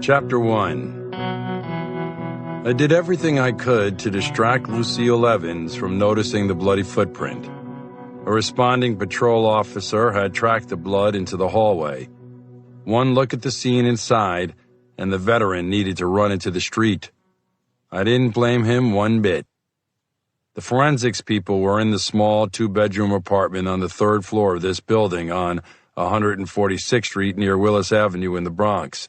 Chapter 1. I did everything I could to distract Lucille Evans from noticing the bloody footprint. A responding patrol officer had tracked the blood into the hallway. One look at the scene inside, and the veteran needed to run into the street. I didn't blame him one bit. The forensics people were in the small two-bedroom apartment on the third floor of this building on 146th Street near Willis Avenue in the Bronx.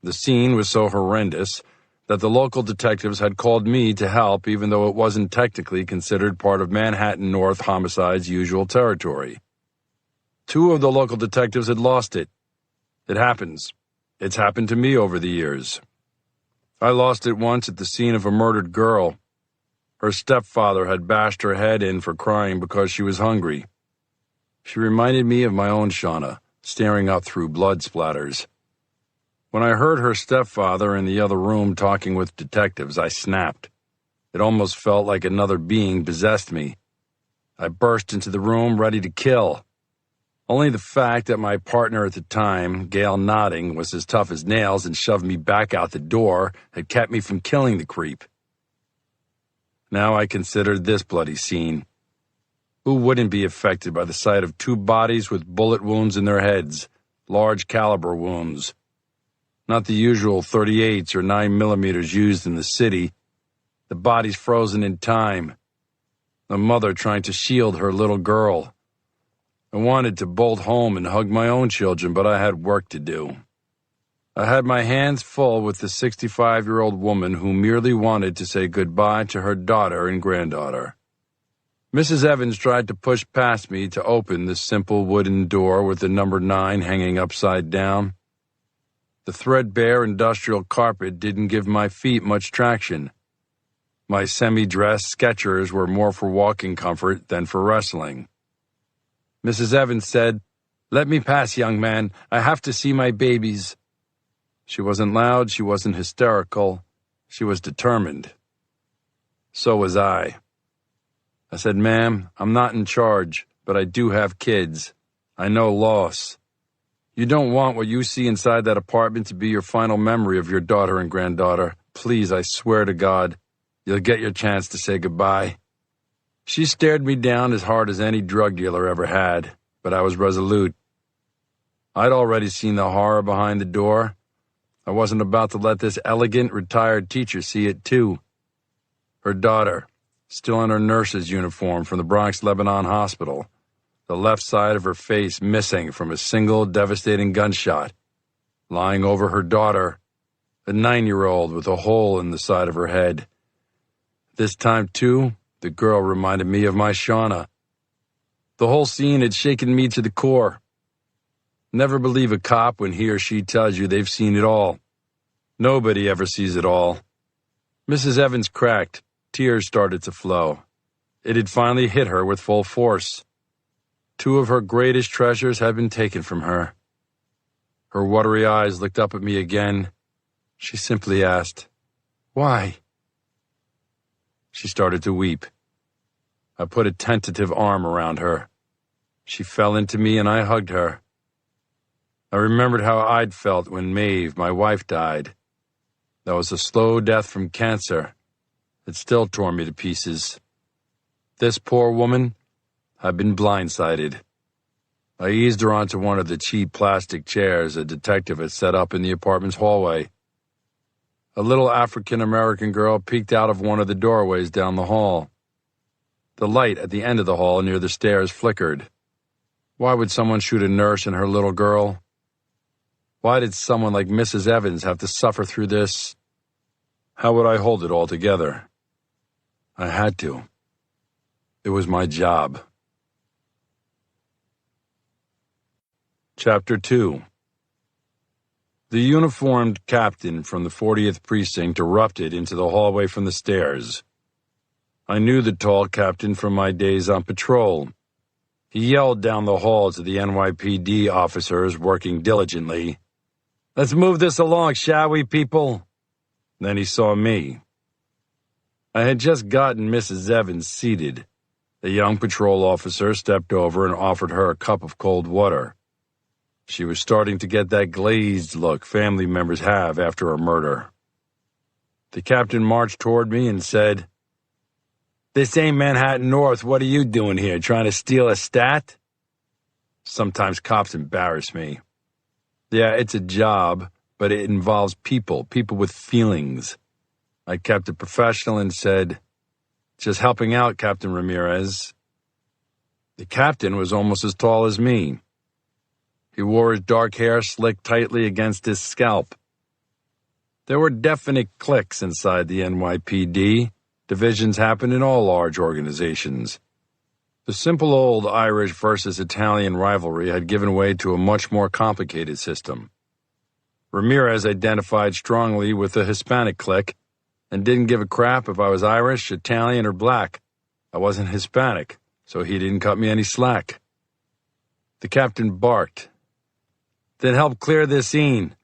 The scene was so horrendous that the local detectives had called me to help, even though it wasn't technically considered part of Manhattan North Homicide's usual territory. Two of the local detectives had lost it. It happens. It's happened to me over the years. I lost it once at the scene of a murdered girl. Her stepfather had bashed her head in for crying because she was hungry. She reminded me of my own Shauna, staring up through blood splatters. When I heard her stepfather in the other room talking with detectives, I snapped. It almost felt like another being possessed me. I burst into the room ready to kill. Only the fact that my partner at the time, Gail Nodding, was as tough as nails and shoved me back out the door had kept me from killing the creep. Now I considered this bloody scene. Who wouldn't be affected by the sight of two bodies with bullet wounds in their heads, large caliber wounds? Not the usual 38s or 9mm used in the city. The bodies frozen in time. A mother trying to shield her little girl. I wanted to bolt home and hug my own children, but I had work to do. I had my hands full with the 65-year-old woman who merely wanted to say goodbye to her daughter and granddaughter. Mrs. Evans tried to push past me to open the simple wooden door with the number 9 hanging upside down. The threadbare industrial carpet didn't give my feet much traction. My semi-dressed Skechers were more for walking comfort than for wrestling. Mrs. Evans said, "Let me pass, young man. I have to see my babies." She wasn't loud, she wasn't hysterical. She was determined. So was I. I said, "Ma'am, I'm not in charge, but I do have kids. I know loss. You don't want what you see inside that apartment to be your final memory of your daughter and granddaughter. Please, I swear to God, you'll get your chance to say goodbye." She stared me down as hard as any drug dealer ever had, but I was resolute. I'd already seen the horror behind the door. I wasn't about to let this elegant, retired teacher see it too. Her daughter, still in her nurse's uniform from the Bronx Lebanon Hospital, the left side of her face missing from a single devastating gunshot, lying over her daughter, a 9-year-old with a hole in the side of her head. This time, too, the girl reminded me of my Shauna. The whole scene had shaken me to the core. Never believe a cop when he or she tells you they've seen it all. Nobody ever sees it all. Mrs. Evans cracked. Tears started to flow. It had finally hit her with full force. 2 of her greatest treasures had been taken from her. Her watery eyes looked up at me again. She simply asked, "Why?" She started to weep. I put a tentative arm around her. She fell into me and I hugged her. I remembered how I'd felt when Maeve, my wife, died. That was a slow death from cancer. It still tore me to pieces. This poor woman had been blindsided. I eased her onto one of the cheap plastic chairs a detective had set up in the apartment's hallway. A little African-American girl peeked out of one of the doorways down the hall. The light at the end of the hall near the stairs flickered. Why would someone shoot a nurse and her little girl? Why did someone like Mrs. Evans have to suffer through this? How would I hold it all together? I had to. It was my job. Chapter 2. The uniformed captain from the 40th Precinct erupted into the hallway from the stairs. I knew the tall captain from my days on patrol. He yelled down the hall to the NYPD officers working diligently, "Let's move this along, shall we, people?" Then he saw me. I had just gotten Mrs. Evans seated. The young patrol officer stepped over and offered her a cup of cold water. She was starting to get that glazed look family members have after a murder. The captain marched toward me and said, "This ain't Manhattan North. What are you doing here, trying to steal a stat?" Sometimes cops embarrass me. Yeah, it's a job, but it involves people with feelings. I kept it professional and said, "Just helping out, Captain Ramirez." The captain was almost as tall as me. He wore his dark hair slicked tightly against his scalp. There were definite cliques inside the NYPD. Divisions happen in all large organizations. The simple old Irish versus Italian rivalry had given way to a much more complicated system. Ramirez identified strongly with the Hispanic clique and didn't give a crap if I was Irish, Italian, or black. I wasn't Hispanic, so he didn't cut me any slack. The captain barked. "Then help clear this scene.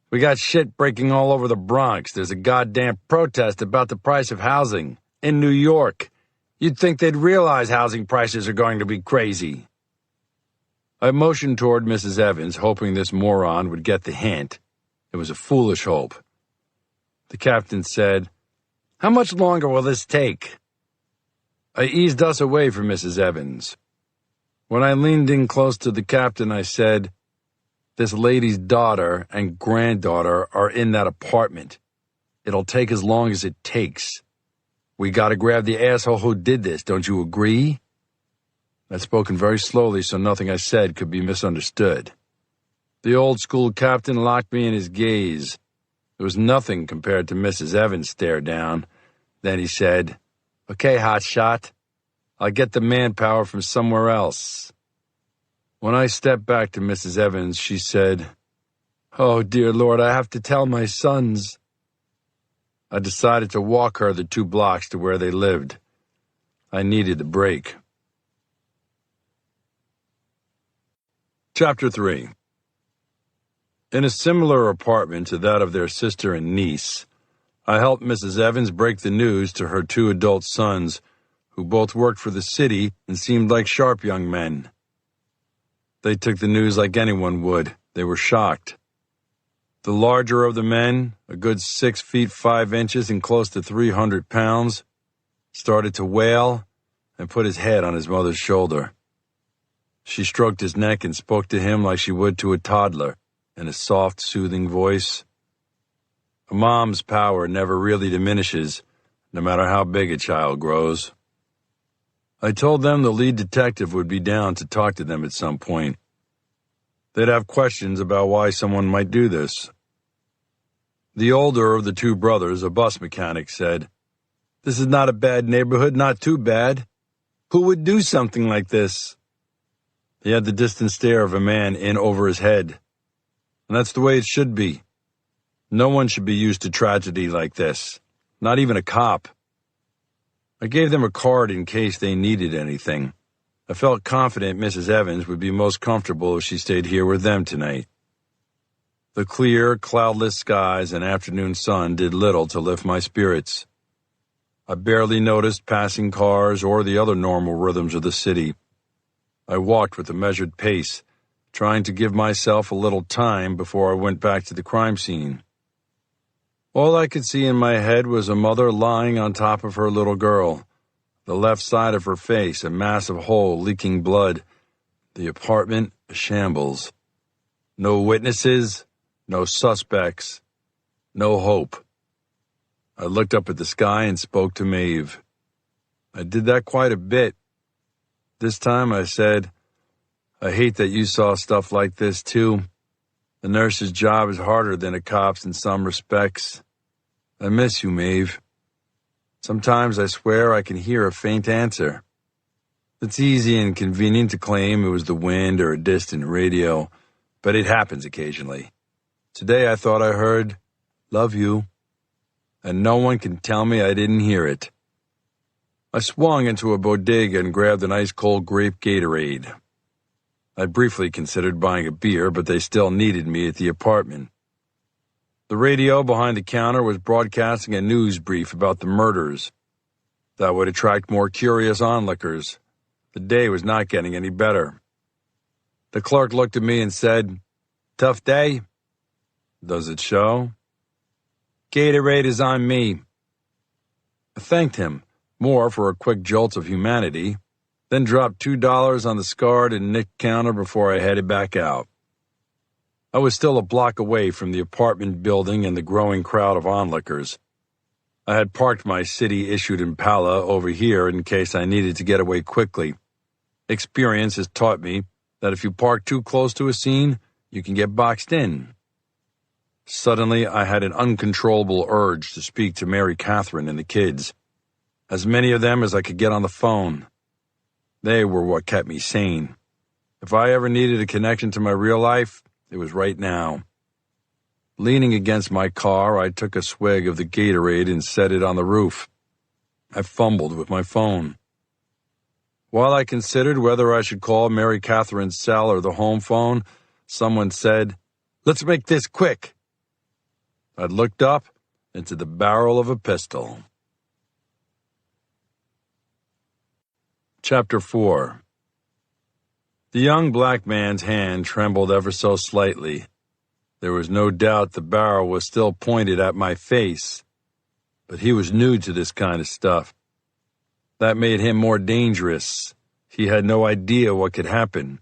We got shit breaking all over the Bronx. There's a goddamn protest about the price of housing in New York. You'd think they'd realize housing prices are going to be crazy." I motioned toward Mrs. Evans, hoping this moron would get the hint. It was a foolish hope. The captain said, "How much longer will this take?" I eased us away from Mrs. Evans. When I leaned in close to the captain, I said, "This lady's daughter and granddaughter are in that apartment. It'll take as long as it takes. We gotta grab the asshole who did this, don't you agree?" I'd spoken very slowly so nothing I said could be misunderstood. The old-school captain locked me in his gaze. It was nothing compared to Mrs. Evans' stare down. Then he said, "Okay, hotshot. I'll get the manpower from somewhere else." When I stepped back to Mrs. Evans, she said, "Oh, dear Lord, I have to tell my sons." I decided to walk her the 2 blocks to where they lived. I needed the break. Chapter 3. In a similar apartment to that of their sister and niece, I helped Mrs. Evans break the news to her 2 adult sons, who both worked for the city and seemed like sharp young men. They took the news like anyone would. They were shocked. The larger of the men, a good 6 feet 5 inches and close to 300 pounds, started to wail and put his head on his mother's shoulder. She stroked his neck and spoke to him like she would to a toddler, in a soft, soothing voice. A mom's power never really diminishes, no matter how big a child grows. I told them the lead detective would be down to talk to them at some point. They'd have questions about why someone might do this. The older of the 2 brothers, a bus mechanic, said, "This is not a bad neighborhood, not too bad. Who would do something like this?" He had the distant stare of a man in over his head. And that's the way it should be. No one should be used to tragedy like this, not even a cop. I gave them a card in case they needed anything. I felt confident Mrs. Evans would be most comfortable if she stayed here with them tonight. The clear, cloudless skies and afternoon sun did little to lift my spirits. I barely noticed passing cars or the other normal rhythms of the city. I walked with a measured pace, trying to give myself a little time before I went back to the crime scene. All I could see in my head was a mother lying on top of her little girl, the left side of her face a massive hole leaking blood, the apartment a shambles. No witnesses, no suspects, no hope. I looked up at the sky and spoke to Maeve. I did that quite a bit. This time I said, "I hate that you saw stuff like this too. The nurse's job is harder than a cop's in some respects. I miss you, Maeve." Sometimes I swear I can hear a faint answer. It's easy and convenient to claim it was the wind or a distant radio, but it happens occasionally. Today I thought I heard, "Love you," and no one can tell me I didn't hear it. I swung into a bodega and grabbed an ice-cold grape Gatorade. I briefly considered buying a beer, but they still needed me at the apartment. The radio behind the counter was broadcasting a news brief about the murders. That would attract more curious onlookers. The day was not getting any better. The clerk looked at me and said, Tough day? Does it show? Gatorade is on me. I thanked him more for a quick jolt of humanity, then dropped $2 on the scarred and nicked counter before I headed back out. I was still a block away from the apartment building and the growing crowd of onlookers. I had parked my city-issued Impala over here in case I needed to get away quickly. Experience has taught me that if you park too close to a scene, you can get boxed in. Suddenly, I had an uncontrollable urge to speak to Mary Catherine and the kids, as many of them as I could get on the phone. They were what kept me sane. If I ever needed a connection to my real life, it was right now. Leaning against my car, I took a swig of the Gatorade and set it on the roof. I fumbled with my phone. While I considered whether I should call Mary Catherine's cell or the home phone, someone said, "Let's make this quick." I looked up into the barrel of a pistol. Chapter 4. The young black man's hand trembled ever so slightly. There was no doubt the barrel was still pointed at my face, but he was new to this kind of stuff. That made him more dangerous. He had no idea what could happen.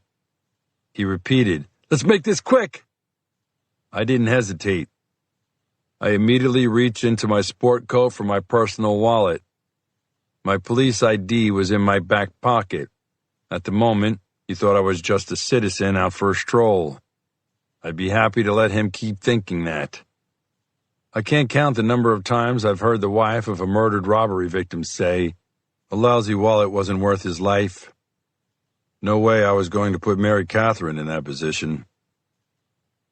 He repeated, "Let's make this quick." I didn't hesitate. I immediately reached into my sport coat for my personal wallet. My police ID was in my back pocket. At the moment, he thought I was just a citizen out for a stroll. I'd be happy to let him keep thinking that. I can't count the number of times I've heard the wife of a murdered robbery victim say, "A lousy wallet wasn't worth his life." No way I was going to put Mary Catherine in that position.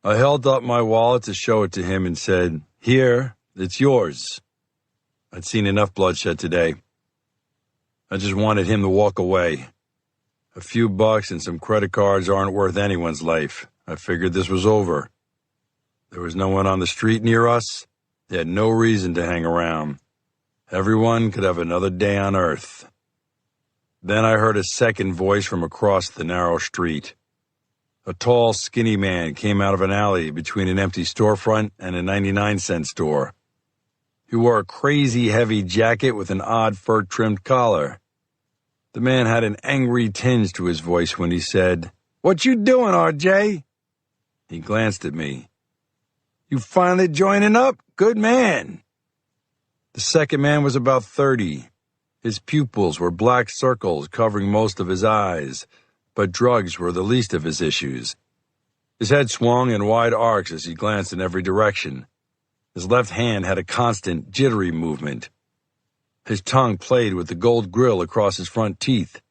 I held up my wallet to show it to him and said, "Here, it's yours." I'd seen enough bloodshed today. I just wanted him to walk away. A few bucks and some credit cards aren't worth anyone's life. I figured this was over. There was no one on the street near us. They had no reason to hang around. Everyone could have another day on earth. Then I heard a second voice from across the narrow street. A tall, skinny man came out of an alley between an empty storefront and a 99-cent store. He wore a crazy heavy jacket with an odd fur-trimmed collar. The man had an angry tinge to his voice when he said, "What you doing, RJ?" He glanced at me. "You finally joining up? Good man." The second man was about 30. His pupils were black circles covering most of his eyes, but drugs were the least of his issues. His head swung in wide arcs as he glanced in every direction. His left hand had a constant, jittery movement. His tongue played with the gold grill across his front teeth.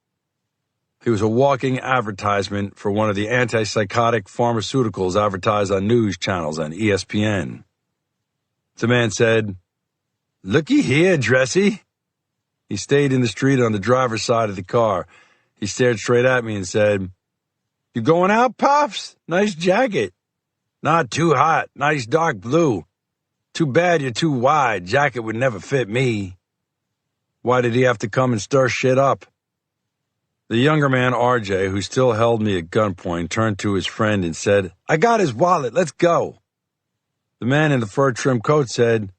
He was a walking advertisement for one of the antipsychotic pharmaceuticals advertised on news channels on ESPN. The man said, "Looky here, Dressy." He stayed in the street on the driver's side of the car. He stared straight at me and said, "You going out, Pops? Nice jacket." "Not too hot. Nice dark blue." "Too bad you're too wide. Jacket would never fit me." Why did he have to come and stir shit up? The younger man, RJ, who still held me at gunpoint, turned to his friend and said, "I got his wallet. Let's go." The man in the fur-trimmed coat said,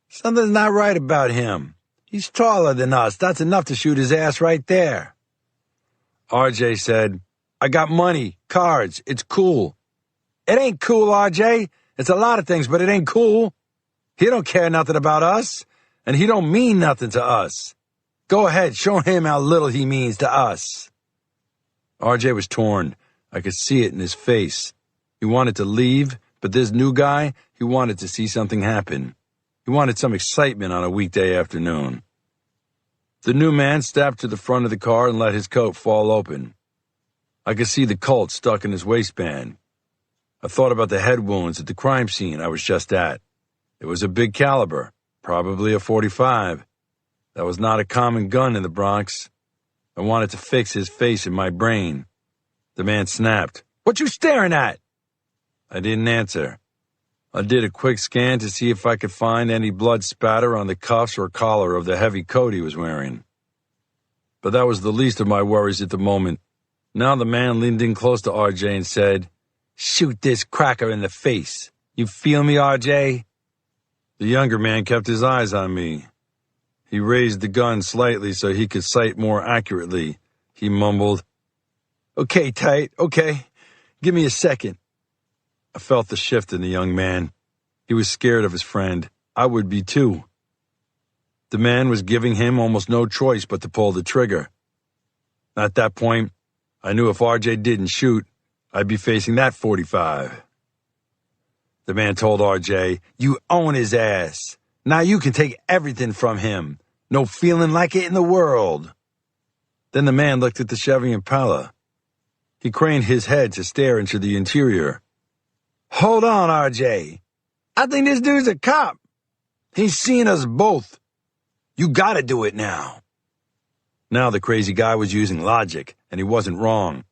"Something's not right about him. He's taller than us. That's enough to shoot his ass right there." RJ said, "I got money, cards. It's cool." "It ain't cool, RJ. It's a lot of things, but it ain't cool. He don't care nothing about us, and he don't mean nothing to us. Go ahead, show him how little he means to us." RJ was torn. I could see it in his face. He wanted to leave, but this new guy, he wanted to see something happen. He wanted some excitement on a weekday afternoon. The new man stepped to the front of the car and let his coat fall open. I could see the Colt stuck in his waistband. I thought about the head wounds at the crime scene I was just at. It was a big caliber, probably a .45. That was not a common gun in the Bronx. I wanted to fix his face in my brain. The man snapped, "What you staring at?" I didn't answer. I did a quick scan to see if I could find any blood spatter on the cuffs or collar of the heavy coat he was wearing. But that was the least of my worries at the moment. Now the man leaned in close to RJ and said, Shoot this cracker in the face. You feel me, RJ? The younger man kept his eyes on me. He raised the gun slightly so he could sight more accurately. He mumbled, "Okay, tight, okay. Give me a second." I felt the shift in the young man. He was scared of his friend. I would be too. The man was giving him almost no choice but to pull the trigger. At that point, I knew if RJ didn't shoot, I'd be facing that 45. The man told RJ, "You own his ass. Now you can take everything from him. No feeling like it in the world." Then the man looked at the Chevy Impala. He craned his head to stare into the interior. "Hold on, RJ. I think this dude's a cop. He's seeing us both. You gotta do it now." Now the crazy guy was using logic, and he wasn't wrong.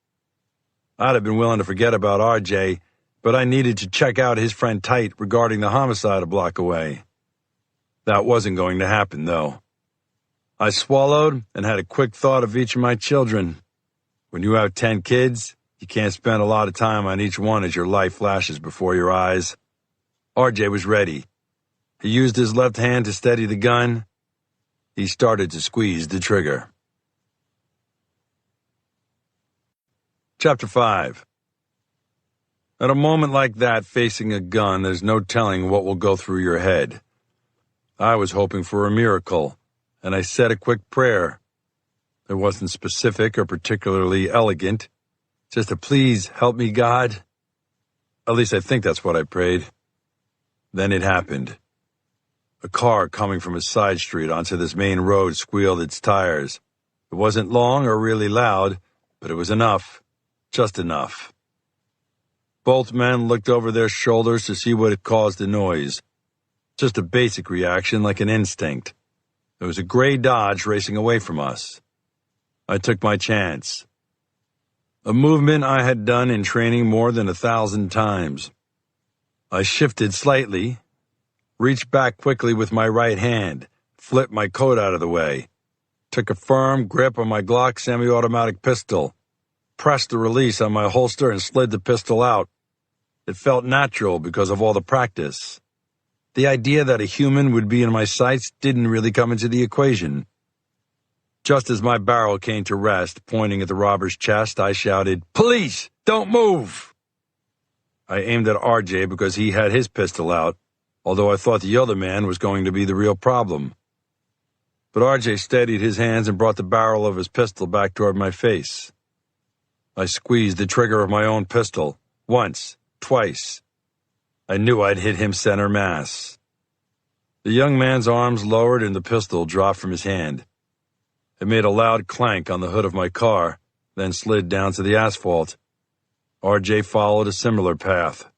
I'd have been willing to forget about RJ, but I needed to check out his friend Tite regarding the homicide a block away. That wasn't going to happen, though. I swallowed and had a quick thought of each of my children. When you have 10 kids, you can't spend a lot of time on each one as your life flashes before your eyes. RJ was ready. He used his left hand to steady the gun. He started to squeeze the trigger. Chapter 5. At a moment like that, facing a gun, there's no telling what will go through your head. I was hoping for a miracle, and I said a quick prayer. It wasn't specific or particularly elegant, just a "please help me, God." At least I think that's what I prayed. Then it happened. A car coming from a side street onto this main road squealed its tires. It wasn't long or really loud, but it was enough. Just enough. Both men looked over their shoulders to see what had caused the noise. Just a basic reaction, like an instinct. There was a gray Dodge racing away from us. I took my chance. A movement I had done in training more than 1,000 times. I shifted slightly, reached back quickly with my right hand, flipped my coat out of the way, took a firm grip on my Glock semi-automatic pistol, pressed the release on my holster and slid the pistol out. It felt natural because of all the practice. The idea that a human would be in my sights didn't really come into the equation. Just as my barrel came to rest, pointing at the robber's chest, I shouted, "Police! Don't move!" I aimed at RJ because he had his pistol out, although I thought the other man was going to be the real problem. But RJ steadied his hands and brought the barrel of his pistol back toward my face. I squeezed the trigger of my own pistol, once, twice. I knew I'd hit him center mass. The young man's arms lowered and the pistol dropped from his hand. It made a loud clank on the hood of my car, then slid down to the asphalt. RJ followed a similar path,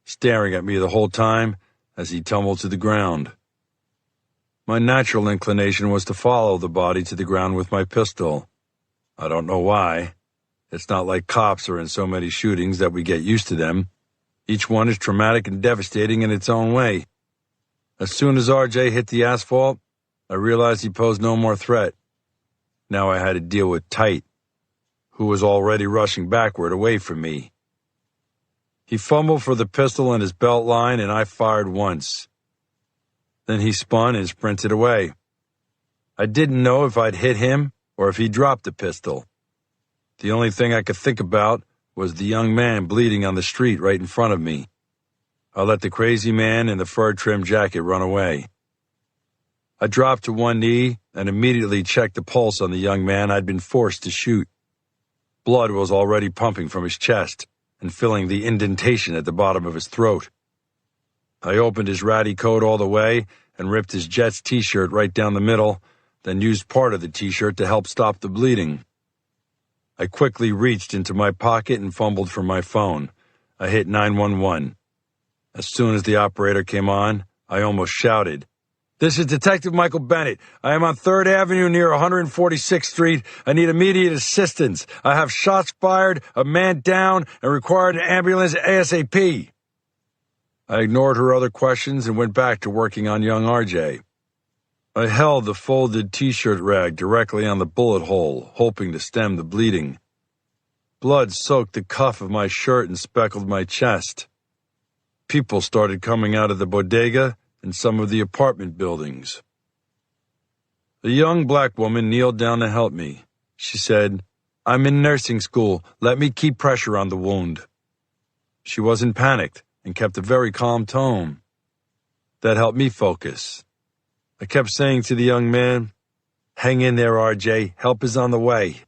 staring at me the whole time as he tumbled to the ground. My natural inclination was to follow the body to the ground with my pistol. I don't know why. It's not like cops are in so many shootings that we get used to them. Each one is traumatic and devastating in its own way. As soon as RJ hit the asphalt, I realized he posed no more threat. Now I had to deal with Tite, who was already rushing backward away from me. He fumbled for the pistol in his belt line, and I fired once. Then he spun and sprinted away. I didn't know if I'd hit him or if he dropped the pistol. The only thing I could think about was the young man bleeding on the street right in front of me. I let the crazy man in the fur-trimmed jacket run away. I dropped to one knee and immediately checked the pulse on the young man I'd been forced to shoot. Blood was already pumping from his chest and filling the indentation at the bottom of his throat. I opened his ratty coat all the way and ripped his Jets t-shirt right down the middle, then used part of the t-shirt to help stop the bleeding. I quickly reached into my pocket and fumbled for my phone. I hit 911. As soon as the operator came on, I almost shouted, "This is Detective Michael Bennett. I am on 3rd Avenue near 146th Street. I need immediate assistance. I have shots fired, a man down, and require an ambulance ASAP." I ignored her other questions and went back to working on young RJ. I held the folded t-shirt rag directly on the bullet hole, hoping to stem the bleeding. Blood soaked the cuff of my shirt and speckled my chest. People started coming out of the bodega and some of the apartment buildings. A young black woman kneeled down to help me. She said, "I'm in nursing school. Let me keep pressure on the wound." She wasn't panicked and kept a very calm tone. That helped me focus. I kept saying to the young man, "Hang in there, RJ. Help is on the way."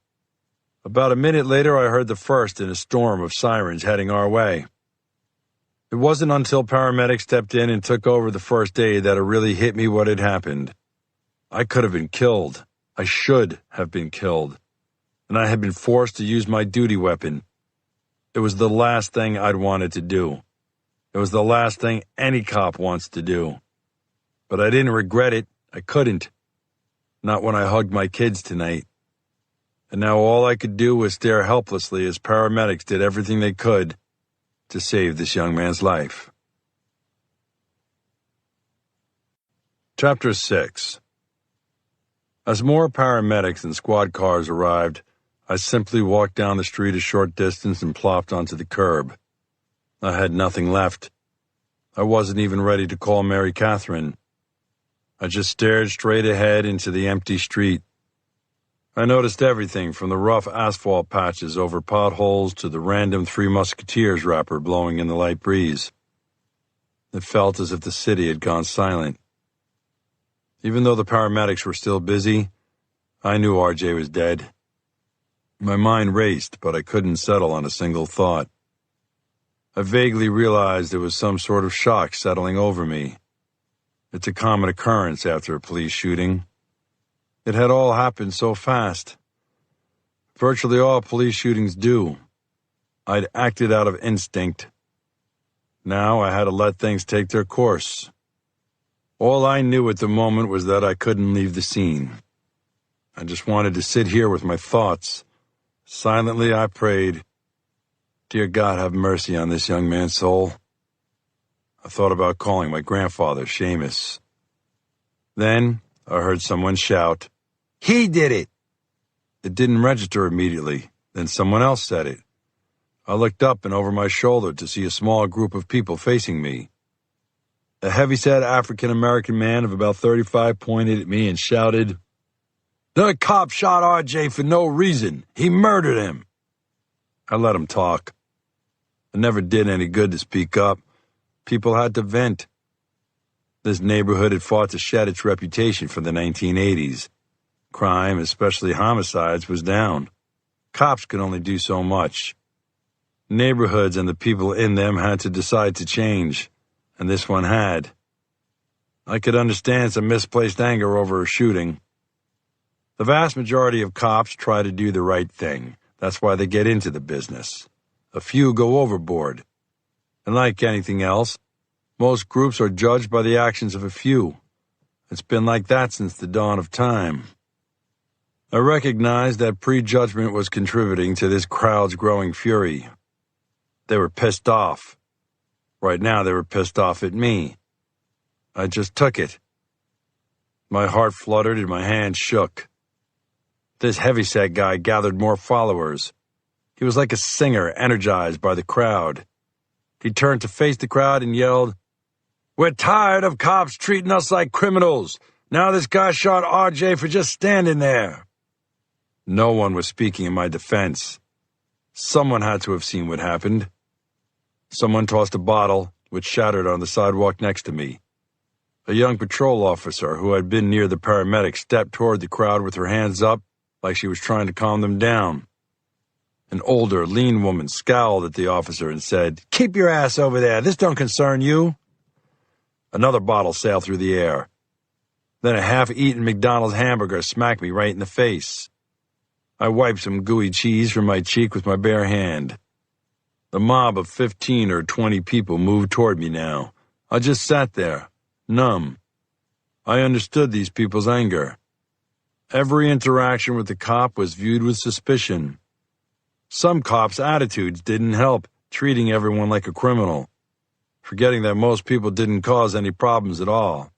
About a minute later, I heard the first in a storm of sirens heading our way. It wasn't until paramedics stepped in and took over the first aid that it really hit me what had happened. I could have been killed. I should have been killed. And I had been forced to use my duty weapon. It was the last thing I'd wanted to do. It was the last thing any cop wants to do. But I didn't regret it. I couldn't. Not when I hugged my kids tonight. And now all I could do was stare helplessly as paramedics did everything they could to save this young man's life. Chapter 6. As more paramedics and squad cars arrived, I simply walked down the street a short distance and plopped onto the curb. I had nothing left. I wasn't even ready to call Mary Catherine. I just stared straight ahead into the empty street. I noticed everything from the rough asphalt patches over potholes to the random Three Musketeers wrapper blowing in the light breeze. It felt as if the city had gone silent. Even though the paramedics were still busy, I knew RJ was dead. My mind raced, but I couldn't settle on a single thought. I vaguely realized there was some sort of shock settling over me. It's a common occurrence after a police shooting. It had all happened so fast. Virtually all police shootings do. I'd acted out of instinct. Now I had to let things take their course. All I knew at the moment was that I couldn't leave the scene. I just wanted to sit here with my thoughts. Silently I prayed, "Dear God, have mercy on this young man's soul." I thought about calling my grandfather, Seamus. Then I heard someone shout, "He did it!" It didn't register immediately. Then someone else said it. I looked up and over my shoulder to see a small group of people facing me. A heavy-set African-American man of about 35 pointed at me and shouted, "The cop shot RJ for no reason. He murdered him." I let him talk. It never did any good to speak up. People had to vent. This neighborhood had fought to shed its reputation for the 1980s. Crime, especially homicides, was down. Cops could only do so much. Neighborhoods and the people in them had to decide to change. And this one had. I could understand some misplaced anger over a shooting. The vast majority of cops try to do the right thing. That's why they get into the business. A few go overboard. And like anything else, most groups are judged by the actions of a few. It's been like that since the dawn of time. I recognized that prejudgment was contributing to this crowd's growing fury. They were pissed off. Right now they were pissed off at me. I just took it. My heart fluttered and my hands shook. This heavyset guy gathered more followers. He was like a singer energized by the crowd. He turned to face the crowd and yelled, "We're tired of cops treating us like criminals. Now this guy shot RJ for just standing there." No one was speaking in my defense. Someone had to have seen what happened. Someone tossed a bottle, which shattered on the sidewalk next to me. A young patrol officer who had been near the paramedic stepped toward the crowd with her hands up, like she was trying to calm them down. An older, lean woman scowled at the officer and said, "Keep your ass over there. This don't concern you." Another bottle sailed through the air. Then a half-eaten McDonald's hamburger smacked me right in the face. I wiped some gooey cheese from my cheek with my bare hand. The mob of 15 or 20 people moved toward me now. I just sat there, numb. I understood these people's anger. Every interaction with the cop was viewed with suspicion. Some cops' attitudes didn't help, treating everyone like a criminal, forgetting that most people didn't cause any problems at all.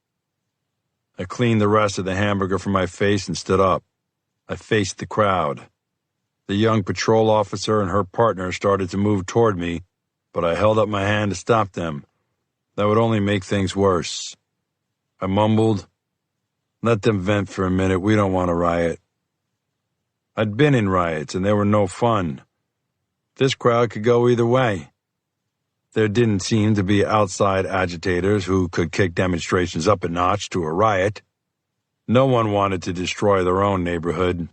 I cleaned the rest of the hamburger from my face and stood up. I faced the crowd. The young patrol officer and her partner started to move toward me, but I held up my hand to stop them. That would only make things worse. I mumbled, "Let them vent for a minute, we don't want a riot." I'd been in riots, and they were no fun. This crowd could go either way. There didn't seem to be outside agitators who could kick demonstrations up a notch to a riot. No one wanted to destroy their own neighborhood.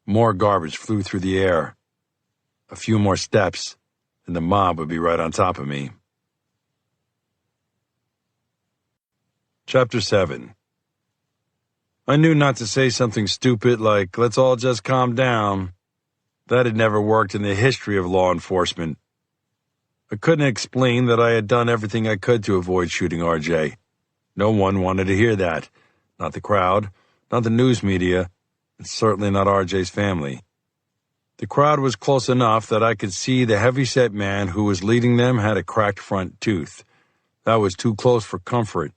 More garbage flew through the air. A few more steps, and the mob would be right on top of me. Chapter 7. I knew not to say something stupid like, "Let's all just calm down." That had never worked in the history of law enforcement. I couldn't explain that I had done everything I could to avoid shooting RJ. No one wanted to hear that. Not the crowd, not the news media, and certainly not RJ's family. The crowd was close enough that I could see the heavy-set man who was leading them had a cracked front tooth. That was too close for comfort.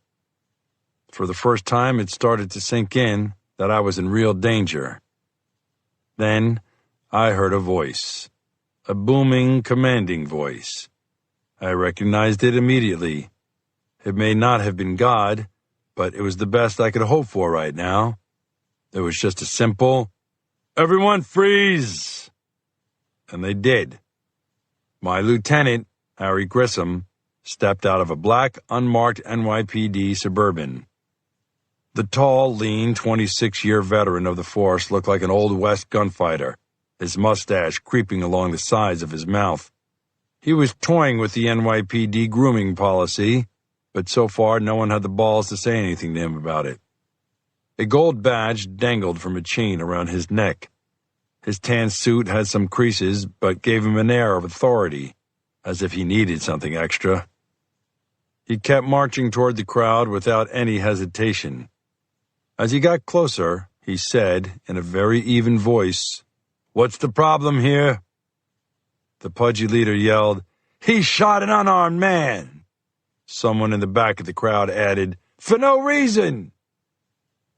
For the first time, it started to sink in that I was in real danger. Then I heard a voice, a booming, commanding voice. I recognized it immediately. It may not have been God, but it was the best I could hope for right now. It was just a simple, "Everyone freeze!" And they did. My lieutenant, Harry Grissom, stepped out of a black, unmarked NYPD Suburban. The tall, lean, 26-year veteran of the force looked like an Old West gunfighter, his mustache creeping along the sides of his mouth. He was toying with the NYPD grooming policy, but so far no one had the balls to say anything to him about it. A gold badge dangled from a chain around his neck. His tan suit had some creases, but gave him an air of authority, as if he needed something extra. He kept marching toward the crowd without any hesitation. As he got closer, he said, in a very even voice, "What's the problem here?" The pudgy leader yelled, "He shot an unarmed man!" Someone in the back of the crowd added, "For no reason!"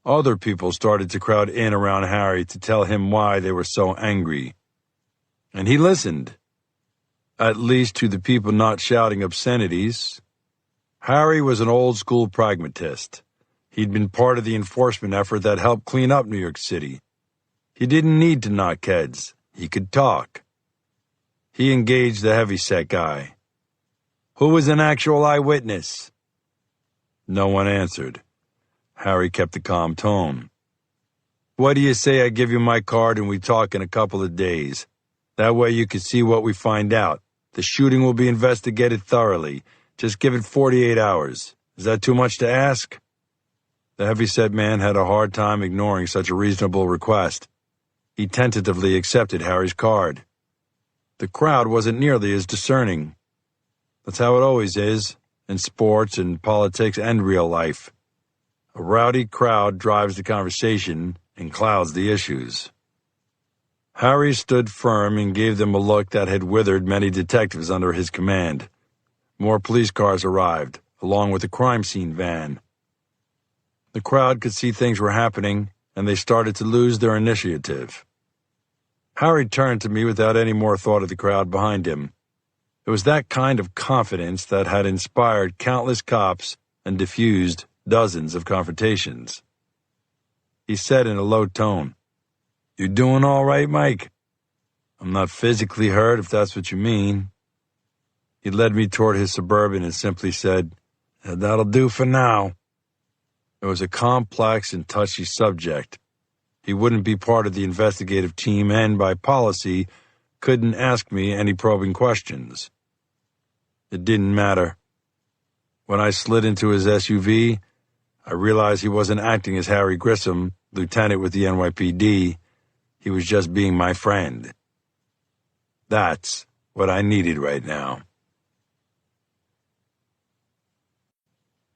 Other people started to crowd in around Harry to tell him why they were so angry. And he listened, at least to the people not shouting obscenities. Harry was an old-school pragmatist. He'd been part of the enforcement effort that helped clean up New York City. He didn't need to knock heads. He could talk. He engaged the heavy-set guy. "Who was an actual eyewitness?" No one answered. Harry kept a calm tone. "What do you say I give you my card and we talk in a couple of days? That way you can see what we find out. The shooting will be investigated thoroughly. Just give it 48 hours. Is that too much to ask?" The heavy-set man had a hard time ignoring such a reasonable request. He tentatively accepted Harry's card. The crowd wasn't nearly as discerning. That's how it always is, in sports and politics and real life. A rowdy crowd drives the conversation and clouds the issues. Harry stood firm and gave them a look that had withered many detectives under his command. More police cars arrived, along with a crime scene van. The crowd could see things were happening, and they started to lose their initiative. Harry turned to me without any more thought of the crowd behind him. It was that kind of confidence that had inspired countless cops and diffused dozens of confrontations. He said in a low tone, "You doing all right, Mike?" "I'm not physically hurt, if that's what you mean." He led me toward his Suburban and simply said, "That'll do for now." It was a complex and touchy subject. He wouldn't be part of the investigative team and, by policy, couldn't ask me any probing questions. It didn't matter. When I slid into his SUV, I realized he wasn't acting as Harry Grissom, lieutenant with the NYPD. He was just being my friend. That's what I needed right now.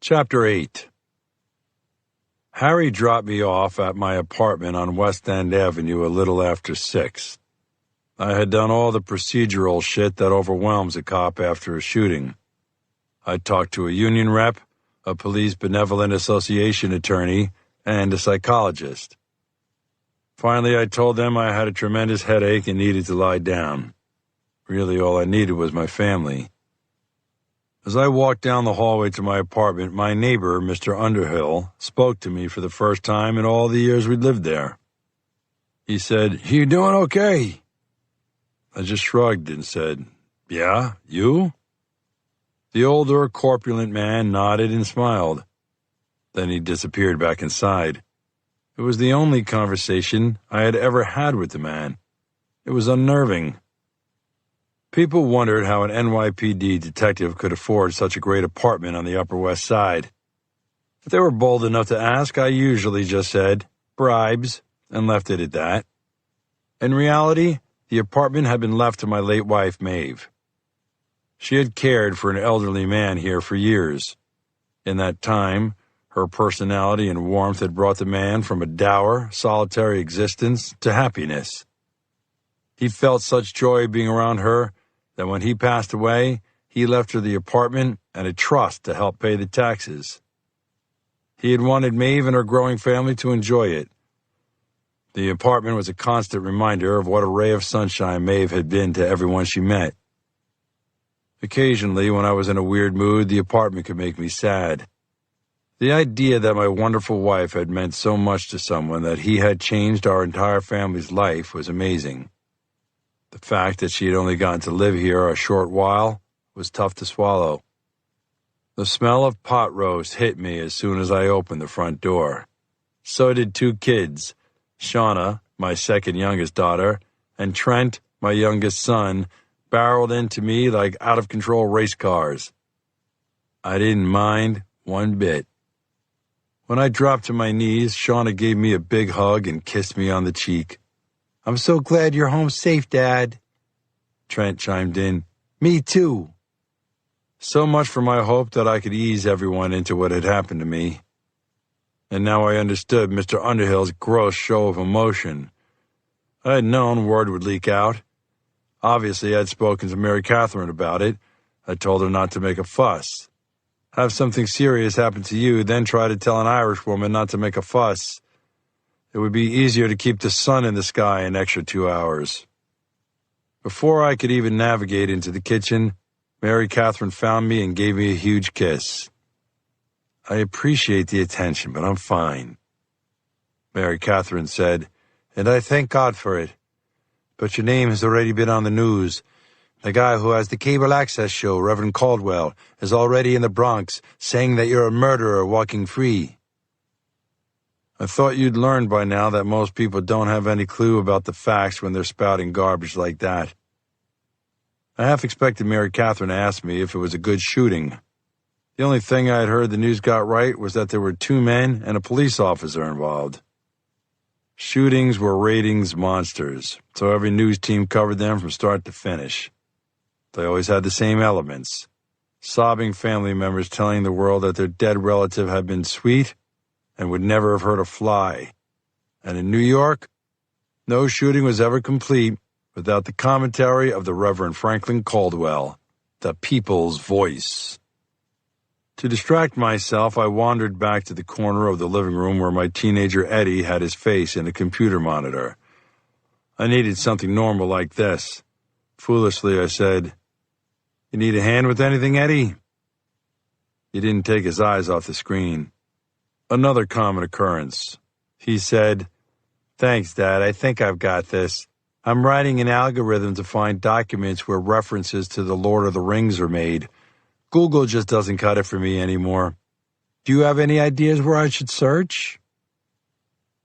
Chapter 8. Harry dropped me off at my apartment on West End Avenue a little after 6. I had done all the procedural shit that overwhelms a cop after a shooting. I talked to a union rep, a police benevolent association attorney, and a psychologist. Finally, I told them I had a tremendous headache and needed to lie down. Really, all I needed was my family. As I walked down the hallway to my apartment, my neighbor, Mr. Underhill, spoke to me for the first time in all the years we'd lived there. He said, "You doing okay?" I just shrugged and said, "Yeah, you?" The older, corpulent man nodded and smiled. Then he disappeared back inside. It was the only conversation I had ever had with the man. It was unnerving. People wondered how an NYPD detective could afford such a great apartment on the Upper West Side. If they were bold enough to ask, I usually just said, "Bribes," and left it at that. In reality, the apartment had been left to my late wife, Maeve. She had cared for an elderly man here for years. In that time, her personality and warmth had brought the man from a dour, solitary existence to happiness. He felt such joy being around her that when he passed away, he left her the apartment and a trust to help pay the taxes. He had wanted Maeve and her growing family to enjoy it. The apartment was a constant reminder of what a ray of sunshine Maeve had been to everyone she met. Occasionally, when I was in a weird mood, the apartment could make me sad. The idea that my wonderful wife had meant so much to someone that he had changed our entire family's life was amazing. The fact that she had only gotten to live here a short while was tough to swallow. The smell of pot roast hit me as soon as I opened the front door. So did two kids, Shauna, my second youngest daughter, and Trent, my youngest son, barreled into me like out-of-control race cars. I didn't mind one bit. When I dropped to my knees, Shauna gave me a big hug and kissed me on the cheek. "I'm so glad you're home safe, Dad." Trent chimed in, "Me too." So much for my hope that I could ease everyone into what had happened to me. And now I understood Mr. Underhill's gross show of emotion. I had known word would leak out. Obviously, I'd spoken to Mary Catherine about it. I told her not to make a fuss. Have something serious happen to you, then try to tell an Irish woman not to make a fuss. It would be easier to keep the sun in the sky an extra 2 hours. Before I could even navigate into the kitchen, Mary Catherine found me and gave me a huge kiss. "I appreciate the attention, but I'm fine," Mary Catherine said, "and I thank God for it. But your name has already been on the news. The guy who has the cable access show, Reverend Caldwell, is already in the Bronx, saying that you're a murderer walking free." I thought you'd learned by now that most people don't have any clue about the facts when they're spouting garbage like that. I half expected Mary Catherine to ask me if it was a good shooting. The only thing I had heard the news got right was that there were 2 men and a police officer involved. Shootings were ratings monsters, so every news team covered them from start to finish. They always had the same elements: sobbing family members telling the world that their dead relative had been sweet and would never have hurt a fly. And in New York, no shooting was ever complete without the commentary of the Reverend Franklin Caldwell, the people's voice. To distract myself, I wandered back to the corner of the living room where my teenager Eddie had his face in a computer monitor. I needed something normal like this. Foolishly, I said, "You need a hand with anything, Eddie?" He didn't take his eyes off the screen. Another common occurrence. He said, "Thanks, Dad, I think I've got this. I'm writing an algorithm to find documents where references to the Lord of the Rings are made. Google just doesn't cut it for me anymore. Do you have any ideas where I should search?"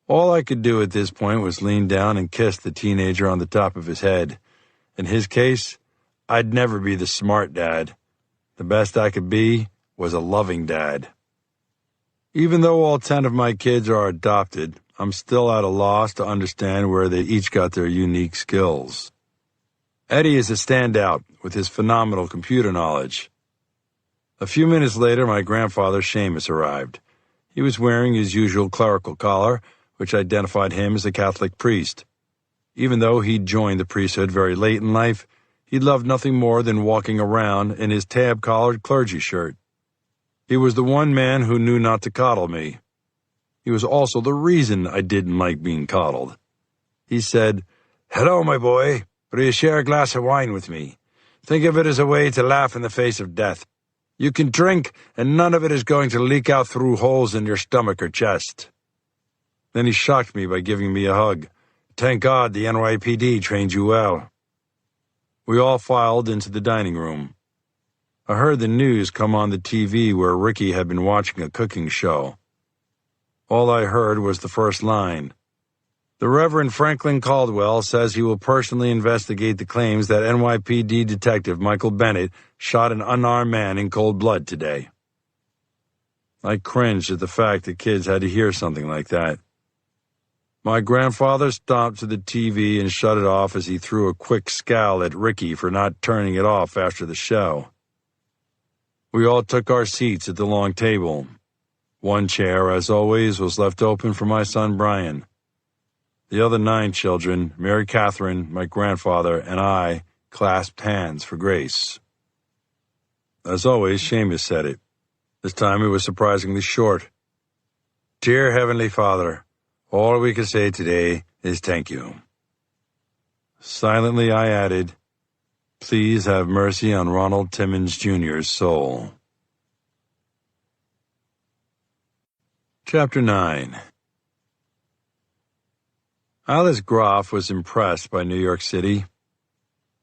All I could do at this point was lean down and kiss the teenager on the top of his head. In his case, I'd never be the smart dad. The best I could be was a loving dad. Even though all 10 of my kids are adopted, I'm still at a loss to understand where they each got their unique skills. Eddie is a standout with his phenomenal computer knowledge. A few minutes later, my grandfather, Seamus, arrived. He was wearing his usual clerical collar, which identified him as a Catholic priest. Even though he'd joined the priesthood very late in life, he loved nothing more than walking around in his tab-collared clergy shirt. He was the one man who knew not to coddle me. He was also the reason I didn't like being coddled. He said, "Hello, my boy. Will you share a glass of wine with me? Think of it as a way to laugh in the face of death. You can drink, and none of it is going to leak out through holes in your stomach or chest." Then he shocked me by giving me a hug. "Thank God the NYPD trained you well." We all filed into the dining room. I heard the news come on the TV where Ricky had been watching a cooking show. All I heard was the first line. "The Reverend Franklin Caldwell says he will personally investigate the claims that NYPD Detective Michael Bennett shot an unarmed man in cold blood today." I cringed at the fact that kids had to hear something like that. My grandfather stomped to the TV and shut it off as he threw a quick scowl at Ricky for not turning it off after the show. We all took our seats at the long table. One chair, as always, was left open for my son Brian. The other 9 children, Mary Catherine, my grandfather, and I, clasped hands for grace. As always, Seamus said it. This time it was surprisingly short. "Dear Heavenly Father, all we can say today is thank you." Silently I added, "Please have mercy on Ronald Timmons Jr.'s soul." Chapter 9. Alice Groff was impressed by New York City.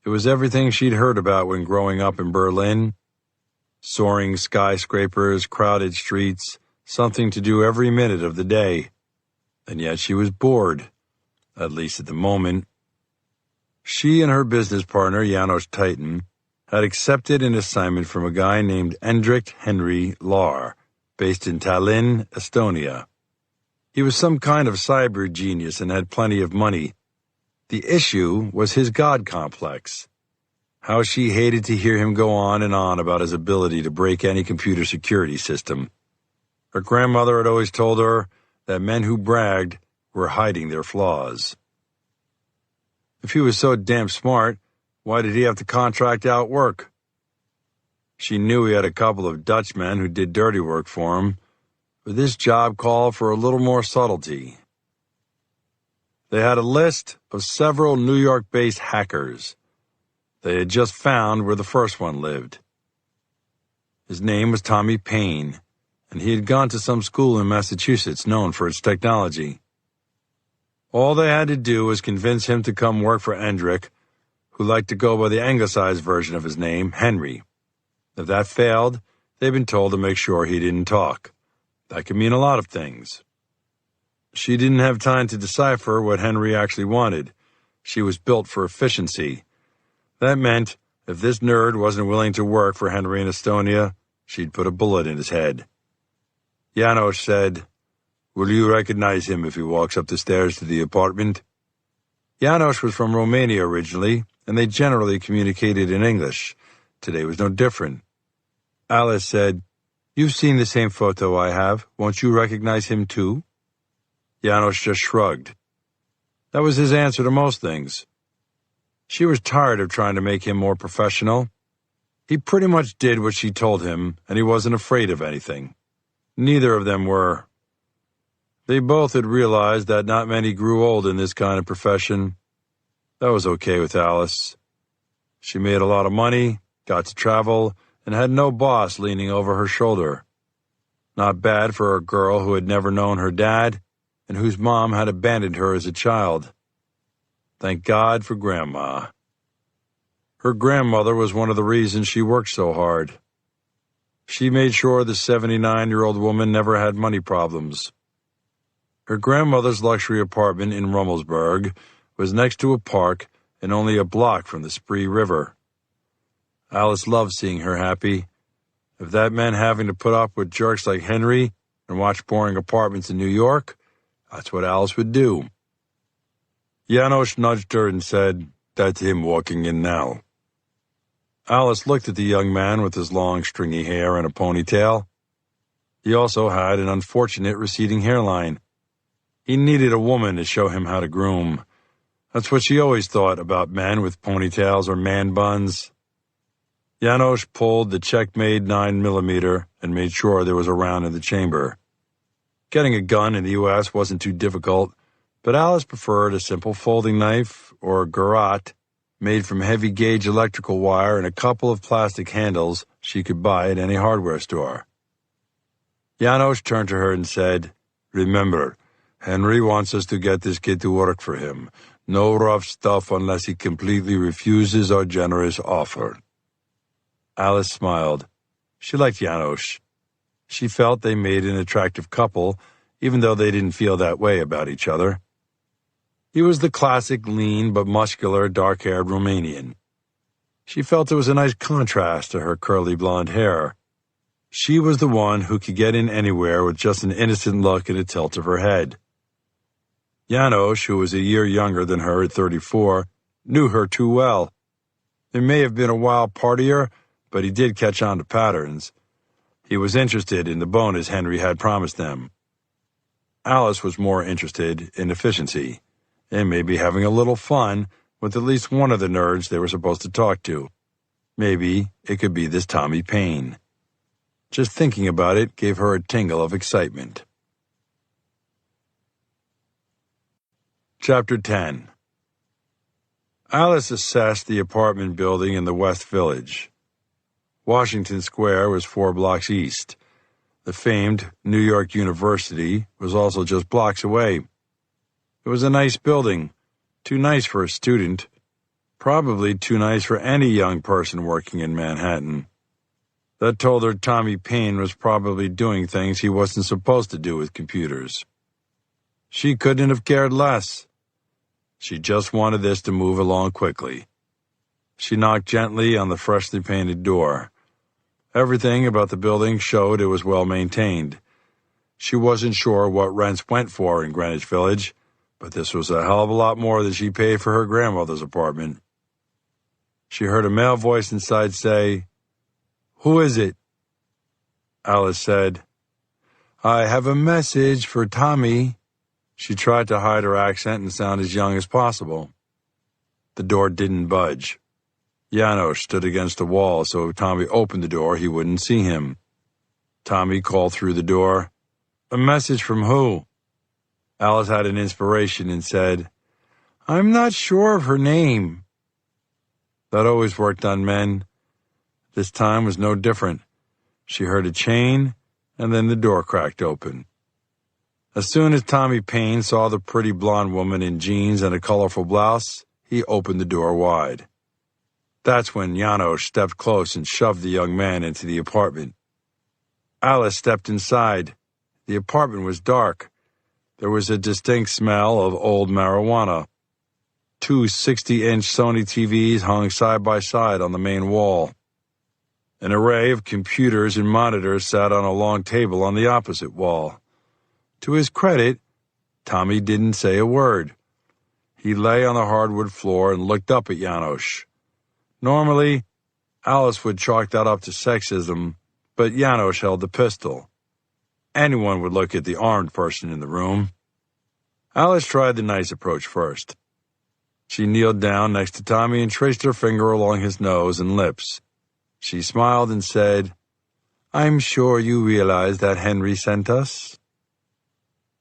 It was everything she'd heard about when growing up in Berlin. Soaring skyscrapers, crowded streets, something to do every minute of the day. And yet she was bored, at least at the moment. She and her business partner, Janos Titan, had accepted an assignment from a guy named Endrik Henry Lahr, based in Tallinn, Estonia. He was some kind of cyber genius and had plenty of money. The issue was his God complex. How she hated to hear him go on and on about his ability to break any computer security system. Her grandmother had always told her that men who bragged were hiding their flaws. If he was so damn smart, why did he have to contract out work? She knew he had a couple of Dutchmen who did dirty work for him, but this job called for a little more subtlety. They had a list of several New York-based hackers. They had just found where the first one lived. His name was Tommy Payne, and he had gone to some school in Massachusetts known for its technology. All they had to do was convince him to come work for Endrik, who liked to go by the anglicized version of his name, Henry. If that failed, they'd been told to make sure he didn't talk. That could mean a lot of things. She didn't have time to decipher what Henry actually wanted. She was built for efficiency. That meant, if this nerd wasn't willing to work for Henry in Estonia, she'd put a bullet in his head. Janos said, "Will you recognize him if he walks up the stairs to the apartment?" Janos was from Romania originally, and they generally communicated in English. Today was no different. Alice said, "You've seen the same photo I have. Won't you recognize him too?" Janos just shrugged. That was his answer to most things. She was tired of trying to make him more professional. He pretty much did what she told him, and he wasn't afraid of anything. Neither of them were. They both had realized that not many grew old in this kind of profession. That was okay with Alice. She made a lot of money, got to travel, and had no boss leaning over her shoulder. Not bad for a girl who had never known her dad, and whose mom had abandoned her as a child. Thank God for Grandma. Her grandmother was one of the reasons she worked so hard. She made sure the 79-year-old woman never had money problems. Her grandmother's luxury apartment in Rummelsburg was next to a park and only a block from the Spree River. Alice loved seeing her happy. If that meant having to put up with jerks like Henry and watch boring apartments in New York, that's what Alice would do. Janos nudged her and said, "That's him walking in now." Alice looked at the young man with his long, stringy hair and a ponytail. He also had an unfortunate receding hairline. He needed a woman to show him how to groom. That's what she always thought about men with ponytails or man buns. Janos pulled the check-made 9mm and made sure there was a round in the chamber. Getting a gun in the U.S. wasn't too difficult. but Alice preferred a simple folding knife or garrote made from heavy-gauge electrical wire and a couple of plastic handles she could buy at any hardware store. Janos turned to her and said, "Remember, Henry wants us to get this kid to work for him. No rough stuff unless he completely refuses our generous offer." Alice smiled. She liked Janos. She felt they made an attractive couple, even though they didn't feel that way about each other. He was the classic lean but muscular, dark-haired Romanian. She felt it was a nice contrast to her curly blonde hair. She was the one who could get in anywhere with just an innocent look and a tilt of her head. Janos, who was a year younger than her at 34, knew her too well. He may have been a wild partier, but he did catch on to patterns. He was interested in the bonus Henry had promised them. Alice was more interested in efficiency, and maybe having a little fun with at least one of the nerds they were supposed to talk to. Maybe it could be this Tommy Paine. Just thinking about it gave her a tingle of excitement. Chapter 10. Alice assessed the apartment building in the West Village. Washington Square was 4 blocks east. The famed New York University was also just blocks away. It was a nice building, too nice for a student, probably too nice for any young person working in Manhattan. That told her Tommy Paine was probably doing things he wasn't supposed to do with computers. She couldn't have cared less. She just wanted this to move along quickly. She knocked gently on the freshly painted door. Everything about the building showed it was well maintained. She wasn't sure what rents went for in Greenwich Village, but this was a hell of a lot more than she paid for her grandmother's apartment. She heard a male voice inside say, "Who is it?" Alice said, "I have a message for Tommy." She tried to hide her accent and sound as young as possible. The door didn't budge. Janos stood against the wall, so if Tommy opened the door, he wouldn't see him. Tommy called through the door, "A message from who?" Alice had an inspiration and said, "I'm not sure of her name." That always worked on men. This time was no different. She heard a chain, and then the door cracked open. As soon as Tommy Paine saw the pretty blonde woman in jeans and a colorful blouse, he opened the door wide. That's when Janos stepped close and shoved the young man into the apartment. Alice stepped inside. The apartment was dark. There was a distinct smell of old marijuana. 2 60-inch Sony TVs hung side by side on the main wall. An array of computers and monitors sat on a long table on the opposite wall. To his credit, Tommy didn't say a word. He lay on the hardwood floor and looked up at Janos. Normally, Alice would chalk that up to sexism, but Janos held the pistol. Anyone would look at the armed person in the room. Alice tried the nice approach first. She kneeled down next to Tommy and traced her finger along his nose and lips. She smiled and said, "I'm sure you realize that Henry sent us?"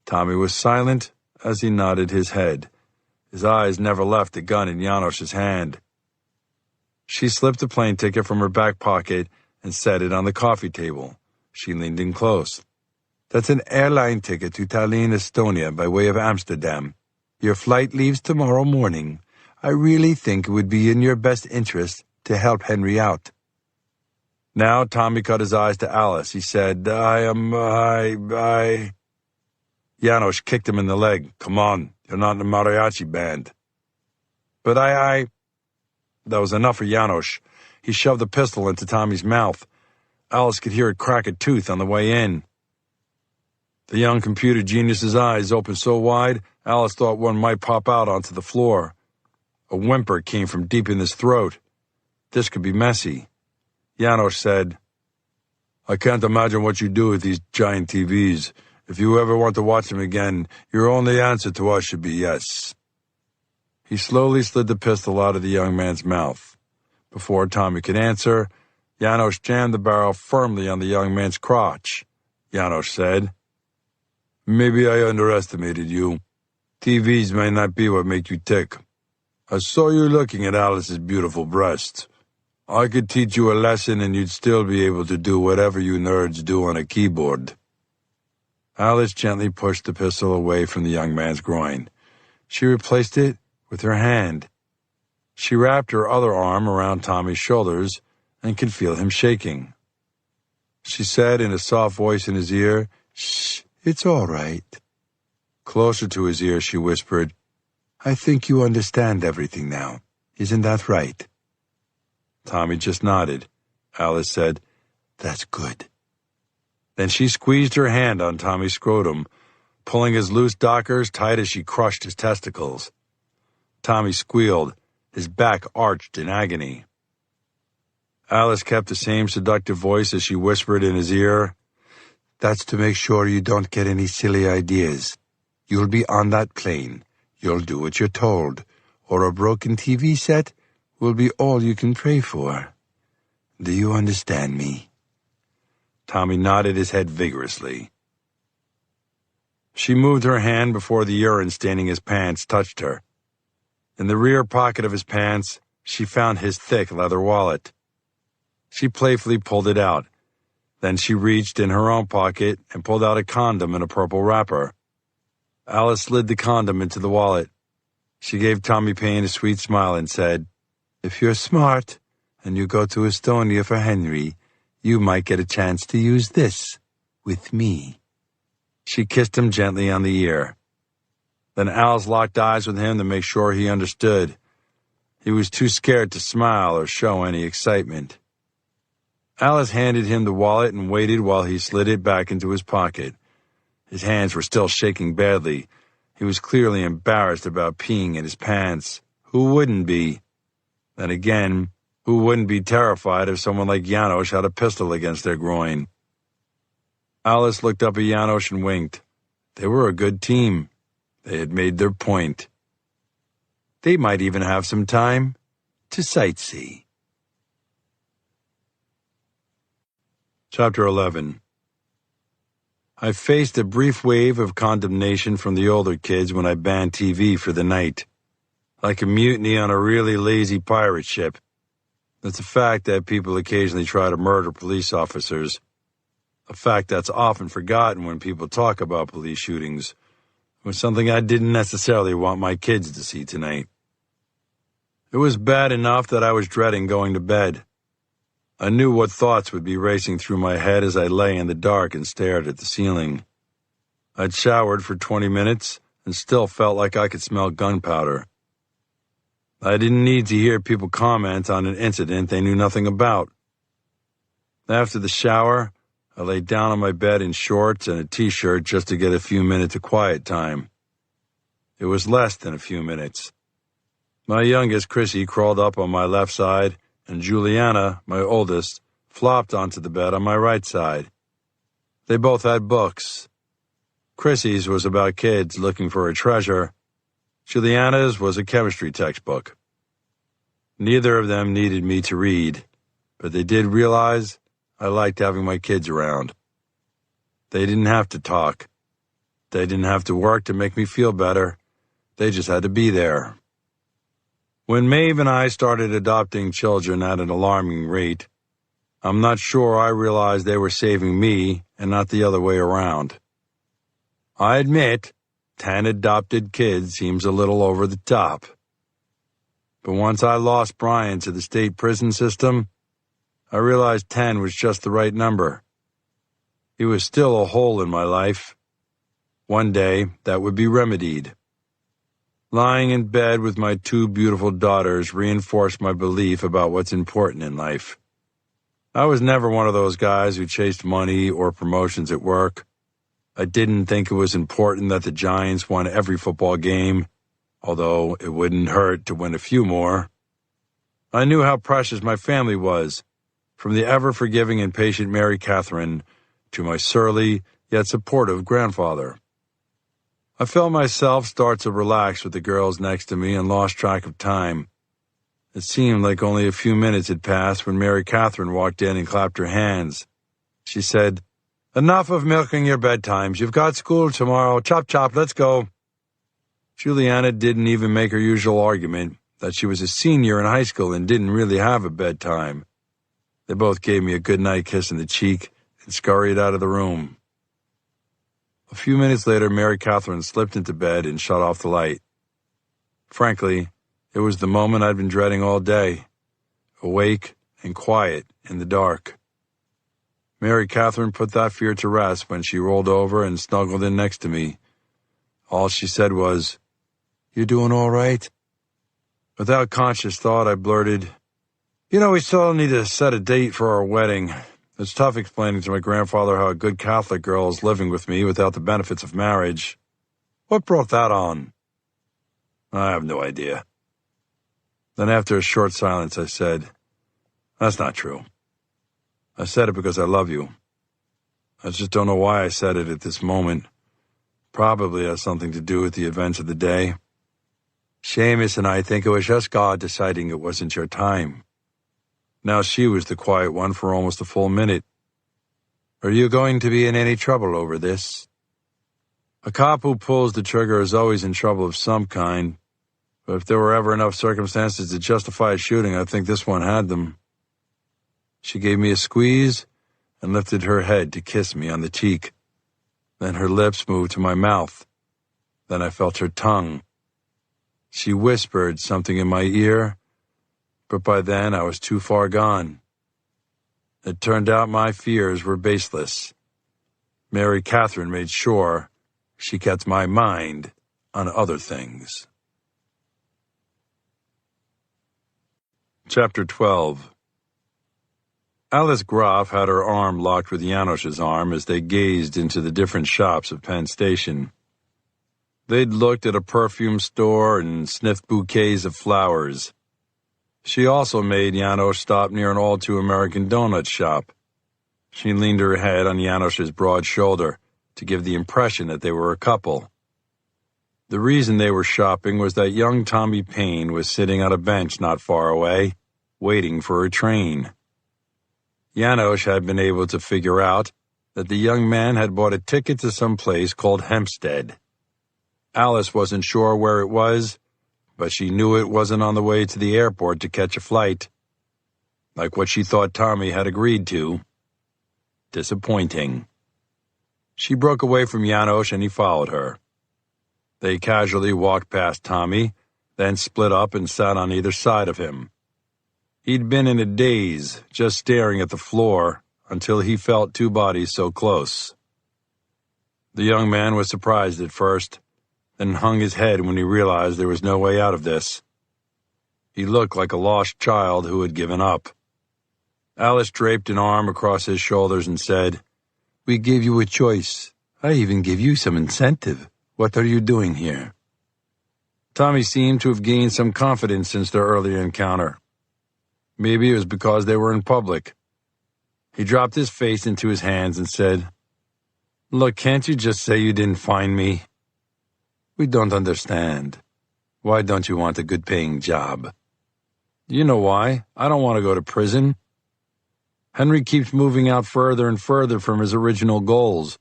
Tommy was silent as he nodded his head. His eyes never left the gun in Janos's hand. She slipped a plane ticket from her back pocket and set it on the coffee table. She leaned in close. "That's an airline ticket to Tallinn, Estonia, by way of Amsterdam. Your flight leaves tomorrow morning. I really think it would be in your best interest to help Henry out." Now Tommy cut his eyes to Alice. He said, I... Janos kicked him in the leg. "Come on, you're not in a mariachi band." "But I... That was enough for Janos. He shoved the pistol into Tommy's mouth. Alice could hear it crack a tooth on the way in. The young computer genius's eyes opened so wide, Alice thought one might pop out onto the floor. A whimper came from deep in his throat. This could be messy. Janos said, "I can't imagine what you do with these giant TVs. If you ever want to watch them again, your only answer to us should be yes." He slowly slid the pistol out of the young man's mouth. Before Tommy could answer, Janos jammed the barrel firmly on the young man's crotch. Janos said, "Maybe I underestimated you. TVs may not be what make you tick. I saw you looking at Alice's beautiful breasts. I could teach you a lesson and you'd still be able to do whatever you nerds do on a keyboard." Alice gently pushed the pistol away from the young man's groin. She replaced it with her hand. She wrapped her other arm around Tommy's shoulders and could feel him shaking. She said in a soft voice in his ear, "Shh, it's all right." Closer to his ear, she whispered, "I think you understand everything now. Isn't that right?" Tommy just nodded. Alice said, "That's good." Then she squeezed her hand on Tommy's scrotum, pulling his loose dockers tight as she crushed his testicles. Tommy squealed, his back arched in agony. Alice kept the same seductive voice as she whispered in his ear, "That's to make sure you don't get any silly ideas. You'll be on that plane. You'll do what you're told, or a broken TV set will be all you can pray for. Do you understand me?" Tommy nodded his head vigorously. She moved her hand before the urine staining his pants touched her. In the rear pocket of his pants, she found his thick leather wallet. She playfully pulled it out. Then she reached in her own pocket and pulled out a condom in a purple wrapper. Alice slid the condom into the wallet. She gave Tommy Payne a sweet smile and said, "If you're smart and you go to Estonia for Henry, you might get a chance to use this with me." She kissed him gently on the ear. Then Alice locked eyes with him to make sure he understood. He was too scared to smile or show any excitement. Alice handed him the wallet and waited while he slid it back into his pocket. His hands were still shaking badly. He was clearly embarrassed about peeing in his pants. Who wouldn't be? Then again, who wouldn't be terrified if someone like Janos had a pistol against their groin? Alice looked up at Janos and winked. They were a good team. They had made their point. They might even have some time to sightsee. Chapter 11. I faced a brief wave of condemnation from the older kids when I banned TV for the night. Like a mutiny on a really lazy pirate ship. It's a fact that people occasionally try to murder police officers. A fact that's often forgotten when people talk about police shootings. It was something I didn't necessarily want my kids to see tonight. It was bad enough that I was dreading going to bed. I knew what thoughts would be racing through my head as I lay in the dark and stared at the ceiling. I'd showered for 20 minutes and still felt like I could smell gunpowder. I didn't need to hear people comment on an incident they knew nothing about. After the shower, I lay down on my bed in shorts and a t-shirt just to get a few minutes of quiet time. It was less than a few minutes. My youngest, Chrissy, crawled up on my left side, and Juliana, my oldest, flopped onto the bed on my right side. They both had books. Chrissy's was about kids looking for a treasure. Juliana's was a chemistry textbook. Neither of them needed me to read, but they did realize I liked having my kids around. They didn't have to talk. They didn't have to work to make me feel better. They just had to be there. When Maeve and I started adopting children at an alarming rate, I'm not sure I realized they were saving me and not the other way around. I admit, 10 adopted kids seems a little over the top. But once I lost Brian to the state prison system, I realized 10 was just the right number. He was still a hole in my life. One day, that would be remedied. Lying in bed with my 2 beautiful daughters reinforced my belief about what's important in life. I was never one of those guys who chased money or promotions at work. I didn't think it was important that the Giants won every football game, although it wouldn't hurt to win a few more. I knew how precious my family was, from the ever-forgiving and patient Mary Catherine to my surly yet supportive grandfather. I felt myself start to relax with the girls next to me and lost track of time. It seemed like only a few minutes had passed when Mary Catherine walked in and clapped her hands. She said, "Enough of milking your bedtimes. You've got school tomorrow. Chop, chop, let's go." Juliana didn't even make her usual argument that she was a senior in high school and didn't really have a bedtime. They both gave me a goodnight kiss on the cheek and scurried out of the room. A few minutes later, Mary Catherine slipped into bed and shut off the light. Frankly, it was the moment I'd been dreading all day, awake and quiet in the dark. Mary Catherine put that fear to rest when she rolled over and snuggled in next to me. All she said was, "You doing all right?" Without conscious thought, I blurted, We still need to set a date for our wedding. It's tough explaining to my grandfather how a good Catholic girl is living with me without the benefits of marriage. What brought that on? I have no idea. Then after a short silence, I said, "That's not true. I said it because I love you. I just don't know why I said it at this moment. Probably has something to do with the events of the day. Seamus and I think it was just God deciding it wasn't your time." Now she was the quiet one for almost a full minute. "Are you going to be in any trouble over this?" A cop who pulls the trigger is always in trouble of some kind, but if there were ever enough circumstances to justify a shooting, I think this one had them. She gave me a squeeze and lifted her head to kiss me on the cheek. Then her lips moved to my mouth. Then I felt her tongue. She whispered something in my ear, but by then I was too far gone. It turned out my fears were baseless. Mary Catherine made sure she kept my mind on other things. Chapter 12. Alice Groff had her arm locked with Janosch's arm as they gazed into the different shops of Penn Station. They'd looked at a perfume store and sniffed bouquets of flowers. She also made Janosch stop near an all-too-American donut shop. She leaned her head on Janosch's broad shoulder to give the impression that they were a couple. The reason they were shopping was that young Tommy Payne was sitting on a bench not far away, waiting for a train. Janosch had been able to figure out that the young man had bought a ticket to some place called Hempstead. Alice wasn't sure where it was, but she knew it wasn't on the way to the airport to catch a flight, like what she thought Tommy had agreed to. Disappointing. She broke away from Janosch and he followed her. They casually walked past Tommy, then split up and sat on either side of him. He'd been in a daze, just staring at the floor, until he felt two bodies so close. The young man was surprised at first, then hung his head when he realized there was no way out of this. He looked like a lost child who had given up. Alice draped an arm across his shoulders and said, "We gave you a choice. I even gave you some incentive. What are you doing here?" Tommy seemed to have gained some confidence since their earlier encounter. Maybe it was because they were in public. He dropped his face into his hands and said, "Look, can't you just say you didn't find me? We don't understand. Why don't you want a good-paying job?" "You know why. I don't want to go to prison." Henry keeps moving out further and further from his original goals.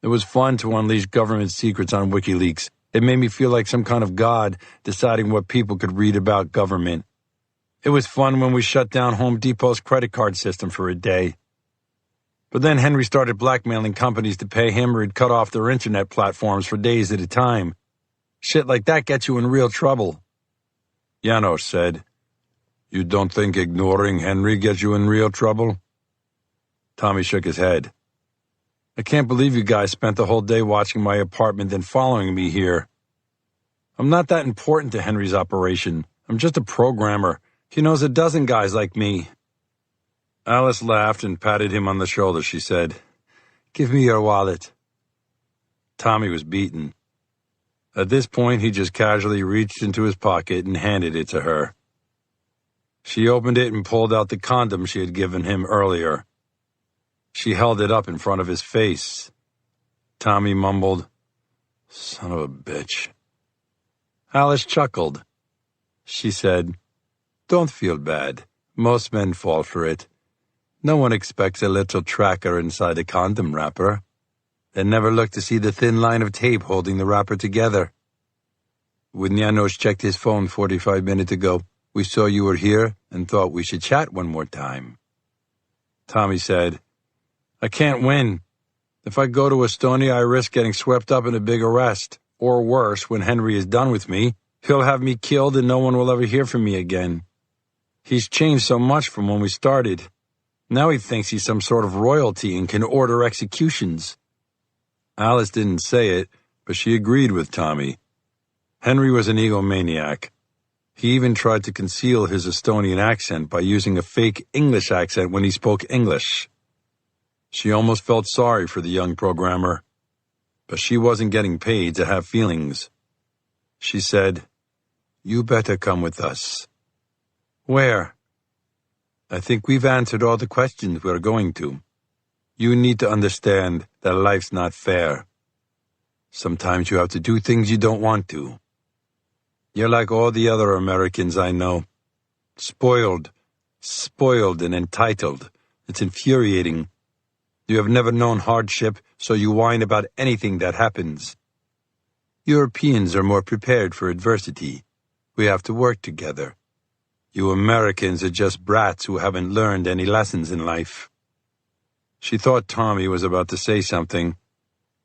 It was fun to unleash government secrets on WikiLeaks. It made me feel like some kind of god deciding what people could read about government. It was fun when we shut down Home Depot's credit card system for a day. But then Henry started blackmailing companies to pay him or he'd cut off their internet platforms for days at a time. Shit like that gets you in real trouble. Janosch said, "You don't think ignoring Henry gets you in real trouble?" Tommy shook his head. "I can't believe you guys spent the whole day watching my apartment then following me here. I'm not that important to Henry's operation. I'm just a programmer. He knows a dozen guys like me." Alice laughed and patted him on the shoulder. She said, "Give me your wallet." Tommy was beaten. At this point, he just casually reached into his pocket and handed it to her. She opened it and pulled out the condom she had given him earlier. She held it up in front of his face. Tommy mumbled, "Son of a bitch." Alice chuckled. She said, "Don't feel bad. Most men fall for it. No one expects a little tracker inside a condom wrapper. They never look to see the thin line of tape holding the wrapper together." When Janos checked his phone 45 minutes ago, we saw you were here and thought we should chat one more time. Tommy said, I can't win. If I go to Estonia, I risk getting swept up in a big arrest. Or worse, when Henry is done with me, he'll have me killed and no one will ever hear from me again. He's changed so much from when we started. Now he thinks he's some sort of royalty and can order executions. Alice didn't say it, but she agreed with Tommy. Henry was an egomaniac. He even tried to conceal his Estonian accent by using a fake English accent when he spoke English. She almost felt sorry for the young programmer, but she wasn't getting paid to have feelings. She said, You better come with us. Where? I think we've answered all the questions we're going to. You need to understand that life's not fair. Sometimes you have to do things you don't want to. You're like all the other Americans I know. Spoiled and entitled. It's infuriating. You have never known hardship, so you whine about anything that happens. Europeans are more prepared for adversity. We have to work together. You Americans are just brats who haven't learned any lessons in life. She thought Tommy was about to say something,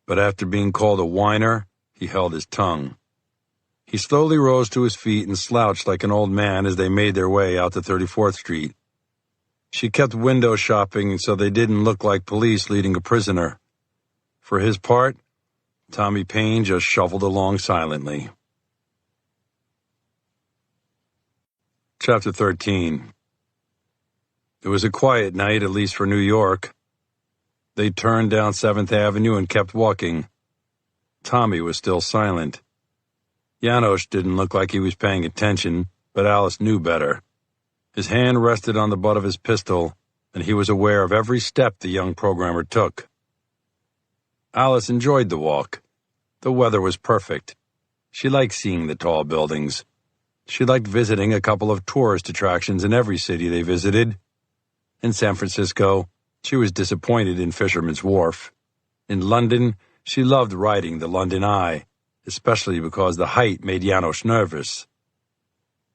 but after being called a whiner, he held his tongue. He slowly rose to his feet and slouched like an old man as they made their way out to 34th Street. She kept window shopping so they didn't look like police leading a prisoner. For his part, Tommy Paine just shuffled along silently. Chapter 13. It was a quiet night, at least for New York. They turned down 7th Avenue and kept walking. Tommy was still silent. Janos didn't look like he was paying attention, but Alice knew better. His hand rested on the butt of his pistol, and he was aware of every step the young programmer took. Alice enjoyed the walk. The weather was perfect. She liked seeing the tall buildings. She liked visiting a couple of tourist attractions in every city they visited. In San Francisco, she was disappointed in Fisherman's Wharf. In London, she loved riding the London Eye, especially because the height made Janos nervous.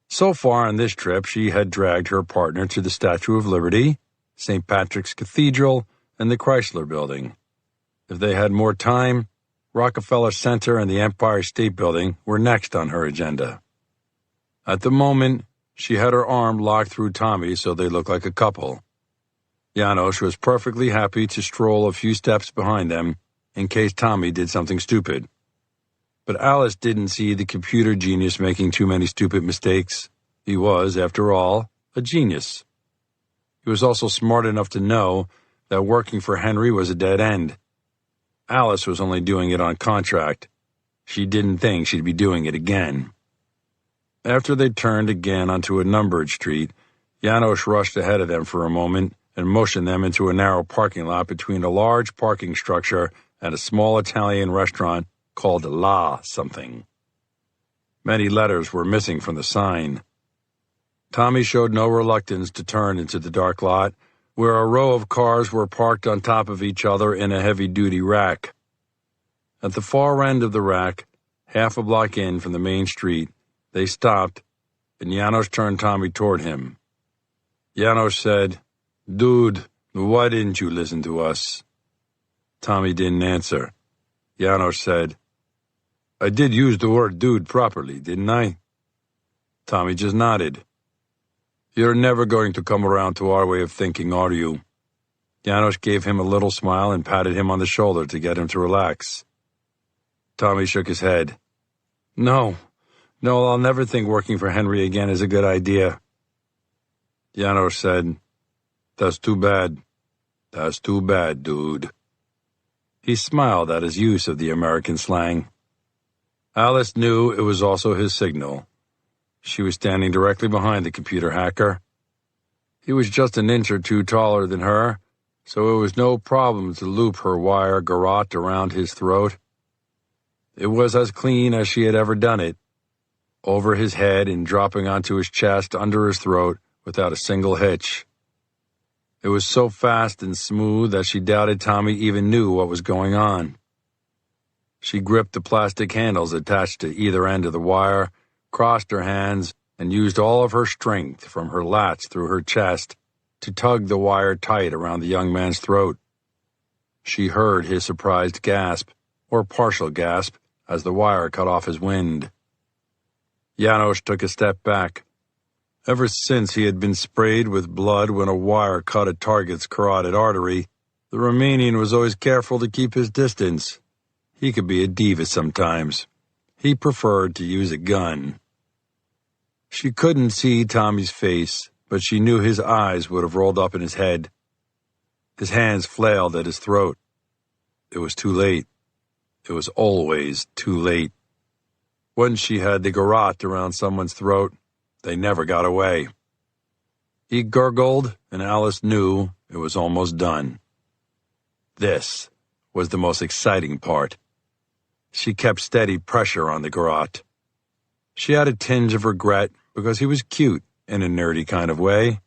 So far on this trip, she had dragged her partner to the Statue of Liberty, St. Patrick's Cathedral, and the Chrysler Building. If they had more time, Rockefeller Center and the Empire State Building were next on her agenda. At the moment, she had her arm locked through Tommy so they looked like a couple. Janos was perfectly happy to stroll a few steps behind them in case Tommy did something stupid. But Alice didn't see the computer genius making too many stupid mistakes. He was, after all, a genius. He was also smart enough to know that working for Henry was a dead end. Alice was only doing it on contract. She didn't think she'd be doing it again. After they turned again onto a numbered street, Janos rushed ahead of them for a moment and motioned them into a narrow parking lot between a large parking structure and a small Italian restaurant called La something. Many letters were missing from the sign. Tommy showed no reluctance to turn into the dark lot, where a row of cars were parked on top of each other in a heavy-duty rack. At the far end of the rack, half a block in from the main street, they stopped, and Janos turned Tommy toward him. Janos said, Dude, why didn't you listen to us? Tommy didn't answer. Janos said, I did use the word dude properly, didn't I? Tommy just nodded. You're never going to come around to our way of thinking, are you? Janos gave him a little smile and patted him on the shoulder to get him to relax. Tommy shook his head. No, I'll never think working for Henry again is a good idea. Janos said, That's too bad. That's too bad, dude. He smiled at his use of the American slang. Alice knew it was also his signal. She was standing directly behind the computer hacker. He was just an inch or two taller than her, so it was no problem to loop her wire garrote around his throat. It was as clean as she had ever done it, over his head and dropping onto his chest under his throat without a single hitch. It was so fast and smooth that she doubted Tommy even knew what was going on. She gripped the plastic handles attached to either end of the wire, crossed her hands, and used all of her strength from her lats through her chest to tug the wire tight around the young man's throat. She heard his surprised gasp, or partial gasp, as the wire cut off his wind. Janos took a step back. Ever since he had been sprayed with blood when a wire cut a target's carotid artery, the Romanian was always careful to keep his distance. He could be a diva sometimes. He preferred to use a gun. She couldn't see Tommy's face, but she knew his eyes would have rolled up in his head. His hands flailed at his throat. It was too late. It was always too late. Once she had the garrote around someone's throat, they never got away. He gurgled, and Alice knew it was almost done. This was the most exciting part. She kept steady pressure on the garrote. She had a tinge of regret because he was cute in a nerdy kind of way,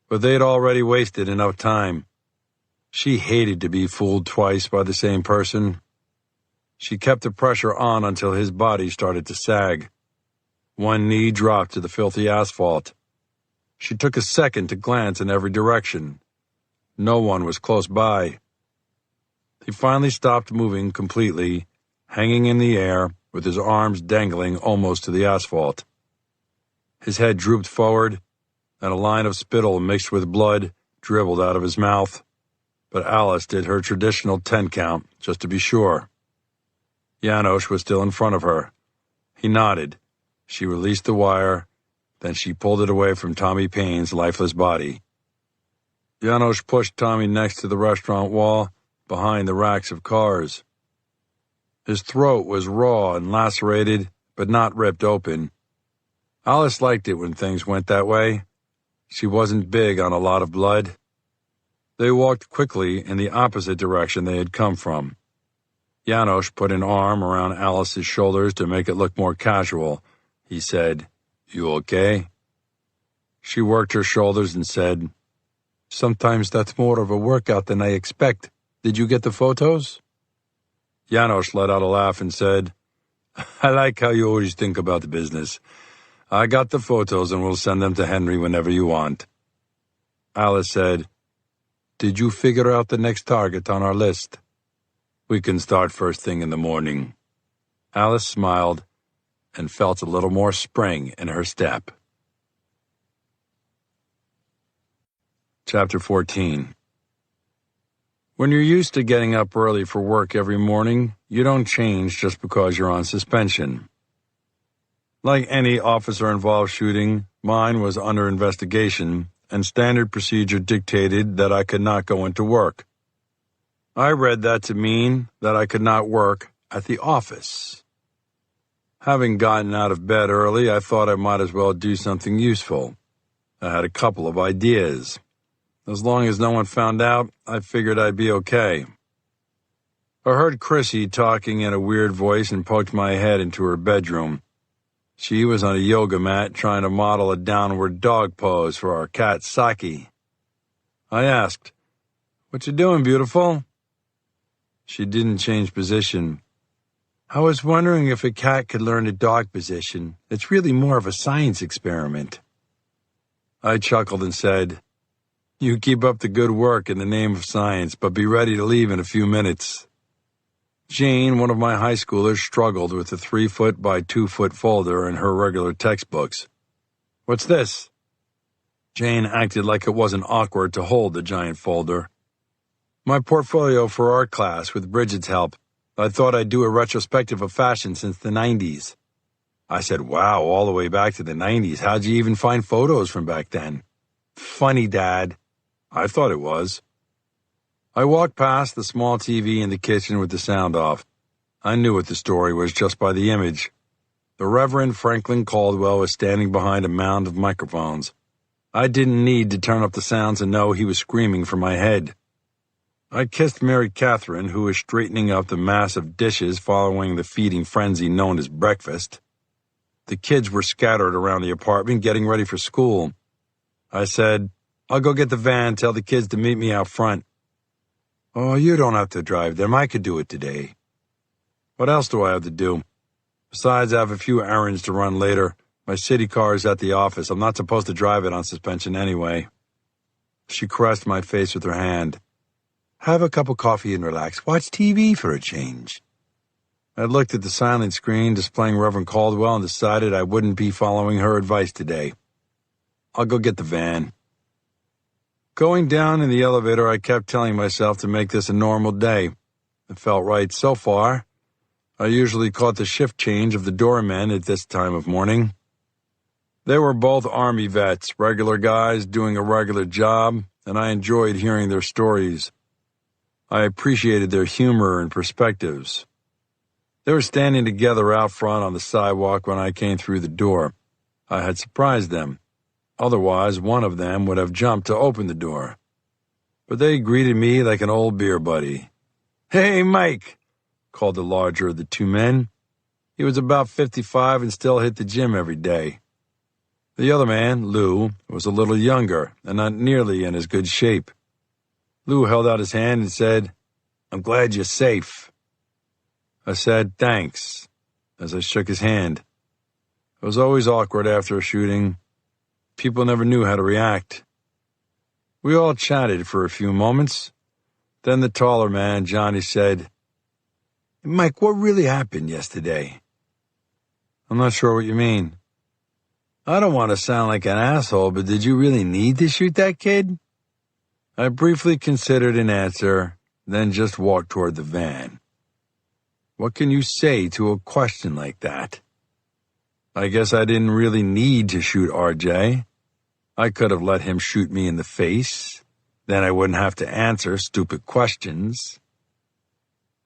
but they'd already wasted enough time. She hated to be fooled twice by the same person. She kept the pressure on until his body started to sag. One knee dropped to the filthy asphalt. She took a second to glance in every direction. No one was close by. He finally stopped moving completely, hanging in the air, with his arms dangling almost to the asphalt. His head drooped forward, and a line of spittle mixed with blood dribbled out of his mouth. But Alice did her traditional 10 count, just to be sure. Janos was still in front of her. He nodded. She released the wire, then she pulled it away from Tommy Payne's lifeless body. Janos pushed Tommy next to the restaurant wall, behind the racks of cars. His throat was raw and lacerated, but not ripped open. Alice liked it when things went that way. She wasn't big on a lot of blood. They walked quickly in the opposite direction they had come from. Janos put an arm around Alice's shoulders to make it look more casual. He said, "You okay?" She worked her shoulders and said, "Sometimes that's more of a workout than I expect. Did you get the photos?" Janos let out a laugh and said, "I like how you always think about the business. I got the photos and we'll send them to Henry whenever you want." Alice said, "Did you figure out the next target on our list?" "We can start first thing in the morning." Alice smiled and felt a little more spring in her step. Chapter 14. When you're used to getting up early for work every morning, you don't change just because you're on suspension. Like any officer-involved shooting, mine was under investigation, and standard procedure dictated that I could not go into work. I read that to mean that I could not work at the office. Having gotten out of bed early, I thought I might as well do something useful. I had a couple of ideas. As long as no one found out, I figured I'd be okay. I heard Chrissy talking in a weird voice and poked my head into her bedroom. She was on a yoga mat trying to model a downward dog pose for our cat Saki. I asked, "What you doing, beautiful?" She didn't change position. "I was wondering if a cat could learn a dog position. It's really more of a science experiment." I chuckled and said, "You keep up the good work in the name of science, but be ready to leave in a few minutes." Jane, one of my high schoolers, struggled with a 3-foot by 2-foot folder in her regular textbooks. "What's this?" Jane acted like it wasn't awkward to hold the giant folder. "My portfolio for art class with Bridget's help. I thought I'd do a retrospective of fashion since the 90s. I said, "Wow, all the way back to the 90s. How'd you even find photos from back then?" "Funny, Dad." I thought it was. I walked past the small TV in the kitchen with the sound off. I knew what the story was just by the image. The Reverend Franklin Caldwell was standing behind a mound of microphones. I didn't need to turn up the sound to know he was screaming for my head. I kissed Mary Catherine, who was straightening up the mass of dishes following the feeding frenzy known as breakfast. The kids were scattered around the apartment getting ready for school. I said, "I'll go get the van, tell the kids to meet me out front." "Oh, you don't have to drive them. I could do it today." What else do I have to do? Besides, I have a few errands to run later. My city car is at the office. I'm not supposed to drive it on suspension anyway. She caressed my face with her hand. Have a cup of coffee and relax. Watch TV for a change. I looked at the silent screen displaying Reverend Caldwell and decided I wouldn't be following her advice today. I'll go get the van. Going down in the elevator, I kept telling myself to make this a normal day. It felt right so far. I usually caught the shift change of the doormen at this time of morning. They were both Army vets, regular guys doing a regular job, and I enjoyed hearing their stories. I appreciated their humor and perspectives. They were standing together out front on the sidewalk when I came through the door. I had surprised them. Otherwise, one of them would have jumped to open the door. But they greeted me like an old beer buddy. "Hey, Mike," called the larger of the two men. He was about 55 and still hit the gym every day. The other man, Lou, was a little younger and not nearly in as good shape. Lou held out his hand and said, "I'm glad you're safe." I said, "Thanks," as I shook his hand. It was always awkward after a shooting. People never knew how to react. We all chatted for a few moments. Then the taller man, Johnny, said, "Mike, what really happened yesterday?" "I'm not sure what you mean." "I don't want to sound like an asshole, but did you really need to shoot that kid?" I briefly considered an answer, then just walked toward the van. What can you say to a question like that? I guess I didn't really need to shoot RJ. I could have let him shoot me in the face. Then I wouldn't have to answer stupid questions.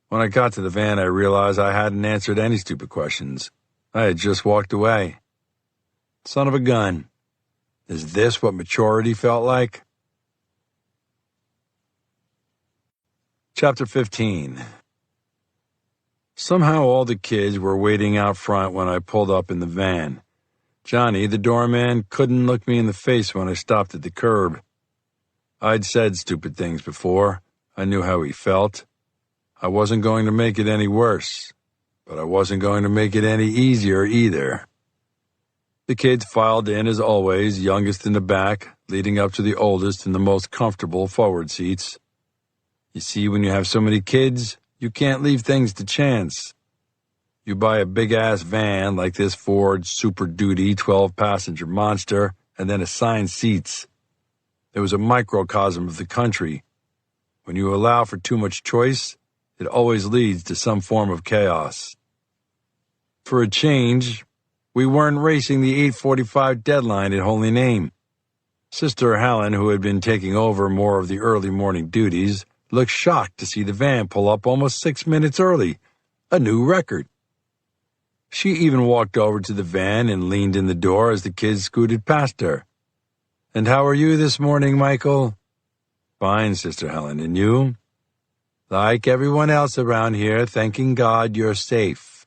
When I got to the van, I realized I hadn't answered any stupid questions. I had just walked away. Son of a gun. Is this what maturity felt like? Chapter 15. Somehow all the kids were waiting out front when I pulled up in the van. Johnny, the doorman, couldn't look me in the face when I stopped at the curb. I'd said stupid things before. I knew how he felt. I wasn't going to make it any worse, but I wasn't going to make it any easier either. The kids filed in as always, youngest in the back, leading up to the oldest in the most comfortable forward seats. You see, when you have so many kids, you can't leave things to chance. You buy a big-ass van like this Ford Super Duty 12-passenger monster and then assign seats. It was a microcosm of the country. When you allow for too much choice, it always leads to some form of chaos. For a change, we weren't racing the 8:45 deadline at Holy Name. Sister Helen, who had been taking over more of the early morning duties, looked shocked to see the van pull up almost 6 minutes early, a new record. She even walked over to the van and leaned in the door as the kids scooted past her. "And how are you this morning, Michael?" "Fine, Sister Helen, and you?" "Like everyone else around here, thanking God you're safe."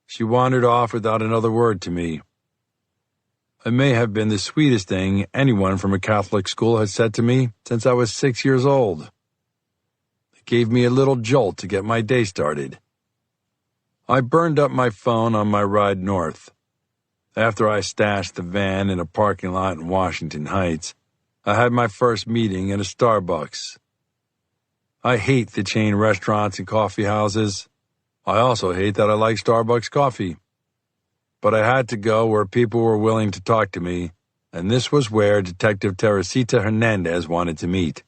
She wandered off without another word to me. It may have been the sweetest thing anyone from a Catholic school had said to me since I was 6 years old. It gave me a little jolt to get my day started. I burned up my phone on my ride north. After I stashed the van in a parking lot in Washington Heights, I had my first meeting in a Starbucks. I hate the chain restaurants and coffee houses. I also hate that I like Starbucks coffee. But I had to go where people were willing to talk to me, and this was where Detective Teresita Hernandez wanted to meet.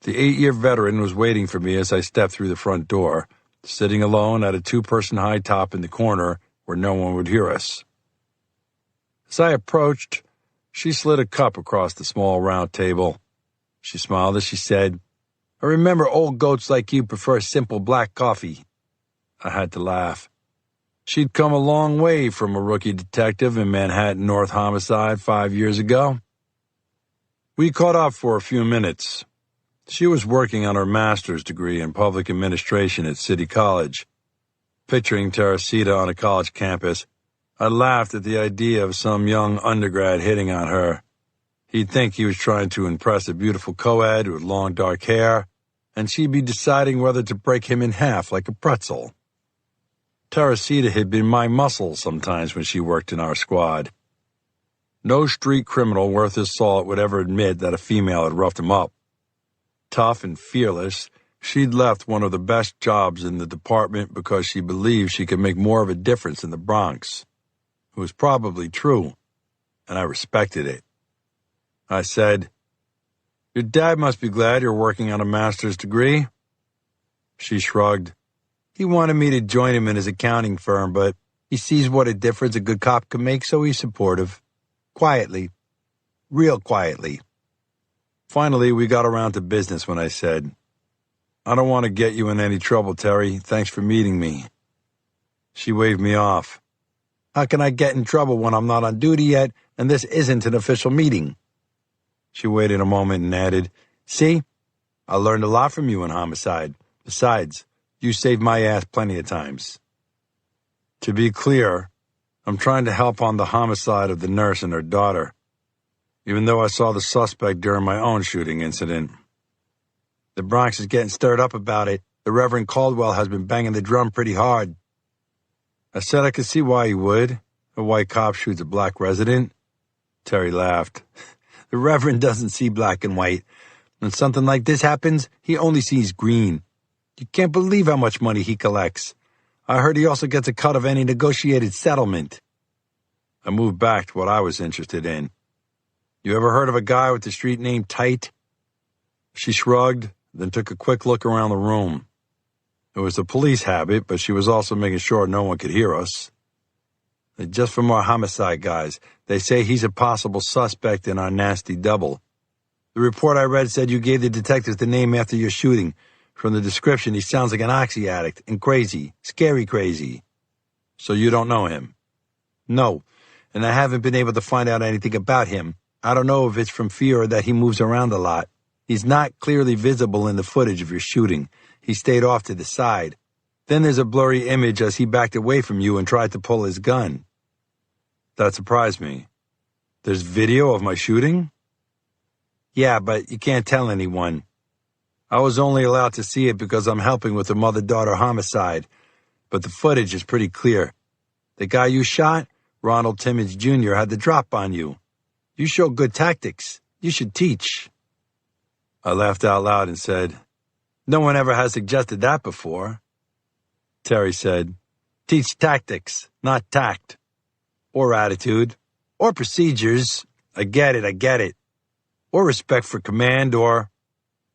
The 8-year veteran was waiting for me as I stepped through the front door, sitting alone at a 2-person high top in the corner where no one would hear us. As I approached, she slid a cup across the small round table. She smiled as she said, "I remember old goats like you prefer simple black coffee." I had to laugh. She'd come a long way from a rookie detective in Manhattan North Homicide 5 years ago. We caught up for a few minutes. She was working on her master's degree in public administration at City College. Picturing Teresita on a college campus, I laughed at the idea of some young undergrad hitting on her. He'd think he was trying to impress a beautiful co-ed with long dark hair, and she'd be deciding whether to break him in half like a pretzel. Teresita had been my muscle sometimes when she worked in our squad. No street criminal worth his salt would ever admit that a female had roughed him up. Tough and fearless, she'd left one of the best jobs in the department because she believed she could make more of a difference in the Bronx. It was probably true, and I respected it. I said, "Your dad must be glad you're working on a master's degree." She shrugged. "He wanted me to join him in his accounting firm, but he sees what a difference a good cop can make, so he's supportive. Quietly. Real quietly." Finally, we got around to business when I said, "I don't want to get you in any trouble, Terry. Thanks for meeting me." She waved me off. "How can I get in trouble when I'm not on duty yet and this isn't an official meeting?" She waited a moment and added, "See, I learned a lot from you in homicide. Besides, you saved my ass plenty of times." To be clear, I'm trying to help on the homicide of the nurse and her daughter, even though I saw the suspect during my own shooting incident. The Bronx is getting stirred up about it. The Reverend Caldwell has been banging the drum pretty hard. I said I could see why he would. A white cop shoots a black resident. Terry laughed. The Reverend doesn't see black and white. When something like this happens, he only sees green. You can't believe how much money he collects. I heard he also gets a cut of any negotiated settlement. I moved back to what I was interested in. You ever heard of a guy with the street name Tight? She shrugged, then took a quick look around the room. It was a police habit, but she was also making sure no one could hear us. Just from our homicide guys, they say he's a possible suspect in our nasty double. The report I read said you gave the detectives the name after your shooting. From the description, he sounds like an oxy addict and crazy, scary crazy. So you don't know him? No, and I haven't been able to find out anything about him. I don't know if it's from fear or that he moves around a lot. He's not clearly visible in the footage of your shooting. He stayed off to the side. Then there's a blurry image as he backed away from you and tried to pull his gun. That surprised me. There's video of my shooting? Yeah, but you can't tell anyone. I was only allowed to see it because I'm helping with the mother-daughter homicide, but the footage is pretty clear. The guy you shot, Ronald Timmons Jr., had the drop on you. You show good tactics. You should teach. I laughed out loud and said, "No one ever has suggested that before." Terry said, "Teach tactics, not tact. Or attitude. Or procedures. I get it. Or respect for command, or..."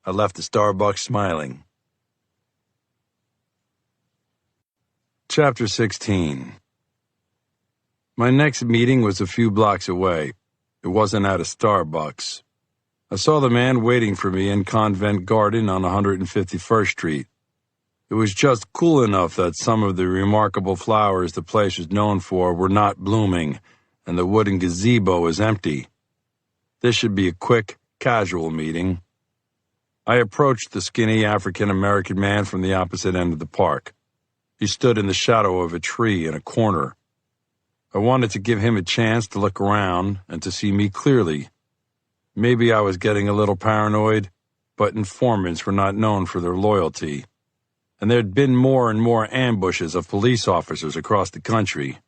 I left the Starbucks smiling. Chapter 16. My next meeting was a few blocks away. It wasn't at a Starbucks. I saw the man waiting for me in Convent Garden on 151st Street. It was just cool enough that some of the remarkable flowers the place was known for were not blooming, and the wooden gazebo was empty. This should be a quick, casual meeting. I approached the skinny African-American man from the opposite end of the park. He stood in the shadow of a tree in a corner. I wanted to give him a chance to look around and to see me clearly. Maybe I was getting a little paranoid, but informants were not known for their loyalty, and there'd been more and more ambushes of police officers across the country.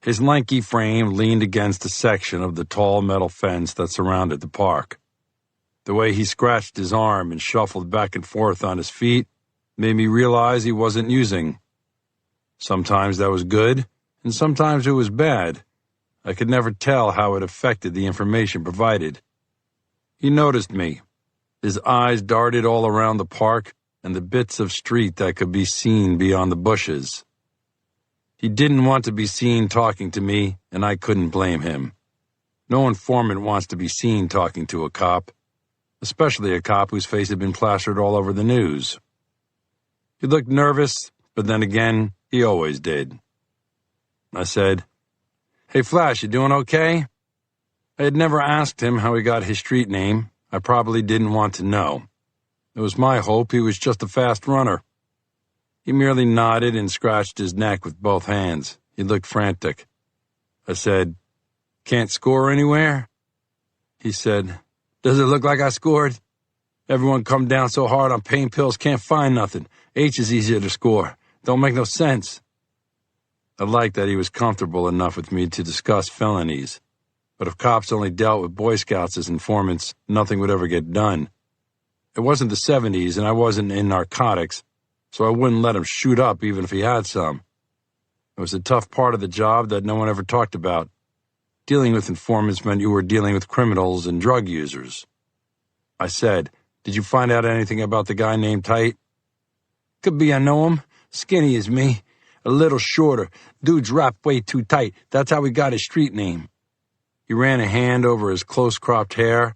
His lanky frame leaned against a section of the tall metal fence that surrounded the park. The way he scratched his arm and shuffled back and forth on his feet made me realize he wasn't using. Sometimes that was good, and sometimes it was bad. I could never tell how it affected the information provided. He noticed me. His eyes darted all around the park and the bits of street that could be seen beyond the bushes. He didn't want to be seen talking to me, and I couldn't blame him. No informant wants to be seen talking to a cop, especially a cop whose face had been plastered all over the news. He looked nervous, but then again, he always did. I said, "Hey, Flash, you doing okay?" I had never asked him how he got his street name. I probably didn't want to know. It was my hope he was just a fast runner. He merely nodded and scratched his neck with both hands. He looked frantic. I said, "Can't score anywhere?" He said, "Does it look like I scored?" Everyone come down so hard on pain pills, can't find nothing. H is easier to score. Don't make no sense. I liked that he was comfortable enough with me to discuss felonies. But if cops only dealt with Boy Scouts as informants, nothing would ever get done. It wasn't the 70s, and I wasn't in narcotics, so I wouldn't let him shoot up even if he had some. It was a tough part of the job that no one ever talked about. Dealing with informants meant you were dealing with criminals and drug users. I said, "Did you find out anything about the guy named Tite?" "Could be I know him. Skinny as me. A little shorter. Dude's wrapped way too tight. That's how he got his street name." He ran a hand over his close-cropped hair,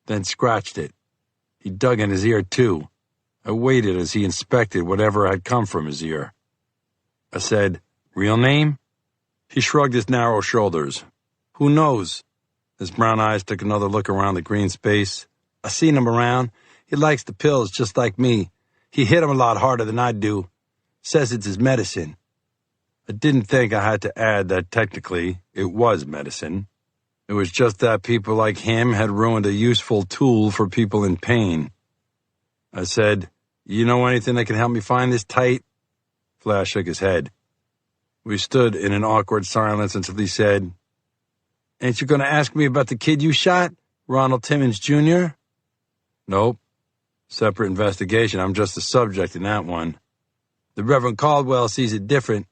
then scratched it. He dug in his ear, too. I waited as he inspected whatever had come from his ear. I said, "Real name?" He shrugged his narrow shoulders. "Who knows?" His brown eyes took another look around the green space. "I seen him around. He likes the pills just like me. He hit him a lot harder than I do. Says it's his medicine." I didn't think I had to add that technically it was medicine. It was just that people like him had ruined a useful tool for people in pain. I said, "You know anything that can help me find this Tite?" Flash shook his head. We stood in an awkward silence until he said, "Ain't you going to ask me about the kid you shot, Ronald Timmons, Jr.? "Nope. Separate investigation. I'm just the subject in that one." "The Reverend Caldwell sees it different.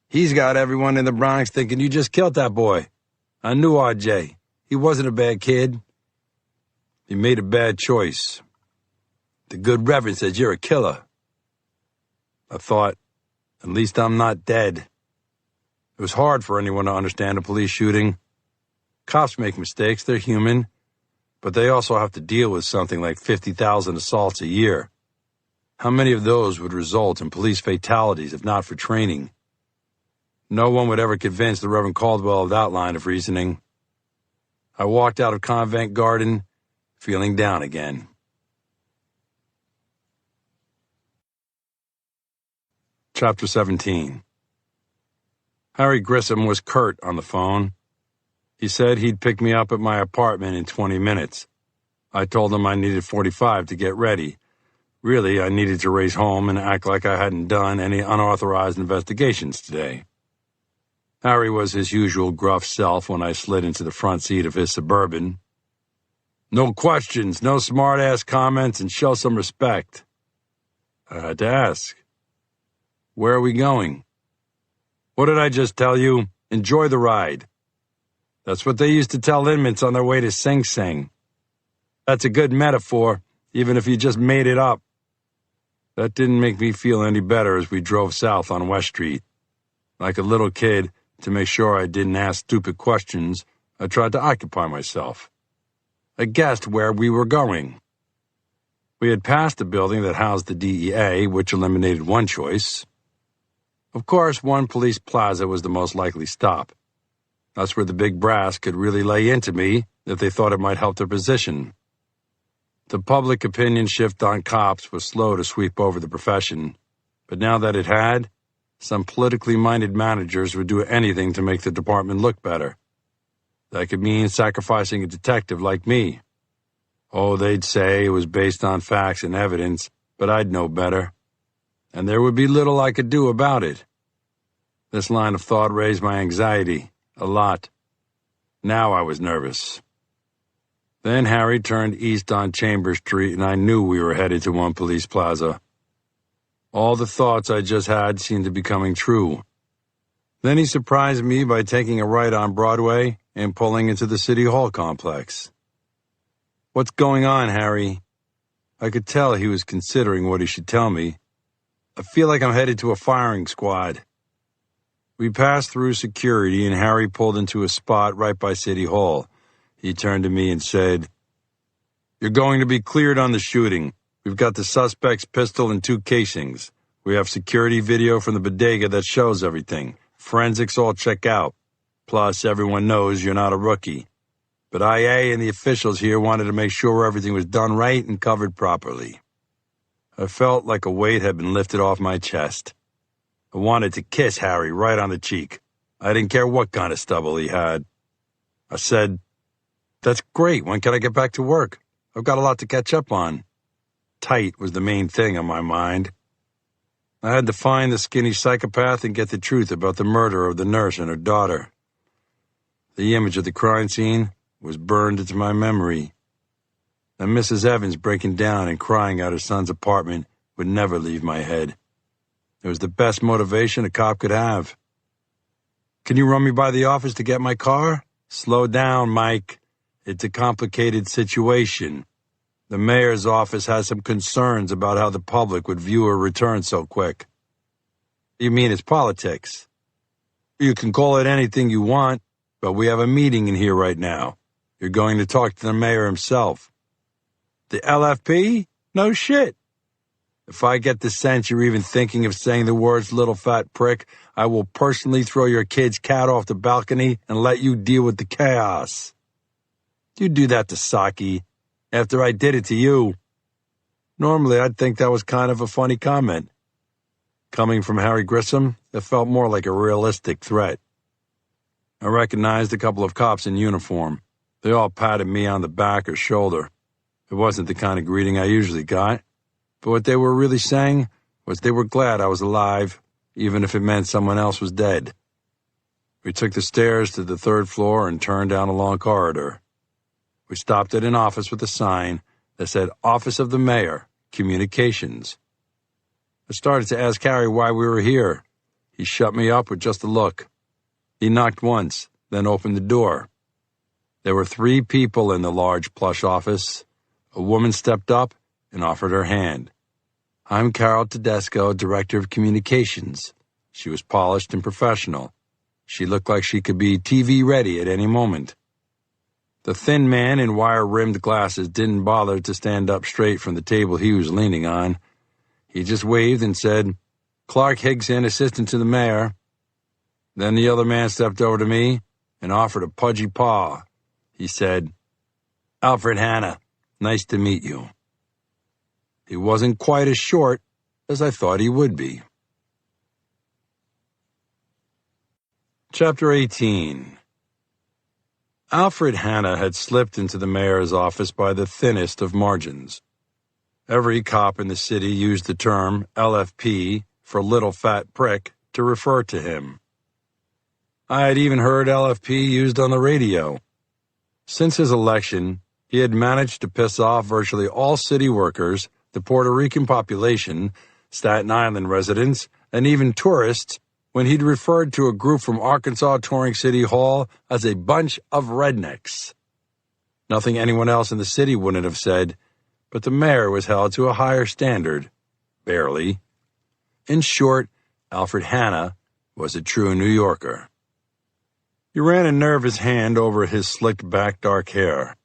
He's got everyone in the Bronx thinking you just killed that boy. I knew R.J. He wasn't a bad kid." "He made a bad choice. The good Reverend says you're a killer." I thought, at least I'm not dead. It was hard for anyone to understand a police shooting. Cops make mistakes, they're human, but they also have to deal with something like 50,000 assaults a year. How many of those would result in police fatalities if not for training? No one would ever convince the Reverend Caldwell of that line of reasoning. I walked out of Convent Garden, feeling down again. Chapter 17. Harry Grissom was curt on the phone. He said he'd pick me up at my apartment in 20 minutes. I told him I needed 45 to get ready. Really, I needed to race home and act like I hadn't done any unauthorized investigations today. Harry was his usual gruff self when I slid into the front seat of his Suburban. "No questions, no smart-ass comments, and show some respect." I had to ask, "Where are we going?" "What did I just tell you? Enjoy the ride." That's what they used to tell inmates on their way to Sing Sing. That's a good metaphor, even if you just made it up. That didn't make me feel any better as we drove south on West Street. Like a little kid, to make sure I didn't ask stupid questions, I tried to occupy myself. I guessed where we were going. We had passed a building that housed the DEA, which eliminated one choice. Of course, one police plaza was the most likely stop. That's where the big brass could really lay into me if they thought it might help their position. The public opinion shift on cops was slow to sweep over the profession, but now that it had, some politically minded managers would do anything to make the department look better. That could mean sacrificing a detective like me. Oh, they'd say it was based on facts and evidence, but I'd know better. And there would be little I could do about it. This line of thought raised my anxiety a lot. Now I was nervous. Then Harry turned east on Chambers Street, and I knew we were headed to one police plaza. All the thoughts I just had seemed to be coming true. Then he surprised me by taking a right on Broadway and pulling into the City Hall complex. "What's going on, Harry?" I could tell he was considering what he should tell me. "I feel like I'm headed to a firing squad." We passed through security, and Harry pulled into a spot right by City Hall. He turned to me and said, "You're going to be cleared on the shooting. We've got the suspect's pistol and 2 casings. We have security video from the bodega that shows everything. Forensics all check out. Plus, everyone knows you're not a rookie. But IA and the officials here wanted to make sure everything was done right and covered properly." I felt like a weight had been lifted off my chest. I wanted to kiss Harry right on the cheek. I didn't care what kind of stubble he had. I said, "That's great. When can I get back to work? I've got a lot to catch up on." tight was the main thing on my mind. I had to find the skinny psychopath and get the truth about the murder of the nurse and her daughter. The image of the crime scene was burned into my memory. And Mrs. Evans breaking down and crying at her son's apartment would never leave my head. It was the best motivation a cop could have. "Can you run me by the office to get my car?" "Slow down, Mike. It's a complicated situation. The mayor's office has some concerns about how the public would view a return so quick." "You mean it's politics?" "You can call it anything you want, but we have a meeting in here right now. You're going to talk to the mayor himself." "The LFP? No shit. If I get the sense you're even thinking of saying the words little fat prick, I will personally throw your kid's cat off the balcony and let you deal with the chaos." "You do that to Saki after I did it to you." Normally, I'd think that was kind of a funny comment. Coming from Harry Grissom, it felt more like a realistic threat. I recognized a couple of cops in uniform. They all patted me on the back or shoulder. It wasn't the kind of greeting I usually got, but what they were really saying was they were glad I was alive, even if it meant someone else was dead. We took the stairs to the third floor and turned down a long corridor. We stopped at an office with a sign that said Office of the Mayor, Communications. I started to ask Harry why we were here. He shut me up with just a look. He knocked once, then opened the door. There were 3 people in the large plush office. A woman stepped up and offered her hand. "I'm Carol Tedesco, Director of Communications." She was polished and professional. She looked like she could be TV ready at any moment. The thin man in wire-rimmed glasses didn't bother to stand up straight from the table he was leaning on. He just waved and said, "Clark Higson, Assistant to the Mayor." Then the other man stepped over to me and offered a pudgy paw. He said, "Alfred Hanna, nice to meet you." He wasn't quite as short as I thought he would be. Chapter 18. Alfred Hanna had slipped into the mayor's office by the thinnest of margins. Every cop in the city used the term LFP for little fat prick to refer to him. I had even heard LFP used on the radio. Since his election, he had managed to piss off virtually all city workers, the Puerto Rican population, Staten Island residents, and even tourists when he'd referred to a group from Arkansas touring City Hall as a bunch of rednecks. Nothing anyone else in the city wouldn't have said, but the mayor was held to a higher standard. Barely. In short, Alfred Hanna was a true New Yorker. He ran a nervous hand over his slicked-back dark hair.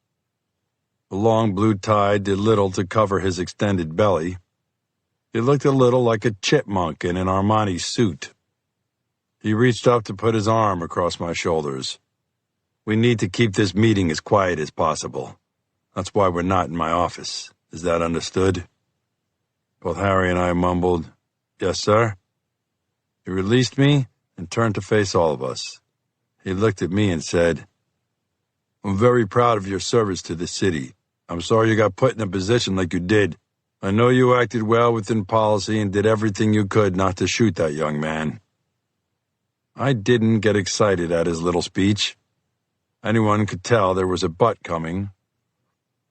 The long blue tie did little to cover his extended belly. He looked a little like a chipmunk in an Armani suit. He reached up to put his arm across my shoulders. "We need to keep this meeting as quiet as possible. That's why we're not in my office. Is that understood?" Both Harry and I mumbled, "Yes, sir." He released me and turned to face all of us. He looked at me and said, "I'm very proud of your service to the city. I'm sorry you got put in a position like you did. I know you acted well within policy and did everything you could not to shoot that young man." I didn't get excited at his little speech. Anyone could tell there was a but coming.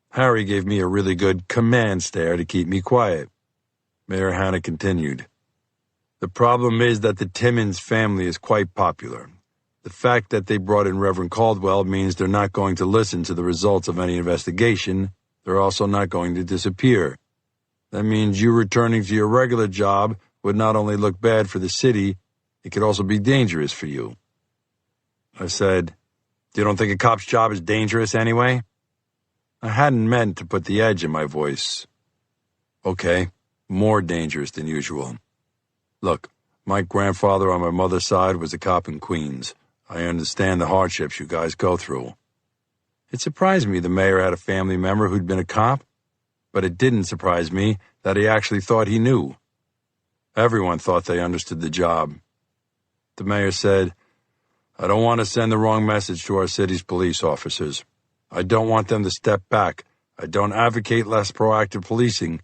Harry gave me a really good command stare to keep me quiet. Mayor Hanna continued, "The problem is that the Timmons family is quite popular. The fact that they brought in Reverend Caldwell means they're not going to listen to the results of any investigation. They're also not going to disappear. That means you returning to your regular job would not only look bad for the city, it could also be dangerous for you." I said, "You don't think a cop's job is dangerous anyway?" I hadn't meant to put the edge in my voice. "Okay, more dangerous than usual. Look, my grandfather on my mother's side was a cop in Queens. I understand the hardships you guys go through." It surprised me the mayor had a family member who'd been a cop, but it didn't surprise me that he actually thought he knew. Everyone thought they understood the job. The mayor said, "I don't want to send the wrong message to our city's police officers. I don't want them to step back. I don't advocate less proactive policing.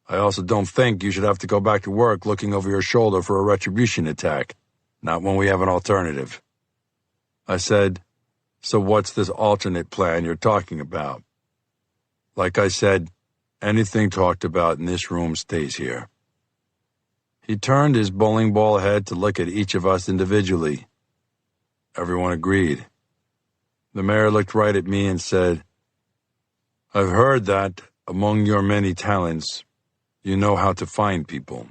I also don't think you should have to go back to work looking over your shoulder for a retribution attack, not when we have an alternative. I said, so what's this alternate plan you're talking about? Like I said, anything talked about in this room stays here. He turned his bowling ball head to look at each of us individually. Everyone agreed. The mayor looked right at me and said, I've heard that, among your many talents, you know how to find people.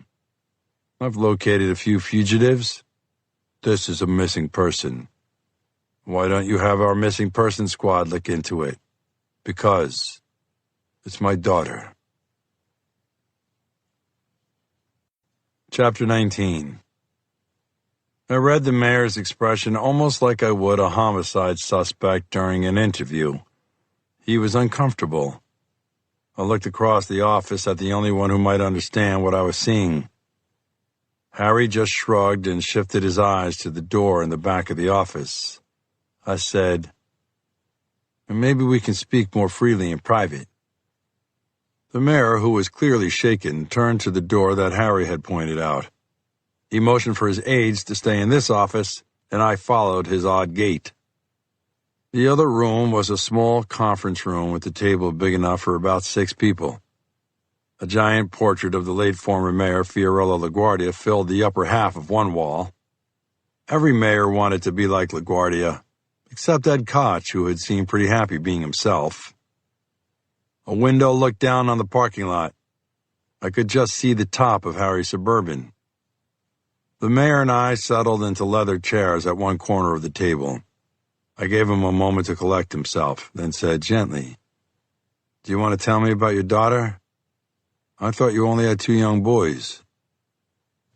I've located a few fugitives. This is a missing person. Why don't you have our missing person squad look into it? Because it's my daughter. Chapter 19. I read the mayor's expression almost like I would a homicide suspect during an interview. He was uncomfortable. I looked across the office at the only one who might understand what I was seeing. Harry just shrugged and shifted his eyes to the door in the back of the office. I said, maybe we can speak more freely in private. The mayor, who was clearly shaken, turned to the door that Harry had pointed out. He motioned for his aides to stay in this office, and I followed his odd gait. The other room was a small conference room with a table big enough for about 6 people. A giant portrait of the late former mayor, Fiorello LaGuardia, filled the upper half of one wall. Every mayor wanted to be like LaGuardia, except Ed Koch, who had seemed pretty happy being himself. A window looked down on the parking lot. I could just see the top of Harry's Suburban. The mayor and I settled into leather chairs at one corner of the table. I gave him a moment to collect himself, then said gently, Do you want to tell me about your daughter? I thought you only had 2 young boys.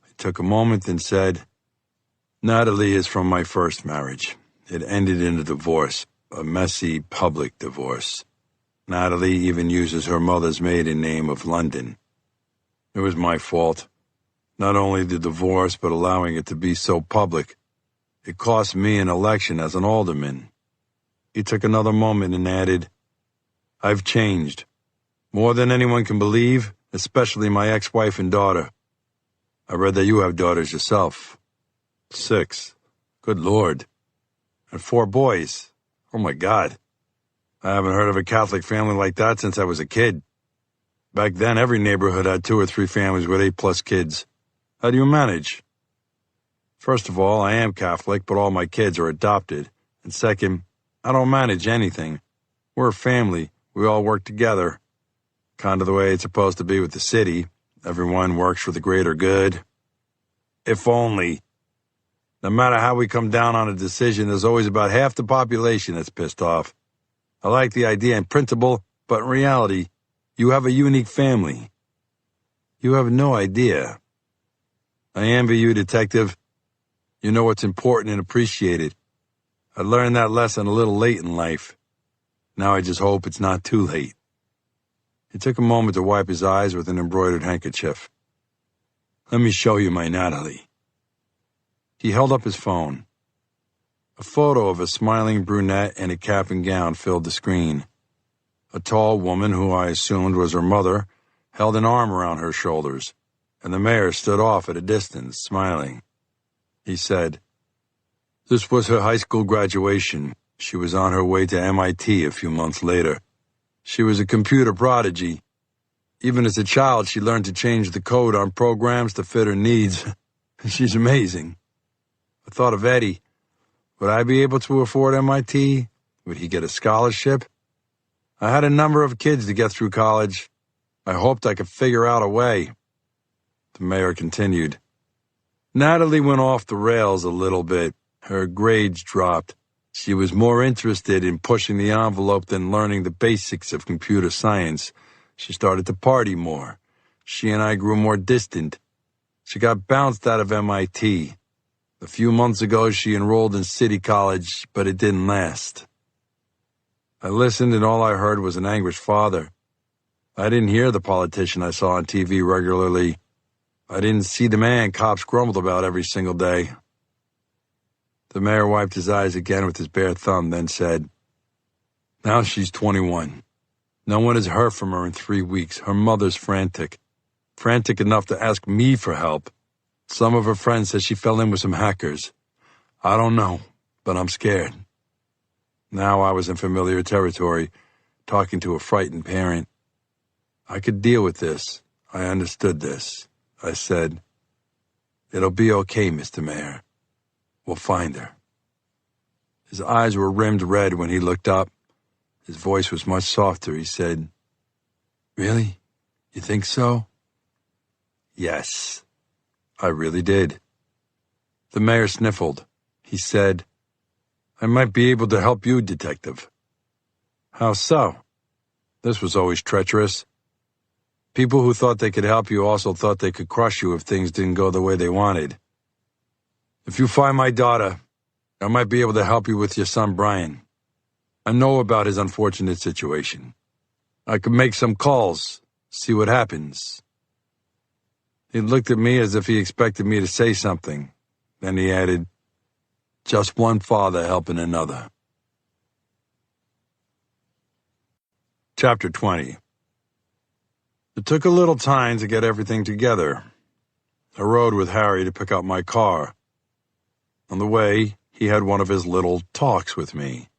He took a moment, then said, Natalie is from my first marriage. It ended in a divorce, a messy public divorce. Natalie even uses her mother's maiden name of London. It was my fault. Not only the divorce, but allowing it to be so public. It cost me an election as an alderman. He took another moment and added, I've changed. More than anyone can believe, especially my ex-wife and daughter. I read that you have daughters yourself. 6. Good Lord. And 4 boys. Oh my God. I haven't heard of a Catholic family like that since I was a kid. Back then, every neighborhood had 2 or 3 families with 8+ kids. How do you manage? First of all, I am Catholic, but all my kids are adopted. And second, I don't manage anything. We're a family. We all work together. Kind of the way it's supposed to be with the city. Everyone works for the greater good. If only. No matter how we come down on a decision, there's always about half the population that's pissed off. I like the idea in principle, but in reality, you have a unique family. You have no idea. I envy you, detective. You know what's important and appreciate it. I learned that lesson a little late in life. Now I just hope it's not too late. He took a moment to wipe his eyes with an embroidered handkerchief. Let me show you my Natalie. He held up his phone. A photo of a smiling brunette in a cap and gown filled the screen. A tall woman, who I assumed was her mother, held an arm around her shoulders, and the mayor stood off at a distance, smiling. He said, This was her high school graduation. She was on her way to MIT a few months later. She was a computer prodigy. Even as a child, she learned to change the code on programs to fit her needs. She's amazing. I thought of Eddie. Would I be able to afford MIT? Would he get a scholarship? I had a number of kids to get through college. I hoped I could figure out a way. The mayor continued. Natalie went off the rails a little bit. Her grades dropped. She was more interested in pushing the envelope than learning the basics of computer science. She started to party more. She and I grew more distant. She got bounced out of MIT. A few months ago, she enrolled in City College, but it didn't last. I listened, and all I heard was an anguished father. I didn't hear the politician I saw on TV regularly. I didn't see the man cops grumbled about every single day. The mayor wiped his eyes again with his bare thumb, then said, Now she's 21. No one has heard from her in 3 weeks. Her mother's frantic. frantic enough to ask me for help. Some of her friends said she fell in with some hackers. I don't know, but I'm scared. Now I was in familiar territory, talking to a frightened parent. I could deal with this. I understood this. I said, "It'll be okay, Mr. Mayor. We'll find her." His eyes were rimmed red when he looked up. His voice was much softer. He said, "Really? You think so?" "Yes, I really did." The mayor sniffled. He said, "I might be able to help you, Detective." "How so?" This was always treacherous. People who thought they could help you also thought they could crush you if things didn't go the way they wanted. "If you find my daughter, I might be able to help you with your son, Brian. I know about his unfortunate situation. I could make some calls, see what happens." He looked at me as if he expected me to say something. Then he added, "Just one father helping another." Chapter 20. It took a little time to get everything together. I rode with Harry to pick up my car. On the way, he had one of his little talks with me.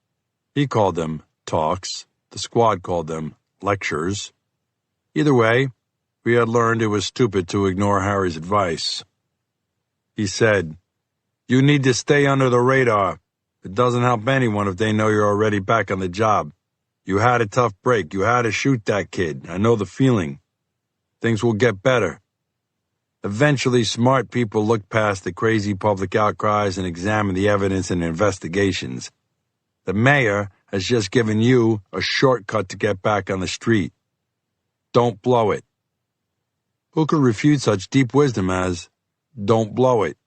He called them talks. The squad called them lectures. Either way, we had learned it was stupid to ignore Harry's advice. He said, "You need to stay under the radar. It doesn't help anyone if they know you're already back on the job. You had a tough break. You had to shoot that kid. I know the feeling. Things will get better." Eventually, smart people look past the crazy public outcries and examine the evidence and investigations. The mayor has just given you a shortcut to get back on the street. Don't blow it. Who could refute such deep wisdom as, "Don't blow it"?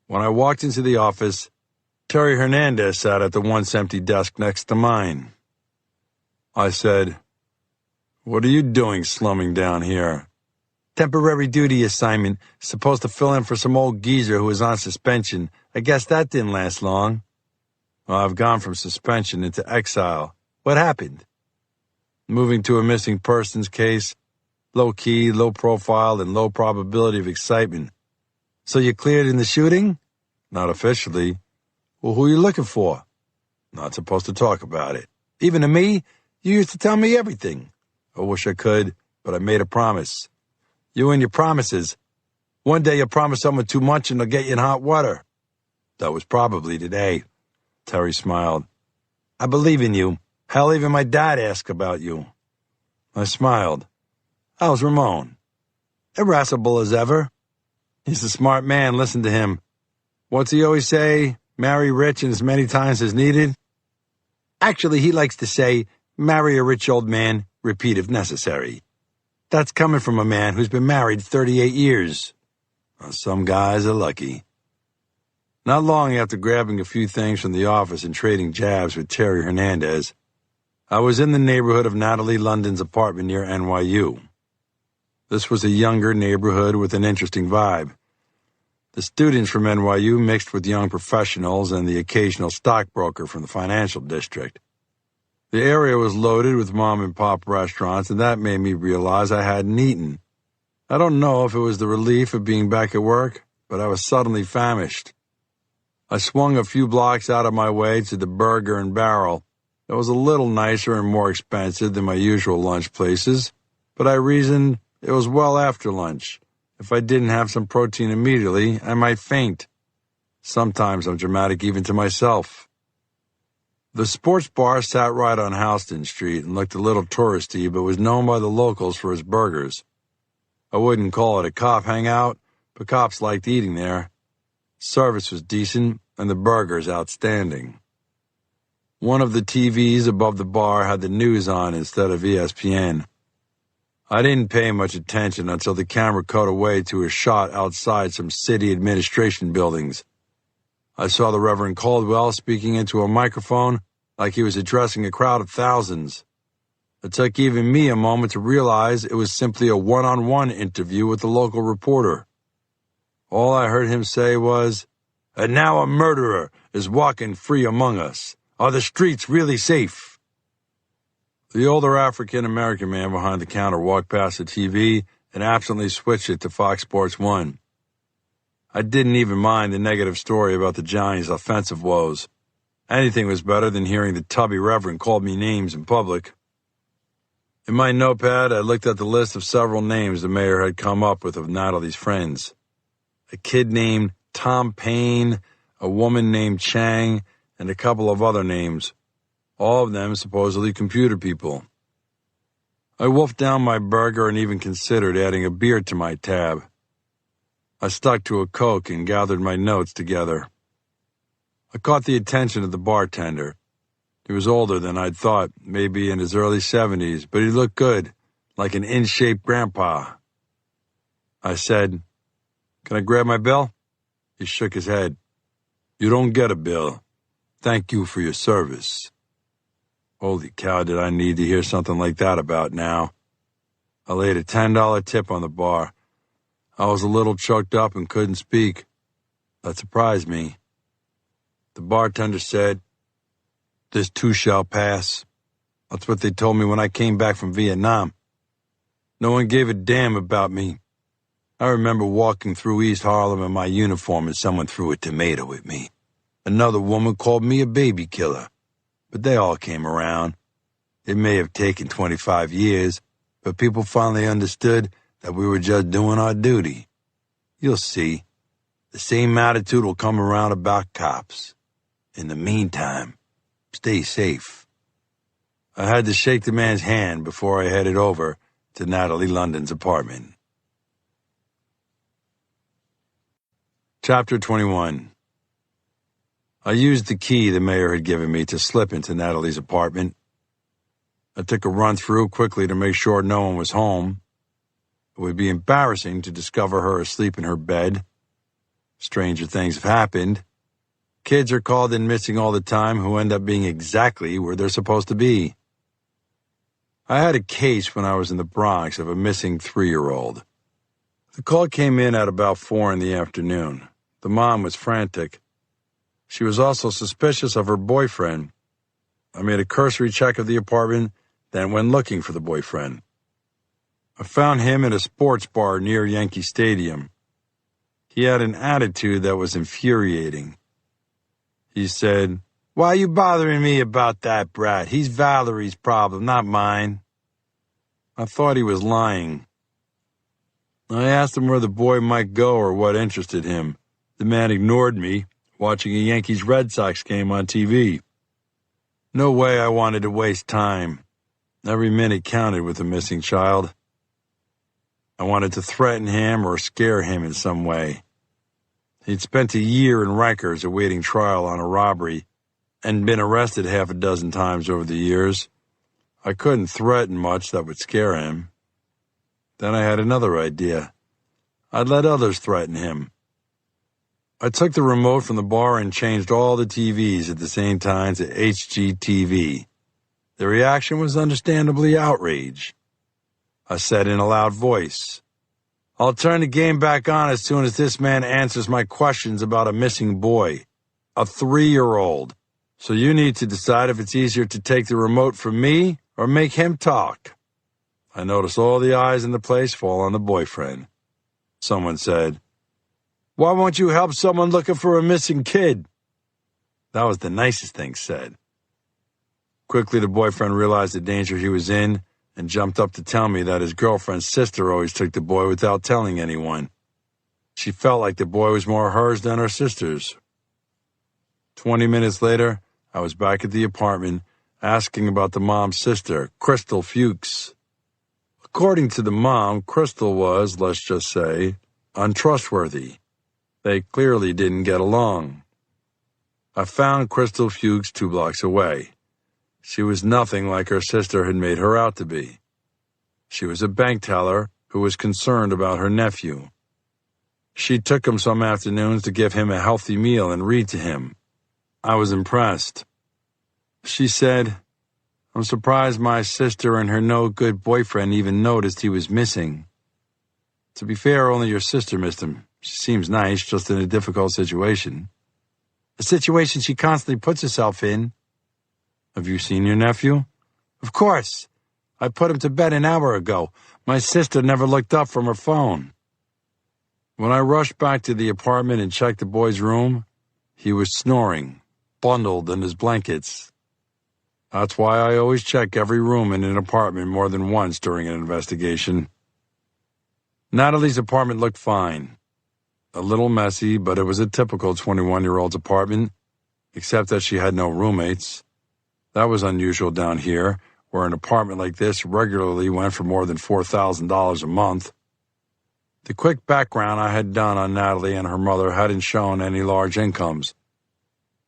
When I walked into the office, Terry Hernandez sat at the once empty desk next to mine. I said, "What are you doing slumming down here?" "Temporary duty assignment, supposed to fill in for some old geezer who was on suspension. I guess that didn't last long." "Well, I've gone from suspension into exile. What happened?" "Moving to a missing persons case. Low-key, low profile, and low probability of excitement." "So you cleared in the shooting?" "Not officially." "Well, who are you looking for?" "Not supposed to talk about it." "Even to me? You used to tell me everything." "I wish I could, but I made a promise." "You and your promises. One day you'll promise someone too much and they'll get you in hot water." "That was probably today." Terry smiled. "I believe in you. Hell, even my dad asked about you." I smiled. "How's Ramon?" "Irascible as ever." "He's a smart man. Listen to him. What's he always say? Marry rich and as many times as needed?" "Actually, he likes to say, marry a rich old man, repeat if necessary. That's coming from a man who's been married 38 years. Well, some guys are lucky." Not long after grabbing a few things from the office and trading jabs with Terry Hernandez, I was in the neighborhood of Natalie London's apartment near NYU. This was a younger neighborhood with an interesting vibe. The students from NYU mixed with young professionals and the occasional stockbroker from the financial district. The area was loaded with mom-and-pop restaurants, and that made me realize I hadn't eaten. I don't know if it was the relief of being back at work, but I was suddenly famished. I swung a few blocks out of my way to the Burger and Barrel. It was a little nicer and more expensive than my usual lunch places, but I reasoned it was well after lunch. If I didn't have some protein immediately, I might faint. Sometimes I'm dramatic even to myself. The sports bar sat right on Houston Street and looked a little touristy, but was known by the locals for its burgers. I wouldn't call it a cop hangout, but cops liked eating there. Service was decent, and the burgers outstanding. One of the TVs above the bar had the news on instead of ESPN. I didn't pay much attention until the camera cut away to a shot outside some city administration buildings. I saw the Reverend Caldwell speaking into a microphone like he was addressing a crowd of thousands. It took even me a moment to realize it was simply a one-on-one interview with the local reporter. All I heard him say was, "And now a murderer is walking free among us. Are the streets really safe?" The older African-American man behind the counter walked past the TV and absently switched it to Fox Sports 1. I didn't even mind the negative story about the Giants' offensive woes. Anything was better than hearing the tubby reverend call me names in public. In my notepad, I looked at the list of several names the mayor had come up with of Natalie's friends. A kid named Tom Payne, a woman named Chang, and a couple of other names, all of them supposedly computer people. I wolfed down my burger and even considered adding a beer to my tab. I stuck to a Coke and gathered my notes together. I caught the attention of the bartender. He was older than I'd thought, maybe in his early 70s, but he looked good, like an in-shape grandpa. I said, "Can I grab my bill?" He shook his head. "You don't get a bill. Thank you for your service." Holy cow, did I need to hear something like that about now. I laid a $10 tip on the bar. I was a little choked up and couldn't speak. That surprised me. The bartender said, "This too shall pass." That's what they told me when I came back from Vietnam. No one gave a damn about me. I remember walking through East Harlem in my uniform and someone threw a tomato at me. Another woman called me a baby killer. But they all came around. It may have taken 25 years, but people finally understood that we were just doing our duty. You'll see. The same attitude will come around about cops. In the meantime, stay safe. I had to shake the man's hand before I headed over to Natalie London's apartment. Chapter 21. I used the key the mayor had given me to slip into Natalie's apartment. I took a run-through quickly to make sure no one was home. It would be embarrassing to discover her asleep in her bed. Stranger things have happened. Kids are called in missing all the time who end up being exactly where they're supposed to be. I had a case when I was in the Bronx of a missing 3-year-old. The call came in at about 4 in the afternoon. The mom was frantic. She was also suspicious of her boyfriend. I made a cursory check of the apartment, then went looking for the boyfriend. I found him at a sports bar near Yankee Stadium. He had an attitude that was infuriating. He said, "Why are you bothering me about that brat? He's Valerie's problem, not mine." I thought he was lying. I asked him where the boy might go or what interested him. The man ignored me, watching a Yankees-Red Sox game on TV. No way I wanted to waste time. Every minute counted with the missing child. I wanted to threaten him or scare him in some way. He'd spent a year in Rikers awaiting trial on a robbery and been arrested half a dozen times over the years. I couldn't threaten much that would scare him. Then I had another idea. I'd let others threaten him. I took the remote from the bar and changed all the TVs at the same time to HGTV. The reaction was understandably outrage. I said in a loud voice, "I'll turn the game back on as soon as this man answers my questions about a missing boy, a 3-year-old. So you need to decide if it's easier to take the remote from me or make him talk." I noticed all the eyes in the place fall on the boyfriend. Someone said, "Why won't you help someone looking for a missing kid?" That was the nicest thing said. Quickly, the boyfriend realized the danger he was in and jumped up to tell me that his girlfriend's sister always took the boy without telling anyone. She felt like the boy was more hers than her sister's. 20 minutes later, I was back at the apartment asking about the mom's sister, Crystal Fuchs. According to the mom, Crystal was, let's just say, untrustworthy. They clearly didn't get along. I found Crystal Fuchs 2 blocks away. She was nothing like her sister had made her out to be. She was a bank teller who was concerned about her nephew. She took him some afternoons to give him a healthy meal and read to him. I was impressed. She said, "I'm surprised my sister and her no-good boyfriend even noticed he was missing. To be fair, only your sister missed him. She seems nice, just in a difficult situation. A situation she constantly puts herself in." "Have you seen your nephew?" "Of course. I put him to bed an hour ago. My sister never looked up from her phone." When I rushed back to the apartment and checked the boy's room, he was snoring, bundled in his blankets. That's why I always check every room in an apartment more than once during an investigation. Natalie's apartment looked fine. A little messy, but it was a typical 21-year-old's apartment, except that she had no roommates. That was unusual down here, where an apartment like this regularly went for more than $4,000 a month. The quick background I had done on Natalie and her mother hadn't shown any large incomes.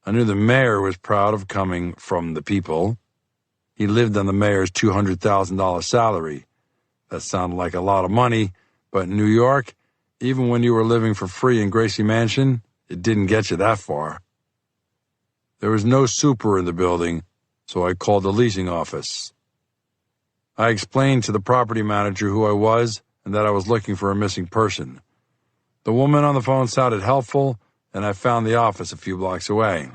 I knew the mayor was proud of coming from the people. He lived on the mayor's $200,000 salary. That sounded like a lot of money, but in New York, even when you were living for free in Gracie Mansion, it didn't get you that far. There was no super in the building, so I called the leasing office. I explained to the property manager who I was and that I was looking for a missing person. The woman on the phone sounded helpful, and I found the office a few blocks away.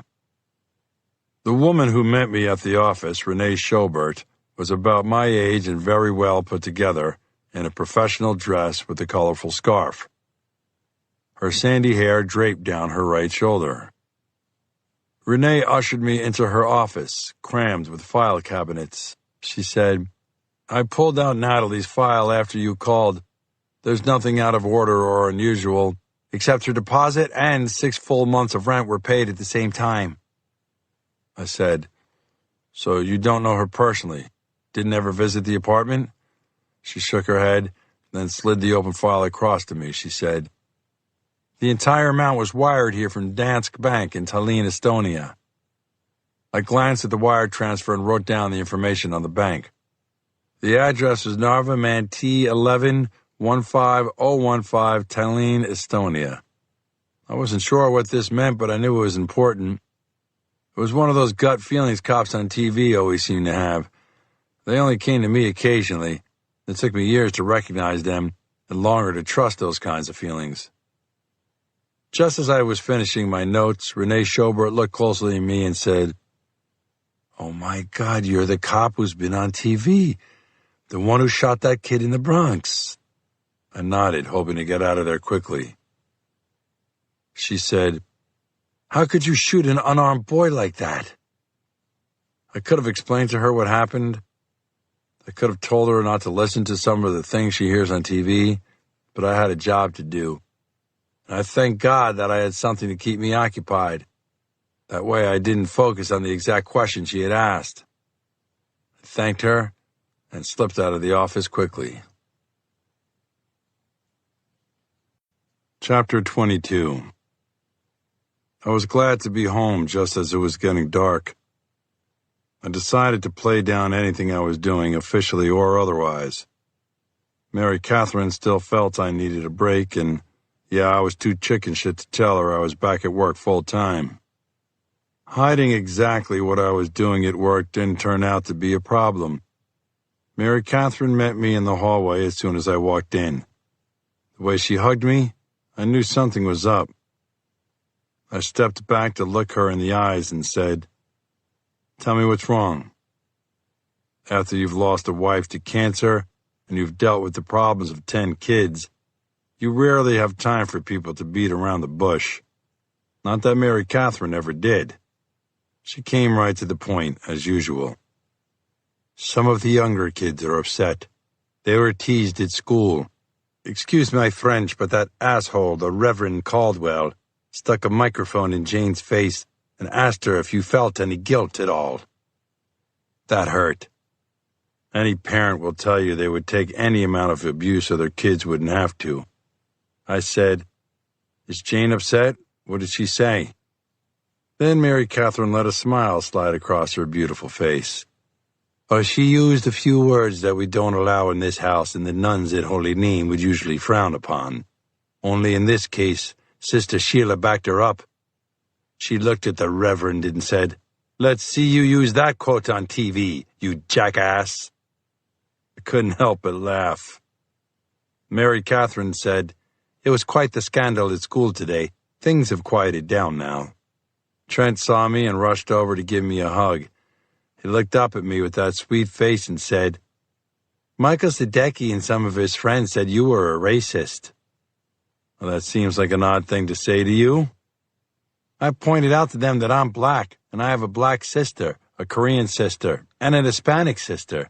The woman who met me at the office, Renee Schobert, was about my age and very well put together in a professional dress with a colorful scarf. Her sandy hair draped down her right shoulder. Renee ushered me into her office, crammed with file cabinets. She said, "I pulled out Natalie's file after you called. There's nothing out of order or unusual, except her deposit and 6 full months of rent were paid at the same time." I said, "So you don't know her personally? Didn't ever visit the apartment?" She shook her head, then slid the open file across to me. She said, "The entire amount was wired here from Danske Bank in Tallinn, Estonia." I glanced at the wire transfer and wrote down the information on the bank. The address was Narva Manti 11-15015, Tallinn, Estonia. I wasn't sure what this meant, but I knew it was important. It was one of those gut feelings cops on TV always seem to have. They only came to me occasionally. It took me years to recognize them and longer to trust those kinds of feelings. Just as I was finishing my notes, Renee Schobert looked closely at me and said, "Oh my God, you're the cop who's been on TV. The one who shot that kid in the Bronx." I nodded, hoping to get out of there quickly. She said, "How could you shoot an unarmed boy like that?" I could have explained to her what happened. I could have told her not to listen to some of the things she hears on TV, but I had a job to do. And I thank God that I had something to keep me occupied. That way I didn't focus on the exact question she had asked. I thanked her and slipped out of the office quickly. Chapter 22. I was glad to be home just as it was getting dark. I decided to play down anything I was doing, officially or otherwise. Mary Catherine still felt I needed a break, and I was too chicken shit to tell her I was back at work full time. Hiding exactly what I was doing at work didn't turn out to be a problem. Mary Catherine met me in the hallway as soon as I walked in. The way she hugged me, I knew something was up. I stepped back to look her in the eyes and said, "Tell me what's wrong." After you've lost a wife to cancer and you've dealt with the problems of 10 kids, you rarely have time for people to beat around the bush. Not that Mary Catherine ever did. She came right to the point, as usual. "Some of the younger kids are upset. They were teased at school. Excuse my French, but that asshole, the Reverend Caldwell, stuck a microphone in Jane's face and asked her if you felt any guilt at all. That hurt. Any parent will tell you they would take any amount of abuse so their kids wouldn't have to." I said, "Is Jane upset? What did she say?" Then Mary Catherine let a smile slide across her beautiful face. "Oh, she used a few words that we don't allow in this house and the nuns at Holy Name would usually frown upon. Only in this case, Sister Sheila backed her up. She looked at the Reverend and said, 'Let's see you use that quote on TV, you jackass.' I couldn't help but laugh. Mary Catherine said, 'It was quite the scandal at school today. Things have quieted down now.' Trent saw me and rushed over to give me a hug. He looked up at me with that sweet face and said, Michael Sadecki and some of his friends said you were a racist. Well, that seems like an odd thing to say to you. I pointed out to them that I'm black, and I have a black sister, a Korean sister, and an Hispanic sister.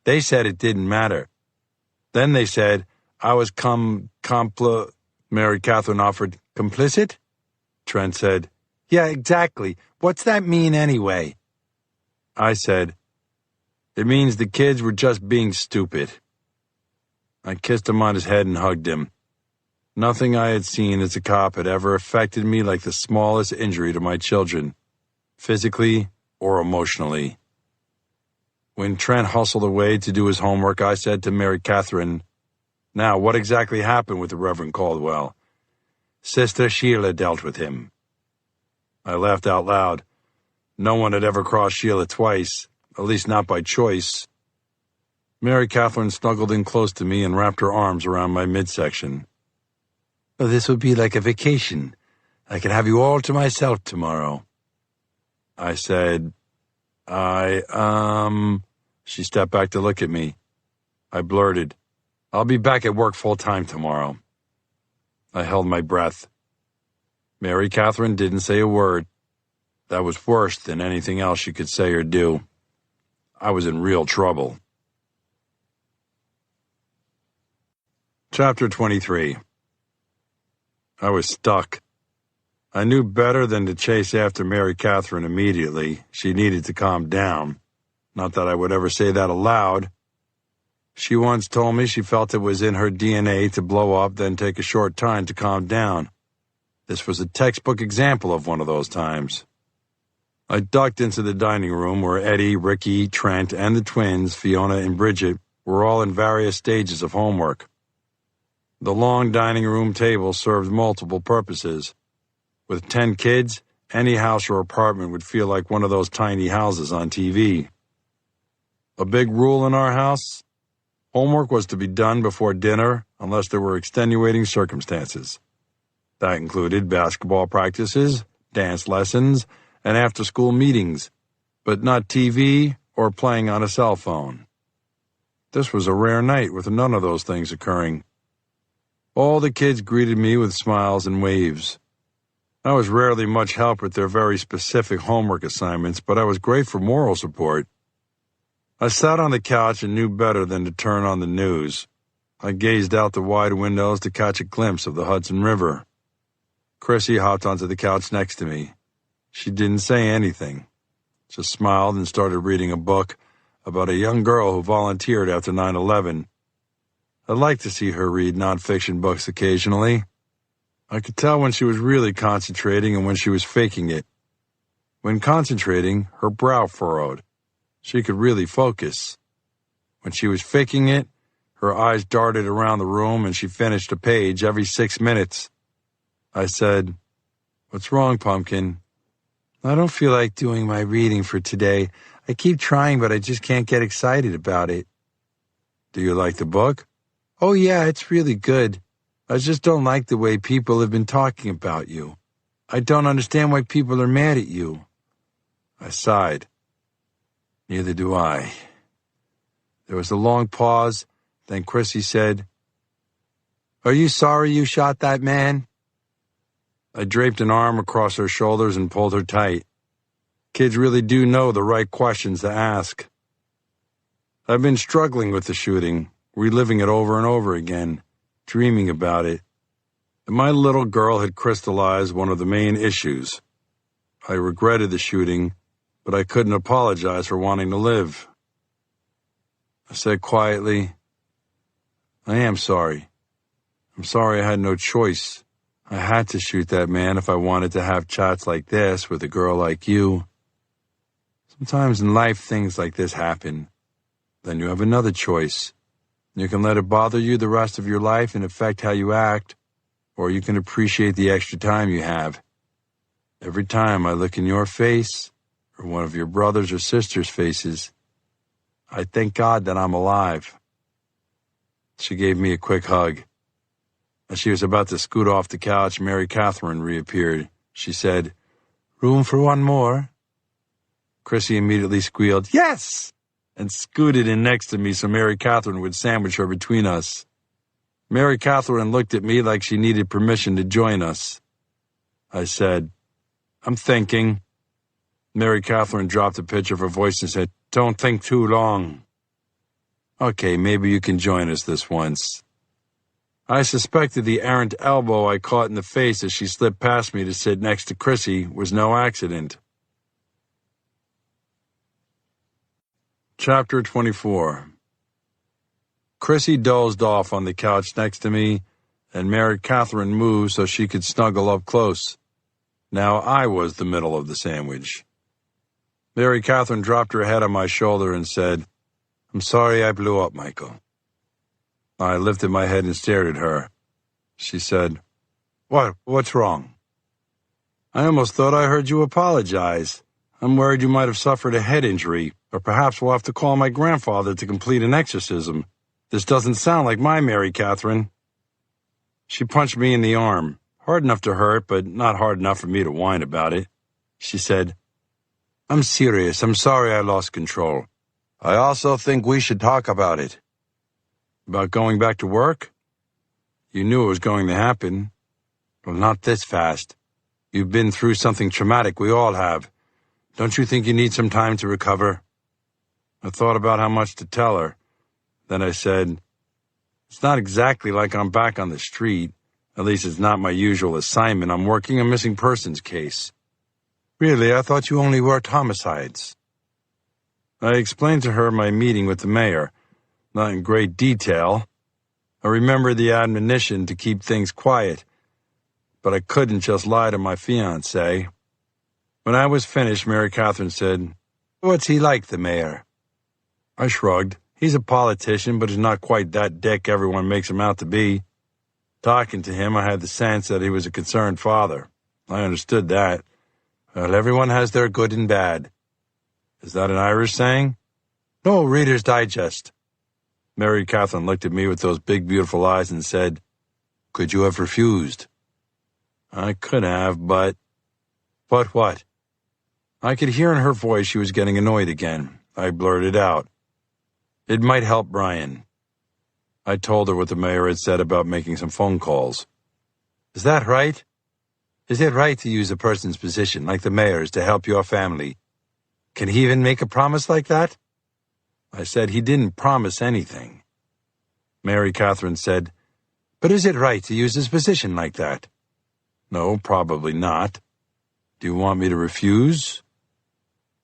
They said it didn't matter. Then they said I was Mary Catherine offered, complicit? Trent said, yeah, exactly. What's that mean anyway? I said, it means the kids were just being stupid. I kissed him on his head and hugged him. Nothing I had seen as a cop had ever affected me like the smallest injury to my children, physically or emotionally. When Trent hustled away to do his homework, I said to Mary Catherine, now, what exactly happened with the Reverend Caldwell? Sister Sheila dealt with him. I laughed out loud. No one had ever crossed Sheila twice, at least not by choice. Mary Catherine snuggled in close to me and wrapped her arms around my midsection. Well, this would be like a vacation. I could have you all to myself tomorrow. I said, She stepped back to look at me. I blurted, I'll be back at work full-time tomorrow. I held my breath. Mary Catherine didn't say a word. That was worse than anything else she could say or do. I was in real trouble. Chapter 23. I was stuck. I knew better than to chase after Mary Catherine immediately. She needed to calm down. Not that I would ever say that aloud. She once told me she felt it was in her DNA to blow up, then take a short time to calm down. This was a textbook example of one of those times. I ducked into the dining room where Eddie, Ricky, Trent, and the twins, Fiona and Bridget, were all in various stages of homework. The long dining room table served multiple purposes. With 10 kids, any house or apartment would feel like one of those tiny houses on TV. A big rule in our house: homework was to be done before dinner unless there were extenuating circumstances. That included basketball practices, dance lessons, and after-school meetings, but not TV or playing on a cell phone. This was a rare night with none of those things occurring. All the kids greeted me with smiles and waves. I was rarely much help with their very specific homework assignments, but I was great for moral support. I sat on the couch and knew better than to turn on the news. I gazed out the wide windows to catch a glimpse of the Hudson River. Chrissy hopped onto the couch next to me. She didn't say anything, just smiled and started reading a book about a young girl who volunteered after 9/11. I'd like to see her read nonfiction books occasionally. I could tell when she was really concentrating and when she was faking it. When concentrating, her brow furrowed. She could really focus. When she was faking it, her eyes darted around the room and she finished a page every 6 minutes. I said, "What's wrong, Pumpkin?" "I don't feel like doing my reading for today. I keep trying, but I just can't get excited about it." "Do you like the book?" "Oh yeah, it's really good. I just don't like the way people have been talking about you. I don't understand why people are mad at you." I sighed. "Neither do I." There was a long pause, then Chrissy said, "Are you sorry you shot that man?" I draped an arm across her shoulders and pulled her tight. Kids really do know the right questions to ask. I've been struggling with the shooting, reliving it over and over again, dreaming about it. And my little girl had crystallized one of the main issues. I regretted the shooting, but I couldn't apologize for wanting to live. I said quietly, "I am sorry. I'm sorry I had no choice. I had to shoot that man if I wanted to have chats like this with a girl like you. Sometimes in life things like this happen. Then you have another choice. You can let it bother you the rest of your life and affect how you act, or you can appreciate the extra time you have. Every time I look in your face, or one of your brothers or sisters' faces, I thank God that I'm alive." She gave me a quick hug. As she was about to scoot off the couch, Mary Catherine reappeared. She said, "Room for one more?" Chrissy immediately squealed, "Yes!" and scooted in next to me so Mary Catherine would sandwich her between us. Mary Catherine looked at me like she needed permission to join us. I said, "I'm thinking." Mary Catherine dropped a pitch of her voice and said, "Don't think too long." "Okay, maybe you can join us this once." I suspected the errant elbow I caught in the face as she slipped past me to sit next to Chrissy was no accident. Chapter 24. Chrissy dozed off on the couch next to me, and Mary Catherine moved so she could snuggle up close. Now I was the middle of the sandwich. Mary Catherine dropped her head on my shoulder and said, "I'm sorry I blew up, Michael." I lifted my head and stared at her. She said, What's wrong?" "I almost thought I heard you apologize. I'm worried you might have suffered a head injury, or perhaps we'll have to call my grandfather to complete an exorcism. This doesn't sound like my Mary Catherine." She punched me in the arm, hard enough to hurt, but not hard enough for me to whine about it. She said, "I'm serious. I'm sorry I lost control. I also think we should talk about it." "About going back to work?" "You knew it was going to happen." "Well, not this fast. You've been through something traumatic. We all have. Don't you think you need some time to recover?" I thought about how much to tell her. Then I said, "It's not exactly like I'm back on the street. At least it's not my usual assignment. I'm working a missing persons case." "Really? I thought you only worked homicides." I explained to her my meeting with the mayor, not in great detail. I remembered the admonition to keep things quiet, but I couldn't just lie to my fiancé. When I was finished, Mary Catherine said, "What's he like, the mayor?" I shrugged. He's a politician, but he's not quite that dick everyone makes him out to be. Talking to him, I had the sense that he was a concerned father. I understood that. Well, everyone has their good and bad. Is that an Irish saying? No, Reader's Digest. Mary Catherine looked at me with those big, beautiful eyes and said, "Could you have refused?" I could have, but... But what? I could hear in her voice she was getting annoyed again. I blurted out, "It might help Brian." I told her what the mayor had said about making some phone calls. "Is that right? Is it right to use a person's position, like the mayor's, to help your family? Can he even make a promise like that?" I said he didn't promise anything. Mary Catherine said, "But is it right to use his position like that?" "No, probably not. Do you want me to refuse?"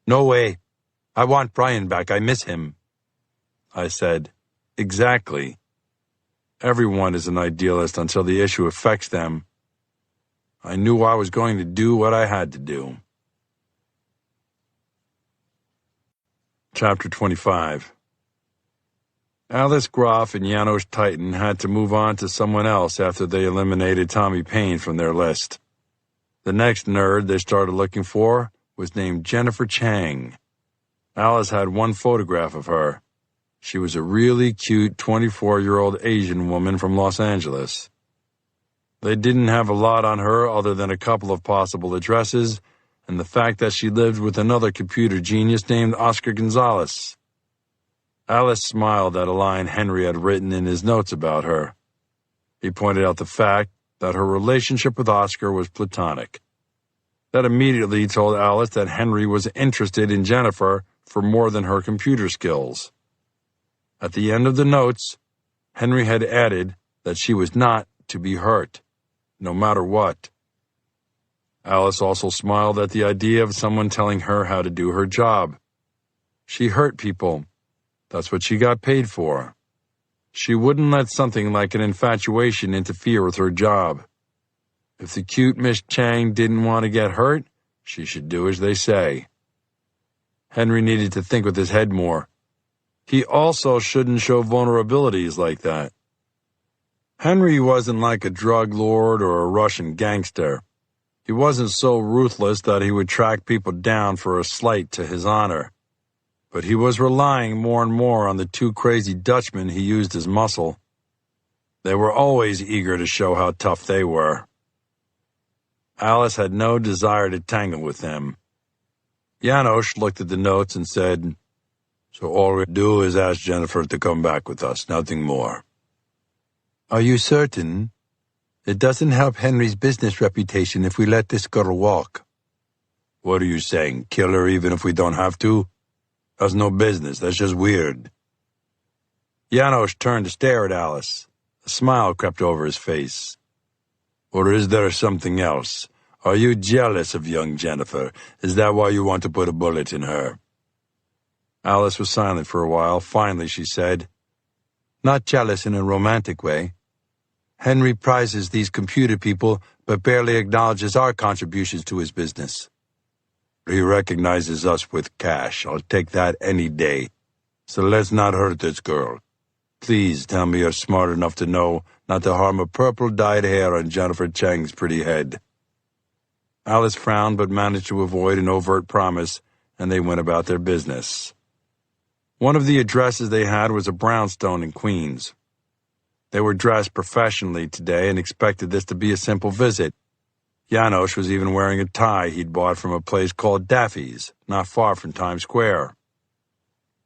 "No way. I want Brian back. I miss him." I said, "Exactly. Everyone is an idealist until the issue affects them." I knew I was going to do what I had to do. Chapter 25. Alice Groff and Janos Titan had to move on to someone else after they eliminated Tommy Payne from their list. The next nerd they started looking for was named Jennifer Chang. Alice had one photograph of her. She was a really cute 24-year-old Asian woman from Los Angeles. They didn't have a lot on her other than a couple of possible addresses and the fact that she lived with another computer genius named Oscar Gonzalez. Alice smiled at a line Henry had written in his notes about her. He pointed out the fact that her relationship with Oscar was platonic. That immediately told Alice that Henry was interested in Jennifer for more than her computer skills. At the end of the notes, Henry had added that she was not to be hurt, no matter what. Alice also smiled at the idea of someone telling her how to do her job. She hurt people. That's what she got paid for. She wouldn't let something like an infatuation interfere with her job. If the cute Miss Chang didn't want to get hurt, she should do as they say. Henry needed to think with his head more. He also shouldn't show vulnerabilities like that. Henry wasn't like a drug lord or a Russian gangster. He wasn't so ruthless that he would track people down for a slight to his honor. But he was relying more and more on the two crazy Dutchmen he used as muscle. They were always eager to show how tough they were. Alice had no desire to tangle with them. Janos looked at the notes and said, So all we do is ask Jennifer to come back with us, nothing more. Are you certain? It doesn't help Henry's business reputation if we let this girl walk. What are you saying, kill her even if we don't have to? That's no business, that's just weird. Janos turned to stare at Alice. A smile crept over his face. Or is there something else? Are you jealous of young Jennifer? Is that why you want to put a bullet in her? Alice was silent for a while. Finally, she said, Not jealous in a romantic way. Henry prizes these computer people, but barely acknowledges our contributions to his business. He recognizes us with cash. I'll take that any day. So let's not hurt this girl. Please tell me you're smart enough to know not to harm a purple-dyed hair on Jennifer Chang's pretty head. Alice frowned but managed to avoid an overt promise, and they went about their business. One of the addresses they had was a brownstone in Queens. They were dressed professionally today and expected this to be a simple visit. Janos was even wearing a tie he'd bought from a place called Daffy's, not far from Times Square.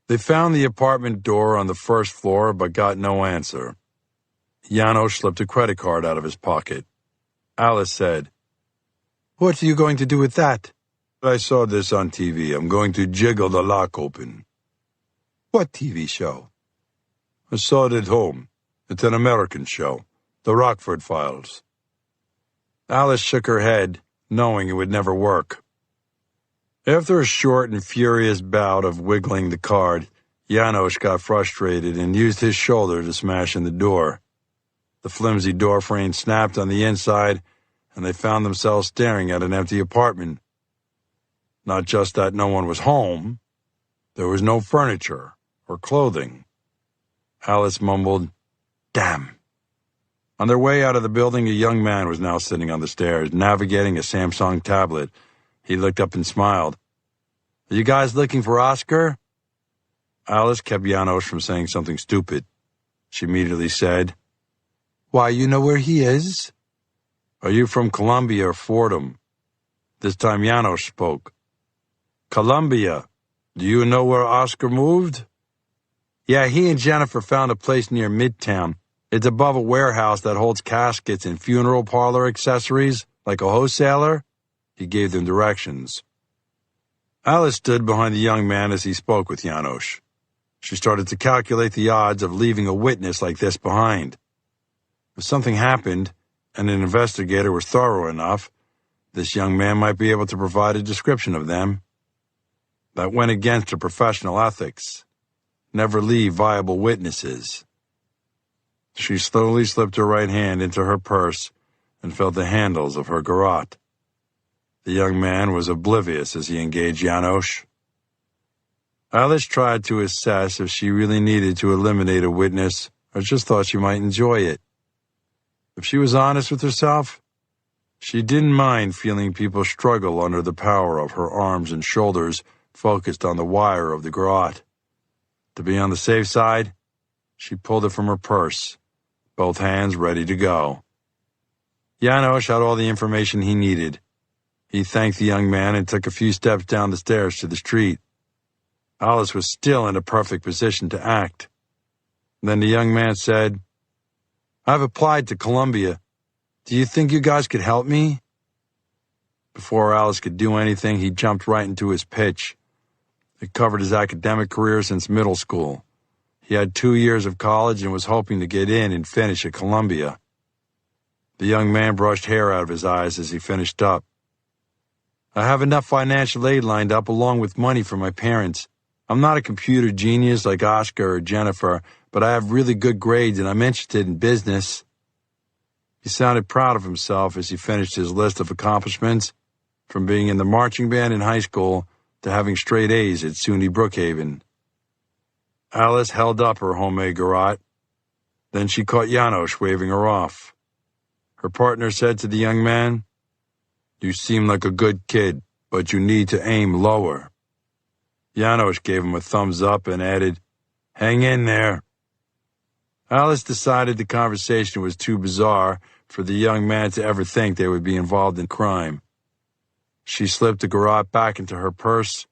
They found the apartment door on the first floor but got no answer. Janos slipped a credit card out of his pocket. Alice said, What are you going to do with that? I saw this on TV. I'm going to jiggle the lock open. What TV show? I saw it at home. It's an American show, The Rockford Files. Alice shook her head, knowing it would never work. After a short and furious bout of wiggling the card, Janos got frustrated and used his shoulder to smash in the door. The flimsy door frame snapped on the inside, and they found themselves staring at an empty apartment. Not just that no one was home, there was no furniture or clothing. Alice mumbled, Damn. On their way out of the building, a young man was now sitting on the stairs, navigating a Samsung tablet. He looked up and smiled. Are you guys looking for Oscar? Alice kept Janos from saying something stupid. She immediately said, Why, you know where he is? Are you from Columbia or Fordham? This time Janos spoke. Columbia. Do you know where Oscar moved? Yeah, he and Jennifer found a place near Midtown. It's above a warehouse that holds caskets and funeral parlor accessories, like a wholesaler. He gave them directions. Alice stood behind the young man as he spoke with Janos. She started to calculate the odds of leaving a witness like this behind. If something happened, and an investigator was thorough enough, this young man might be able to provide a description of them. That went against her professional ethics. Never leave viable witnesses. She slowly slipped her right hand into her purse and felt the handles of her garrote. The young man was oblivious as he engaged Janos. Alice tried to assess if she really needed to eliminate a witness or just thought she might enjoy it. If she was honest with herself, she didn't mind feeling people struggle under the power of her arms and shoulders focused on the wire of the garrote. To be on the safe side, she pulled it from her purse, both hands ready to go. Janos had all the information he needed. He thanked the young man and took a few steps down the stairs to the street. Alice was still in a perfect position to act. Then the young man said, I've applied to Columbia. Do you think you guys could help me? Before Alice could do anything, he jumped right into his pitch. It covered his academic career since middle school. He had 2 years of college and was hoping to get in and finish at Columbia. The young man brushed hair out of his eyes as he finished up. I have enough financial aid lined up along with money from my parents. I'm not a computer genius like Oscar or Jennifer, but I have really good grades and I'm interested in business. He sounded proud of himself as he finished his list of accomplishments, from being in the marching band in high school to having straight A's at SUNY Brookhaven. Alice held up her homemade garrote. Then she caught Janos waving her off. Her partner said to the young man, You seem like a good kid, but you need to aim lower. Janos gave him a thumbs up and added, Hang in there. Alice decided the conversation was too bizarre for the young man to ever think they would be involved in crime. She slipped the garrote back into her purse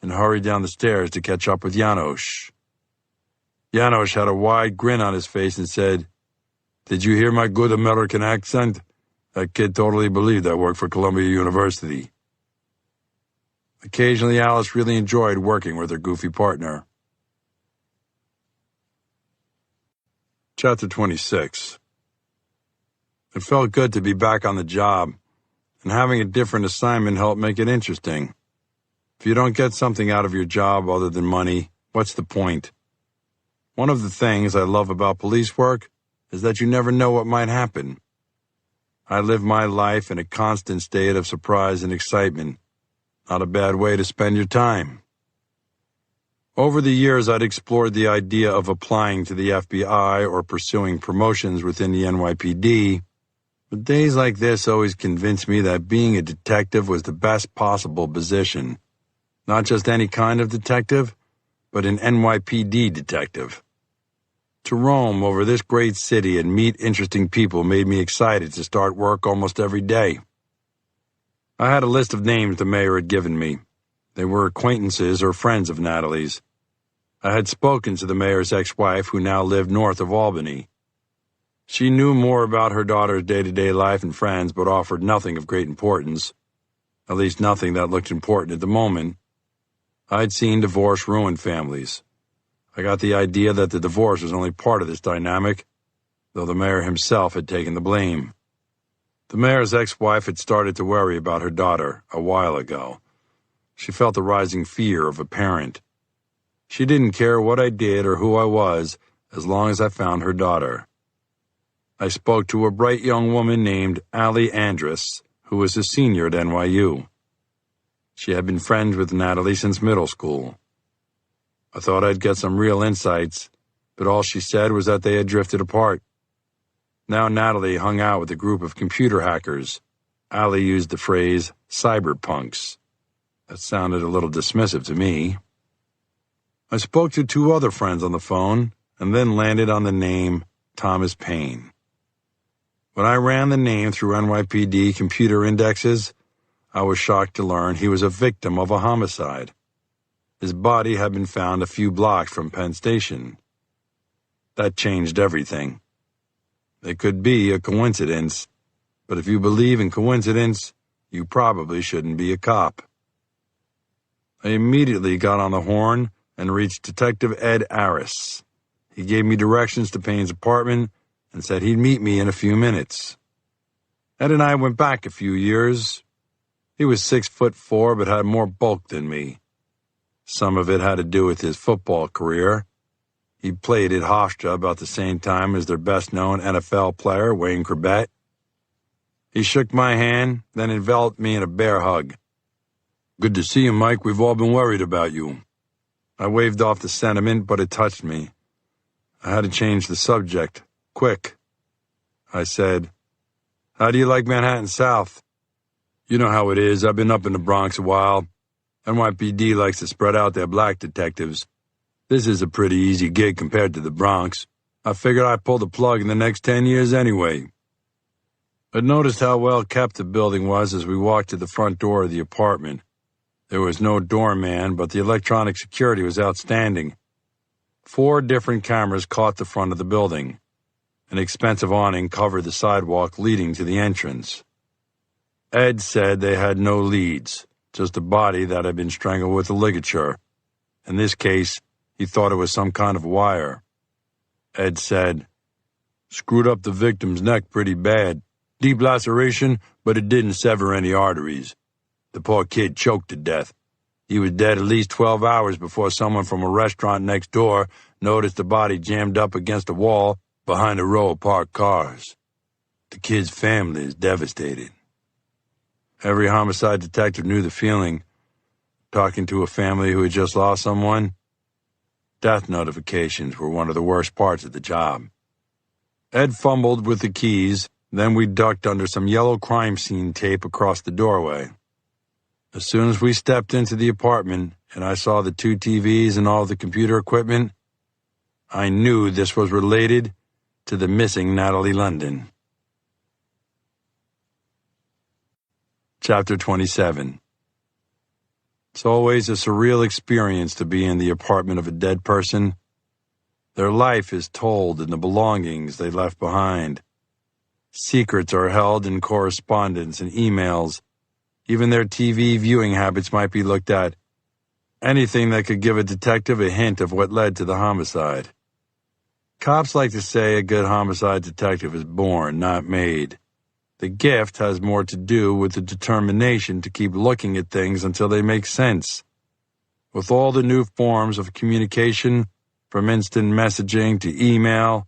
and hurried down the stairs to catch up with Janos. Janos had a wide grin on his face and said, "Did you hear my good American accent? That kid totally believed I worked for Columbia University." Occasionally, Alice really enjoyed working with her goofy partner. Chapter 26. It felt good to be back on the job, and having a different assignment helped make it interesting. If you don't get something out of your job other than money, what's the point? One of the things I love about police work is that you never know what might happen. I live my life in a constant state of surprise and excitement. Not a bad way to spend your time. Over the years, I'd explored the idea of applying to the FBI or pursuing promotions within the NYPD, but days like this always convinced me that being a detective was the best possible position. Not just any kind of detective, but an NYPD detective. To roam over this great city and meet interesting people made me excited to start work almost every day. I had a list of names the mayor had given me. They were acquaintances or friends of Natalie's. I had spoken to the mayor's ex-wife, who now lived north of Albany. She knew more about her daughter's day-to-day life and friends, but offered nothing of great importance. At least nothing that looked important at the moment. I'd seen divorce ruin families. I got the idea that the divorce was only part of this dynamic, though the mayor himself had taken the blame. The mayor's ex-wife had started to worry about her daughter a while ago. She felt the rising fear of a parent. She didn't care what I did or who I was, as long as I found her daughter. I spoke to a bright young woman named Allie Andrus, who was a senior at NYU. She had been friends with Natalie since middle school. I thought I'd get some real insights, but all she said was that they had drifted apart. Now Natalie hung out with a group of computer hackers. Allie used the phrase cyberpunks. That sounded a little dismissive to me. I spoke to 2 other friends on the phone and then landed on the name Thomas Paine. When I ran the name through NYPD computer indexes, I was shocked to learn he was a victim of a homicide. His body had been found a few blocks from Penn Station. That changed everything. It could be a coincidence, but if you believe in coincidence, you probably shouldn't be a cop. I immediately got on the horn and reached Detective Ed Aris. He gave me directions to Payne's apartment and said he'd meet me in a few minutes. Ed and I went back a few years. He was 6'4", but had more bulk than me. Some of it had to do with his football career. He played at Hofstra about the same time as their best-known NFL player, Wayne Corbett. He shook my hand, then enveloped me in a bear hug. "Good to see you, Mike. We've all been worried about you." I waved off the sentiment, but it touched me. I had to change the subject, quick. I said, "How do you like Manhattan South?" "You know how it is. I've been up in the Bronx a while. NYPD likes to spread out their black detectives. This is a pretty easy gig compared to the Bronx. I figured I'd pull the plug in the next 10 years anyway." I noticed how well kept the building was as we walked to the front door of the apartment. There was no doorman, but the electronic security was outstanding. 4 different cameras caught the front of the building. An expensive awning covered the sidewalk leading to the entrance. Ed said they had no leads, just a body that had been strangled with a ligature. In this case, he thought it was some kind of wire. Ed said, "Screwed up the victim's neck pretty bad. Deep laceration, but it didn't sever any arteries. The poor kid choked to death. He was dead at least 12 hours before someone from a restaurant next door noticed the body jammed up against a wall behind a row of parked cars. The kid's family is devastated." Every homicide detective knew the feeling. Talking to a family who had just lost someone, death notifications were one of the worst parts of the job. Ed fumbled with the keys, then we ducked under some yellow crime scene tape across the doorway. As soon as we stepped into the apartment and I saw the 2 TVs and all the computer equipment, I knew this was related to the missing Natalie London. Chapter 27. It's always a surreal experience to be in the apartment of a dead person. Their life is told in the belongings they left behind. Secrets are held in correspondence and emails. Even their TV viewing habits might be looked at. Anything that could give a detective a hint of what led to the homicide. Cops like to say a good homicide detective is born, not made. The gift has more to do with the determination to keep looking at things until they make sense. With all the new forms of communication, from instant messaging to email,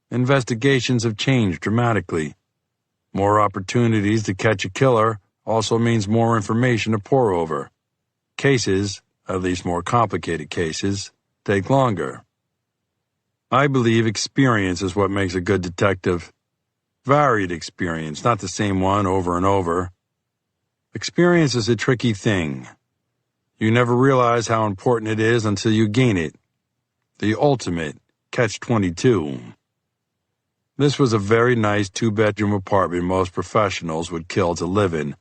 investigations have changed dramatically. More opportunities to catch a killer also means more information to pore over. Cases, at least more complicated cases, take longer. I believe experience is what makes a good detective. Varied experience, not the same one over and over. Experience is a tricky thing. You never realize how important it is until you gain it. The ultimate catch-22. This was a very nice two-bedroom apartment most professionals would kill to live in.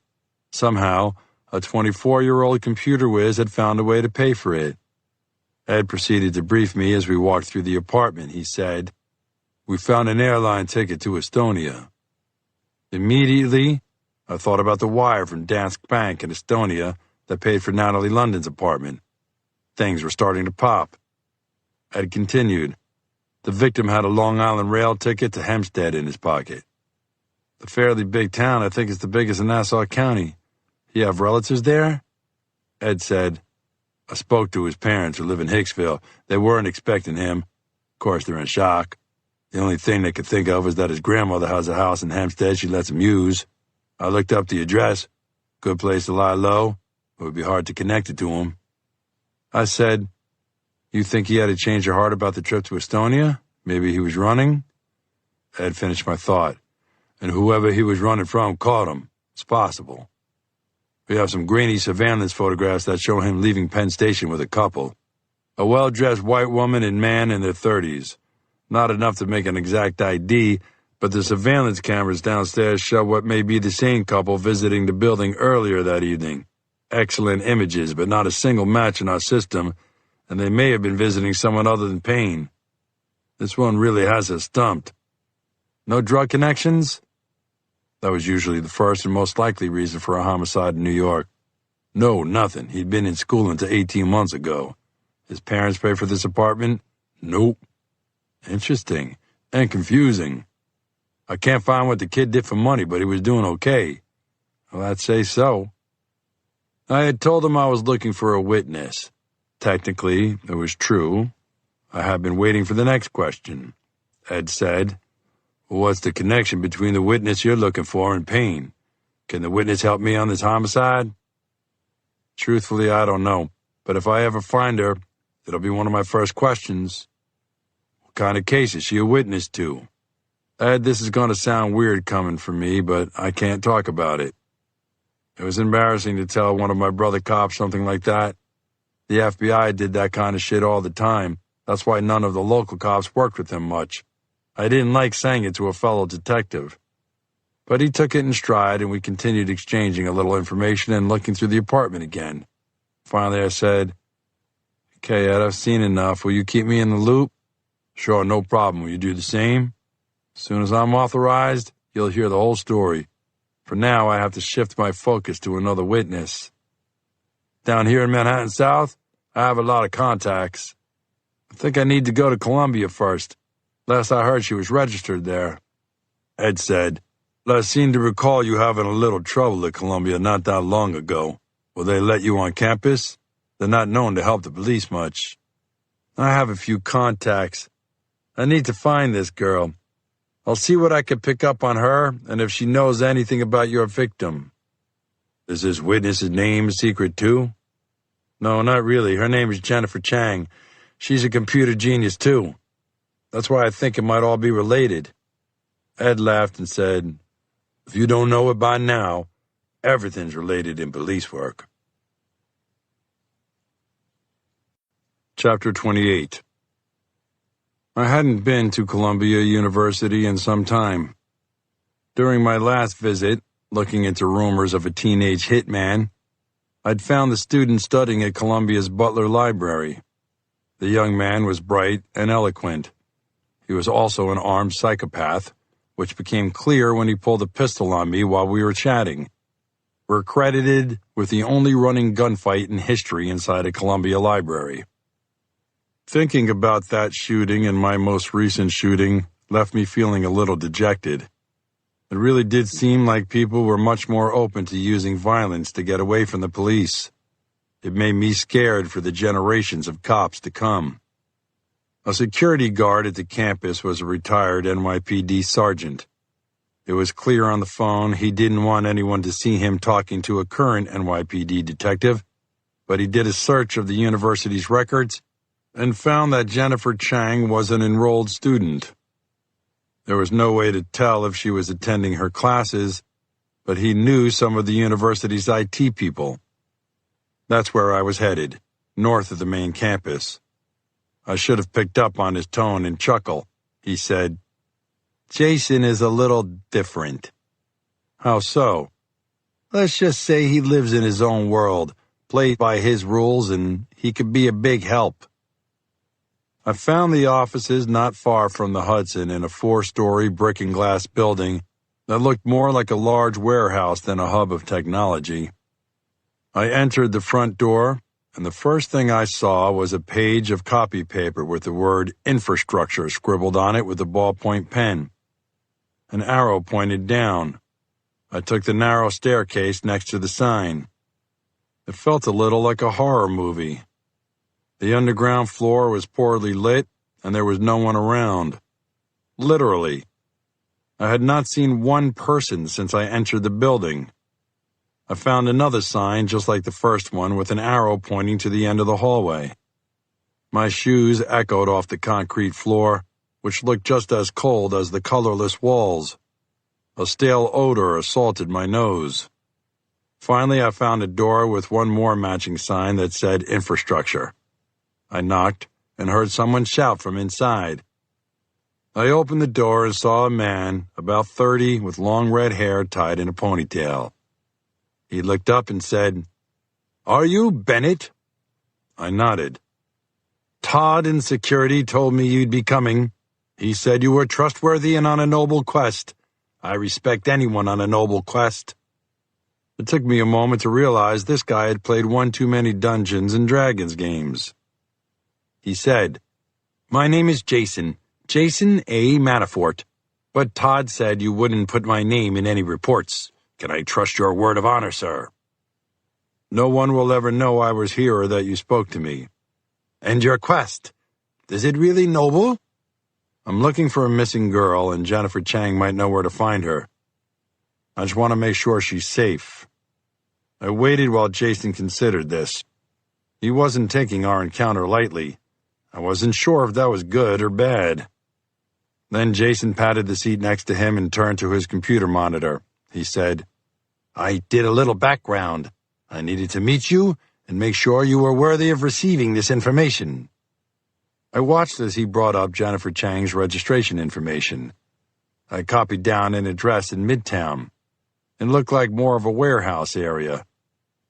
Somehow, a 24-year-old computer whiz had found a way to pay for it. Ed proceeded to brief me as we walked through the apartment. He said, "We found an airline ticket to Estonia." Immediately, I thought about the wire from Danske Bank in Estonia that paid for Natalie London's apartment. Things were starting to pop. Ed continued, "The victim had a Long Island rail ticket to Hempstead in his pocket. The fairly big town, I think it's the biggest in Nassau County. You have relatives there?" Ed said, "I spoke to his parents who live in Hicksville. They weren't expecting him. Of course, they're in shock. The only thing they could think of is that his grandmother has a house in Hempstead she lets him use. I looked up the address. Good place to lie low. It would be hard to connect it to him." I said, "You think he had a change of heart about the trip to Estonia? Maybe he was running?" Ed finished my thought. "And whoever he was running from caught him. It's possible. We have some grainy surveillance photographs that show him leaving Penn Station with a couple. A well-dressed white woman and man in their 30s. Not enough to make an exact ID, but the surveillance cameras downstairs show what may be the same couple visiting the building earlier that evening. Excellent images, but not a single match in our system, and they may have been visiting someone other than Payne. This one really has us stumped. No drug connections?" That was usually the first and most likely reason for a homicide in New York. "No, nothing. He'd been in school until 18 months ago. His parents pay for this apartment? Nope." "Interesting. And confusing. I can't find what the kid did for money, but he was doing okay." "Well, I'd say so." I had told him I was looking for a witness. Technically, it was true. I had been waiting for the next question. Ed said, "What's the connection between the witness you're looking for and Payne? Can the witness help me on this homicide?" "Truthfully, I don't know, but if I ever find her, it'll be one of my first questions." "What kind of case is she a witness to?" "Ed, this is going to sound weird coming from me, but I can't talk about it. It was embarrassing to tell one of my brother cops something like that. The FBI did that kind of shit all the time. That's why none of the local cops worked with him much. I didn't like saying it to a fellow detective. But he took it in stride, and we continued exchanging a little information and looking through the apartment again. Finally, I said, "Okay, Ed, I've seen enough. Will you keep me in the loop?" "Sure, no problem. Will you do the same? As soon as I'm authorized, you'll hear the whole story. For now, I have to shift my focus to another witness. Down here in Manhattan South, I have a lot of contacts. I think I need to go to Columbia first. Last I heard, she was registered there." Ed said, "I seem to recall you having a little trouble at Columbia not that long ago. Will they let you on campus? They're not known to help the police much." "I have a few contacts. I need to find this girl. I'll see what I can pick up on her and if she knows anything about your victim." "Is this witness's name a secret too?" "No, not really. Her name is Jennifer Chang. She's a computer genius too. That's why I think it might all be related." Ed laughed and said, "If you don't know it by now, everything's related in police work." Chapter 28. I hadn't been to Columbia University in some time. During my last visit, looking into rumors of a teenage hitman, I'd found the student studying at Columbia's Butler Library. The young man was bright and eloquent. He was also an armed psychopath, which became clear when he pulled a pistol on me while we were chatting. We're credited with the only running gunfight in history inside a Columbia library. Thinking about that shooting and my most recent shooting left me feeling a little dejected. It really did seem like people were much more open to using violence to get away from the police. It made me scared for the generations of cops to come. A security guard at the campus was a retired NYPD sergeant. It was clear on the phone he didn't want anyone to see him talking to a current NYPD detective, but he did a search of the university's records and found that Jennifer Chang was an enrolled student. There was no way to tell if she was attending her classes, but he knew some of the university's IT people. That's where I was headed, north of the main campus. I should have picked up on his tone and chuckle. He said, "Jason is a little different." "How so?" "Let's just say he lives in his own world, plays by his rules, and he could be a big help." I found the offices not far from the Hudson in a 4-story brick and glass building that looked more like a large warehouse than a hub of technology. I entered the front door, and the first thing I saw was a page of copy paper with the word infrastructure scribbled on it with a ballpoint pen. An arrow pointed down. I took the narrow staircase next to the sign. It felt a little like a horror movie. The underground floor was poorly lit, and there was no one around. Literally. I had not seen one person since I entered the building. I found another sign just like the first one with an arrow pointing to the end of the hallway. My shoes echoed off the concrete floor, which looked just as cold as the colorless walls. A stale odor assaulted my nose. Finally, I found a door with one more matching sign that said infrastructure. I knocked and heard someone shout from inside. I opened the door and saw a man, about 30, with long red hair tied in a ponytail. He looked up and said, "Are you Bennett?" I nodded. "Todd in security told me you'd be coming. He said you were trustworthy and on a noble quest. I respect anyone on a noble quest." It took me a moment to realize this guy had played one too many Dungeons and Dragons games. He said, "My name is Jason A. Manafort, but Todd said you wouldn't put my name in any reports. Can I trust your word of honor, sir?" "No one will ever know I was here or that you spoke to me." "And your quest? Is it really noble?" "I'm looking for a missing girl, and Jennifer Chang might know where to find her. I just want to make sure she's safe." I waited while Jason considered this. He wasn't taking our encounter lightly. I wasn't sure if that was good or bad. Then Jason patted the seat next to him and turned to his computer monitor. He said, "I did a little background. I needed to meet you and make sure you were worthy of receiving this information." I watched as he brought up Jennifer Chang's registration information. I copied down an address in Midtown. It looked like more of a warehouse area.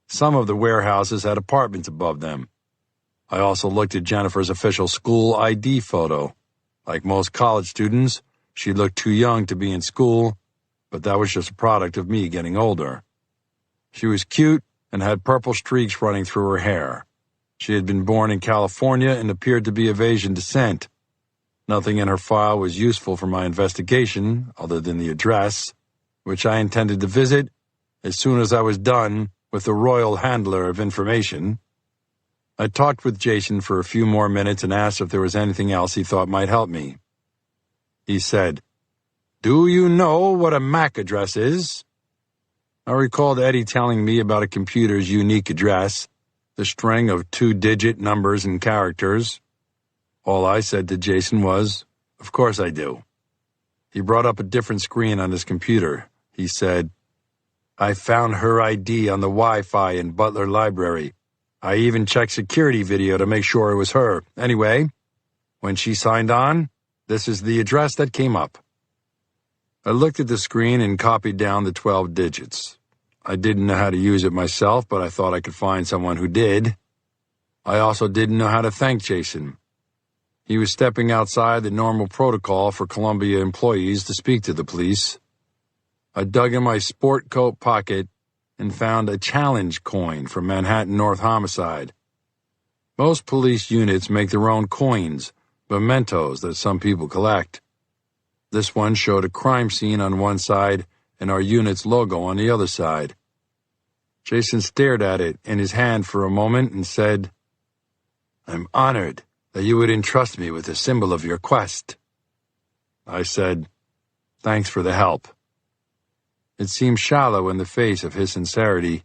Some of the warehouses had apartments above them. I also looked at Jennifer's official school ID photo. Like most college students, she looked too young to be in school, but that was just a product of me getting older. She was cute and had purple streaks running through her hair. She had been born in California and appeared to be of Asian descent. Nothing in her file was useful for my investigation, other than the address, which I intended to visit as soon as I was done with the royal handler of information. I talked with Jason for a few more minutes and asked if there was anything else he thought might help me. He said, "Do you know what a MAC address is?" I recalled Eddie telling me about a computer's unique address, the string of 2-digit numbers and characters. All I said to Jason was, "Of course I do." He brought up a different screen on his computer. He said, "I found her ID on the Wi-Fi in Butler Library. I even checked security video to make sure it was her. Anyway, when she signed on, this is the address that came up." I looked at the screen and copied down the 12 digits. I didn't know how to use it myself, but I thought I could find someone who did. I also didn't know how to thank Jason. He was stepping outside the normal protocol for Columbia employees to speak to the police. I dug in my sport coat pocket and found a challenge coin from Manhattan North Homicide. Most police units make their own coins, mementos that some people collect. This one showed a crime scene on one side and our unit's logo on the other side. Jason stared at it in his hand for a moment and said, "I'm honored that you would entrust me with a symbol of your quest." I said, "Thanks for the help." It seemed shallow in the face of his sincerity,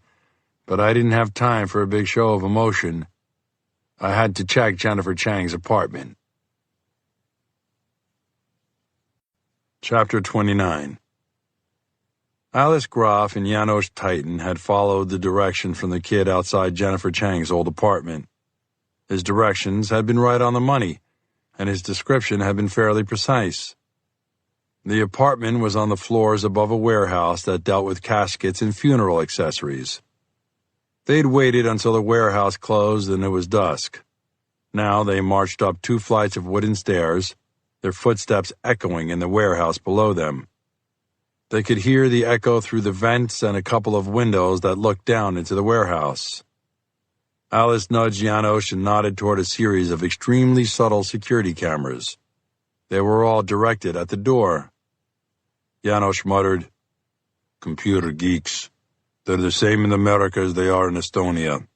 but I didn't have time for a big show of emotion. I had to check Jennifer Chang's apartment. Chapter 29. Alice Groff and Janos Titan had followed the direction from the kid outside Jennifer Chang's old apartment. His directions had been right on the money, and his description had been fairly precise. The apartment was on the floors above a warehouse that dealt with caskets and funeral accessories. They'd waited until the warehouse closed and it was dusk. Now they marched up 2 flights of wooden stairs, their footsteps echoing in the warehouse below them. They could hear the echo through the vents and a couple of windows that looked down into the warehouse. Alice nudged Janos and nodded toward a series of extremely subtle security cameras. They were all directed at the door. Janos muttered, "Computer geeks. They're the same in America as they are in Estonia."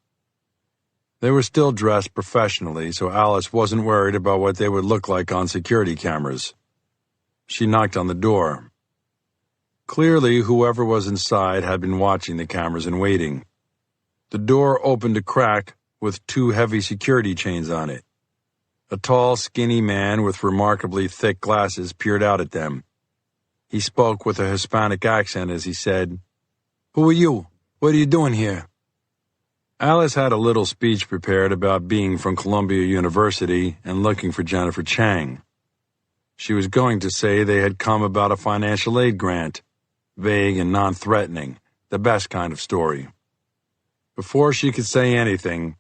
They were still dressed professionally, so Alice wasn't worried about what they would look like on security cameras. She knocked on the door. Clearly, whoever was inside had been watching the cameras and waiting. The door opened a crack with 2 heavy security chains on it. A tall, skinny man with remarkably thick glasses peered out at them. He spoke with a Hispanic accent as he said, "Who are you? What are you doing here?" Alice had a little speech prepared about being from Columbia University and looking for Jennifer Chang. She was going to say they had come about a financial aid grant, vague and non-threatening, the best kind of story. Before she could say anything,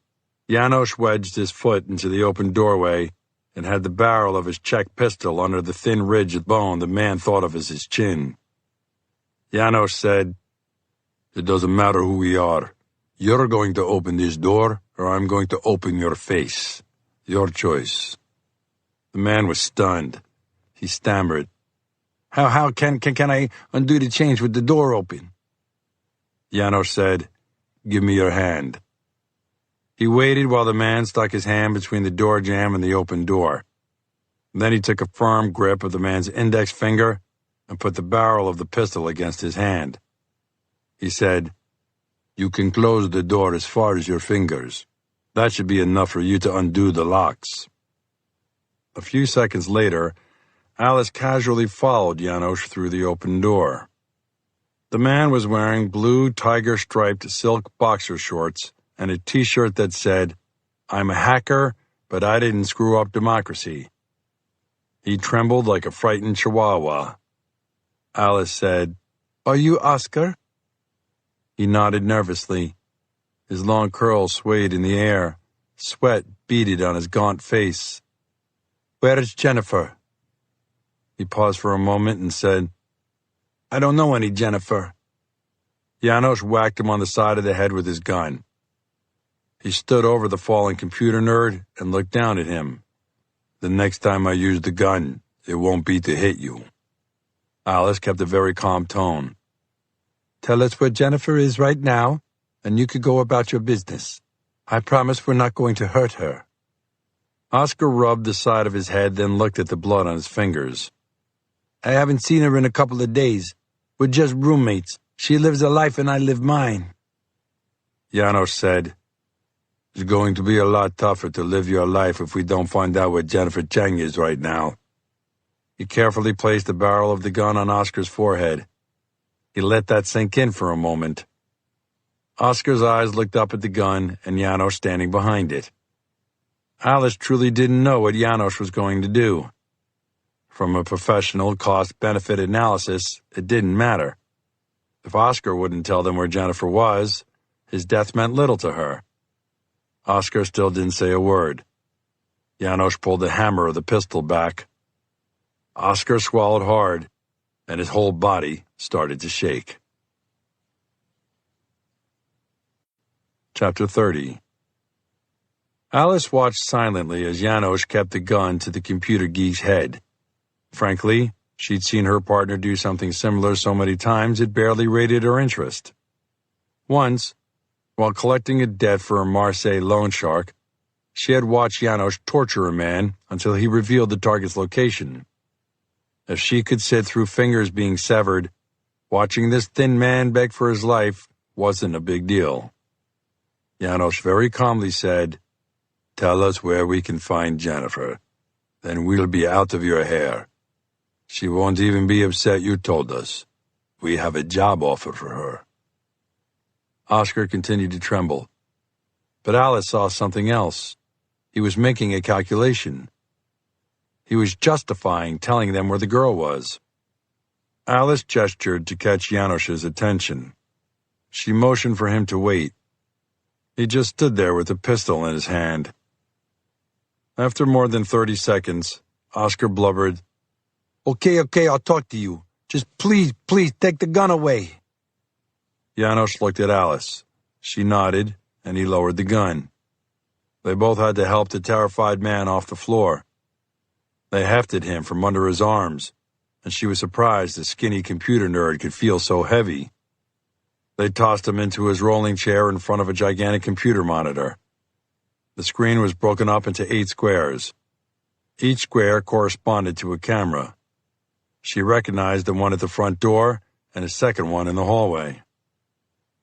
Janos wedged his foot into the open doorway and had the barrel of his Czech pistol under the thin ridge of bone the man thought of as his chin. Janos said, "It doesn't matter who we are. You're going to open this door, or I'm going to open your face. Your choice." The man was stunned. He stammered, How can I undo the change with the door open?" Janos said, "Give me your hand." He waited while the man stuck his hand between the door jamb and the open door. Then he took a firm grip of the man's index finger and put the barrel of the pistol against his hand. He said, "You can close the door as far as your fingers. That should be enough for you to undo the locks." A few seconds later, Alice casually followed Janos through the open door. The man was wearing blue tiger-striped silk boxer shorts and a T-shirt that said, "I'm a hacker, but I didn't screw up democracy." He trembled like a frightened chihuahua. Alice said, "Are you Oscar?" He nodded nervously. His long curls swayed in the air. Sweat beaded on his gaunt face. "Where is Jennifer?" He paused for a moment and said, "I don't know any Jennifer." Janos whacked him on the side of the head with his gun. He stood over the fallen computer nerd and looked down at him. "The next time I use the gun, it won't be to hit you." Alice kept a very calm tone. "Tell us where Jennifer is right now, and you could go about your business. I promise we're not going to hurt her." Oscar rubbed the side of his head, then looked at the blood on his fingers. "I haven't seen her in a couple of days. We're just roommates. She lives a life and I live mine." Janos said, "It's going to be a lot tougher to live your life if we don't find out where Jennifer Chang is right now." He carefully placed the barrel of the gun on Oscar's forehead. He let that sink in for a moment. Oscar's eyes looked up at the gun and Janos standing behind it. Alice truly didn't know what Janos was going to do. From a professional cost-benefit analysis, it didn't matter. If Oscar wouldn't tell them where Jennifer was, his death meant little to her. Oscar still didn't say a word. Janos pulled the hammer of the pistol back. Oscar swallowed hard, and his whole body started to shake. Chapter 30. Alice watched silently as Janos kept the gun to the computer geek's head. Frankly, she'd seen her partner do something similar so many times it barely rated her interest. Once, while collecting a debt for a Marseille loan shark, she had watched Janos torture a man until he revealed the target's location. If she could sit through fingers being severed, watching this thin man beg for his life wasn't a big deal. Janos very calmly said, "Tell us where we can find Jennifer. Then we'll be out of your hair. She won't even be upset you told us. We have a job offer for her." Oscar continued to tremble. But Alice saw something else. He was making a calculation. He was justifying telling them where the girl was. Alice gestured to catch Janos's attention. She motioned for him to wait. He just stood there with a pistol in his hand. After more than 30 seconds, Oscar blubbered, Okay, I'll talk to you. Just please, take the gun away." Janos looked at Alice. She nodded, and he lowered the gun. They both had to help the terrified man off the floor. They hefted him from under his arms, and she was surprised the skinny computer nerd could feel so heavy. They tossed him into his rolling chair in front of a gigantic computer monitor. The screen was broken up into 8 squares. Each square corresponded to a camera. She recognized the one at the front door and a second one in the hallway.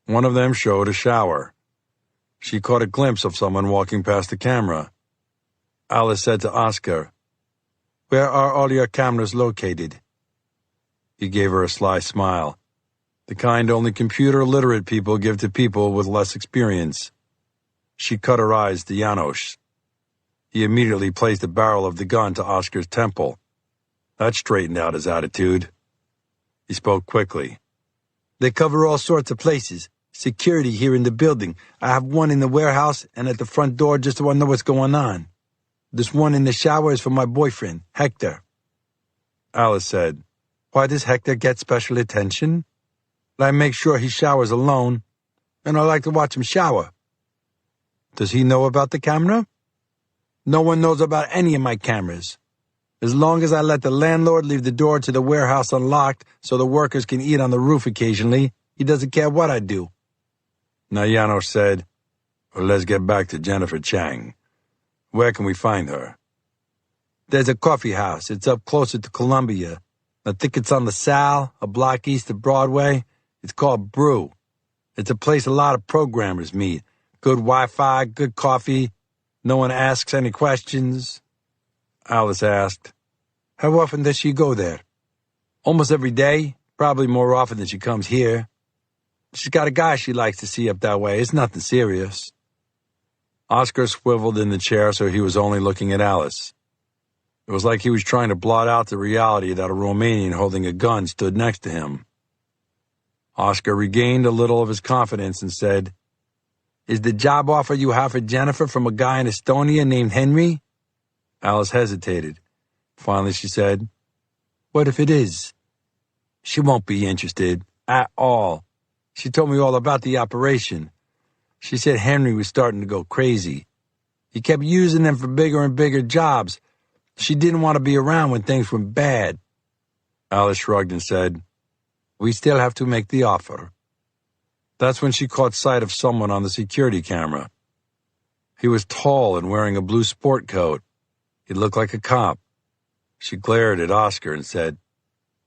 One of them showed a shower. She caught a glimpse of someone walking past the camera. Alice said to Oscar, "Where are all your cameras located?" He gave her a sly smile, the kind only computer-literate people give to people with less experience. She cut her eyes to Janos. He immediately placed the barrel of the gun to Oscar's temple. That straightened out his attitude. He spoke quickly. "They cover all sorts of places. Security here in the building. I have one in the warehouse and at the front door just so I know what's going on. This one in the shower is for my boyfriend, Hector." Alice said, "Why does Hector get special attention?" "I make sure he showers alone, and I like to watch him shower." "Does he know about the camera?" "No one knows about any of my cameras. As long as I let the landlord leave the door to the warehouse unlocked so the workers can eat on the roof occasionally, he doesn't care what I do." Now Janos said, "Well, let's get back to Jennifer Chang. Where can we find her?" "There's a coffee house. It's up closer to Columbia. I think it's on the Sal, a block east of Broadway. It's called Brew. It's a place a lot of programmers meet. Good Wi-Fi, good coffee. No one asks any questions." Alice asked, "How often does she go there?" "Almost every day, probably more often than she comes here. She's got a guy she likes to see up that way. It's nothing serious." Oscar swiveled in the chair so he was only looking at Alice. It was like he was trying to blot out the reality that a Romanian holding a gun stood next to him. Oscar regained a little of his confidence and said, "Is the job offer you have for Jennifer from a guy in Estonia named Henry?" Alice hesitated. Finally she said, "What if it is?" "She won't be interested at all. She told me all about the operation. She said Henry was starting to go crazy. He kept using them for bigger and bigger jobs. She didn't want to be around when things went bad." Alice shrugged and said, "We still have to make the offer." That's when she caught sight of someone on the security camera. He was tall and wearing a blue sport coat. He looked like a cop. She glared at Oscar and said,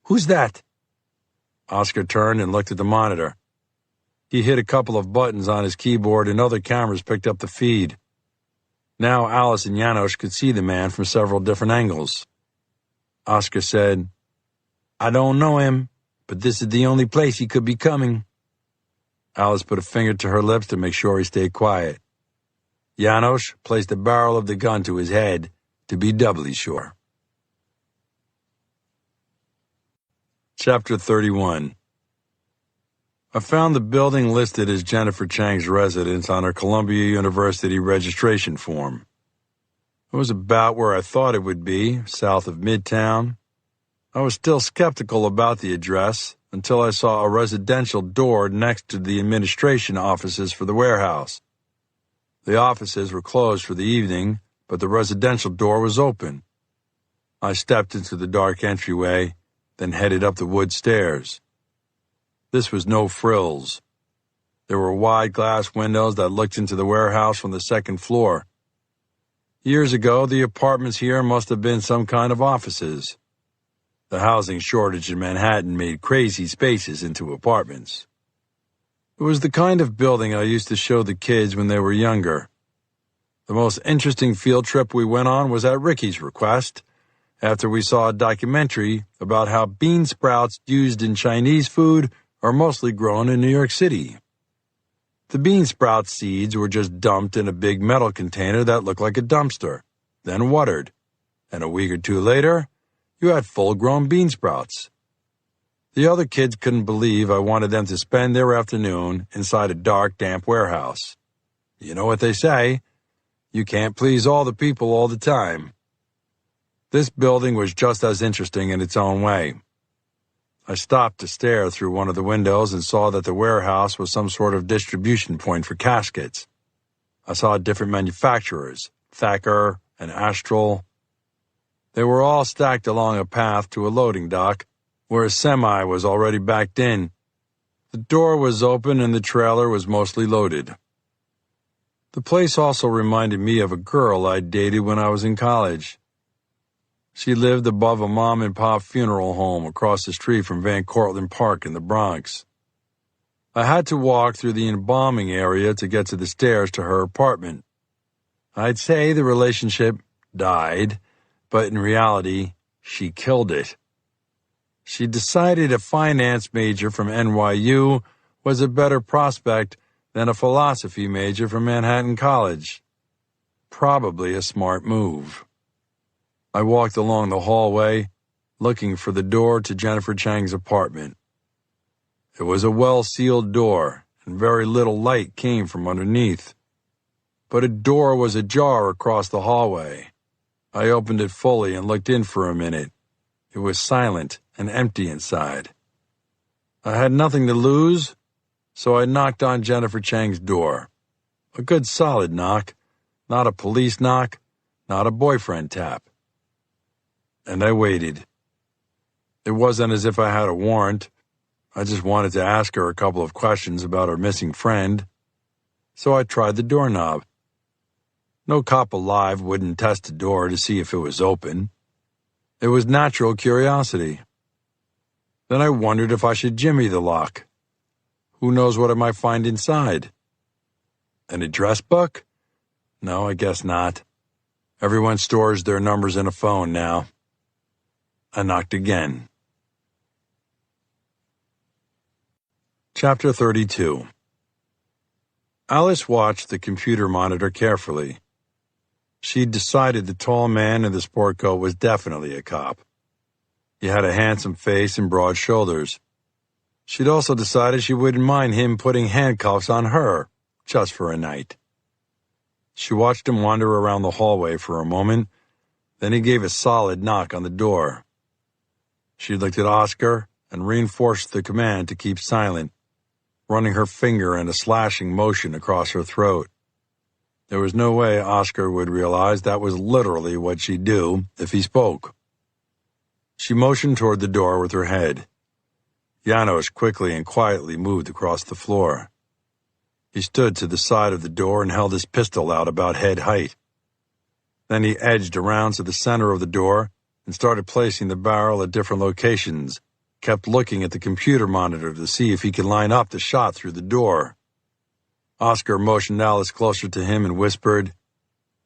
"Who's that?" Oscar turned and looked at the monitor. He hit a couple of buttons on his keyboard and other cameras picked up the feed. Now Alice and Janos could see the man from several different angles. Oscar said, "I don't know him, but this is the only place he could be coming." Alice put a finger to her lips to make sure he stayed quiet. Janos placed the barrel of the gun to his head to be doubly sure. Chapter 31. I found the building listed as Jennifer Chang's residence on her Columbia University registration form. It was about where I thought it would be, south of Midtown. I was still skeptical about the address until I saw a residential door next to the administration offices for the warehouse. The offices were closed for the evening, but the residential door was open. I stepped into the dark entryway, then headed up the wood stairs. This was no frills. There were wide glass windows that looked into the warehouse from the second floor. Years ago, the apartments here must have been some kind of offices. The housing shortage in Manhattan made crazy spaces into apartments. It was the kind of building I used to show the kids when they were younger. The most interesting field trip we went on was at Ricky's request, after we saw a documentary about how bean sprouts used in Chinese food are mostly grown in New York City. The bean sprout seeds were just dumped in a big metal container that looked like a dumpster, then watered, and a week or two later, you had full-grown bean sprouts. The other kids couldn't believe I wanted them to spend their afternoon inside a dark, damp warehouse. You know what they say, you can't please all the people all the time. This building was just as interesting in its own way. I stopped to stare through one of the windows and saw that the warehouse was some sort of distribution point for caskets. I saw different manufacturers, Thacker and Astral. They were all stacked along a path to a loading dock, where a semi was already backed in. The door was open and the trailer was mostly loaded. The place also reminded me of a girl I'd dated when I was in college. She lived above a mom-and-pop funeral home across the street from Van Cortlandt Park in the Bronx. I had to walk through the embalming area to get to the stairs to her apartment. I'd say the relationship died, but in reality, she killed it. She decided a finance major from NYU was a better prospect than a philosophy major from Manhattan College. Probably a smart move. I walked along the hallway, looking for the door to Jennifer Chang's apartment. It was a well-sealed door, and very little light came from underneath. But a door was ajar across the hallway. I opened it fully and looked in for a minute. It was silent and empty inside. I had nothing to lose, so I knocked on Jennifer Chang's door. A good solid knock, not a police knock, not a boyfriend tap. And I waited. It wasn't as if I had a warrant. I just wanted to ask her a couple of questions about her missing friend. So I tried the doorknob. No cop alive wouldn't test a door to see if it was open. It was natural curiosity. Then I wondered if I should jimmy the lock. Who knows what I might find inside? An address book? No, I guess not. Everyone stores their numbers in a phone now. I knocked again. Chapter 32. Alice watched the computer monitor carefully. She'd decided the tall man in the sport coat was definitely a cop. He had a handsome face and broad shoulders. She'd also decided she wouldn't mind him putting handcuffs on her, just for a night. She watched him wander around the hallway for a moment, then he gave a solid knock on the door. She looked at Oscar and reinforced the command to keep silent, running her finger in a slashing motion across her throat. There was no way Oscar would realize that was literally what she'd do if he spoke. She motioned toward the door with her head. Janos quickly and quietly moved across the floor. He stood to the side of the door and held his pistol out about head height. Then he edged around to the center of the door and started placing the barrel at different locations, kept looking at the computer monitor to see if he could line up the shot through the door. Oscar motioned Alice closer to him and whispered,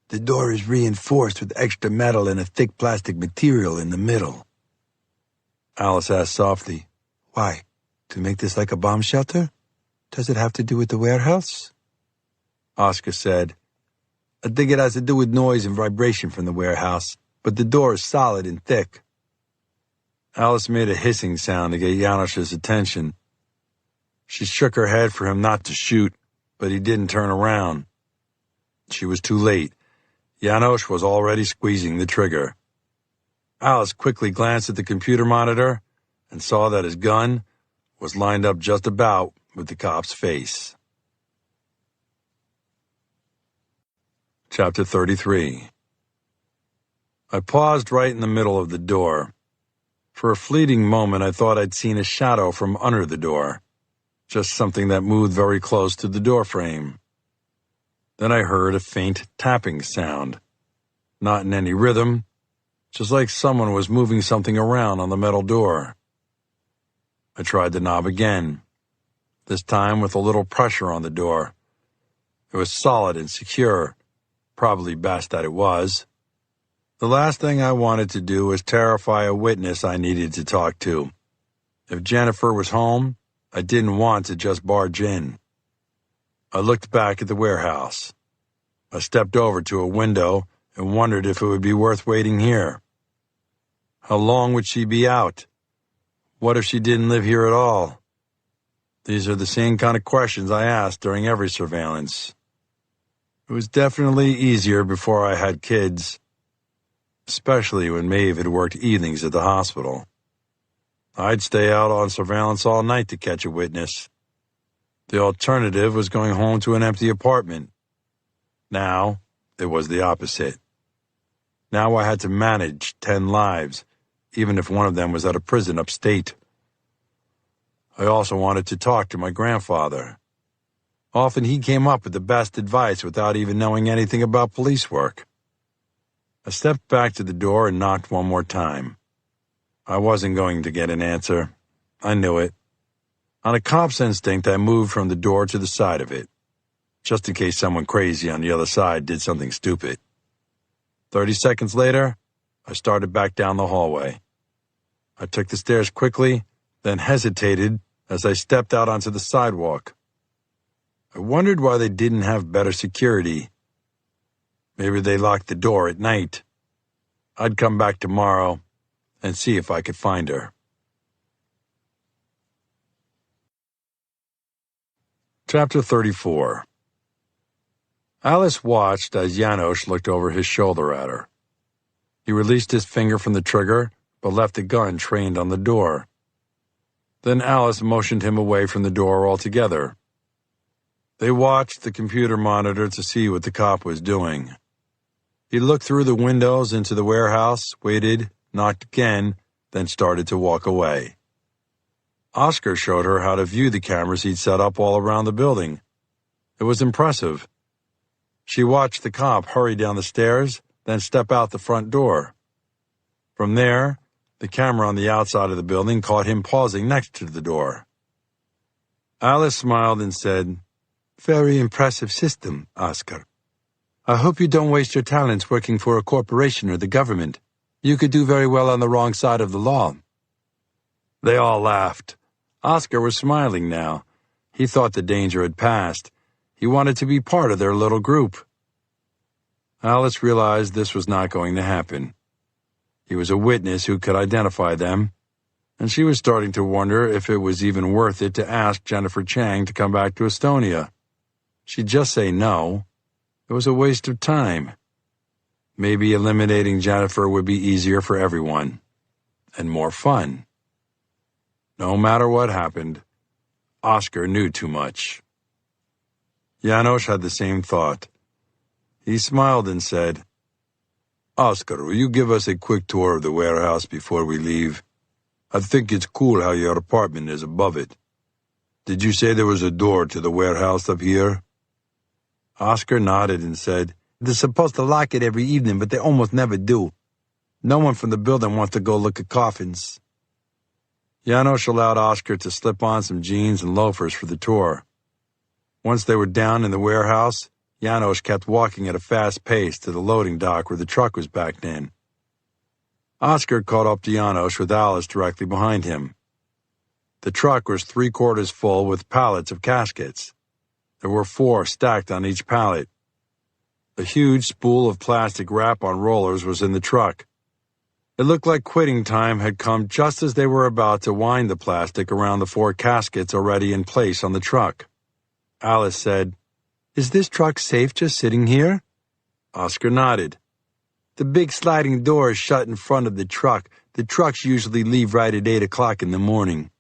"The door is reinforced with extra metal and a thick plastic material in the middle." Alice asked softly, "Why? To make this like a bomb shelter? Does it have to do with the warehouse?" Oscar said, "I think it has to do with noise and vibration from the warehouse, but the door is solid and thick." Alice made a hissing sound to get Janos's attention. She shook her head for him not to shoot, but he didn't turn around. She was too late. Janos was already squeezing the trigger. Alice quickly glanced at the computer monitor and saw that his gun was lined up just about with the cop's face. Chapter 33. I paused right in the middle of the door. For a fleeting moment, I thought I'd seen a shadow from under the door, just something that moved very close to the doorframe. Then I heard a faint tapping sound, not in any rhythm, just like someone was moving something around on the metal door. I tried the knob again, this time with a little pressure on the door. It was solid and secure, probably best that it was. The last thing I wanted to do was terrify a witness I needed to talk to. If Jennifer was home, I didn't want to just barge in. I looked back at the warehouse. I stepped over to a window and wondered if it would be worth waiting here. How long would she be out? What if she didn't live here at all? These are the same kind of questions I asked during every surveillance. It was definitely easier before I had kids, especially when Maeve had worked evenings at the hospital. I'd stay out on surveillance all night to catch a witness. The alternative was going home to an empty apartment. Now, it was the opposite. Now I had to manage 10 lives, even if one of them was at a prison upstate. I also wanted to talk to my grandfather. Often he came up with the best advice without even knowing anything about police work. I stepped back to the door and knocked one more time. I wasn't going to get an answer. I knew it. On a cop's instinct, I moved from the door to the side of it, just in case someone crazy on the other side did something stupid. 30 seconds later, I started back down the hallway. I took the stairs quickly, then hesitated as I stepped out onto the sidewalk. I wondered why they didn't have better security. Maybe they locked the door at night. I'd come back tomorrow and see if I could find her. Chapter 34. Alice watched as Janos looked over his shoulder at her. He released his finger from the trigger, but left the gun trained on the door. Then Alice motioned him away from the door altogether. They watched the computer monitor to see what the cop was doing. He looked through the windows into the warehouse, waited, knocked again, then started to walk away. Oscar showed her how to view the cameras he'd set up all around the building. It was impressive. She watched the cop hurry down the stairs, then step out the front door. From there, the camera on the outside of the building caught him pausing next to the door. Alice smiled and said, "Very impressive system, Oscar. I hope you don't waste your talents working for a corporation or the government. You could do very well on the wrong side of the law." They all laughed. Oscar was smiling now. He thought the danger had passed. He wanted to be part of their little group. Alice realized this was not going to happen. He was a witness who could identify them, and she was starting to wonder if it was even worth it to ask Jennifer Chang to come back to Estonia. She'd just say no. It was a waste of time. Maybe eliminating Jennifer would be easier for everyone, and more fun. No matter what happened, Oscar knew too much. Janos had the same thought. He smiled and said, "Oscar, will you give us a quick tour of the warehouse before we leave? I think it's cool how your apartment is above it. Did you say there was a door to the warehouse up here?" Oscar nodded and said, "They're supposed to lock it every evening, but they almost never do. No one from the building wants to go look at coffins." Janos allowed Oscar to slip on some jeans and loafers for the tour. Once they were down in the warehouse, Janos kept walking at a fast pace to the loading dock where the truck was backed in. Oscar caught up to Janos with Alice directly behind him. The truck was 3/4 full with pallets of caskets. There were 4 stacked on each pallet. A huge spool of plastic wrap on rollers was in the truck. It looked like quitting time had come just as they were about to wind the plastic around the 4 caskets already in place on the truck. Alice said, "Is this truck safe just sitting here?" Oscar nodded. "The big sliding door is shut in front of the truck. The trucks usually leave right at 8 o'clock in the morning."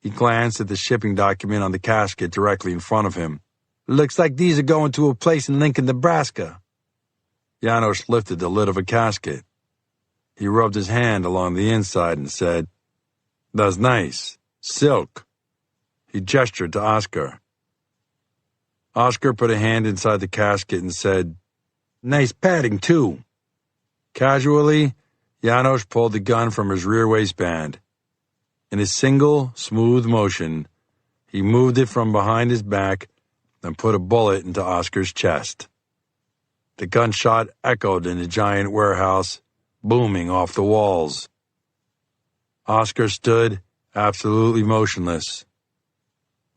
He glanced at the shipping document on the casket directly in front of him. "Looks like these are going to a place in Lincoln, Nebraska." Janos lifted the lid of a casket. He rubbed his hand along the inside and said, "That's nice. Silk." He gestured to Oscar. Oscar put a hand inside the casket and said, "Nice padding, too." Casually, Janos pulled the gun from his rear waistband. In a single, smooth motion, he moved it from behind his back and put a bullet into Oscar's chest. The gunshot echoed in the giant warehouse, booming off the walls. Oscar stood absolutely motionless.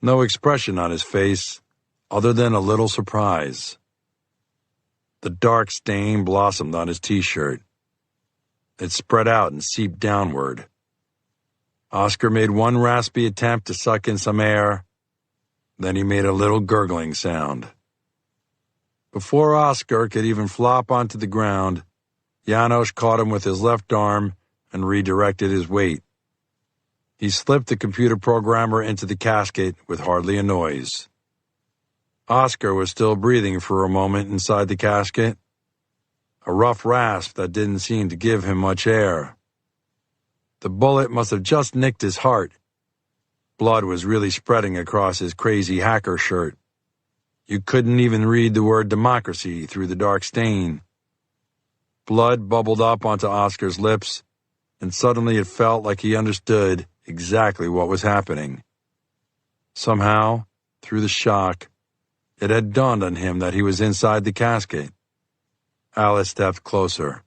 No expression on his face, other than a little surprise. The dark stain blossomed on his t-shirt. It spread out and seeped downward. Oscar made one raspy attempt to suck in some air. Then he made a little gurgling sound. Before Oscar could even flop onto the ground, Janos caught him with his left arm and redirected his weight. He slipped the computer programmer into the casket with hardly a noise. Oscar was still breathing for a moment inside the casket, a rough rasp that didn't seem to give him much air. The bullet must have just nicked his heart. Blood was really spreading across his crazy hacker shirt. You couldn't even read the word democracy through the dark stain. Blood bubbled up onto Oscar's lips, and suddenly it felt like he understood exactly what was happening. Somehow, through the shock, it had dawned on him that he was inside the casket. Alice stepped closer.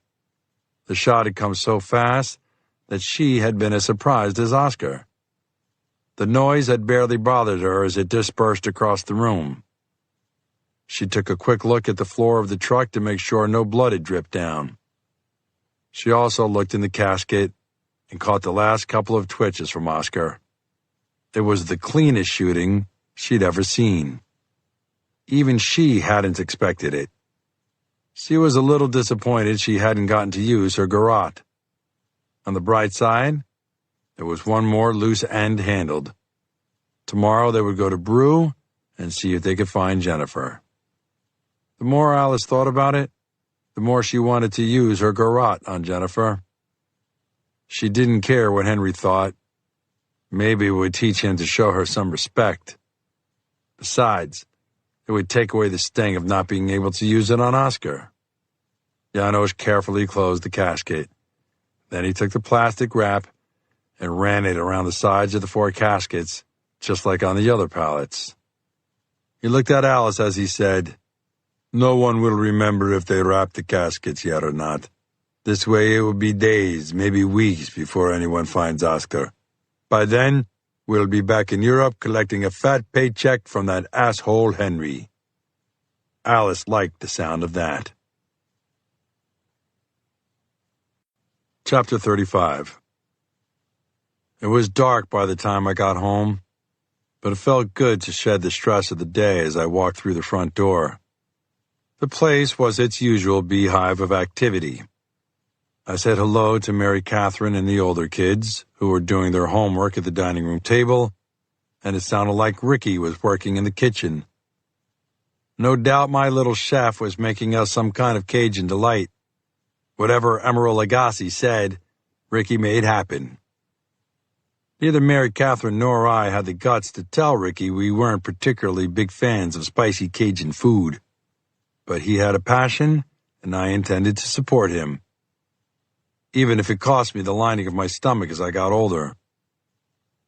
The shot had come so fast that she had been as surprised as Oscar. The noise had barely bothered her as it dispersed across the room. She took a quick look at the floor of the truck to make sure no blood had dripped down. She also looked in the casket and caught the last couple of twitches from Oscar. It was the cleanest shooting she'd ever seen. Even she hadn't expected it. She was a little disappointed she hadn't gotten to use her garrote. On the bright side, there was one more loose end handled. Tomorrow they would go to Brew and see if they could find Jennifer. The more Alice thought about it, the more she wanted to use her garrote on Jennifer. She didn't care what Henry thought. Maybe it would teach him to show her some respect. Besides, it would take away the sting of not being able to use it on Oscar. Janos carefully closed the casket. Then he took the plastic wrap and ran it around the sides of the 4 caskets, just like on the other pallets. He looked at Alice as he said, "No one will remember if they wrap the caskets yet or not. This way it will be days, maybe weeks before anyone finds Oscar. By then, we'll be back in Europe collecting a fat paycheck from that asshole Henry." Alice liked the sound of that. Chapter 35. It was dark by the time I got home, but it felt good to shed the stress of the day as I walked through the front door. The place was its usual beehive of activity. I said hello to Mary Catherine and the older kids, who were doing their homework at the dining room table, and it sounded like Ricky was working in the kitchen. No doubt my little chef was making us some kind of Cajun delight. Whatever Emeril Lagasse said, Ricky made happen. Neither Mary Catherine nor I had the guts to tell Ricky we weren't particularly big fans of spicy Cajun food. But he had a passion, and I intended to support him, even if it cost me the lining of my stomach as I got older.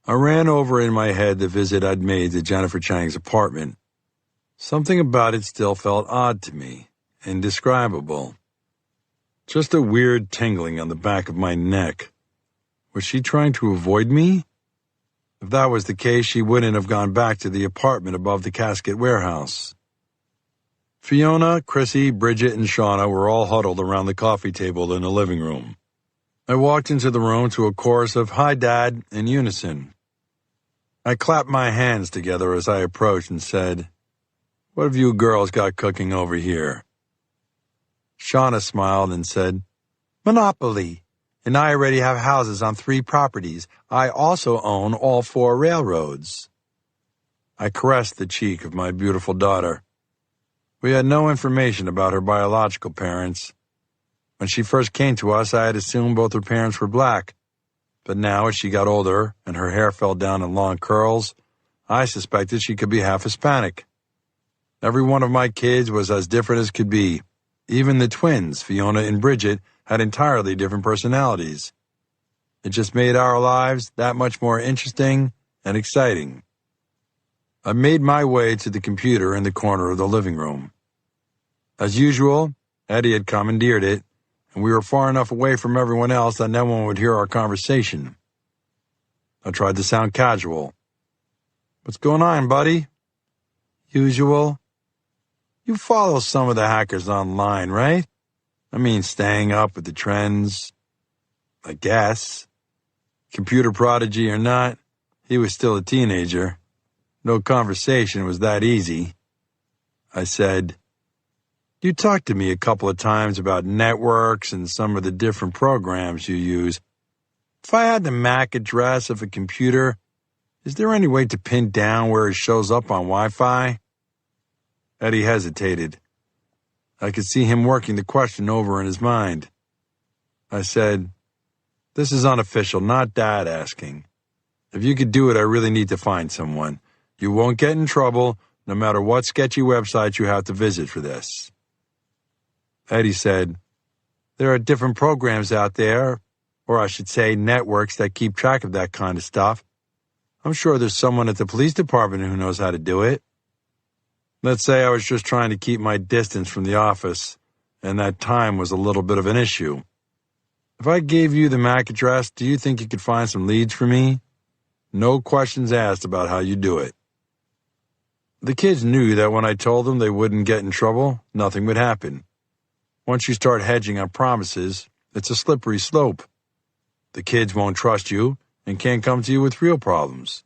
I ran over in my head the visit I'd made to Jennifer Chang's apartment. Something about it still felt odd to me, indescribable. Just a weird tingling on the back of my neck. Was she trying to avoid me? If that was the case, she wouldn't have gone back to the apartment above the casket warehouse. Fiona, Chrissy, Bridget, and Shauna were all huddled around the coffee table in the living room. I walked into the room to a chorus of "Hi, Dad" in unison. I clapped my hands together as I approached and said, "What have you girls got cooking over here?" Shauna smiled and said, "Monopoly. And I already have houses on 3 properties. I also own all 4 railroads." I caressed the cheek of my beautiful daughter. We had no information about her biological parents. When she first came to us, I had assumed both her parents were black. But now, as she got older and her hair fell down in long curls, I suspected she could be half Hispanic. Every one of my kids was as different as could be. Even the twins, Fiona and Bridget, had entirely different personalities. It just made our lives that much more interesting and exciting. I made my way to the computer in the corner of the living room. As usual, Eddie had commandeered it, and we were far enough away from everyone else that no one would hear our conversation. I tried to sound casual. "What's going on, buddy?" "Usual." "You follow some of the hackers online, right? I mean, staying up with the trends, I guess." Computer prodigy or not, he was still a teenager. No conversation was that easy. I said, "You talked to me a couple of times about networks and some of the different programs you use. If I had the MAC address of a computer, is there any way to pin down where it shows up on Wi-Fi?" Eddie hesitated. I could see him working the question over in his mind. I said, "This is unofficial, not Dad asking. If you could do it, I really need to find someone. You won't get in trouble, no matter what sketchy website you have to visit for this." Eddie said, "There are different programs out there, or I should say networks that keep track of that kind of stuff. I'm sure there's someone at the police department who knows how to do it." Let's say I was just trying to keep my distance from the office, and that time was a little bit of an issue. If I gave you the MAC address, do you think you could find some leads for me? No questions asked about how you do it. The kids knew that when I told them they wouldn't get in trouble, nothing would happen. Once you start hedging on promises, it's a slippery slope. The kids won't trust you and can't come to you with real problems.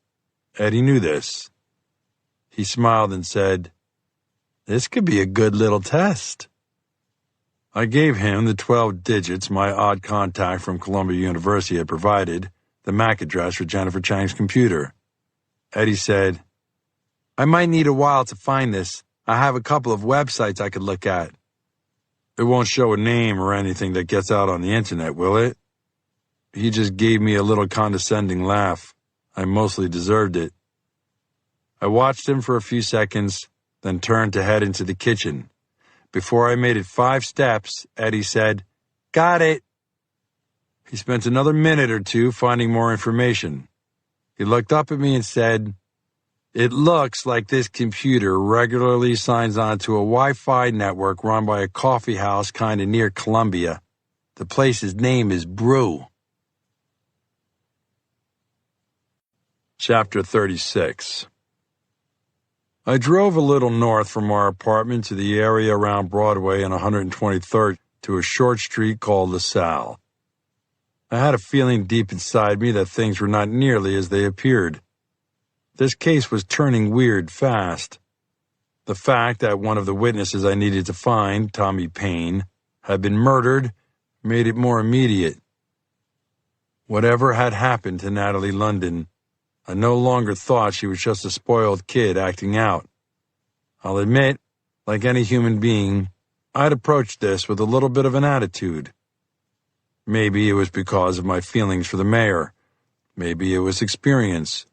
Eddie knew this. He smiled and said, "This could be a good little test." I gave him the 12 digits my odd contact from Columbia University had provided, the MAC address for Jennifer Chang's computer. Eddie said, "I might need a while to find this. I have a couple of websites I could look at." "It won't show a name or anything that gets out on the internet, will it?" He just gave me a little condescending laugh. I mostly deserved it. I watched him for a few seconds, then turned to head into the kitchen. Before I made it 5 steps, Eddie said, "Got it." He spent another minute or 2 finding more information. He looked up at me and said, "It looks like this computer regularly signs on to a Wi-Fi network run by a coffee house kind of near Columbia. The place's name is Brew." Chapter 36. I drove a little north from our apartment to the area around Broadway and 123rd to a short street called LaSalle. I had a feeling deep inside me that things were not nearly as they appeared. This case was turning weird fast. The fact that one of the witnesses I needed to find, Tommy Payne, had been murdered made it more immediate. Whatever had happened to Natalie London, I no longer thought she was just a spoiled kid acting out. I'll admit, like any human being, I'd approached this with a little bit of an attitude. Maybe it was because of my feelings for the mayor. Maybe it was experience.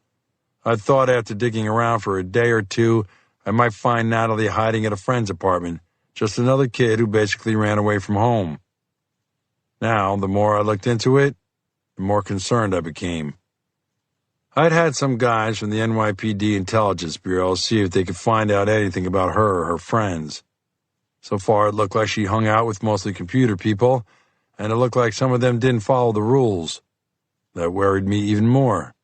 I thought after digging around for a day or 2, I might find Natalie hiding at a friend's apartment, just another kid who basically ran away from home. Now, the more I looked into it, the more concerned I became. I'd had some guys from the NYPD Intelligence Bureau see if they could find out anything about her or her friends. So far, it looked like she hung out with mostly computer people, and it looked like some of them didn't follow the rules. That worried me even more.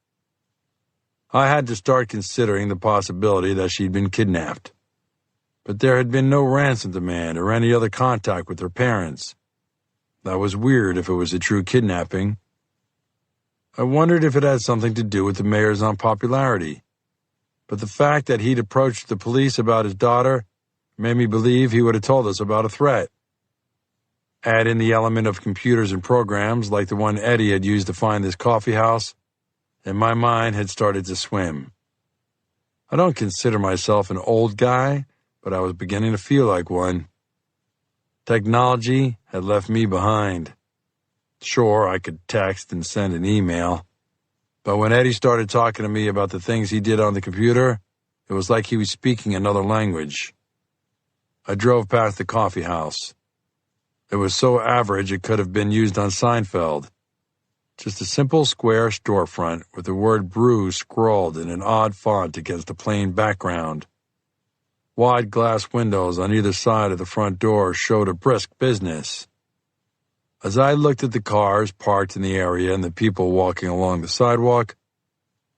I had to start considering the possibility that she'd been kidnapped. But there had been no ransom demand or any other contact with her parents. That was weird if it was a true kidnapping. I wondered if it had something to do with the mayor's unpopularity. But the fact that he'd approached the police about his daughter made me believe he would have told us about a threat. Add in the element of computers and programs like the one Eddie had used to find this coffee house, and my mind had started to swim. I don't consider myself an old guy, but I was beginning to feel like one. Technology had left me behind. Sure, I could text and send an email, but when Eddie started talking to me about the things he did on the computer, it was like he was speaking another language. I drove past the coffee house. It was so average it could have been used on Seinfeld. Just a simple square storefront with the word brew scrawled in an odd font against a plain background. Wide glass windows on either side of the front door showed a brisk business. As I looked at the cars parked in the area and the people walking along the sidewalk,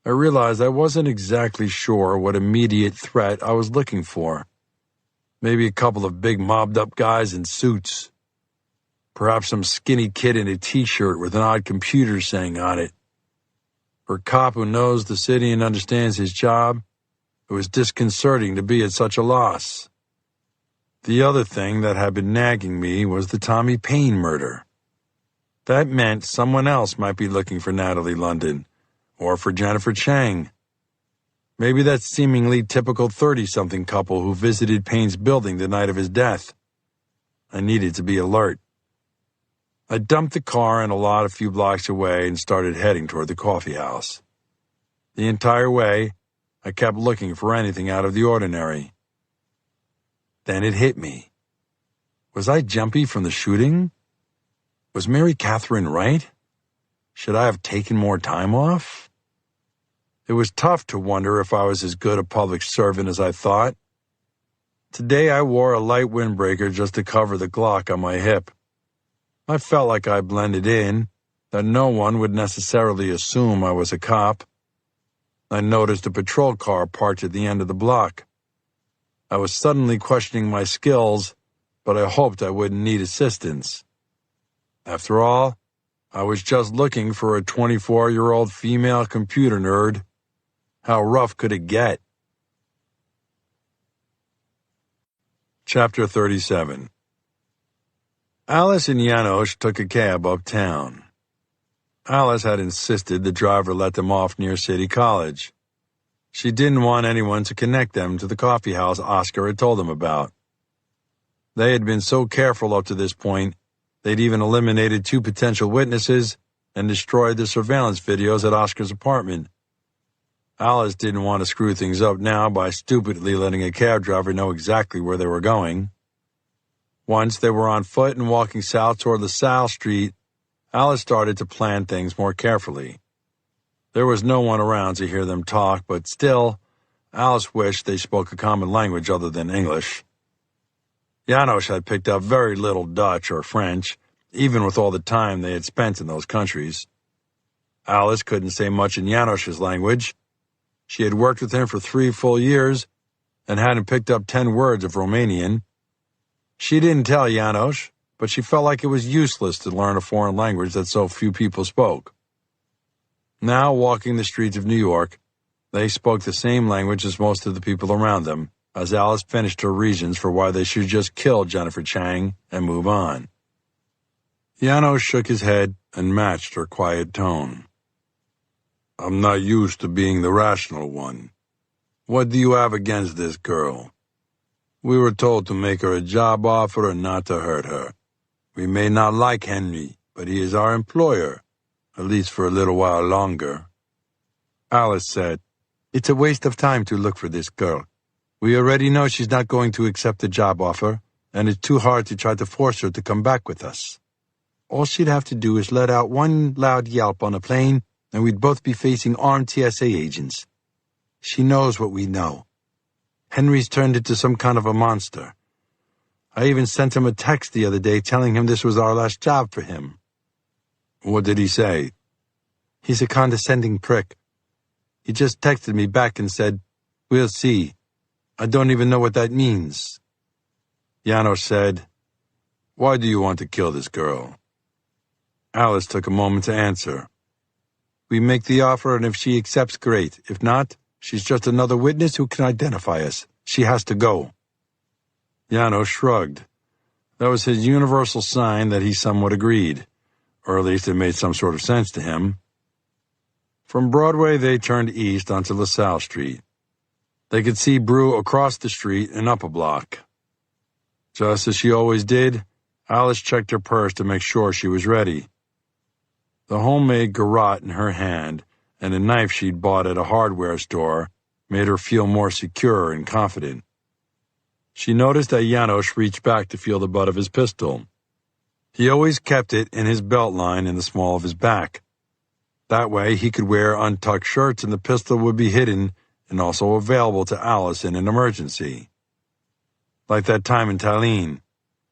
I realized I wasn't exactly sure what immediate threat I was looking for. Maybe a couple of big mobbed-up guys in suits. Perhaps some skinny kid in a t-shirt with an odd computer saying on it. For a cop who knows the city and understands his job, it was disconcerting to be at such a loss. The other thing that had been nagging me was the Tommy Payne murder. That meant someone else might be looking for Natalie London, or for Jennifer Chang. Maybe that seemingly typical 30-something couple who visited Payne's building the night of his death. I needed to be alert. I dumped the car in a lot a few blocks away and started heading toward the coffee house. The entire way, I kept looking for anything out of the ordinary. Then it hit me. Was I jumpy from the shooting? Was Mary Catherine right? Should I have taken more time off? It was tough to wonder if I was as good a public servant as I thought. Today I wore a light windbreaker just to cover the Glock on my hip. I felt like I blended in, that no one would necessarily assume I was a cop. I noticed a patrol car parked at the end of the block. I was suddenly questioning my skills, but I hoped I wouldn't need assistance. After all, I was just looking for a 24-year-old female computer nerd. How rough could it get? Chapter 37. Alice and Janos took a cab uptown. Alice had insisted the driver let them off near City College. She didn't want anyone to connect them to the coffee house Oscar had told them about. They had been so careful up to this point, they'd even eliminated 2 potential witnesses and destroyed the surveillance videos at Oscar's apartment. Alice didn't want to screw things up now by stupidly letting a cab driver know exactly where they were going. Once they were on foot and walking south toward LaSalle Street, Alice started to plan things more carefully. There was no one around to hear them talk, but still, Alice wished they spoke a common language other than English. Janos had picked up very little Dutch or French, even with all the time they had spent in those countries. Alice couldn't say much in Janos's language. She had worked with him for 3 full years and hadn't picked up 10 words of Romanian. She didn't tell Janos, but she felt like it was useless to learn a foreign language that so few people spoke. Now, walking the streets of New York, they spoke the same language as most of the people around them, as Alice finished her reasons for why they should just kill Jennifer Chang and move on. Janos shook his head and matched her quiet tone. I'm not used to being the rational one. What do you have against this girl? We were told to make her a job offer and not to hurt her. We may not like Henry, but he is our employer, at least for a little while longer. Alice said, It's a waste of time to look for this girl. We already know she's not going to accept the job offer, and it's too hard to try to force her to come back with us. All she'd have to do is let out one loud yelp on a plane, and we'd both be facing armed TSA agents. She knows what we know. Henry's turned into some kind of a monster. I even sent him a text the other day telling him this was our last job for him. What did he say? He's a condescending prick. He just texted me back and said, We'll see. I don't even know what that means. Janos said, Why do you want to kill this girl? Alice took a moment to answer. We make the offer, and if she accepts, great. If not, she's just another witness who can identify us. She has to go. Janos shrugged. That was his universal sign that he somewhat agreed, or at least it made some sort of sense to him. From Broadway, they turned east onto LaSalle Street. They could see Brew across the street and up a block. Just as she always did, Alice checked her purse to make sure she was ready. The homemade garrote in her hand and a knife she'd bought at a hardware store made her feel more secure and confident. She noticed that Janos reached back to feel the butt of his pistol. He always kept it in his belt line in the small of his back. That way he could wear untucked shirts and the pistol would be hidden and also available to Alice in an emergency. Like that time in Tallinn,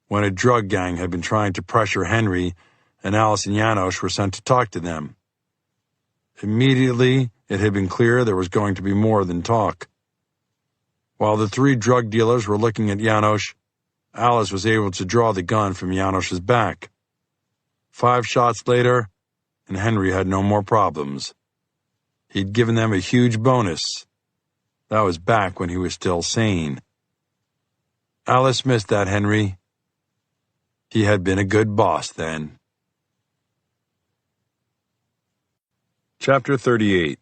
when a drug gang had been trying to pressure Henry and Alice and Janos were sent to talk to them. Immediately, it had been clear there was going to be more than talk. While the three drug dealers were looking at Janos, Alice was able to draw the gun from Janos's back. 5 shots later, and Henry had no more problems. He'd given them a huge bonus. That was back when he was still sane. Alice missed that Henry. He had been a good boss then. Chapter 38.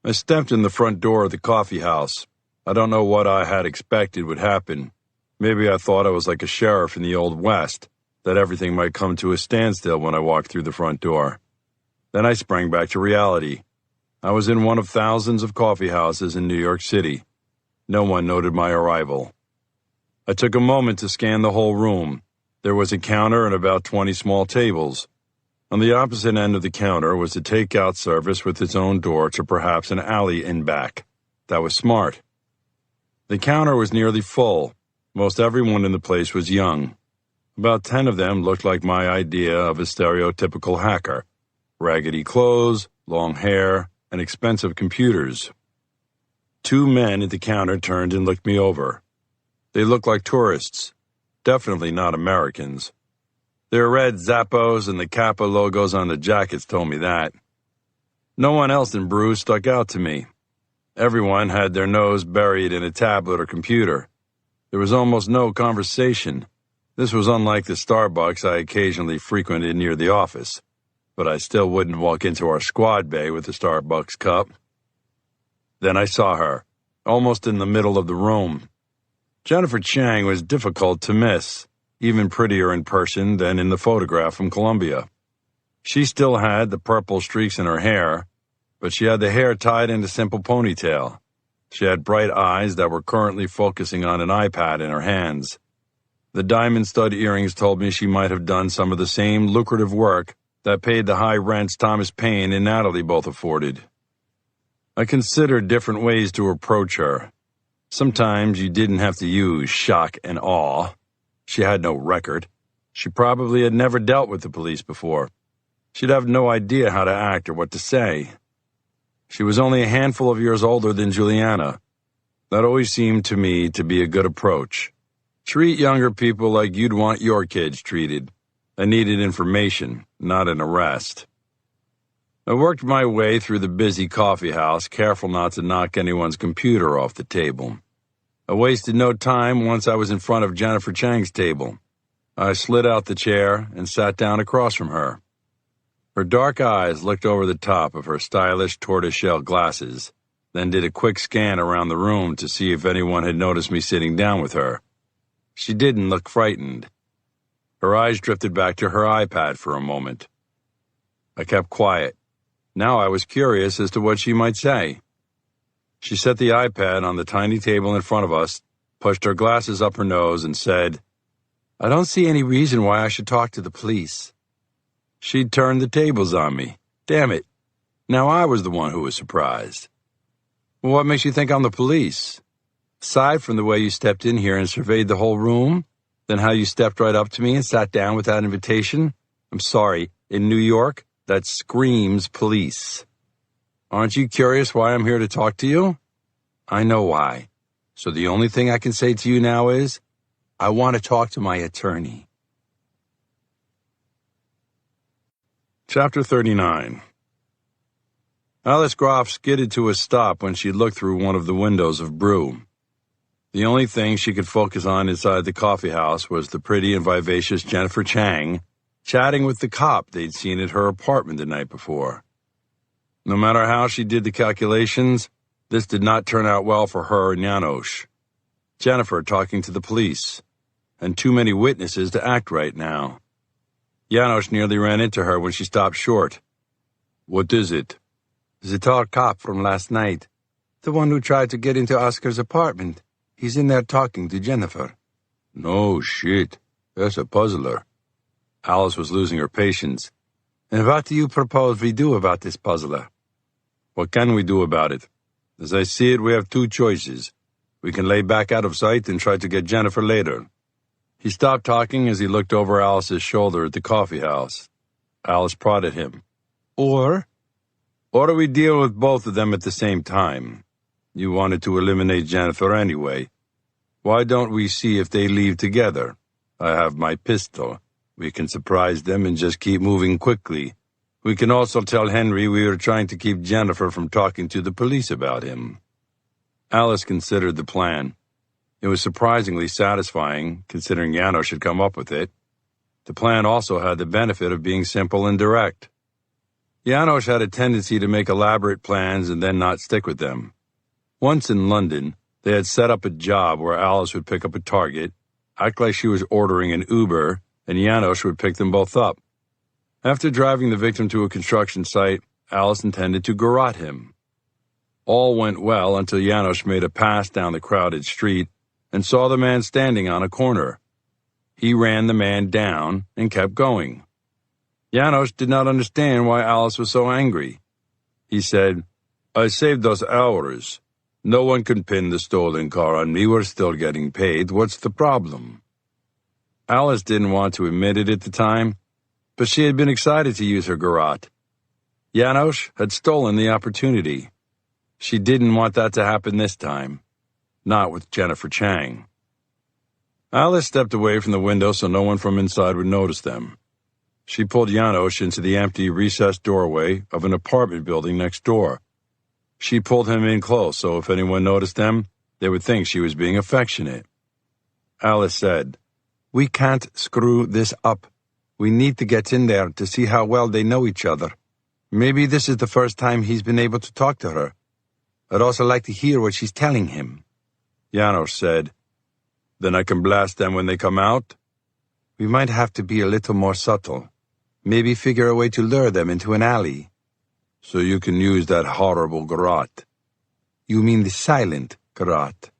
I stepped in the front door of the coffee house. I don't know what I had expected would happen. Maybe I thought I was like a sheriff in the Old West, that everything might come to a standstill when I walked through the front door. Then I sprang back to reality. I was in one of thousands of coffee houses in New York City. No one noted my arrival. I took a moment to scan the whole room. There was a counter and about 20 small tables. On the opposite end of the counter was a takeout service with its own door to perhaps an alley in back. That was smart. The counter was nearly full. Most everyone in the place was young. About 10 of them looked like my idea of a stereotypical hacker. Raggedy clothes, long hair, and expensive computers. 2 men at the counter turned and looked me over. They looked like tourists. Definitely not Americans. Their red Zappos and the Kappa logos on the jackets told me that. No one else in Brew stuck out to me. Everyone had their nose buried in a tablet or computer. There was almost no conversation. This was unlike the Starbucks I occasionally frequented near the office, but I still wouldn't walk into our squad bay with a Starbucks cup. Then I saw her, almost in the middle of the room. Jennifer Chang was difficult to miss. Even prettier in person than in the photograph from Columbia. She still had the purple streaks in her hair, but she had the hair tied in a simple ponytail. She had bright eyes that were currently focusing on an iPad in her hands. The diamond stud earrings told me she might have done some of the same lucrative work that paid the high rents Thomas Paine and Natalie both afforded. I considered different ways to approach her. Sometimes you didn't have to use shock and awe. She had no record. She probably had never dealt with the police before. She'd have no idea how to act or what to say. She was only a handful of years older than Juliana. That always seemed to me to be a good approach. Treat younger people like you'd want your kids treated. I needed information, not an arrest. I worked my way through the busy coffee house, careful not to knock anyone's computer off the table. I wasted no time once I was in front of Jennifer Chang's table. I slid out the chair and sat down across from her. Her dark eyes looked over the top of her stylish tortoiseshell glasses, then did a quick scan around the room to see if anyone had noticed me sitting down with her. She didn't look frightened. Her eyes drifted back to her iPad for a moment. I kept quiet. Now I was curious as to what she might say. She set the iPad on the tiny table in front of us, pushed her glasses up her nose, and said, I don't see any reason why I should talk to the police. She'd turned the tables on me. Damn it. Now I was the one who was surprised. Well, what makes you think I'm the police? Aside from the way you stepped in here and surveyed the whole room, then how you stepped right up to me and sat down without invitation? I'm sorry, in New York, that screams police. Aren't you curious why I'm here to talk to you? I know why. So the only thing I can say to you now is, I want to talk to my attorney. Chapter 39. Alice Groff skidded to a stop when she looked through one of the windows of Brew. The only thing she could focus on inside the coffee house was the pretty and vivacious Jennifer Chang chatting with the cop they'd seen at her apartment the night before. No matter how she did the calculations, this did not turn out well for her and Janos. Jennifer talking to the police, and too many witnesses to act right now. Janos nearly ran into her when she stopped short. "What is it?" "The tall cop from last night. The one who tried to get into Oscar's apartment. He's in there talking to Jennifer." "No shit. That's a puzzler." Alice was losing her patience. "And what do you propose we do about this puzzler?" "What can we do about it? As I see it, we have two choices. We can lay back out of sight and try to get Jennifer later." He stopped talking as he looked over Alice's shoulder at the coffee house. Alice prodded him. Or we deal with both of them at the same time. You wanted to eliminate Jennifer anyway. Why don't we see if they leave together? I have my pistol. We can surprise them and just keep moving quickly. We can also tell Henry we are trying to keep Jennifer from talking to the police about him. Alice considered the plan. It was surprisingly satisfying, considering Janos had come up with it. The plan also had the benefit of being simple and direct. Janos had a tendency to make elaborate plans and then not stick with them. Once in London, they had set up a job where Alice would pick up a target, act like she was ordering an Uber, and Janos would pick them both up. After driving the victim to a construction site, Alice intended to garrote him. All went well until Janos made a pass down the crowded street and saw the man standing on a corner. He ran the man down and kept going. Janos did not understand why Alice was so angry. He said, "I saved us hours. No one can pin the stolen car on me. We're still getting paid. What's the problem?" Alice didn't want to admit it at the time, but she had been excited to use her garrote. Janos had stolen the opportunity. She didn't want that to happen this time. Not with Jennifer Chang. Alice stepped away from the window so no one from inside would notice them. She pulled Janos into the empty, recessed doorway of an apartment building next door. She pulled him in close so if anyone noticed them, they would think she was being affectionate. Alice said, "We can't screw this up. We need to get in there to see how well they know each other. Maybe this is the first time he's been able to talk to her. I'd also like to hear what she's telling him." Janos said, "Then I can blast them when they come out?" "We might have to be a little more subtle. Maybe figure a way to lure them into an alley." "So you can use that horrible garrote." "You mean the silent garrote?"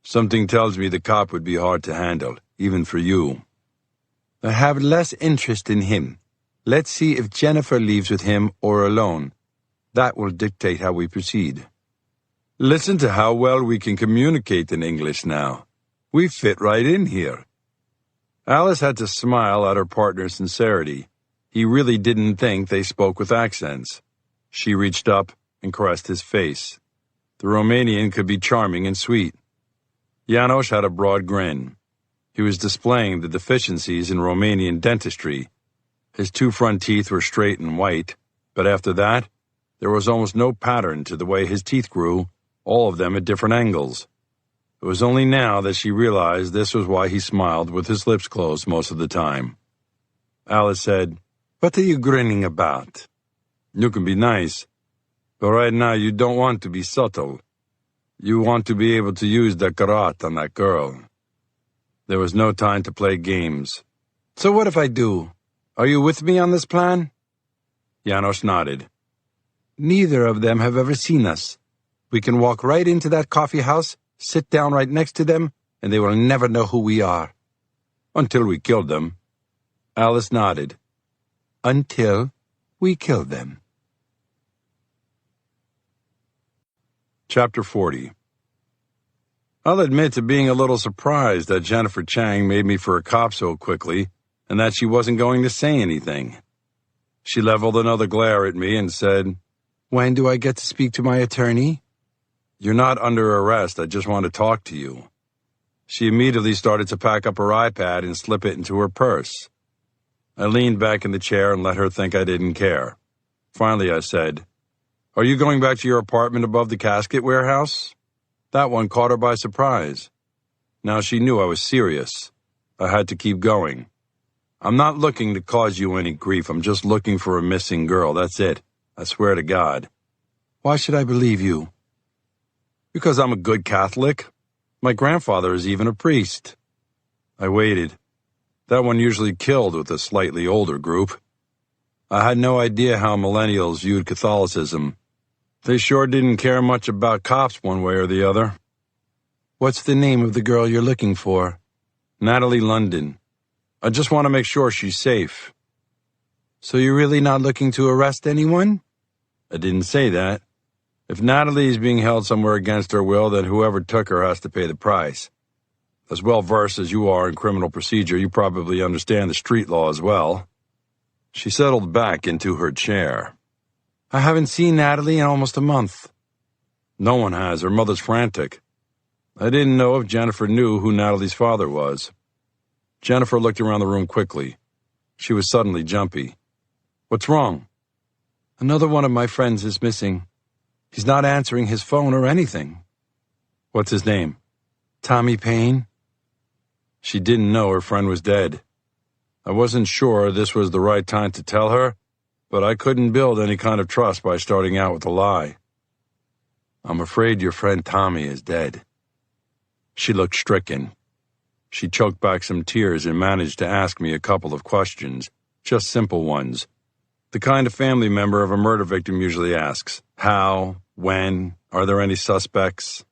"Something tells me the cop would be hard to handle, even for you." "I have less interest in him. Let's see if Jennifer leaves with him or alone. That will dictate how we proceed." "Listen to how well we can communicate in English now. We fit right in here." Alice had to smile at her partner's sincerity. He really didn't think they spoke with accents. She reached up and caressed his face. The Romanian could be charming and sweet. Janos had a broad grin. He was displaying the deficiencies in Romanian dentistry. His two front teeth were straight and white, but after that, there was almost no pattern to the way his teeth grew, all of them at different angles. It was only now that she realized this was why he smiled with his lips closed most of the time. Alice said, "What are you grinning about?" "You can be nice, but right now you don't want to be subtle. You want to be able to use the garrote on that girl." There was no time to play games. "So what if I do? Are you with me on this plan?" Janos nodded. "Neither of them have ever seen us. We can walk right into that coffee house, sit down right next to them, and they will never know who we are." "Until we kill them." Alice nodded. "Until we kill them." Chapter 40. I'll admit to being a little surprised that Jennifer Chang made me for a cop so quickly, and that she wasn't going to say anything. She leveled another glare at me and said, "When do I get to speak to my attorney?" "You're not under arrest. I just want to talk to you." She immediately started to pack up her iPad and slip it into her purse. I leaned back in the chair and let her think I didn't care. Finally, I said, "Are you going back to your apartment above the casket warehouse?" That one caught her by surprise. Now she knew I was serious. I had to keep going. "I'm not looking to cause you any grief. I'm just looking for a missing girl. That's it. I swear to God." "Why should I believe you?" "Because I'm a good Catholic. My grandfather is even a priest." I waited. That one usually killed with a slightly older group. I had no idea how millennials viewed Catholicism. They sure didn't care much about cops one way or the other. "What's the name of the girl you're looking for?" "Natalie London. I just want to make sure she's safe." "So you're really not looking to arrest anyone?" "I didn't say that. If Natalie is being held somewhere against her will, then whoever took her has to pay the price. As well-versed as you are in criminal procedure, you probably understand the street law as well." She settled back into her chair. "I haven't seen Natalie in almost a month." "No one has. Her mother's frantic." I didn't know if Jennifer knew who Natalie's father was. Jennifer looked around the room quickly. She was suddenly jumpy. "What's wrong?" "Another one of my friends is missing. He's not answering his phone or anything." "What's his name?" "Tommy Payne." She didn't know her friend was dead. I wasn't sure this was the right time to tell her, but I couldn't build any kind of trust by starting out with a lie. "I'm afraid your friend Tommy is dead." She looked stricken. She choked back some tears and managed to ask me a couple of questions, just simple ones. The kind a family member of a murder victim usually asks. How? When? Are there any suspects?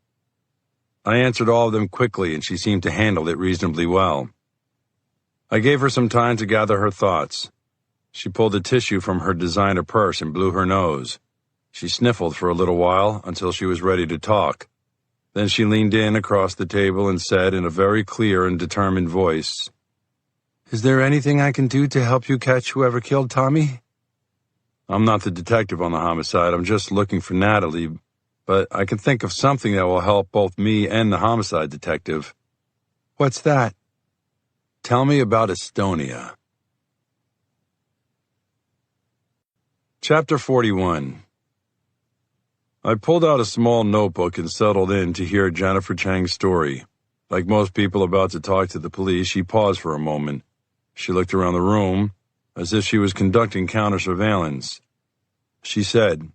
I answered all of them quickly, and she seemed to handle it reasonably well. I gave her some time to gather her thoughts. She pulled a tissue from her designer purse and blew her nose. She sniffled for a little while until she was ready to talk. Then she leaned in across the table and said in a very clear and determined voice, "Is there anything I can do to help you catch whoever killed Tommy?" "I'm not the detective on the homicide. I'm just looking for Natalie, but I can think of something that will help both me and the homicide detective." "What's that?" "Tell me about Estonia." Chapter 41. I pulled out a small notebook and settled in to hear Jennifer Chang's story. Like most people about to talk to the police, she paused for a moment. She looked around the room as if she was conducting counter-surveillance. She said,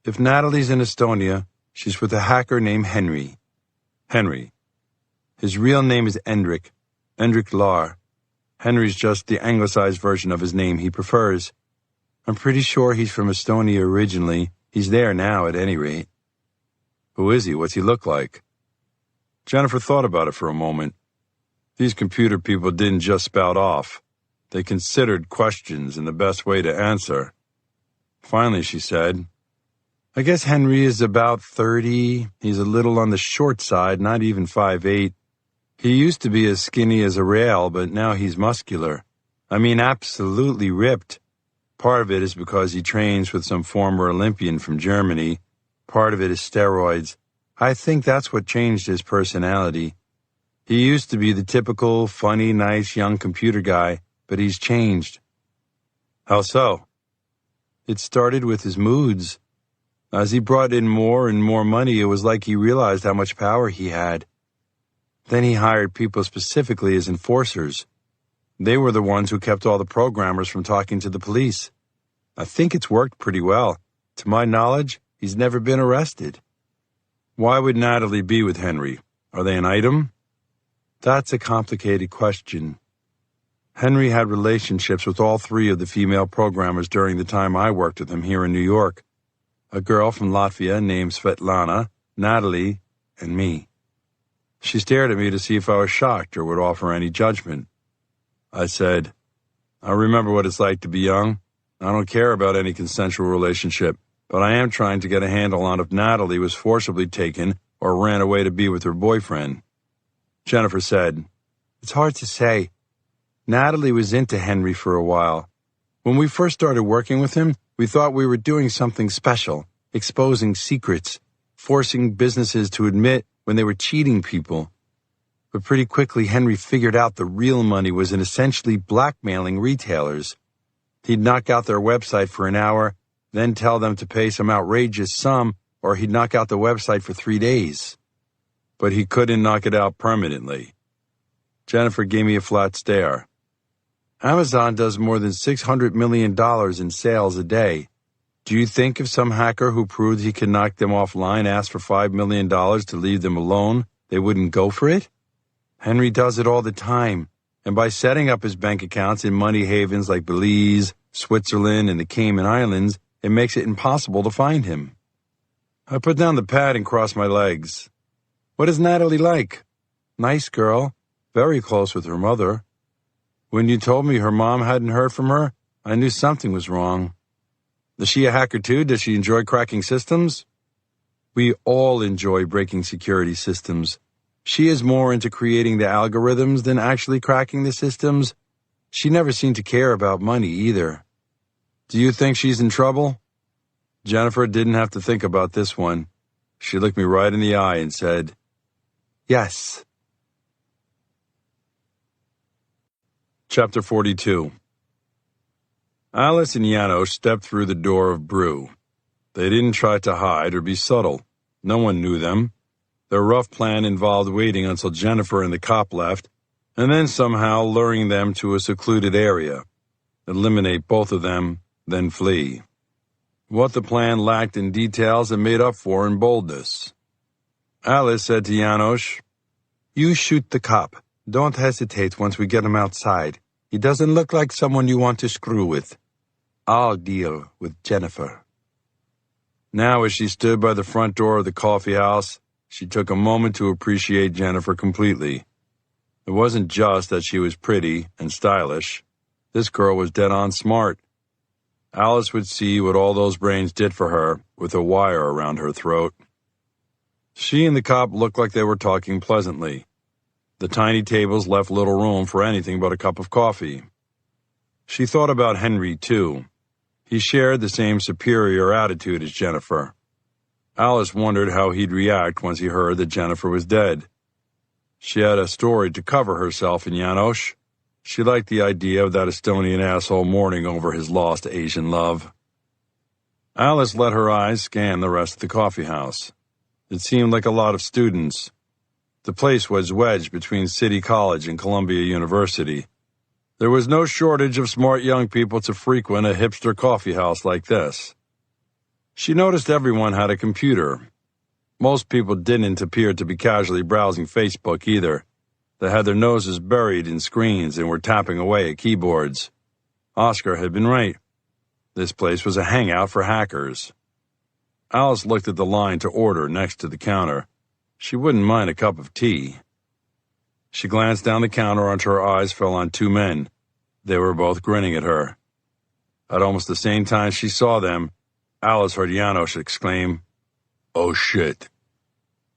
"If Natalie's in Estonia, she's with a hacker named Henry." Henry. His real name is Endrik Lahr. Henry's just the anglicized version of his name he prefers. I'm pretty sure he's from Estonia originally. He's there now, at any rate. "Who is he? What's he look like?" Jennifer thought about it for a moment. These computer people didn't just spout off. They considered questions and the best way to answer. Finally, she said, "I guess Henry is about 30. He's a little on the short side, not even 5'8". He used to be as skinny as a rail, but now he's muscular. I mean, absolutely ripped. Part of it is because he trains with some former Olympian from Germany. Part of it is steroids. I think that's what changed his personality. He used to be the typical, funny, nice, young computer guy, but he's changed." "How so?" "It started with his moods. As he brought in more and more money, it was like he realized how much power he had. Then he hired people specifically as enforcers. They were the ones who kept all the programmers from talking to the police. I think it's worked pretty well. To my knowledge, he's never been arrested." "Why would Natalie be with Henry? Are they an item?" "That's a complicated question. Henry had relationships with all three of the female programmers during the time I worked with him here in New York. A girl from Latvia named Svetlana, Natalie, and me." She stared at me to see if I was shocked or would offer any judgment. I said, "I remember what it's like to be young. I don't care about any consensual relationship, but I am trying to get a handle on if Natalie was forcibly taken or ran away to be with her boyfriend." Jennifer said, "It's hard to say. Natalie was into Henry for a while. When we first started working with him, we thought we were doing something special, exposing secrets, forcing businesses to admit when they were cheating people. But pretty quickly Henry figured out the real money was in essentially blackmailing retailers. He'd knock out their website for an hour, then tell them to pay some outrageous sum, or he'd knock out the website for 3 days. But he couldn't knock it out permanently. Jennifer gave me a flat stare. Amazon does more than $600 million in sales a day. Do you think if some hacker who proved he could knock them offline asked for $5 million to leave them alone, they wouldn't go for it? Henry does it all the time, and by setting up his bank accounts in money havens like Belize, Switzerland, and the Cayman Islands, it makes it impossible to find him. I put down the pad and crossed my legs. What is Natalie like? Nice girl, very close with her mother. When you told me her mom hadn't heard from her, I knew something was wrong. Is she a hacker too? Does she enjoy cracking systems? We all enjoy breaking security systems. She is more into creating the algorithms than actually cracking the systems. She never seemed to care about money either. Do you think she's in trouble? Jennifer didn't have to think about this one. She looked me right in the eye and said, yes. Chapter 42. Alice and Janos stepped through the door of Brew. They didn't try to hide or be subtle. No one knew them. Their rough plan involved waiting until Jennifer and the cop left, and then somehow luring them to a secluded area, eliminate both of them, then flee. What the plan lacked in details it made up for in boldness. Alice said to Janos, you shoot the cop. Don't hesitate once we get him outside. He doesn't look like someone you want to screw with. I'll deal with Jennifer. Now, as she stood by the front door of the coffee house, she took a moment to appreciate Jennifer completely. It wasn't just that she was pretty and stylish. This girl was dead-on smart. Alice would see what all those brains did for her with a wire around her throat. She and the cop looked like they were talking pleasantly. The tiny tables left little room for anything but a cup of coffee. She thought about Henry, too. He shared the same superior attitude as Jennifer. Alice wondered how he'd react once he heard that Jennifer was dead. She had a story to cover herself in Janos. She liked the idea of that Estonian asshole mourning over his lost Asian love. Alice let her eyes scan the rest of the coffee house. It seemed like a lot of students. The place was wedged between City College and Columbia University. There was no shortage of smart young people to frequent a hipster coffee house like this. She noticed everyone had a computer. Most people didn't appear to be casually browsing Facebook either. They had their noses buried in screens and were tapping away at keyboards. Oscar had been right. This place was a hangout for hackers. Alice looked at the line to order next to the counter. She wouldn't mind a cup of tea. She glanced down the counter until her eyes fell on two men. They were both grinning at her. At almost the same time she saw them, Alice heard Janos exclaim, "Oh shit."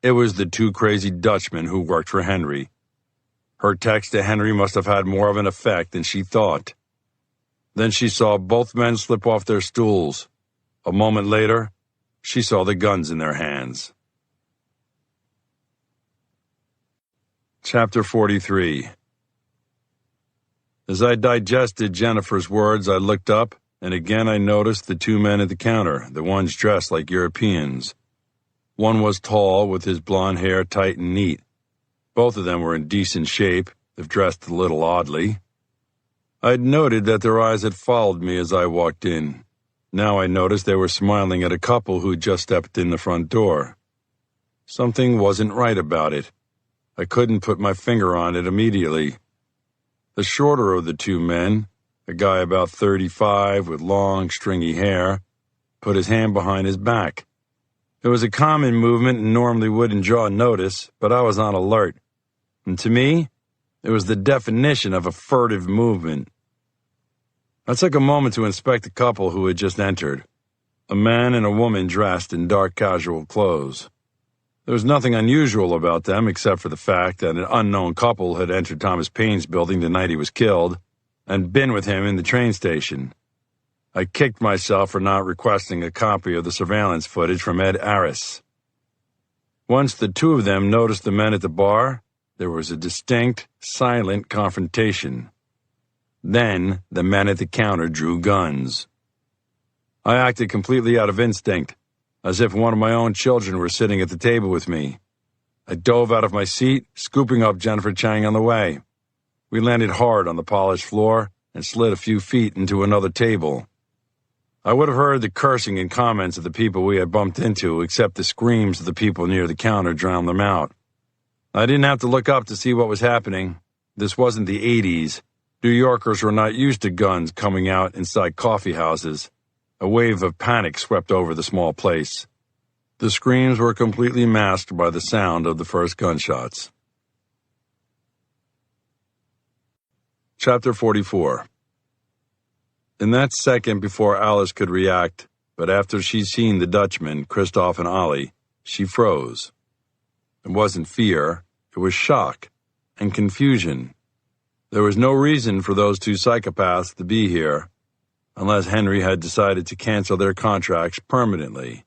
It was the two crazy Dutchmen who worked for Henry. Her text to Henry must have had more of an effect than she thought. Then she saw both men slip off their stools. A moment later, she saw the guns in their hands. Chapter 43. As I digested Jennifer's words, I looked up, and again I noticed the two men at the counter, the ones dressed like Europeans. One was tall, with his blonde hair tight and neat. Both of them were in decent shape, if dressed a little oddly. I'd noted that their eyes had followed me as I walked in. Now I noticed they were smiling at a couple who'd just stepped in the front door. Something wasn't right about it. I couldn't put my finger on it immediately. The shorter of the two men, a guy about 35 with long, stringy hair, put his hand behind his back. It was a common movement and normally wouldn't draw notice, but I was on alert. And to me, it was the definition of a furtive movement. I took a moment to inspect the couple who had just entered, a man and a woman dressed in dark casual clothes. There was nothing unusual about them except for the fact that an unknown couple had entered Thomas Paine's building the night he was killed and been with him in the train station. I kicked myself for not requesting a copy of the surveillance footage from Ed Aris. Once the two of them noticed the men at the bar, there was a distinct, silent confrontation. Then the men at the counter drew guns. I acted completely out of instinct, as if one of my own children were sitting at the table with me. I dove out of my seat, scooping up Jennifer Chang on the way. We landed hard on the polished floor and slid a few feet into another table. I would have heard the cursing and comments of the people we had bumped into, except the screams of the people near the counter drowned them out. I didn't have to look up to see what was happening. This wasn't the 80s. New Yorkers were not used to guns coming out inside coffee houses. A wave of panic swept over the small place. The screams were completely masked by the sound of the first gunshots. Chapter 44. In that second before Alice could react, but after she'd seen the Dutchman, Christoph and Ollie, she froze. It wasn't fear, it was shock and confusion. There was no reason for those two psychopaths to be here, unless Henry had decided to cancel their contracts permanently.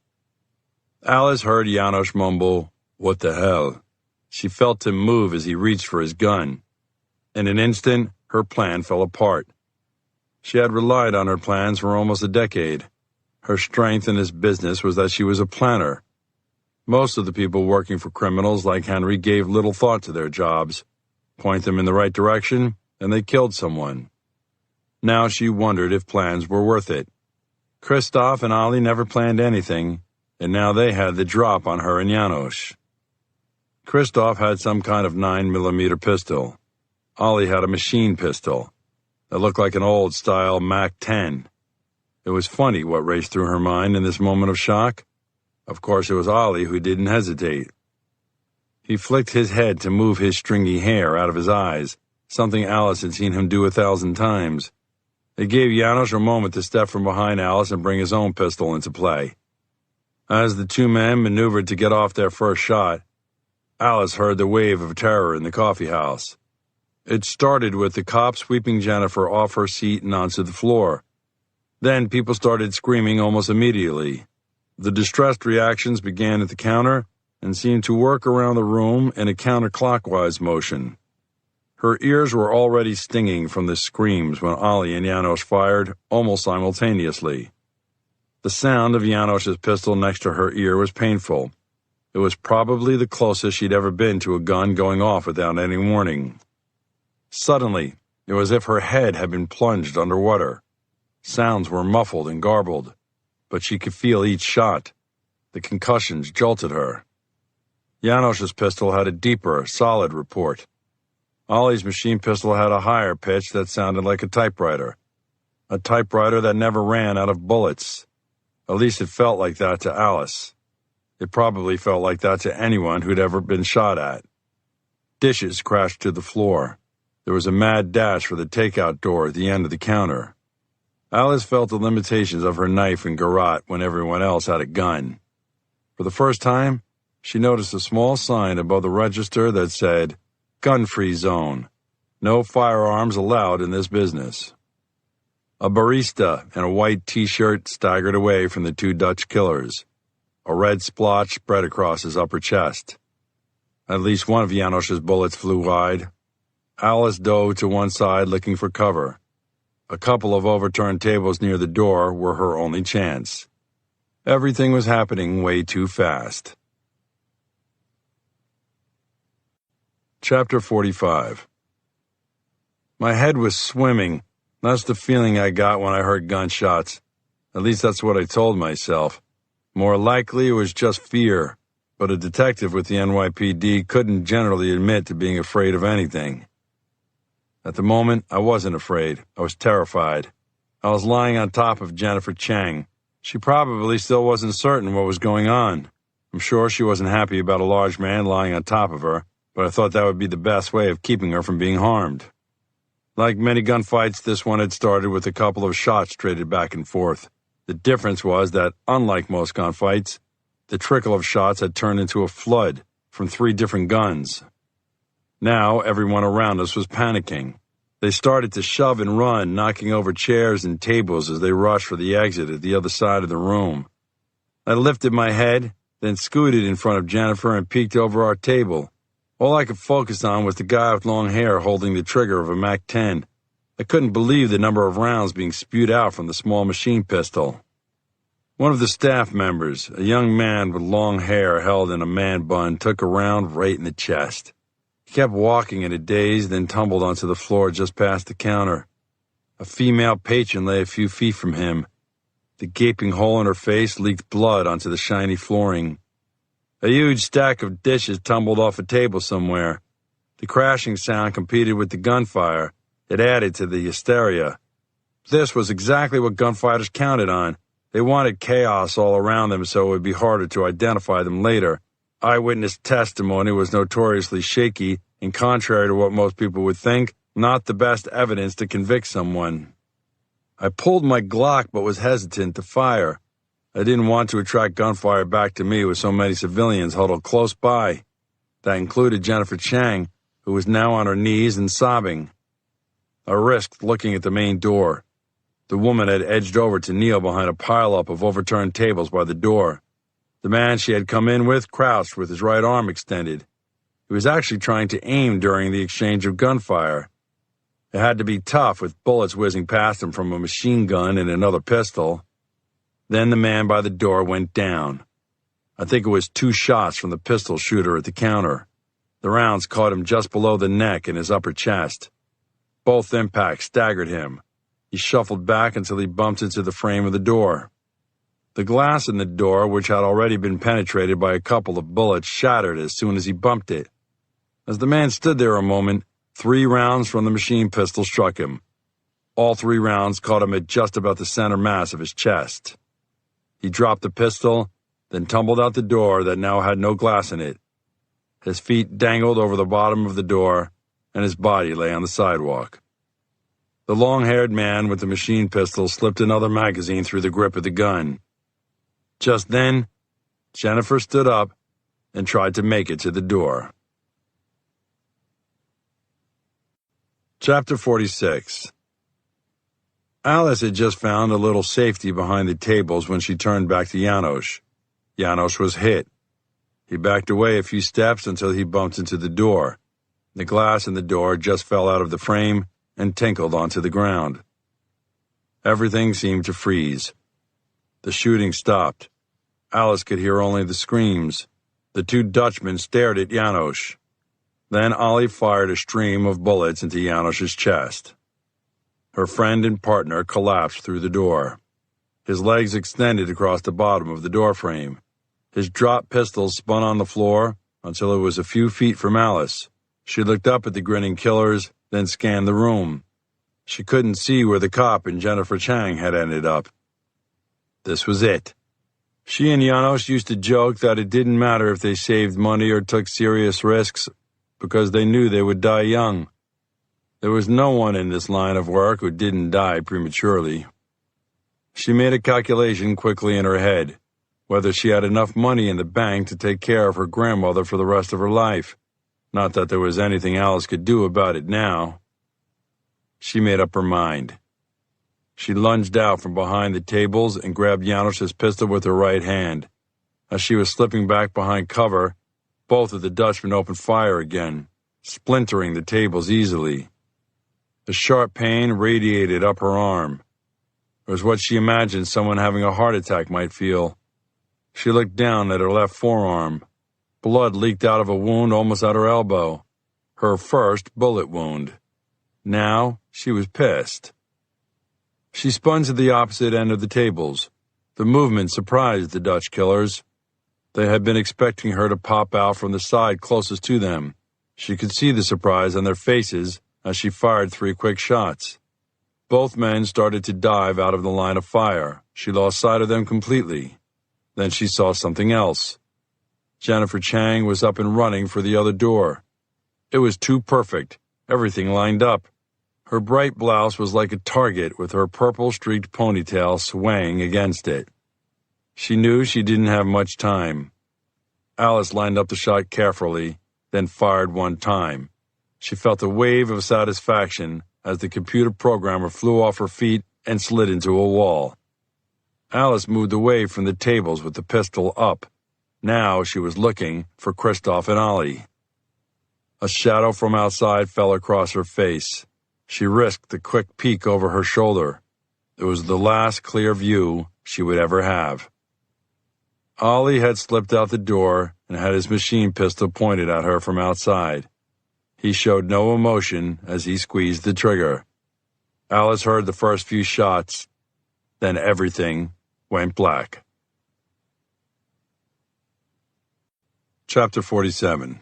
Alice heard János mumble, "What the hell?" She felt him move as he reached for his gun. In an instant, her plan fell apart. She had relied on her plans for almost a decade. Her strength in this business was that she was a planner. Most of the people working for criminals like Henry gave little thought to their jobs. Point them in the right direction, and they killed someone. Now she wondered if plans were worth it. Christoph and Ollie never planned anything, and now they had the drop on her and János. Christoph had some kind of 9mm pistol. Ollie had a machine pistol that looked like an old-style MAC-10. It was funny what raced through her mind in this moment of shock. Of course, it was Ollie who didn't hesitate. He flicked his head to move his stringy hair out of his eyes, something Alice had seen him do 1,000 times. It gave János a moment to step from behind Alice and bring his own pistol into play. As the two men maneuvered to get off their first shot, Alice heard the wave of terror in the coffee house. It started with the cop sweeping Jennifer off her seat and onto the floor. Then people started screaming almost immediately. The distressed reactions began at the counter and seemed to work around the room in a counterclockwise motion. Her ears were already stinging from the screams when Ollie and János fired almost simultaneously. The sound of János's pistol next to her ear was painful. It was probably the closest she'd ever been to a gun going off without any warning. Suddenly, it was as if her head had been plunged underwater. Sounds were muffled and garbled, but she could feel each shot. The concussions jolted her. János's pistol had a deeper, solid report. Ollie's machine pistol had a higher pitch that sounded like a typewriter that never ran out of bullets. At least it felt like that to Alice. It probably felt like that to anyone who'd ever been shot at. Dishes crashed to the floor. There was a mad dash for the takeout door at the end of the counter. Alice felt the limitations of her knife and garrote when everyone else had a gun. For the first time, she noticed a small sign above the register that said, "Gun-free zone. No firearms allowed in this business." A barista in a white T-shirt staggered away from the two Dutch killers. A red splotch spread across his upper chest. At least one of János's bullets flew wide. Alice dove to one side looking for cover. A couple of overturned tables near the door were her only chance. Everything was happening way too fast. Chapter 45. My head was swimming. That's the feeling I got when I heard gunshots. At least that's what I told myself. More likely it was just fear, but a detective with the NYPD couldn't generally admit to being afraid of anything. At the moment, I wasn't afraid. I was terrified. I was lying on top of Jennifer Chang. She probably still wasn't certain what was going on. I'm sure she wasn't happy about a large man lying on top of her, but I thought that would be the best way of keeping her from being harmed. Like many gunfights, this one had started with a couple of shots traded back and forth. The difference was that, unlike most gunfights, the trickle of shots had turned into a flood from 3 different guns. Now, everyone around us was panicking. They started to shove and run, knocking over chairs and tables as they rushed for the exit at the other side of the room. I lifted my head, then scooted in front of Jennifer and peeked over our table. All I could focus on was the guy with long hair holding the trigger of a MAC-10. I couldn't believe the number of rounds being spewed out from the small machine pistol. One of the staff members, a young man with long hair held in a man bun, took a round right in the chest. He kept walking in a daze, then tumbled onto the floor just past the counter. A female patron lay a few feet from him. The gaping hole in her face leaked blood onto the shiny flooring. A huge stack of dishes tumbled off a table somewhere. The crashing sound competed with the gunfire. It added to the hysteria. This was exactly what gunfighters counted on. They wanted chaos all around them so it would be harder to identify them later. Eyewitness testimony was notoriously shaky, and contrary to what most people would think, not the best evidence to convict someone. I pulled my Glock but was hesitant to fire. I didn't want to attract gunfire back to me with so many civilians huddled close by. That included Jennifer Chang, who was now on her knees and sobbing. I risked looking at the main door. The woman had edged over to kneel behind a pileup of overturned tables by the door. The man she had come in with crouched with his right arm extended. He was actually trying to aim during the exchange of gunfire. It had to be tough with bullets whizzing past him from a machine gun and another pistol. Then the man by the door went down. I think it was 2 shots from the pistol shooter at the counter. The rounds caught him just below the neck and his upper chest. Both impacts staggered him. He shuffled back until he bumped into the frame of the door. The glass in the door, which had already been penetrated by a couple of bullets, shattered as soon as he bumped it. As the man stood there a moment, 3 rounds from the machine pistol struck him. All 3 rounds caught him at just about the center mass of his chest. He dropped the pistol, then tumbled out the door that now had no glass in it. His feet dangled over the bottom of the door, and his body lay on the sidewalk. The long-haired man with the machine pistol slipped another magazine through the grip of the gun. Just then, Jennifer stood up and tried to make it to the door. Chapter 46. Alice had just found a little safety behind the tables when she turned back to Janos. Janos was hit. He backed away a few steps until he bumped into the door. The glass in the door just fell out of the frame and tinkled onto the ground. Everything seemed to freeze. The shooting stopped. Alice could hear only the screams. The 2 Dutchmen stared at Janos. Then Ollie fired a stream of bullets into Janos's chest. Her friend and partner collapsed through the door. His legs extended across the bottom of the doorframe. His dropped pistol spun on the floor until it was a few feet from Alice. She looked up at the grinning killers, then scanned the room. She couldn't see where the cop and Jennifer Chang had ended up. This was it. She and Janos used to joke that it didn't matter if they saved money or took serious risks, because they knew they would die young. There was no one in this line of work who didn't die prematurely. She made a calculation quickly in her head, whether she had enough money in the bank to take care of her grandmother for the rest of her life. Not that there was anything Alice could do about it now. She made up her mind. She lunged out from behind the tables and grabbed Janos's pistol with her right hand. As she was slipping back behind cover, both of the Dutchmen opened fire again, splintering the tables easily. A sharp pain radiated up her arm. It was what she imagined someone having a heart attack might feel. She looked down at her left forearm. Blood leaked out of a wound almost at her elbow. Her first bullet wound. Now she was pissed. She spun to the opposite end of the tables. The movement surprised the Dutch killers. They had been expecting her to pop out from the side closest to them. She could see the surprise on their faces as she fired 3 quick shots. Both men started to dive out of the line of fire. She lost sight of them completely. Then she saw something else. Jennifer Chang was up and running for the other door. It was too perfect. Everything lined up. Her bright blouse was like a target with her purple-streaked ponytail swaying against it. She knew she didn't have much time. Alice lined up the shot carefully, then fired 1 time. She felt a wave of satisfaction as the computer programmer flew off her feet and slid into a wall. Alice moved away from the tables with the pistol up. Now she was looking for Christoph and Ollie. A shadow from outside fell across her face. She risked the quick peek over her shoulder. It was the last clear view she would ever have. Ollie had slipped out the door and had his machine pistol pointed at her from outside. He showed no emotion as he squeezed the trigger. Alice heard the first few shots, then everything went black. Chapter 47.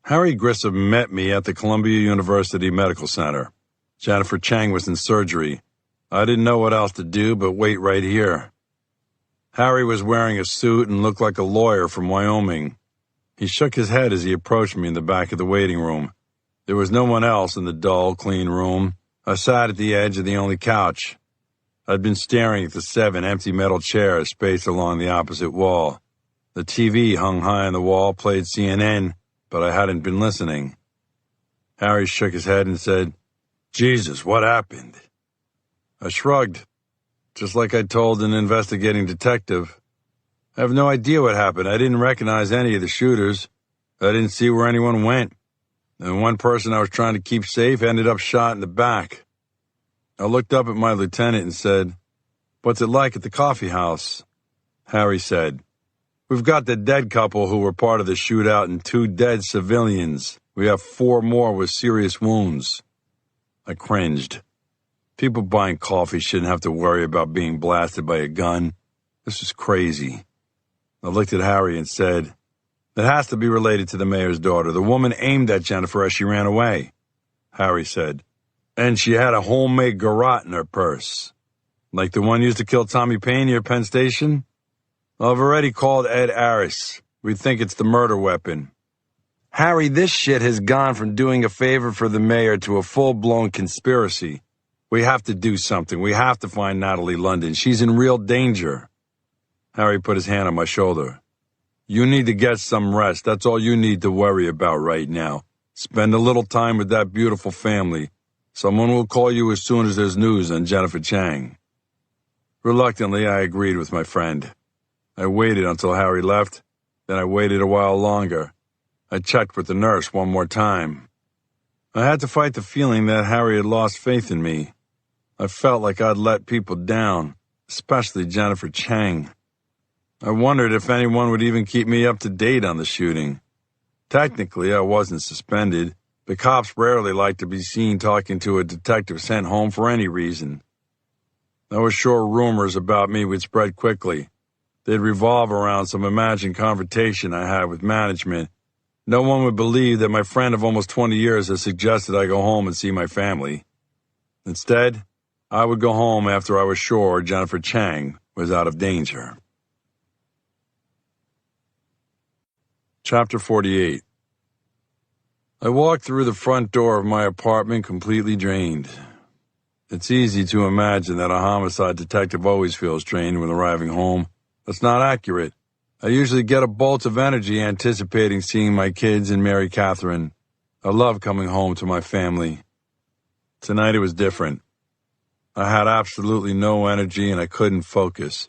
Harry Grissom met me at the Columbia University Medical Center. Jennifer Chang was in surgery. I didn't know what else to do but wait right here. Harry was wearing a suit and looked like a lawyer from Wyoming. He shook his head as he approached me in the back of the waiting room. There was no one else in the dull, clean room. I sat at the edge of the only couch. I'd been staring at the 7 empty metal chairs spaced along the opposite wall. The TV hung high on the wall played CNN, but I hadn't been listening. Harry shook his head and said, "Jesus, what happened?" I shrugged, just like I told an investigating detective. I have no idea what happened. I didn't recognize any of the shooters. I didn't see where anyone went. And one person I was trying to keep safe ended up shot in the back. I looked up at my lieutenant and said, "What's it like at the coffee house?" Harry said, "We've got the dead couple who were part of the shootout and 2 dead civilians. We have 4 more with serious wounds." I cringed. People buying coffee shouldn't have to worry about being blasted by a gun. This is crazy. I looked at Harry and said, "It has to be related to the mayor's daughter. The woman aimed at Jennifer as she ran away." Harry said, "And she had a homemade garrote in her purse. Like the one used to kill Tommy Payne near Penn Station? I've already called Ed Aris. We think it's the murder weapon." "Harry, this shit has gone from doing a favor for the mayor to a full-blown conspiracy. We have to do something. We have to find Natalie London. She's in real danger." Harry put his hand on my shoulder. "You need to get some rest. That's all you need to worry about right now. Spend a little time with that beautiful family. Someone will call you as soon as there's news on Jennifer Chang." Reluctantly, I agreed with my friend. I waited until Harry left, then I waited a while longer. I checked with the nurse one more time. I had to fight the feeling that Harry had lost faith in me. I felt like I'd let people down, especially Jennifer Chang. I wondered if anyone would even keep me up to date on the shooting. Technically, I wasn't suspended, but cops rarely like to be seen talking to a detective sent home for any reason. I was sure rumors about me would spread quickly. They'd revolve around some imagined confrontation I had with management. No one would believe that my friend of almost 20 years had suggested I go home and see my family. Instead, I would go home after I was sure Jennifer Chang was out of danger. Chapter 48. I walked through the front door of my apartment completely drained. It's easy to imagine that a homicide detective always feels drained when arriving home. That's not accurate. I usually get a bolt of energy anticipating seeing my kids and Mary Catherine. I love coming home to my family. Tonight it was different. I had absolutely no energy and I couldn't focus.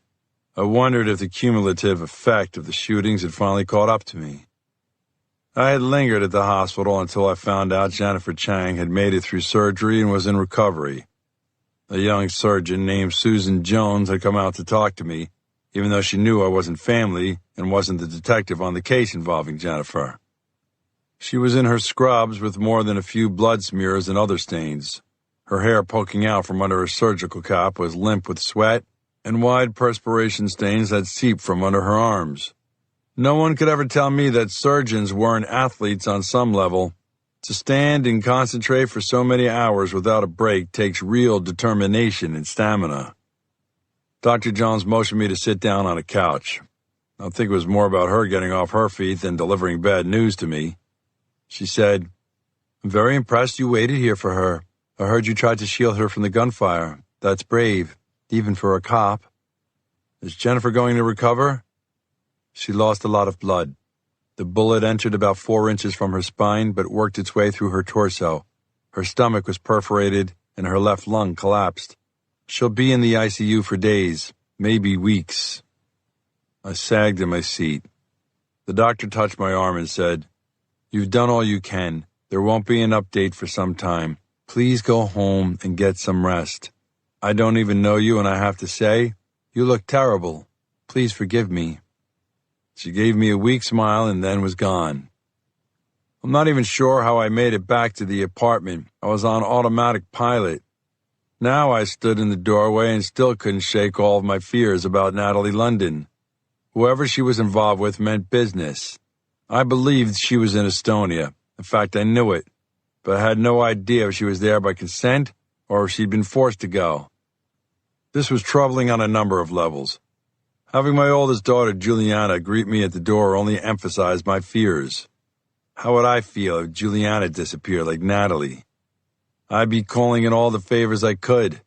I wondered if the cumulative effect of the shootings had finally caught up to me. I had lingered at the hospital until I found out Jennifer Chang had made it through surgery and was in recovery. A young surgeon named Susan Jones had come out to talk to me, even though she knew I wasn't family and wasn't the detective on the case involving Jennifer. She was in her scrubs with more than a few blood smears and other stains. Her hair poking out from under her surgical cap was limp with sweat, and wide perspiration stains had seeped from under her arms. No one could ever tell me that surgeons weren't athletes on some level. To stand and concentrate for so many hours without a break takes real determination and stamina. Dr. Jones motioned me to sit down on a couch. I think it was more about her getting off her feet than delivering bad news to me. She said, "I'm very impressed you waited here for her. I heard you tried to shield her from the gunfire. That's brave, even for a cop. Is Jennifer going to recover?" She lost a lot of blood. The bullet entered about 4 inches from her spine, but worked its way through her torso. Her stomach was perforated, and her left lung collapsed. She'll be in the ICU for days, maybe weeks. I sagged in my seat. The doctor touched my arm and said, You've done all you can. There won't be an update for some time. Please go home and get some rest. I don't even know you, and I have to say, you look terrible. Please forgive me." She gave me a weak smile and then was gone. I'm not even sure how I made it back to the apartment. I was on automatic pilot. Now I stood in the doorway and still couldn't shake all of my fears about Natalie London. Whoever she was involved with meant business. I believed she was in Estonia. In fact, I knew it, but I had no idea if she was there by consent or if she'd been forced to go. This was troubling on a number of levels. Having my oldest daughter, Juliana, greet me at the door only emphasized my fears. How would I feel if Juliana disappeared like Natalie? I'd be calling in all the favors I could.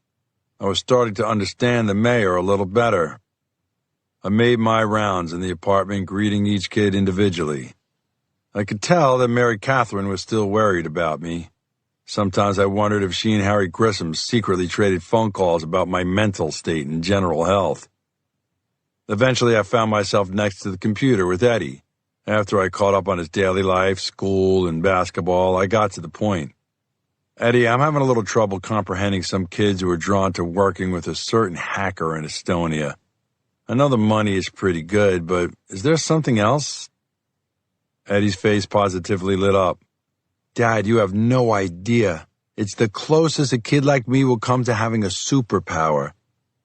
I was starting to understand the mayor a little better. I made my rounds in the apartment, greeting each kid individually. I could tell that Mary Catherine was still worried about me. Sometimes I wondered if she and Harry Grissom secretly traded phone calls about my mental state and general health. Eventually, I found myself next to the computer with Eddie. After I caught up on his daily life, school, and basketball, I got to the point. "Eddie, I'm having a little trouble comprehending some kids who are drawn to working with a certain hacker in Estonia. I know the money is pretty good, but is there something else?" Eddie's face positively lit up. "Dad, you have no idea. It's the closest a kid like me will come to having a superpower.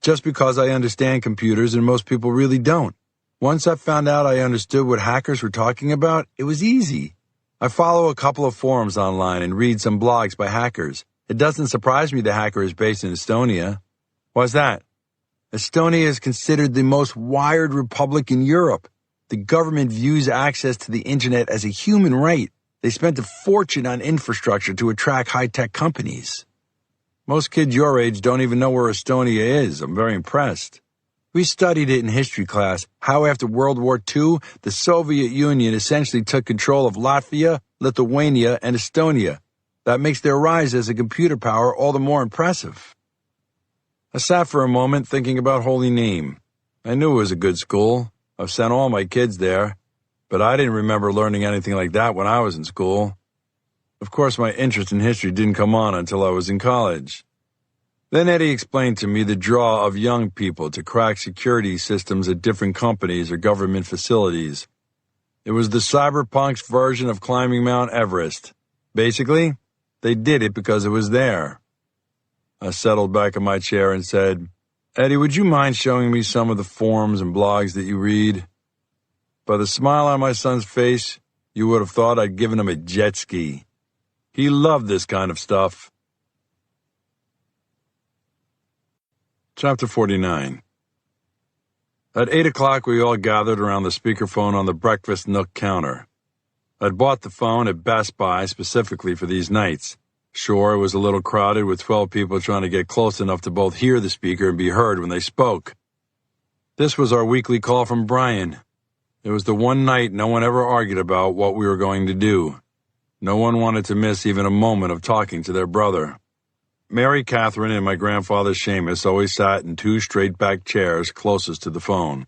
Just because I understand computers and most people really don't. Once I found out I understood what hackers were talking about, it was easy. I follow a couple of forums online and read some blogs by hackers. It doesn't surprise me the hacker is based in Estonia. Why's that? Estonia is considered the most wired republic in Europe. The government views access to the internet as a human right. They spent a fortune on infrastructure to attract high-tech companies. Most kids your age don't even know where Estonia is. I'm very impressed. We studied it in history class, how after World War II, the Soviet Union essentially took control of Latvia, Lithuania, and Estonia. That makes their rise as a computer power all the more impressive. I sat for a moment thinking about Holy Name. I knew it was a good school. I've sent all my kids there, but I didn't remember learning anything like that when I was in school. Of course, my interest in history didn't come on until I was in college. Then Eddie explained to me the draw of young people to crack security systems at different companies or government facilities. It was the cyberpunk's version of climbing Mount Everest. Basically, they did it because it was there. I settled back in my chair and said, "Eddie, would you mind showing me some of the forums and blogs that you read?" By the smile on my son's face, you would have thought I'd given him a jet ski. He loved this kind of stuff. Chapter 49. At 8 o'clock, we all gathered around the speakerphone on the breakfast nook counter. I'd bought the phone at Best Buy specifically for these nights. Sure, it was a little crowded with 12 people trying to get close enough to both hear the speaker and be heard when they spoke. This was our weekly call from Brian. It was the one night no one ever argued about what we were going to do. No one wanted to miss even a moment of talking to their brother. Mary Catherine and my grandfather Seamus always sat in two straight-back chairs closest to the phone.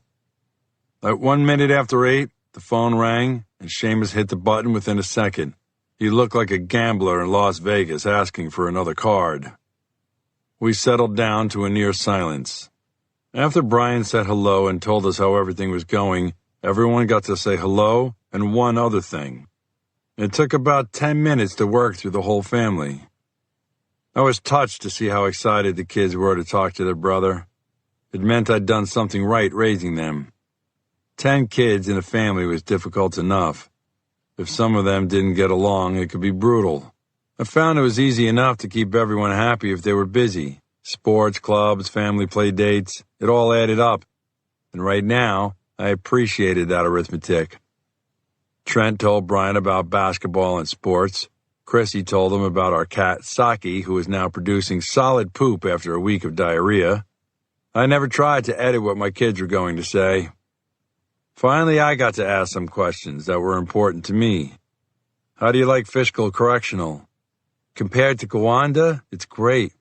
At 1 minute after 8, the phone rang, and Seamus hit the button within a second. He looked like a gambler in Las Vegas asking for another card. We settled down to a near silence. After Brian said hello and told us how everything was going, everyone got to say hello and one other thing. It took about 10 minutes to work through the whole family. I was touched to see how excited the kids were to talk to their brother. It meant I'd done something right raising them. 10 kids in a family was difficult enough. If some of them didn't get along, it could be brutal. I found it was easy enough to keep everyone happy if they were busy. Sports, clubs, family play dates, it all added up. And right now, I appreciated that arithmetic. Trent told Brian about basketball and sports. Chrissy told him about our cat, Saki, who is now producing solid poop after a week of diarrhea. I never tried to edit what my kids were going to say. Finally, I got to ask some questions that were important to me. How do you like Fishkill Correctional? Compared to Gowanda, it's great.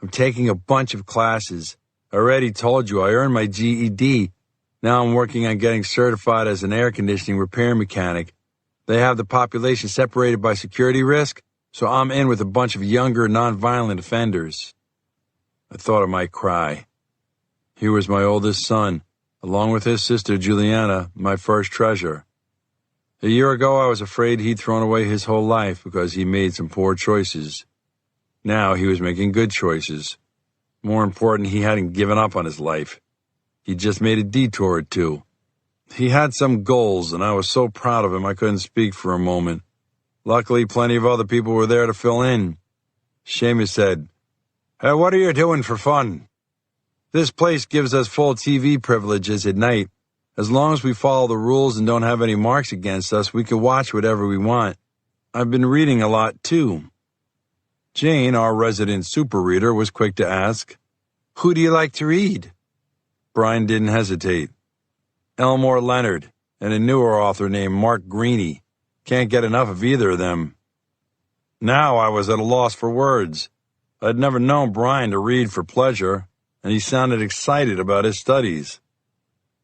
I'm taking a bunch of classes. I already told you I earned my GED. Now I'm working on getting certified as an air conditioning repair mechanic. They have the population separated by security risk, so I'm in with a bunch of younger, nonviolent offenders. I thought I might cry. He was my oldest son, along with his sister Juliana, my first treasure. A year ago, I was afraid he'd thrown away his whole life because he made some poor choices. Now he was making good choices. More important, he hadn't given up on his life. He just made a detour or two. He had some goals, and I was so proud of him I couldn't speak for a moment. Luckily, plenty of other people were there to fill in. Seamus said, "Hey, what are you doing for fun?" "This place gives us full TV privileges at night. As long as we follow the rules and don't have any marks against us, we can watch whatever we want. I've been reading a lot, too." Jane, our resident super reader, was quick to ask, "Who do you like to read?" Brian didn't hesitate. Elmore Leonard and a newer author named Mark Greene. Can't get enough of either of them. Now I was at a loss for words. I'd never known Brian to read for pleasure, and he sounded excited about his studies.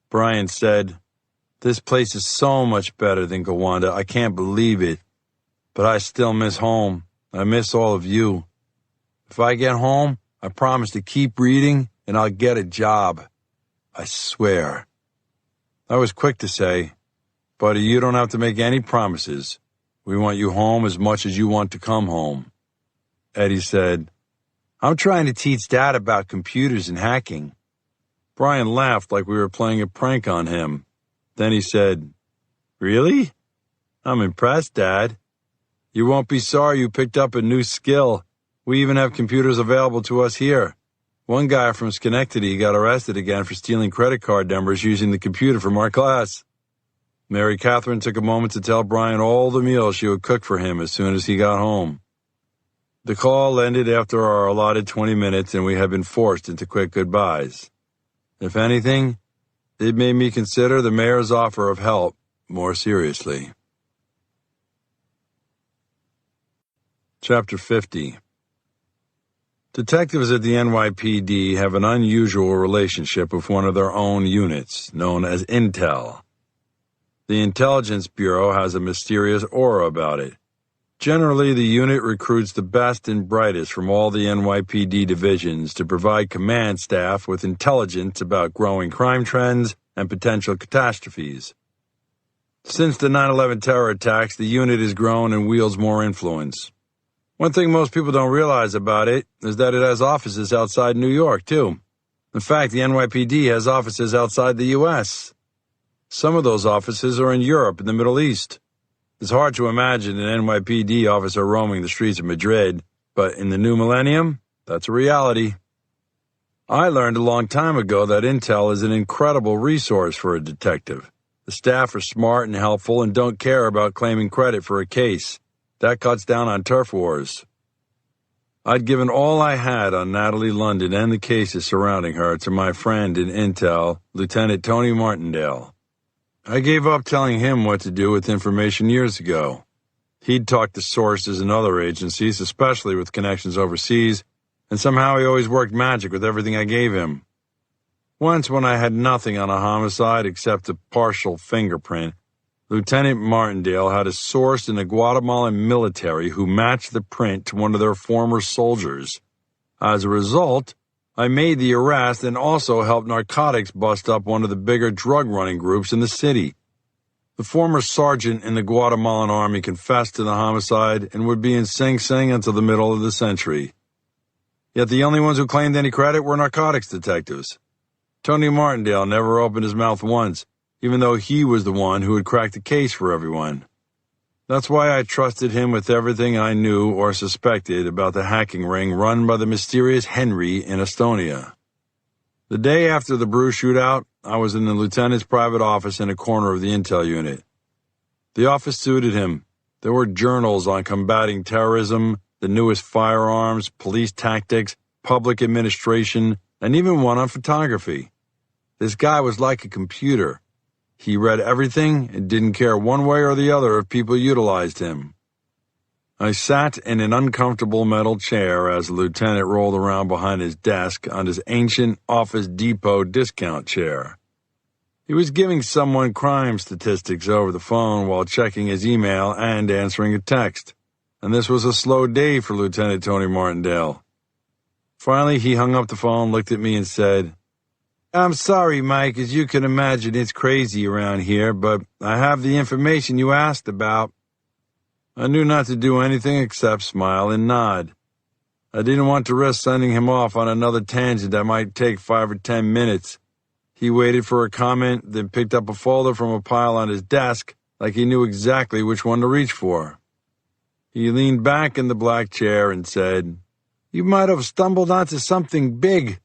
Brian said, "This place is so much better than Gowanda. I can't believe it. But I still miss home. I miss all of you. If I get home, I promise to keep reading, and I'll get a job. I swear." I was quick to say, "Buddy, you don't have to make any promises. We want you home as much as you want to come home." Eddie said, "I'm trying to teach Dad about computers and hacking." Brian laughed like we were playing a prank on him. Then he said, "Really? I'm impressed, Dad. You won't be sorry you picked up a new skill. We even have computers available to us here. One guy from Schenectady got arrested again for stealing credit card numbers using the computer from our class." Mary Catherine took a moment to tell Brian all the meals she would cook for him as soon as he got home. The call ended after our allotted 20 minutes, and we had been forced into quick goodbyes. If anything, it made me consider the mayor's offer of help more seriously. Chapter 50. Detectives at the NYPD have an unusual relationship with one of their own units, known as Intel. The Intelligence Bureau has a mysterious aura about it. Generally, the unit recruits the best and brightest from all the NYPD divisions to provide command staff with intelligence about growing crime trends and potential catastrophes. Since the 9/11 terror attacks, the unit has grown and wields more influence. One thing most people don't realize about it is that it has offices outside New York, too. In fact, the NYPD has offices outside the U.S. Some of those offices are in Europe and the Middle East. It's hard to imagine an NYPD officer roaming the streets of Madrid, but in the new millennium, that's a reality. I learned a long time ago that Intel is an incredible resource for a detective. The staff are smart and helpful and don't care about claiming credit for a case. That cuts down on turf wars. I'd given all I had on Natalie London and the cases surrounding her to my friend in Intel, Lieutenant Tony Martindale. I gave up telling him what to do with information years ago. He'd talked to sources in other agencies, especially with connections overseas, and somehow he always worked magic with everything I gave him. Once, when I had nothing on a homicide except a partial fingerprint, Lieutenant Martindale had a source in the Guatemalan military who matched the print to one of their former soldiers. As a result, I made the arrest and also helped narcotics bust up one of the bigger drug-running groups in the city. The former sergeant in the Guatemalan army confessed to the homicide and would be in Sing Sing until the middle of the century. Yet the only ones who claimed any credit were narcotics detectives. Tony Martindale never opened his mouth once, even though he was the one who had cracked the case for everyone. That's why I trusted him with everything I knew or suspected about the hacking ring run by the mysterious Henry in Estonia. The day after the Brew shootout, I was in the lieutenant's private office in a corner of the intel unit. The office suited him. There were journals on combating terrorism, the newest firearms, police tactics, public administration, and even one on photography. This guy was like a computer. He read everything and didn't care one way or the other if people utilized him. I sat in an uncomfortable metal chair as the lieutenant rolled around behind his desk on his ancient Office Depot discount chair. He was giving someone crime statistics over the phone while checking his email and answering a text, and this was a slow day for Lieutenant Tony Martindale. Finally, he hung up the phone, looked at me, and said, "I'm sorry, Mike, as you can imagine, it's crazy around here, but I have the information you asked about." I knew not to do anything except smile and nod. I didn't want to risk sending him off on another tangent that might take 5 or 10 minutes. He waited for a comment, then picked up a folder from a pile on his desk, like he knew exactly which one to reach for. He leaned back in the black chair and said, "You might have stumbled onto something big.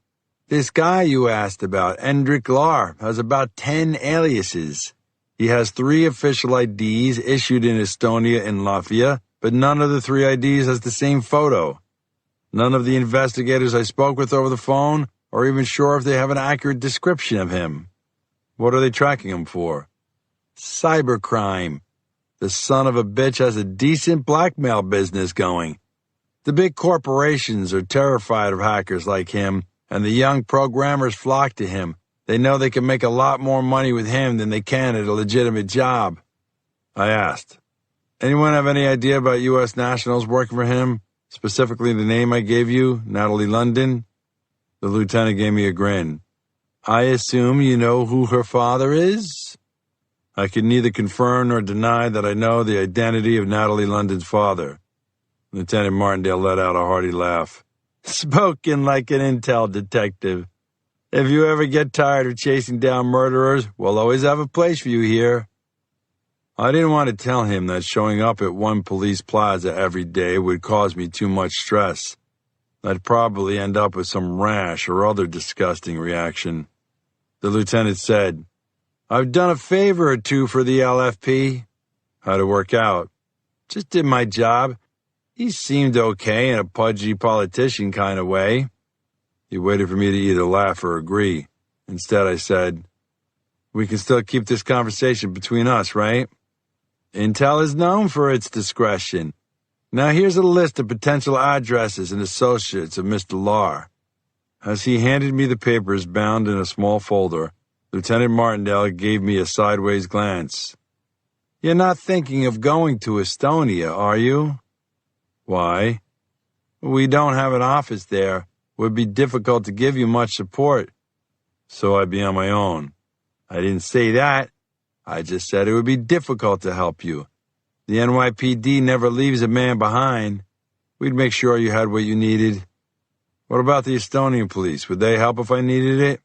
This guy you asked about, Endrick Lahr, has about 10 aliases. He has 3 official IDs issued in Estonia and Latvia, but none of the 3 IDs has the same photo. None of the investigators I spoke with over the phone are even sure if they have an accurate description of him. What are they tracking him for? Cybercrime. The son of a bitch has a decent blackmail business going. The big corporations are terrified of hackers like him, and the young programmers flock to him. They know they can make a lot more money with him than they can at a legitimate job." I asked, "Anyone have any idea about U.S. nationals working for him? Specifically the name I gave you, Natalie London?" The lieutenant gave me a grin. "I assume you know who her father is?" I could neither confirm nor deny that I know the identity of Natalie London's father. Lieutenant Martindale let out a hearty laugh. "Spoken like an intel detective. If you ever get tired of chasing down murderers, we'll always have a place for you here." I didn't want to tell him that showing up at one police plaza every day would cause me too much stress. I'd probably end up with some rash or other disgusting reaction. The lieutenant said, "I've done a favor or two for the LFP. How'd it work out?" "Just did my job. He seemed okay in a pudgy politician kind of way." He waited for me to either laugh or agree. Instead, I said, "We can still keep this conversation between us, right? Intel is known for its discretion. Now here's a list of potential addresses and associates of Mr. Lahr." As he handed me the papers bound in a small folder, Lieutenant Martindale gave me a sideways glance. "You're not thinking of going to Estonia, are you?" "Why?" "We don't have an office there. It would be difficult to give you much support." "So I'd be on my own." "I didn't say that. I just said it would be difficult to help you. The NYPD never leaves a man behind. We'd make sure you had what you needed." "What about the Estonian police? Would they help if I needed it?"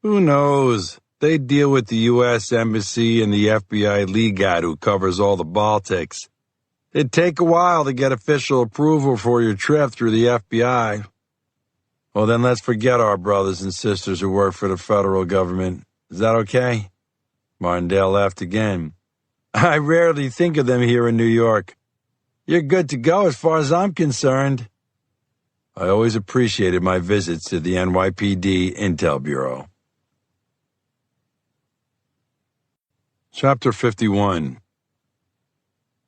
"Who knows? They deal with the U.S. Embassy and the FBI legat who covers all the Baltics. It'd take a while to get official approval for your trip through the FBI." "Well, then let's forget our brothers and sisters who work for the federal government. Is that okay?" Martindale laughed again. "I rarely think of them here in New York. You're good to go as far as I'm concerned." I always appreciated my visits to the NYPD Intel Bureau. Chapter 51.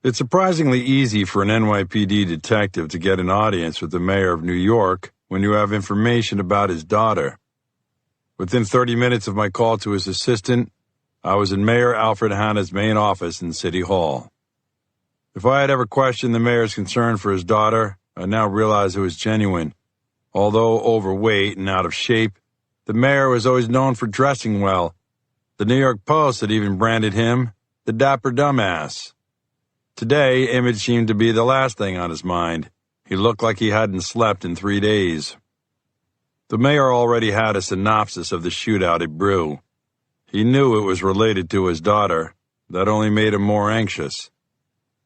It's surprisingly easy for an NYPD detective to get an audience with the mayor of New York when you have information about his daughter. Within 30 minutes of my call to his assistant, I was in Mayor Alfred Hanna's main office in City Hall. If I had ever questioned the mayor's concern for his daughter, I now realize it was genuine. Although overweight and out of shape, the mayor was always known for dressing well. The New York Post had even branded him the Dapper Dumbass. Today, image seemed to be the last thing on his mind. He looked like he hadn't slept in 3 days. The mayor already had a synopsis of the shootout at Brew. He knew it was related to his daughter. That only made him more anxious.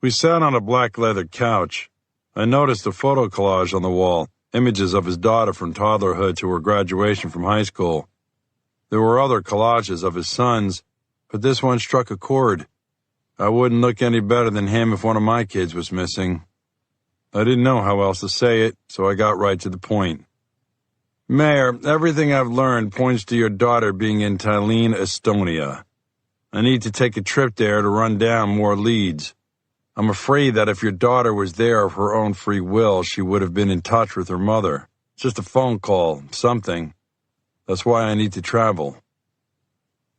We sat on a black leather couch. I noticed a photo collage on the wall, images of his daughter from toddlerhood to her graduation from high school. There were other collages of his sons, but this one struck a chord. I wouldn't look any better than him if one of my kids was missing. I didn't know how else to say it, so I got right to the point. "Mayor, everything I've learned points to your daughter being in Tallinn, Estonia. I need to take a trip there to run down more leads. I'm afraid that if your daughter was there of her own free will, she would have been in touch with her mother. Just a phone call, something. That's why I need to travel."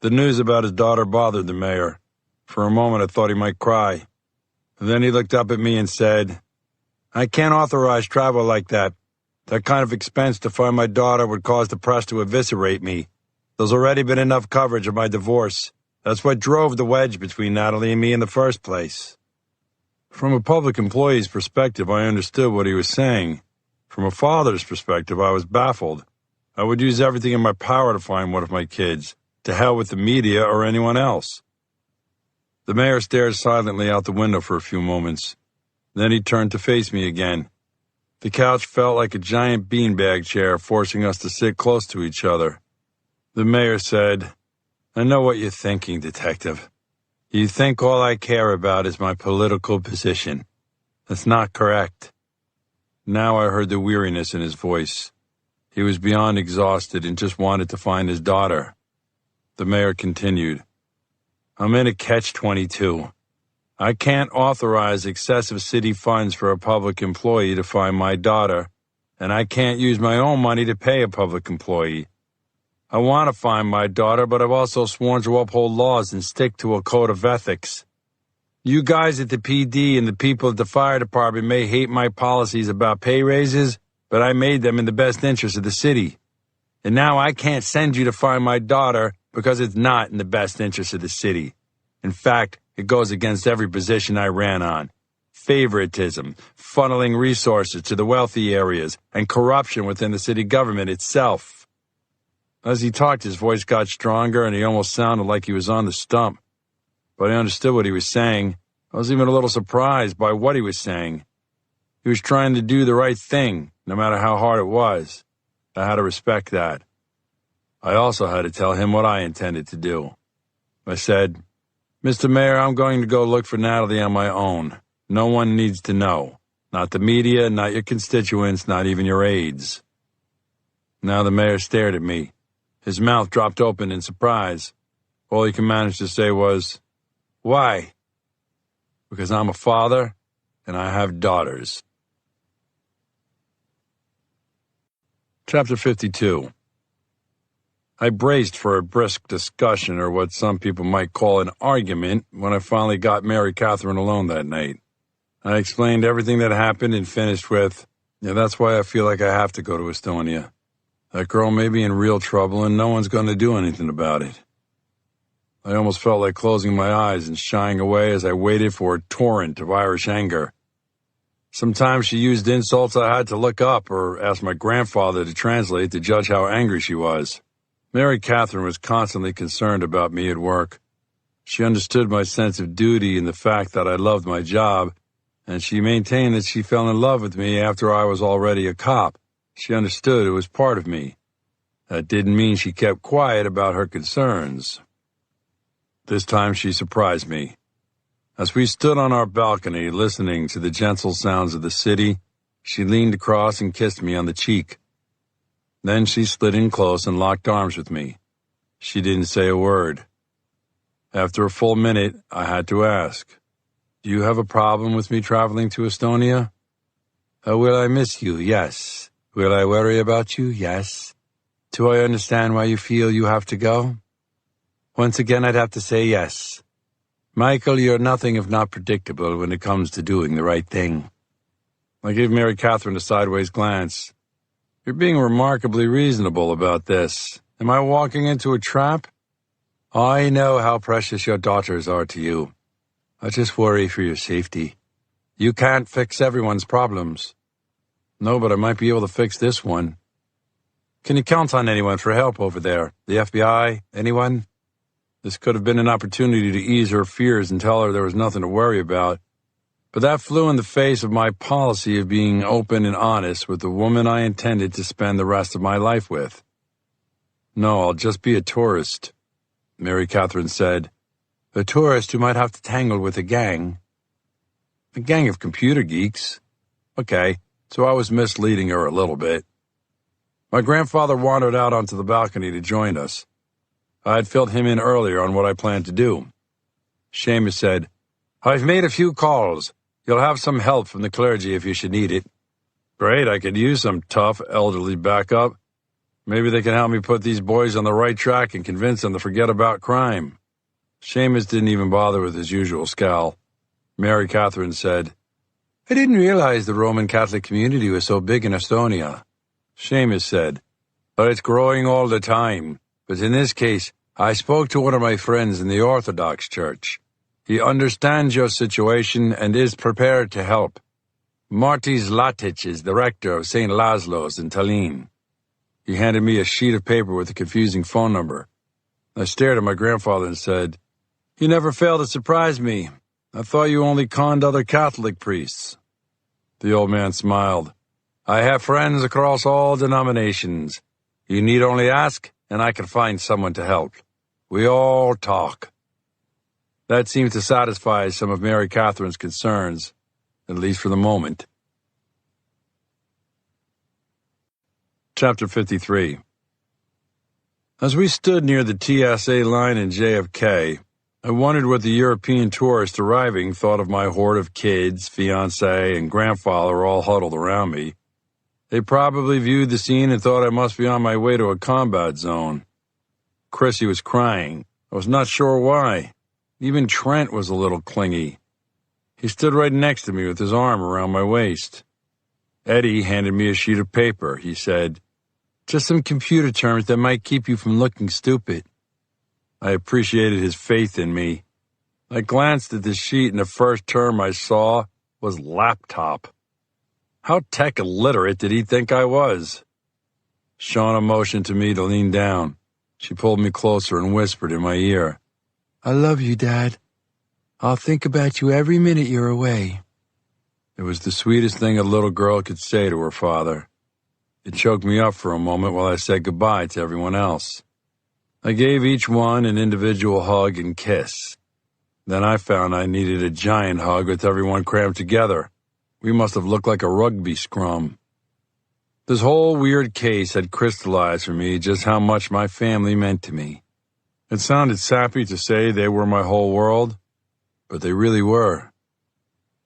The news about his daughter bothered the mayor. For a moment I thought he might cry. Then he looked up at me and said, "I can't authorize travel like that. That kind of expense to find my daughter would cause the press to eviscerate me. There's already been enough coverage of my divorce. That's what drove the wedge between Natalie and me in the first place." From a public employee's perspective, I understood what he was saying. From a father's perspective, I was baffled. I would use everything in my power to find one of my kids. To hell with the media or anyone else. The mayor stared silently out the window for a few moments. Then he turned to face me again. The couch felt like a giant beanbag chair, forcing us to sit close to each other. The mayor said, "I know what you're thinking, Detective. You think all I care about is my political position. That's not correct." Now I heard the weariness in his voice. He was beyond exhausted and just wanted to find his daughter. The mayor continued, "I'm in a catch-22. I can't authorize excessive city funds for a public employee to find my daughter, and I can't use my own money to pay a public employee. I want to find my daughter, but I've also sworn to uphold laws and stick to a code of ethics. You guys at the PD and the people at the fire department may hate my policies about pay raises, but I made them in the best interest of the city. And now I can't send you to find my daughter because it's not in the best interest of the city. In fact, it goes against every position I ran on. Favoritism, funneling resources to the wealthy areas, and corruption within the city government itself." As he talked, his voice got stronger and he almost sounded like he was on the stump. But I understood what he was saying. I was even a little surprised by what he was saying. He was trying to do the right thing, no matter how hard it was. I had to respect that. I also had to tell him what I intended to do. I said, "Mr. Mayor, I'm going to go look for Natalie on my own. No one needs to know. Not the media, not your constituents, not even your aides." Now the mayor stared at me. His mouth dropped open in surprise. All he could manage to say was, "Why?" "Because I'm a father, and I have daughters." Chapter 52. I braced for a brisk discussion, or what some people might call an argument, when I finally got Mary Catherine alone that night. I explained everything that happened and finished with, "Yeah, that's why I feel like I have to go to Estonia. That girl may be in real trouble and no one's going to do anything about it." I almost felt like closing my eyes and shying away as I waited for a torrent of Irish anger. Sometimes she used insults I had to look up or ask my grandfather to translate to judge how angry she was. Mary Catherine was constantly concerned about me at work. She understood my sense of duty and the fact that I loved my job, and she maintained that she fell in love with me after I was already a cop. She understood it was part of me. That didn't mean she kept quiet about her concerns. This time she surprised me. As we stood on our balcony listening to the gentle sounds of the city, she leaned across and kissed me on the cheek. Then she slid in close and locked arms with me. She didn't say a word. After a full minute, I had to ask, "Do you have a problem with me traveling to Estonia?" Will I miss you? Yes. Will I worry about you? Yes. Do I understand why you feel you have to go? Once again, I'd have to say yes. Michael, you're nothing if not predictable when it comes to doing the right thing. I gave Mary Catherine a sideways glance. You're being remarkably reasonable about this. Am I walking into a trap? I know how precious your daughters are to you. I just worry for your safety. You can't fix everyone's problems. No, but I might be able to fix this one. Can you count on anyone for help over there? The FBI? Anyone? This could have been an opportunity to ease her fears and tell her there was nothing to worry about. But that flew in the face of my policy of being open and honest with the woman I intended to spend the rest of my life with. No, I'll just be a tourist, Mary Catherine said. A tourist who might have to tangle with a gang. A gang of computer geeks. Okay, so I was misleading her a little bit. My grandfather wandered out onto the balcony to join us. I had filled him in earlier on what I planned to do. Seamus said, I've made a few calls. You'll have some help from the clergy if you should need it. Great, I could use some tough, elderly backup. Maybe they can help me put these boys on the right track and convince them to forget about crime." Seamus didn't even bother with his usual scowl. Mary Catherine said, "I didn't realize the Roman Catholic community was so big in Estonia." Seamus said, "But it's growing all the time. But in this case, I spoke to one of my friends in the Orthodox Church. He understands your situation and is prepared to help. Marty Zlatic is the rector of St. Laszlo's in Tallinn." He handed me a sheet of paper with a confusing phone number. I stared at my grandfather and said, "You never fail to surprise me. I thought you only conned other Catholic priests." The old man smiled. "I have friends across all denominations. You need only ask, and I can find someone to help. We all talk." That seemed to satisfy some of Mary Catherine's concerns, at least for the moment. Chapter 53. As we stood near the TSA line in JFK, I wondered what the European tourists arriving thought of my horde of kids, fiancé, and grandfather all huddled around me. They probably viewed the scene and thought I must be on my way to a combat zone. Chrissy was crying. I was not sure why. Even Trent was a little clingy. He stood right next to me with his arm around my waist. Eddie handed me a sheet of paper. He said, "Just some computer terms that might keep you from looking stupid." I appreciated his faith in me. I glanced at the sheet and the first term I saw was laptop. How tech illiterate did he think I was? Shauna motioned to me to lean down. She pulled me closer and whispered in my ear, "I love you, Dad. I'll think about you every minute you're away." It was the sweetest thing a little girl could say to her father. It choked me up for a moment while I said goodbye to everyone else. I gave each one an individual hug and kiss. Then I found I needed a giant hug with everyone crammed together. We must have looked like a rugby scrum. This whole weird case had crystallized for me just how much my family meant to me. It sounded sappy to say they were my whole world, but they really were.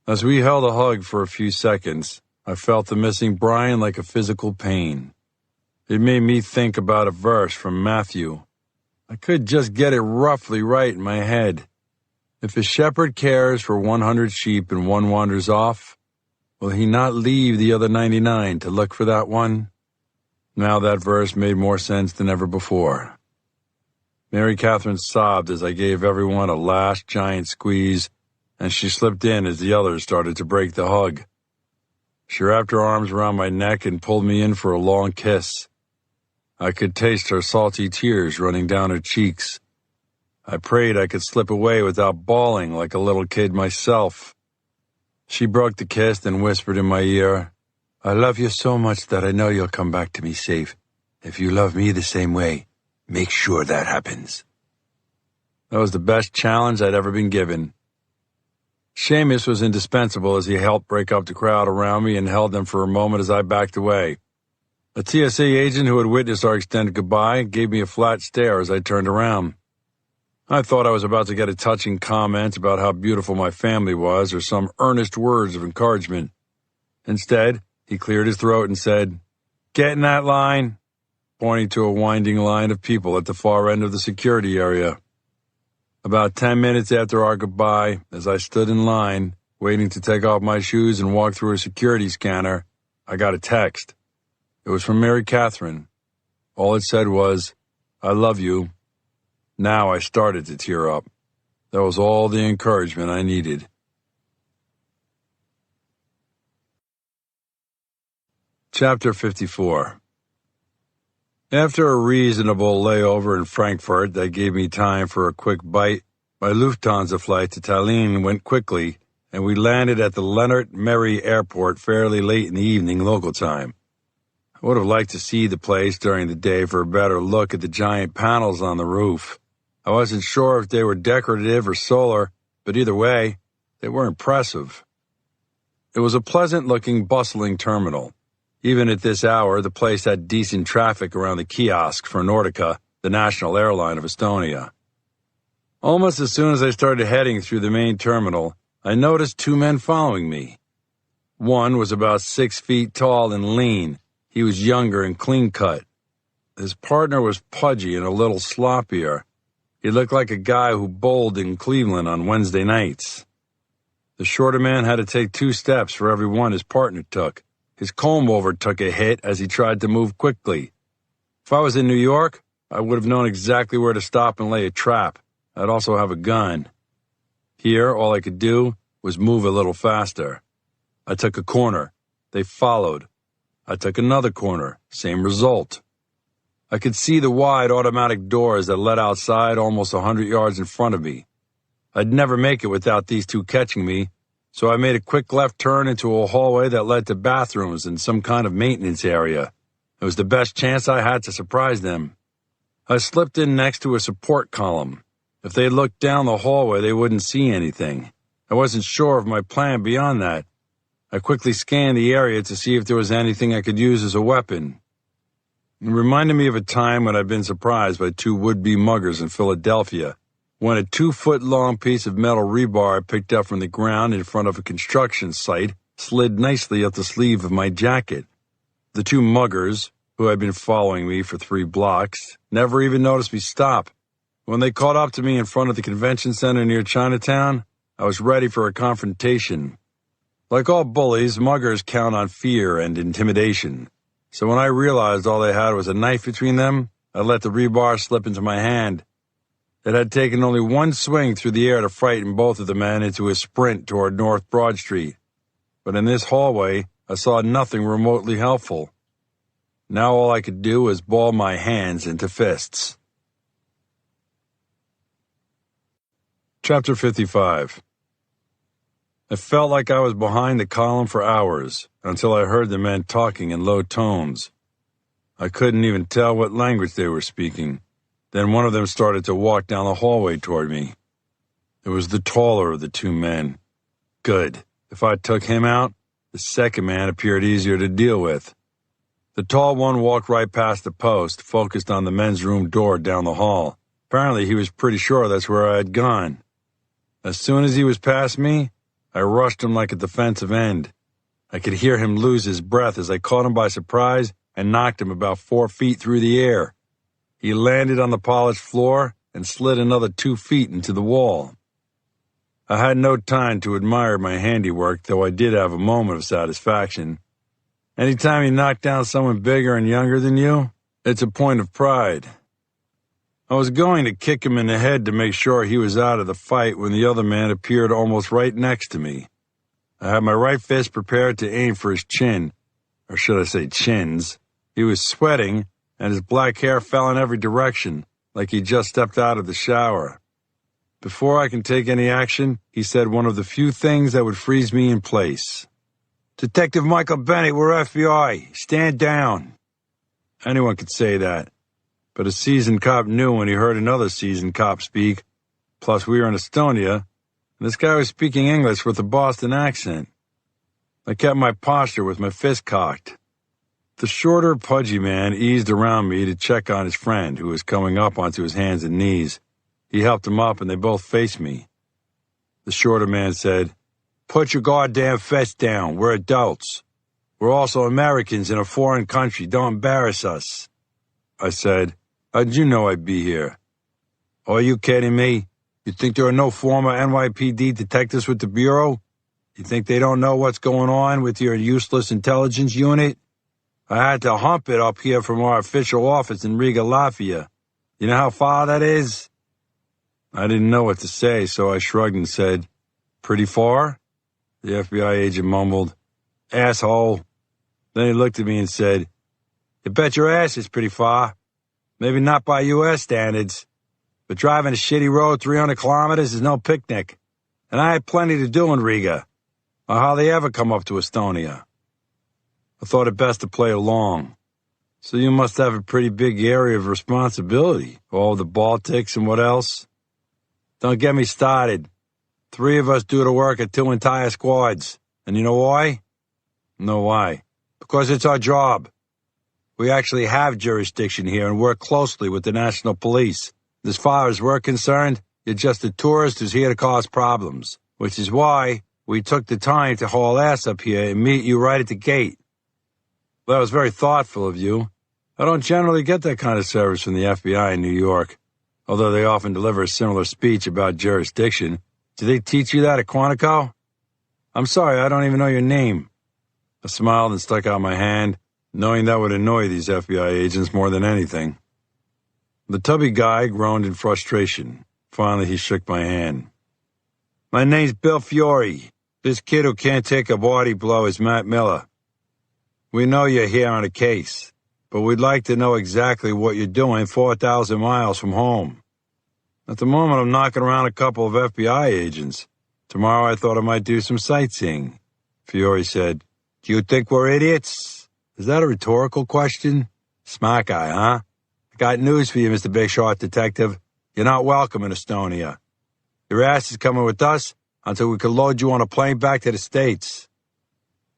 As we held a hug for a few seconds, I felt the missing Brian like a physical pain. It made me think about a verse from Matthew. I could just get it roughly right in my head. If a shepherd cares for 100 sheep and one wanders off, will he not leave the other 99 to look for that one? Now that verse made more sense than ever before. Mary Catherine sobbed as I gave everyone a last giant squeeze, and she slipped in as the others started to break the hug. She wrapped her arms around my neck and pulled me in for a long kiss. I could taste her salty tears running down her cheeks. I prayed I could slip away without bawling like a little kid myself. She broke the kiss and whispered in my ear, "I love you so much that I know you'll come back to me safe. If you love me the same way, make sure that happens." That was the best challenge I'd ever been given. Seamus was indispensable as he helped break up the crowd around me and held them for a moment as I backed away. A TSA agent who had witnessed our extended goodbye gave me a flat stare as I turned around. I thought I was about to get a touching comment about how beautiful my family was or some earnest words of encouragement. Instead, he cleared his throat and said, "Get in that line," pointing to a winding line of people at the far end of the security area. About 10 minutes after our goodbye, as I stood in line, waiting to take off my shoes and walk through a security scanner, I got a text. It was from Mary Catherine. All it said was, "I love you." Now I started to tear up. That was all the encouragement I needed. Chapter 54. After a reasonable layover in Frankfurt that gave me time for a quick bite, my Lufthansa flight to Tallinn went quickly, and we landed at the Lennart Meri Airport fairly late in the evening local time. I would have liked to see the place during the day for a better look at the giant panels on the roof. I wasn't sure if they were decorative or solar, but either way, they were impressive. It was a pleasant-looking, bustling terminal. Even at this hour, the place had decent traffic around the kiosk for Nordica, the national airline of Estonia. Almost as soon as I started heading through the main terminal, I noticed two men following me. One was about 6 feet tall and lean. He was younger and clean-cut. His partner was pudgy and a little sloppier. He looked like a guy who bowled in Cleveland on Wednesday nights. The shorter man had to take 2 steps for every one his partner took. His comb-over took a hit as he tried to move quickly. If I was in New York, I would have known exactly where to stop and lay a trap. I'd also have a gun. Here, all I could do was move a little faster. I took a corner. They followed. I took another corner. Same result. I could see the wide automatic doors that led outside almost 100 yards in front of me. I'd never make it without these two catching me, so I made a quick left turn into a hallway that led to bathrooms and some kind of maintenance area. It was the best chance I had to surprise them. I slipped in next to a support column. If they looked down the hallway, they wouldn't see anything. I wasn't sure of my plan beyond that. I quickly scanned the area to see if there was anything I could use as a weapon. It reminded me of a time when I'd been surprised by 2 would-be muggers in Philadelphia, when a 2-foot-long piece of metal rebar I picked up from the ground in front of a construction site slid nicely up the sleeve of my jacket. The 2 muggers, who had been following me for 3 blocks, never even noticed me stop. When they caught up to me in front of the convention center near Chinatown, I was ready for a confrontation. Like all bullies, muggers count on fear and intimidation. So when I realized all they had was a knife between them, I let the rebar slip into my hand. It had taken only 1 swing through the air to frighten both of the men into a sprint toward North Broad Street. But in this hallway, I saw nothing remotely helpful. Now all I could do was ball my hands into fists. Chapter 55. I felt like I was behind the column for hours, until I heard the men talking in low tones. I couldn't even tell what language they were speaking. Then one of them started to walk down the hallway toward me. It was the taller of the 2 men. Good. If I took him out, the second man appeared easier to deal with. The tall one walked right past the post, focused on the men's room door down the hall. Apparently he was pretty sure that's where I had gone. As soon as he was past me, I rushed him like a defensive end. I could hear him lose his breath as I caught him by surprise and knocked him about 4 feet through the air. He landed on the polished floor and slid another 2 feet into the wall. I had no time to admire my handiwork, though I did have a moment of satisfaction. Anytime you knock down someone bigger and younger than you, it's a point of pride. I was going to kick him in the head to make sure he was out of the fight when the other man appeared almost right next to me. I had my right fist prepared to aim for his chin, or should I say chins. He was sweating, and his black hair fell in every direction, like he just stepped out of the shower. Before I can take any action, he said one of the few things that would freeze me in place. "Detective Michael Bennett, we're FBI. Stand down." Anyone could say that. But a seasoned cop knew when he heard another seasoned cop speak. Plus, we were in Estonia, and this guy was speaking English with a Boston accent. I kept my posture with my fist cocked. The shorter, pudgy man eased around me to check on his friend, who was coming up onto his hands and knees. He helped him up, and they both faced me. The shorter man said, "Put your goddamn fist down. We're adults. We're also Americans in a foreign country. Don't embarrass us." I said, "How'd you know I'd be here?" "Oh, are you kidding me? You think there are no former NYPD detectives with the Bureau? You think they don't know what's going on with your useless intelligence unit? I had to hump it up here from our official office in Riga, Latvia. You know how far that is?" I didn't know what to say, so I shrugged and said, "Pretty far?" The FBI agent mumbled, "Asshole." Then he looked at me and said, "You bet your ass it's pretty far. Maybe not by U.S. standards, but driving a shitty road 300 kilometers is no picnic. And I had plenty to do in Riga. I hardly ever come up to Estonia." I thought it best to play along. "So you must have a pretty big area of responsibility, all the Baltics and what else?" "Don't get me started. 3 of us do the work of 2 entire squads. And you know why?" "No, why?" "Because it's our job. We actually have jurisdiction here and work closely with the National Police. As far as we're concerned, you're just a tourist who's here to cause problems, which is why we took the time to haul ass up here and meet you right at the gate." "That was very thoughtful of you. I don't generally get that kind of service from the FBI in New York, although they often deliver a similar speech about jurisdiction. Do they teach you that at Quantico? I'm sorry, I don't even know your name. I smiled and stuck out my hand, knowing that would annoy these FBI agents more than anything. The tubby guy groaned in frustration. Finally, he shook my hand. My name's Bill Fiore. This kid who can't take a body blow is Matt Miller. We know you're here on a case, but we'd like to know exactly what you're doing 4,000 miles from home. At the moment, I'm knocking around a couple of FBI agents. Tomorrow, I thought I might do some sightseeing. Fiore said, Do you think we're idiots? Is that a rhetorical question? Smart guy, huh? I got news for you, Mr. Big Shot Detective. You're not welcome in Estonia. Your ass is coming with us until we can load you on a plane back to the States.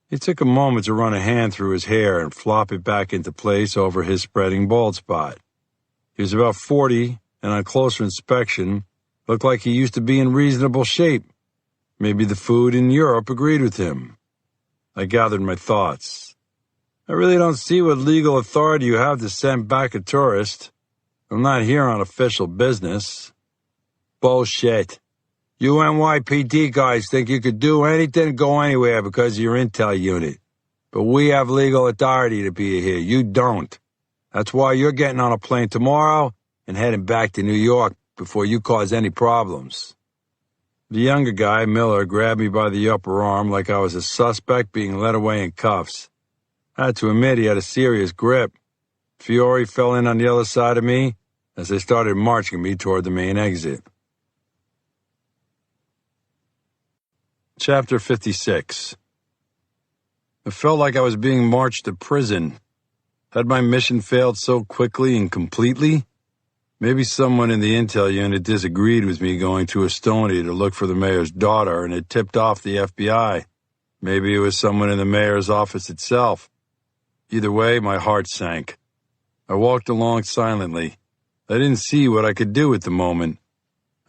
He took a moment to run a hand through his hair and flop it back into place over his spreading bald spot. He was about 40, and on closer inspection, looked like he used to be in reasonable shape. Maybe the food in Europe agreed with him. I gathered my thoughts. I really don't see what legal authority you have to send back a tourist. I'm not here on official business. Bullshit. You NYPD guys think you could do anything and go anywhere because of your intel unit. But we have legal authority to be here. You don't. That's why you're getting on a plane tomorrow and heading back to New York before you cause any problems. The younger guy, Miller, grabbed me by the upper arm like I was a suspect being led away in cuffs. I had to admit he had a serious grip. Fiore fell in on the other side of me as they started marching me toward the main exit. Chapter 56. It felt like I was being marched to prison. Had my mission failed so quickly and completely? Maybe someone in the intel unit disagreed with me going to Estonia to look for the mayor's daughter, and it tipped off the FBI. Maybe it was someone in the mayor's office itself. Either way, my heart sank. I walked along silently. I didn't see what I could do at the moment.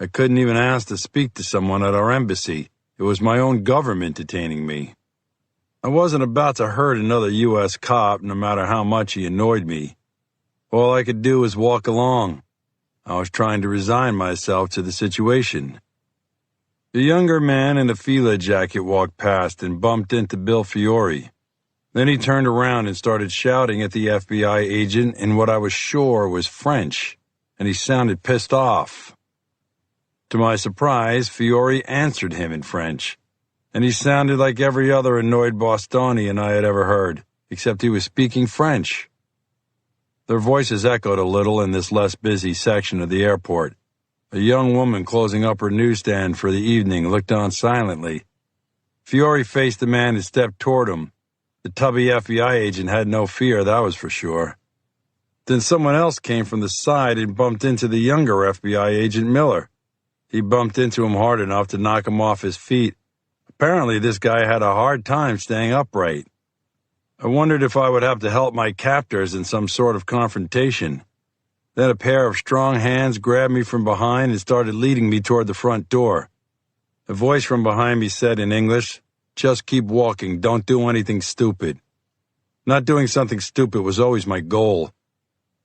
I couldn't even ask to speak to someone at our embassy. It was my own government detaining me. I wasn't about to hurt another U.S. cop, no matter how much he annoyed me. All I could do was walk along. I was trying to resign myself to the situation. The younger man in a Fila jacket walked past and bumped into Bill Fiore. Then he turned around and started shouting at the FBI agent in what I was sure was French, and he sounded pissed off. To my surprise, Fiore answered him in French, and he sounded like every other annoyed Bostonian I had ever heard, except he was speaking French. Their voices echoed a little in this less busy section of the airport. A young woman closing up her newsstand for the evening looked on silently. Fiore faced the man and stepped toward him. The tubby FBI agent had no fear, that was for sure. Then someone else came from the side and bumped into the younger FBI agent, Miller. He bumped into him hard enough to knock him off his feet. Apparently, this guy had a hard time staying upright. I wondered if I would have to help my captors in some sort of confrontation. Then a pair of strong hands grabbed me from behind and started leading me toward the front door. A voice from behind me said in English, "Just keep walking, don't do anything stupid." Not doing something stupid was always my goal.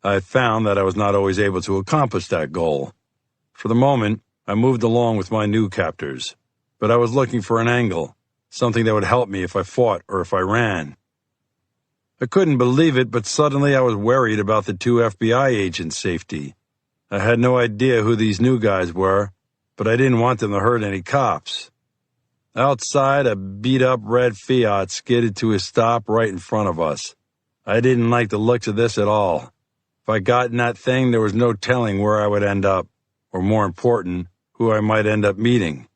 I had found that I was not always able to accomplish that goal. For the moment, I moved along with my new captors, but I was looking for an angle, something that would help me if I fought or if I ran. I couldn't believe it, but suddenly I was worried about the two FBI agents' safety. I had no idea who these new guys were, but I didn't want them to hurt any cops. Outside, a beat-up red Fiat skidded to a stop right in front of us. I didn't like the looks of this at all. If I got in that thing, there was no telling where I would end up, or more important, who I might end up meeting.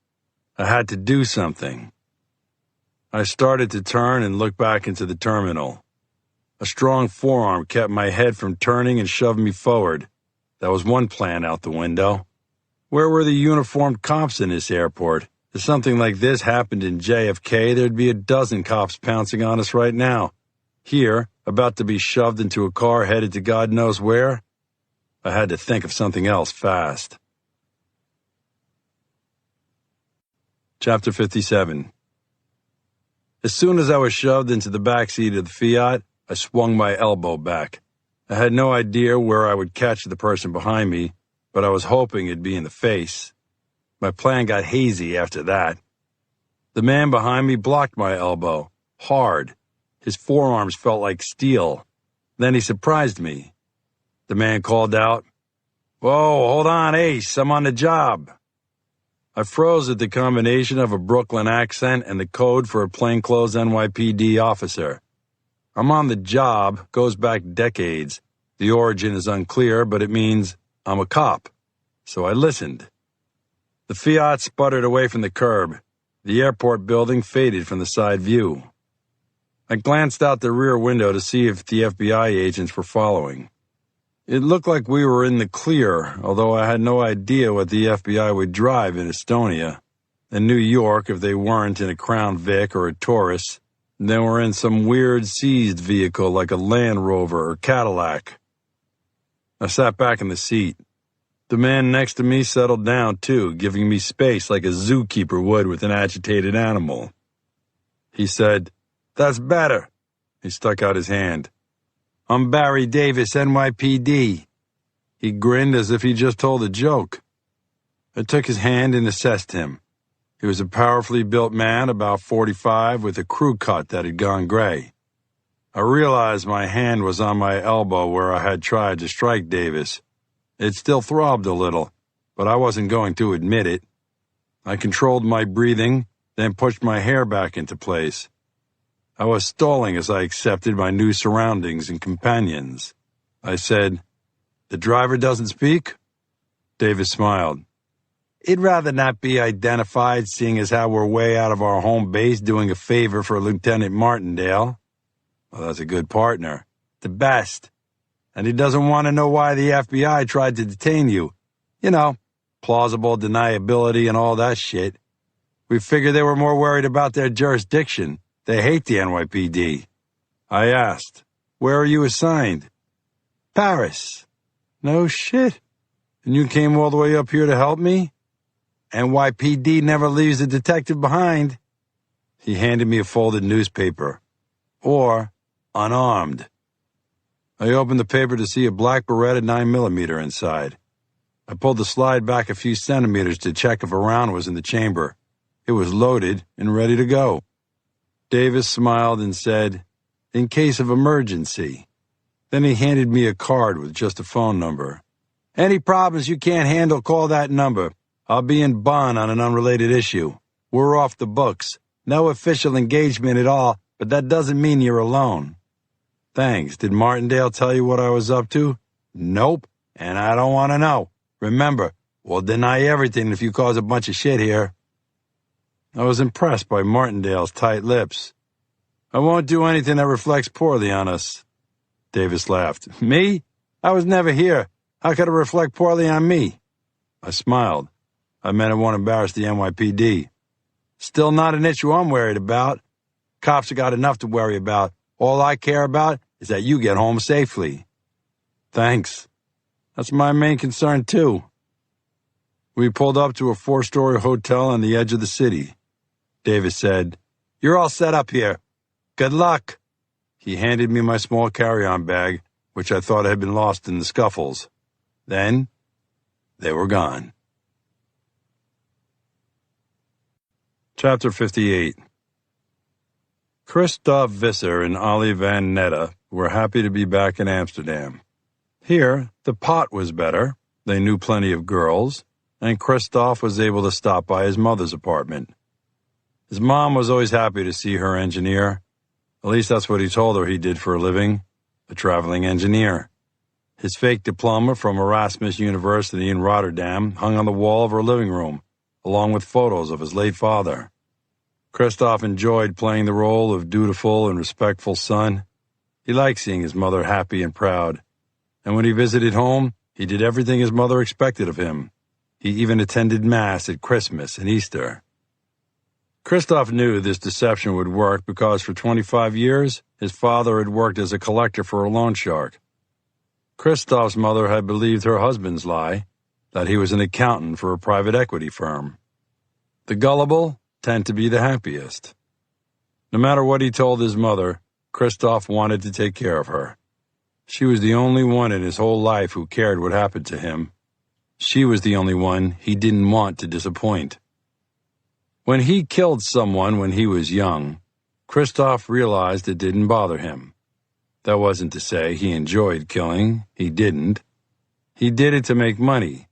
I had to do something. I started to turn and look back into the terminal. A strong forearm kept my head from turning and shoved me forward. That was one plan out the window. Where were the uniformed cops in this airport? If something like this happened in JFK, there'd be a dozen cops pouncing on us right now. Here, about to be shoved into a car headed to God knows where? I had to think of something else fast. Chapter 57. As soon as I was shoved into the back seat of the Fiat, I swung my elbow back. I had no idea where I would catch the person behind me, but I was hoping it'd be in the face. My plan got hazy after that. The man behind me blocked my elbow, hard. His forearms felt like steel. Then he surprised me. The man called out, "Whoa, hold on, Ace, I'm on the job." I froze at the combination of a Brooklyn accent and the code for a plainclothes NYPD officer. "I'm on the job" goes back decades. The origin is unclear, but it means I'm a cop. So I listened. The Fiat sputtered away from the curb. The airport building faded from the side view. I glanced out the rear window to see if the FBI agents were following. It looked like we were in the clear, although I had no idea what the FBI would drive in Estonia. In New York, if they weren't in a Crown Vic or a Taurus, they were in some weird seized vehicle like a Land Rover or Cadillac. I sat back in the seat. The man next to me settled down, too, giving me space like a zookeeper would with an agitated animal. He said, "That's better." He stuck out his hand. "I'm Barry Davis, NYPD." He grinned as if he just told a joke. I took his hand and assessed him. He was a powerfully built man, about 45, with a crew cut that had gone gray. I realized my hand was on my elbow where I had tried to strike Davis. It still throbbed a little, but I wasn't going to admit it. I controlled my breathing, then pushed my hair back into place. I was stalling as I accepted my new surroundings and companions. I said, "The driver doesn't speak?" Davis smiled. "He'd rather not be identified, seeing as how we're way out of our home base doing a favor for Lieutenant Martindale." "Well, that's a good partner. The best. And he doesn't want to know why the FBI tried to detain you. You know, plausible deniability and all that shit. We figured they were more worried about their jurisdiction. They hate the NYPD. I asked, "Where are you assigned?" "Paris." "No shit. And you came all the way up here to help me?" "NYPD never leaves a detective behind." He handed me a folded newspaper. Or unarmed. I opened the paper to see a black Beretta 9mm inside. I pulled the slide back a few centimeters to check if a round was in the chamber. It was loaded and ready to go. Davis smiled and said, "In case of emergency." Then he handed me a card with just a phone number. "Any problems you can't handle, call that number. I'll be in Bonn on an unrelated issue. We're off the books. No official engagement at all, but that doesn't mean you're alone." "Thanks. Did Martindale tell you what I was up to?" "Nope, and I don't want to know. Remember, we'll deny everything if you cause a bunch of shit here." I was impressed by Martindale's tight lips. "I won't do anything that reflects poorly on us." Davis laughed. "Me? I was never here. How could it reflect poorly on me?" I smiled. I meant it won't embarrass the NYPD. "Still not an issue I'm worried about. Cops have got enough to worry about. All I care about is that you get home safely." "Thanks. That's my main concern, too." We pulled up to a 4-story hotel on the edge of the city. Davis said, "You're all set up here. Good luck." He handed me my small carry-on bag, which I thought had been lost in the scuffles. Then, they were gone. Chapter 58. Christoph Visser and Ollie van Netta were happy to be back in Amsterdam. Here, the pot was better, they knew plenty of girls, and Christoph was able to stop by his mother's apartment. His mom was always happy to see her engineer. At least that's what he told her he did for a living, a traveling engineer. His fake diploma from Erasmus University in Rotterdam hung on the wall of her living room, along with photos of his late father. Christoph enjoyed playing the role of dutiful and respectful son. He liked seeing his mother happy and proud. And when he visited home, he did everything his mother expected of him. He even attended Mass at Christmas and Easter. Christoph knew this deception would work because for 25 years, his father had worked as a collector for a loan shark. Christoph's mother had believed her husband's lie, that he was an accountant for a private equity firm. The gullible tend to be the happiest. No matter what he told his mother, Christoph wanted to take care of her. She was the only one in his whole life who cared what happened to him. She was the only one he didn't want to disappoint. When he killed someone when he was young, Christoph realized it didn't bother him. That wasn't to say he enjoyed killing. He didn't. He did it to make money.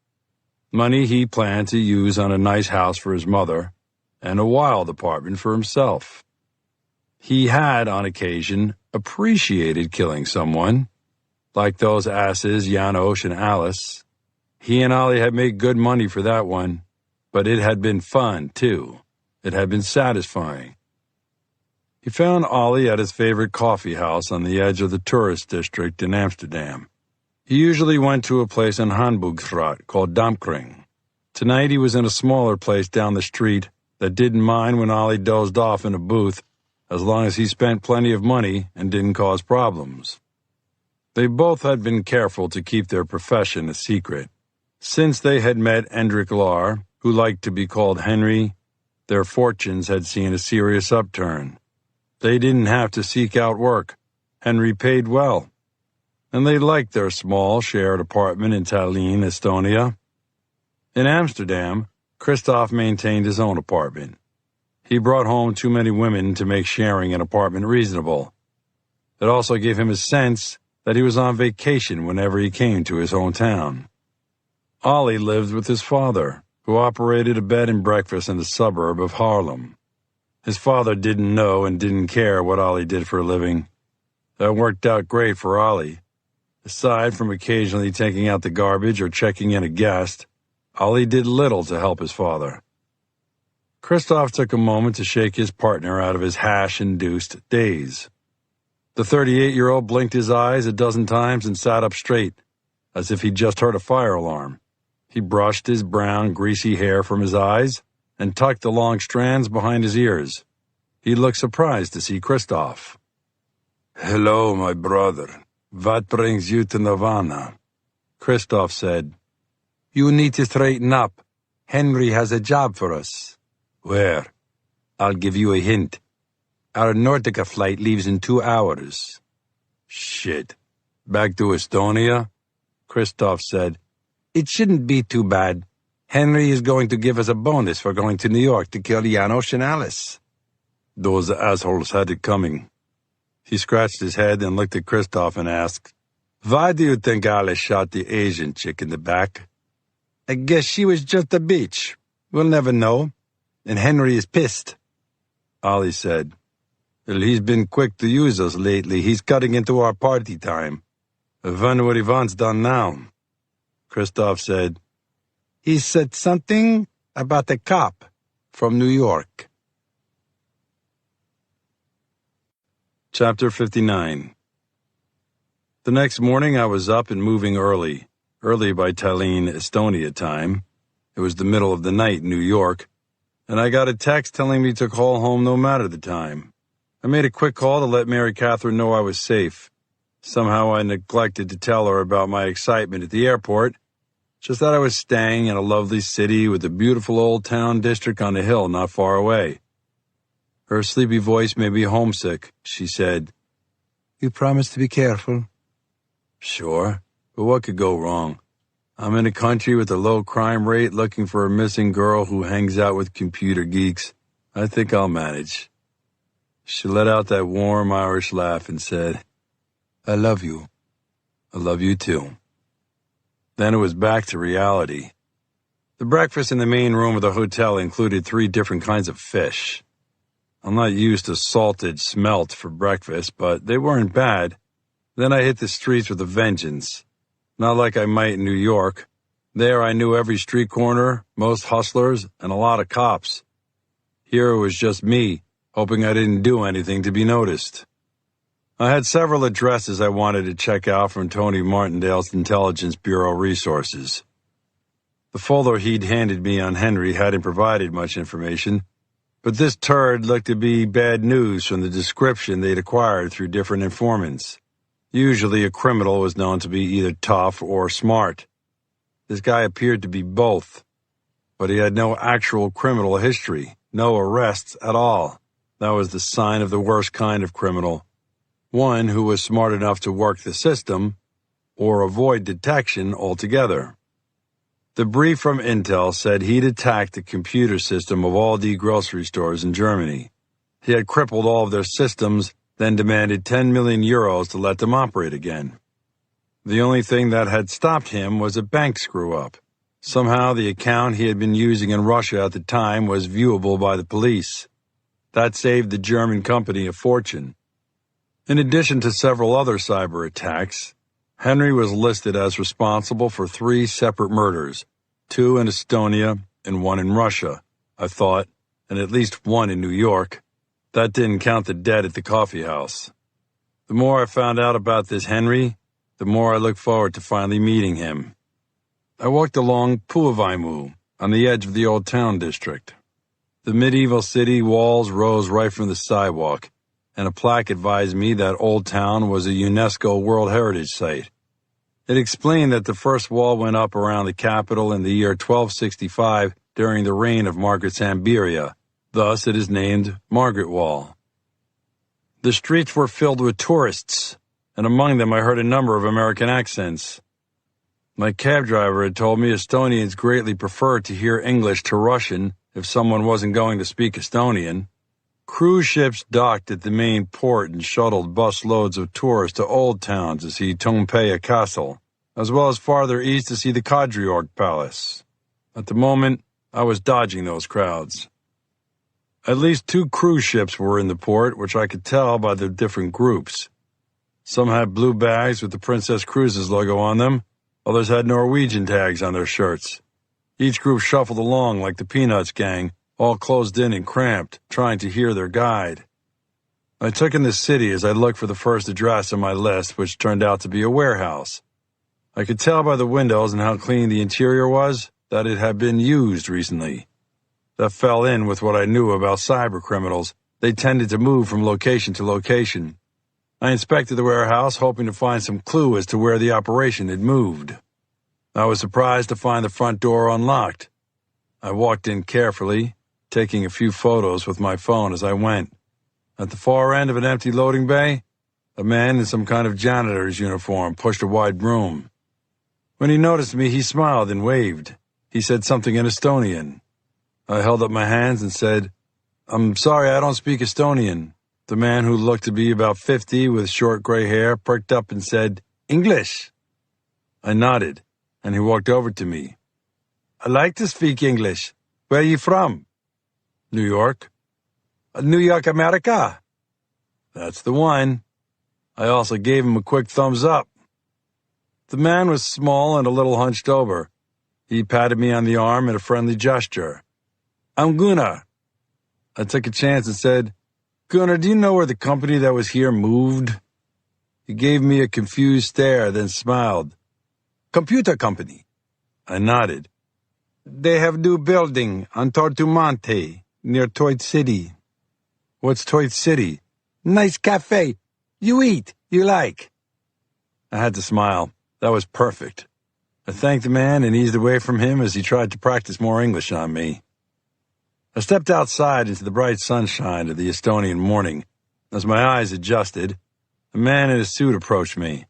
Money he planned to use on a nice house for his mother and a wild apartment for himself. He had, on occasion, appreciated killing someone, like those asses Janos and Alice. He and Ollie had made good money for that one, but it had been fun, too. It had been satisfying. He found Ollie at his favorite coffee house on the edge of the tourist district in Amsterdam. He usually went to a place in Hamburgstraat called Dampkring. Tonight he was in a smaller place down the street that didn't mind when Ollie dozed off in a booth, as long as he spent plenty of money and didn't cause problems. They both had been careful to keep their profession a secret. Since they had met Hendrik Lahr, who liked to be called Henry, their fortunes had seen a serious upturn. They didn't have to seek out work. Henry paid well. And they liked their small, shared apartment in Tallinn, Estonia. In Amsterdam, Christoph maintained his own apartment. He brought home too many women to make sharing an apartment reasonable. It also gave him a sense that he was on vacation whenever he came to his hometown. Ollie lived with his father, who operated a bed and breakfast in the suburb of Haarlem. His father didn't know and didn't care what Ollie did for a living. That worked out great for Ollie. Aside from occasionally taking out the garbage or checking in a guest, Ollie did little to help his father. Christoph took a moment to shake his partner out of his hash-induced daze. The 38-year-old blinked his eyes a dozen times and sat up straight, as if he'd just heard a fire alarm. He brushed his brown, greasy hair from his eyes and tucked the long strands behind his ears. He looked surprised to see Christoph. "Hello, my brother. What brings you to Nirvana?" Christoph said. "You need to straighten up. Henry has a job for us." "Where?" "I'll give you a hint. Our Nordica flight leaves in 2 hours." "Shit. Back to Estonia?" Christoph said. "It shouldn't be too bad. Henry is going to give us a bonus for going to New York to kill Janos and Alice." "Those assholes had it coming." He scratched his head and looked at Christoph and asked, "Why do you think Alice shot the Asian chick in the back?" "I guess she was just a bitch. We'll never know. And Henry is pissed." Ollie said, "Well, he's been quick to use us lately. He's cutting into our party time. I wonder what he wants done now." Christoph said, "He said something about a cop from New York." Chapter 59. The next morning I was up and moving early by Tallinn, Estonia time. It was the middle of the night in New York, and I got a text telling me to call home no matter the time. I made a quick call to let Mary Catherine know I was safe. Somehow I neglected to tell her about my excitement at the airport, just that I was staying in a lovely city with a beautiful old town district on a hill not far away. Her sleepy voice made me homesick. She said, "You promise to be careful?" "Sure, but what could go wrong? I'm in a country with a low crime rate looking for a missing girl who hangs out with computer geeks. I think I'll manage." She let out that warm Irish laugh and said, "I love you." "I love you too." Then it was back to reality. The breakfast in the main room of the hotel included 3 different kinds of fish. I'm not used to salted smelt for breakfast, but they weren't bad. Then I hit the streets with a vengeance. Not like I might in New York. There I knew every street corner, most hustlers, and a lot of cops. Here it was just me, hoping I didn't do anything to be noticed. I had several addresses I wanted to check out from Tony Martindale's Intelligence Bureau resources. The folder he'd handed me on Henry hadn't provided much information, but this turd looked to be bad news from the description they'd acquired through different informants. Usually a criminal was known to be either tough or smart. This guy appeared to be both, but he had no actual criminal history, no arrests at all. That was the sign of the worst kind of criminal. one who was smart enough to work the system or avoid detection altogether. The brief from Intel said he'd attacked the computer system of all the grocery stores in Germany. He had crippled all of their systems, then demanded 10 million euros to let them operate again. The only thing that had stopped him was a bank screw-up. Somehow the account he had been using in Russia at the time was viewable by the police. That saved the German company a fortune. In addition to several other cyber attacks, Henry was listed as responsible for 3 separate murders, 2 in Estonia and 1 in Russia, I thought, and at least 1 in New York. That didn't count the dead at the coffee house. The more I found out about this Henry, the more I looked forward to finally meeting him. I walked along Puavaimu, on the edge of the Old Town district. The medieval city walls rose right from the sidewalk, and a plaque advised me that Old Town was a UNESCO World Heritage Site. It explained that the first wall went up around the capital in the year 1265 during the reign of Margaret Sambiria. Thus, it is named Margaret Wall. The streets were filled with tourists, and among them I heard a number of American accents. My cab driver had told me Estonians greatly preferred to hear English to Russian if someone wasn't going to speak Estonian. Cruise ships docked at the main port and shuttled busloads of tourists to Old Town to see Tompeia Castle, as well as farther east to see the Kadriorg Palace. At the moment, I was dodging those crowds. At least 2 cruise ships were in the port, which I could tell by the different groups. Some had blue bags with the Princess Cruises logo on them. Others had Norwegian tags on their shirts. Each group shuffled along like the Peanuts gang, all closed in and cramped, trying to hear their guide. I took in the city as I looked for the first address on my list, which turned out to be a warehouse. I could tell by the windows and how clean the interior was that it had been used recently. That fell in with what I knew about cyber criminals. They tended to move from location to location. I inspected the warehouse, hoping to find some clue as to where the operation had moved. I was surprised to find the front door unlocked. I walked in carefully, taking a few photos with my phone as I went. At the far end of an empty loading bay, a man in some kind of janitor's uniform pushed a wide broom. When he noticed me, he smiled and waved. He said something in Estonian. I held up my hands and said, "I'm sorry, I don't speak Estonian." The man, who looked to be about 50 with short gray hair, perked up and said, "English?" I nodded, and he walked over to me. "I like to speak English. Where are you from?" "New York." "New York, America?" "That's the one." I also gave him a quick thumbs up. The man was small and a little hunched over. He patted me on the arm in a friendly gesture. "I'm Gunnar." I took a chance and said, "Gunnar, do you know where the company that was here moved?" He gave me a confused stare, then smiled. "Computer company." I nodded. "They have new building on Tortumonte, near Toit City." "What's Toit City?" "Nice cafe. You eat, you like." I had to smile. That was perfect. I thanked the man and eased away from him as he tried to practice more English on me. I stepped outside into the bright sunshine of the Estonian morning. As my eyes adjusted, a man in a suit approached me.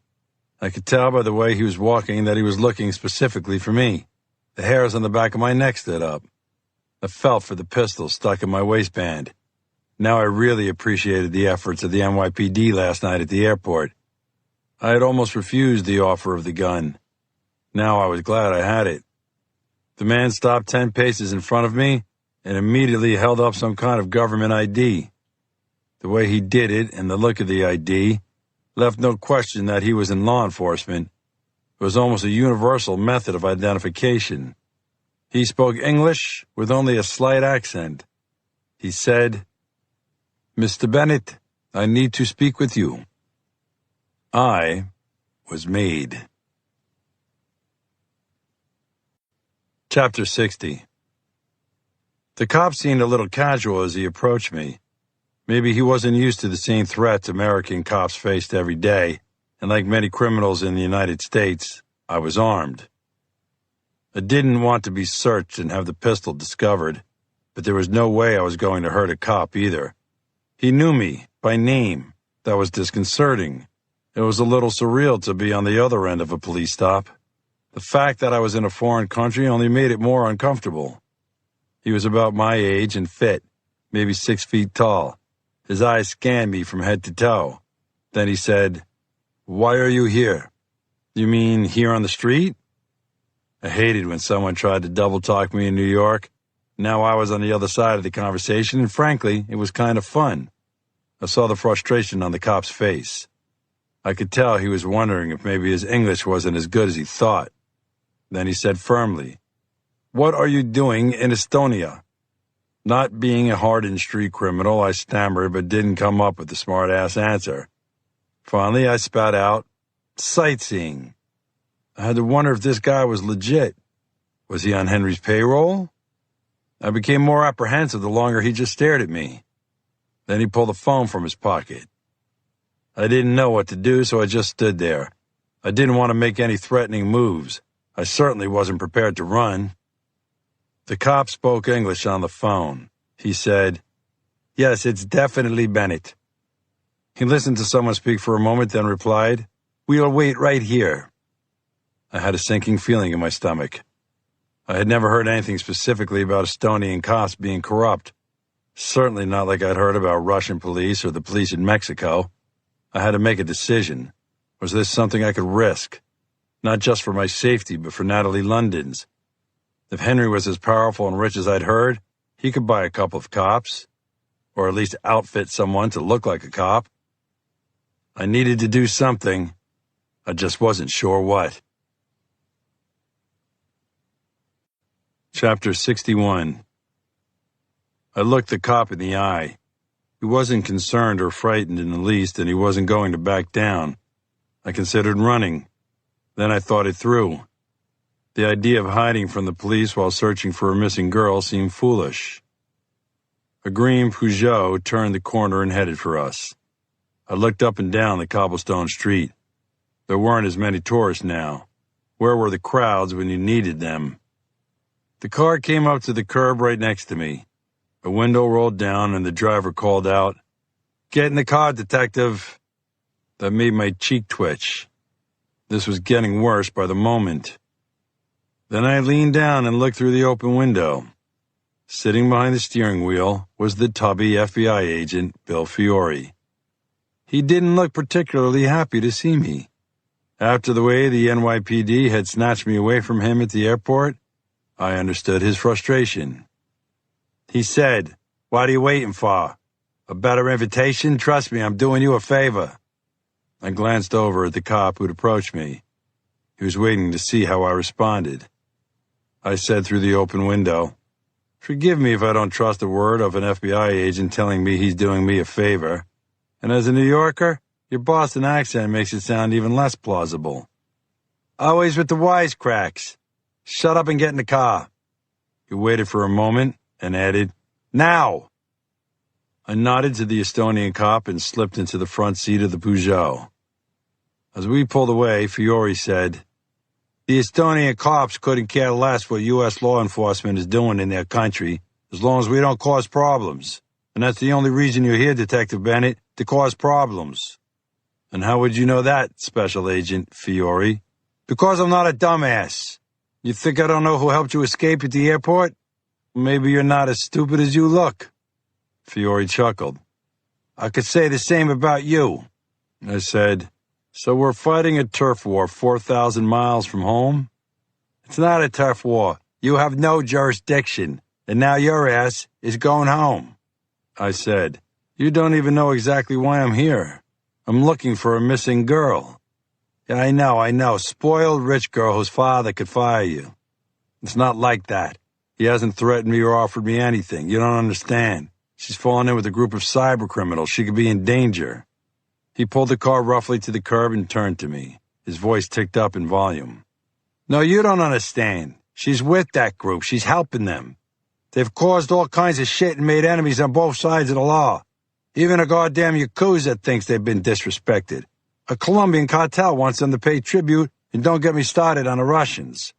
I could tell by the way he was walking that he was looking specifically for me. The hairs on the back of my neck stood up. I felt for the pistol stuck in my waistband. Now I really appreciated the efforts of the NYPD last night at the airport. I had almost refused the offer of the gun. Now I was glad I had it. The man stopped 10 paces in front of me and immediately held up some kind of government ID. The way he did it and the look of the ID left no question that he was in law enforcement. It was almost a universal method of identification. He spoke English with only a slight accent. He said, "Mr. Bennett, I need to speak with you." I was made. Chapter 60. The cop seemed a little casual as he approached me. Maybe he wasn't used to the same threats American cops faced every day, and like many criminals in the United States, I was armed. I didn't want to be searched and have the pistol discovered, but there was no way I was going to hurt a cop either. He knew me by name. That was disconcerting. It was a little surreal to be on the other end of a police stop. The fact that I was in a foreign country only made it more uncomfortable. He was about my age and fit, maybe 6 feet tall. His eyes scanned me from head to toe. Then he said, "Why are you here?" "You mean here on the street?" I hated when someone tried to double-talk me in New York. Now I was on the other side of the conversation, and frankly, it was kind of fun. I saw the frustration on the cop's face. I could tell he was wondering if maybe his English wasn't as good as he thought. Then he said firmly, "What are you doing in Estonia?" Not being a hardened street criminal, I stammered but didn't come up with a smart-ass answer. Finally, I spat out, "Sightseeing." I had to wonder if this guy was legit. Was he on Henry's payroll? I became more apprehensive the longer he just stared at me. Then he pulled a phone from his pocket. I didn't know what to do, so I just stood there. I didn't want to make any threatening moves. I certainly wasn't prepared to run. The cop spoke English on the phone. He said, "Yes, it's definitely Bennett." He listened to someone speak for a moment, then replied, "We'll wait right here." I had a sinking feeling in my stomach. I had never heard anything specifically about Estonian cops being corrupt. Certainly not like I'd heard about Russian police or the police in Mexico. I had to make a decision. Was this something I could risk? Not just for my safety, but for Natalie London's. If Henry was as powerful and rich as I'd heard, he could buy a couple of cops, or at least outfit someone to look like a cop. I needed to do something. I just wasn't sure what. Chapter 61. I looked the cop in the eye. He wasn't concerned or frightened in the least, and he wasn't going to back down. I considered running. Then I thought it through. The idea of hiding from the police while searching for a missing girl seemed foolish. A green Peugeot turned the corner and headed for us. I looked up and down the cobblestone street. There weren't as many tourists now. Where were the crowds when you needed them? The car came up to the curb right next to me. A window rolled down and the driver called out, "Get in the car, detective." That made my cheek twitch. This was getting worse by the moment. Then I leaned down and looked through the open window. Sitting behind the steering wheel was the tubby FBI agent, Bill Fiore. He didn't look particularly happy to see me. After the way the NYPD had snatched me away from him at the airport, I understood his frustration. He said, "What are you waiting for? A better invitation? Trust me, I'm doing you a favor." I glanced over at the cop who'd approached me. He was waiting to see how I responded. I said through the open window, "Forgive me if I don't trust a word of an FBI agent telling me he's doing me a favor. And as a New Yorker, your Boston accent makes it sound even less plausible. Always with the wisecracks. Shut up and get in the car." He waited for a moment and added, "Now!" I nodded to the Estonian cop and slipped into the front seat of the Peugeot. As we pulled away, Fiore said, "The Estonian cops couldn't care less what U.S. law enforcement is doing in their country, as long as we don't cause problems. And that's the only reason you're here, Detective Bennett, to cause problems." "And how would you know that, Special Agent Fiore?" "Because I'm not a dumbass. You think I don't know who helped you escape at the airport? Maybe you're not as stupid as you look." Fiore chuckled. "I could say the same about you." I said, "So we're fighting a turf war 4,000 miles from home?" "It's not a turf war. You have no jurisdiction, and now your ass is going home." I said, "You don't even know exactly why I'm here. I'm looking for a missing girl." "Yeah, I know. Spoiled rich girl whose father could fire you." "It's not like that. He hasn't threatened me or offered me anything. You don't understand. She's fallen in with a group of cyber criminals. She could be in danger." He pulled the car roughly to the curb and turned to me. His voice ticked up in volume. "No, you don't understand. She's with that group. She's helping them. They've caused all kinds of shit and made enemies on both sides of the law. Even a goddamn Yakuza thinks they've been disrespected. A Colombian cartel wants them to pay tribute, and don't get me started on the Russians.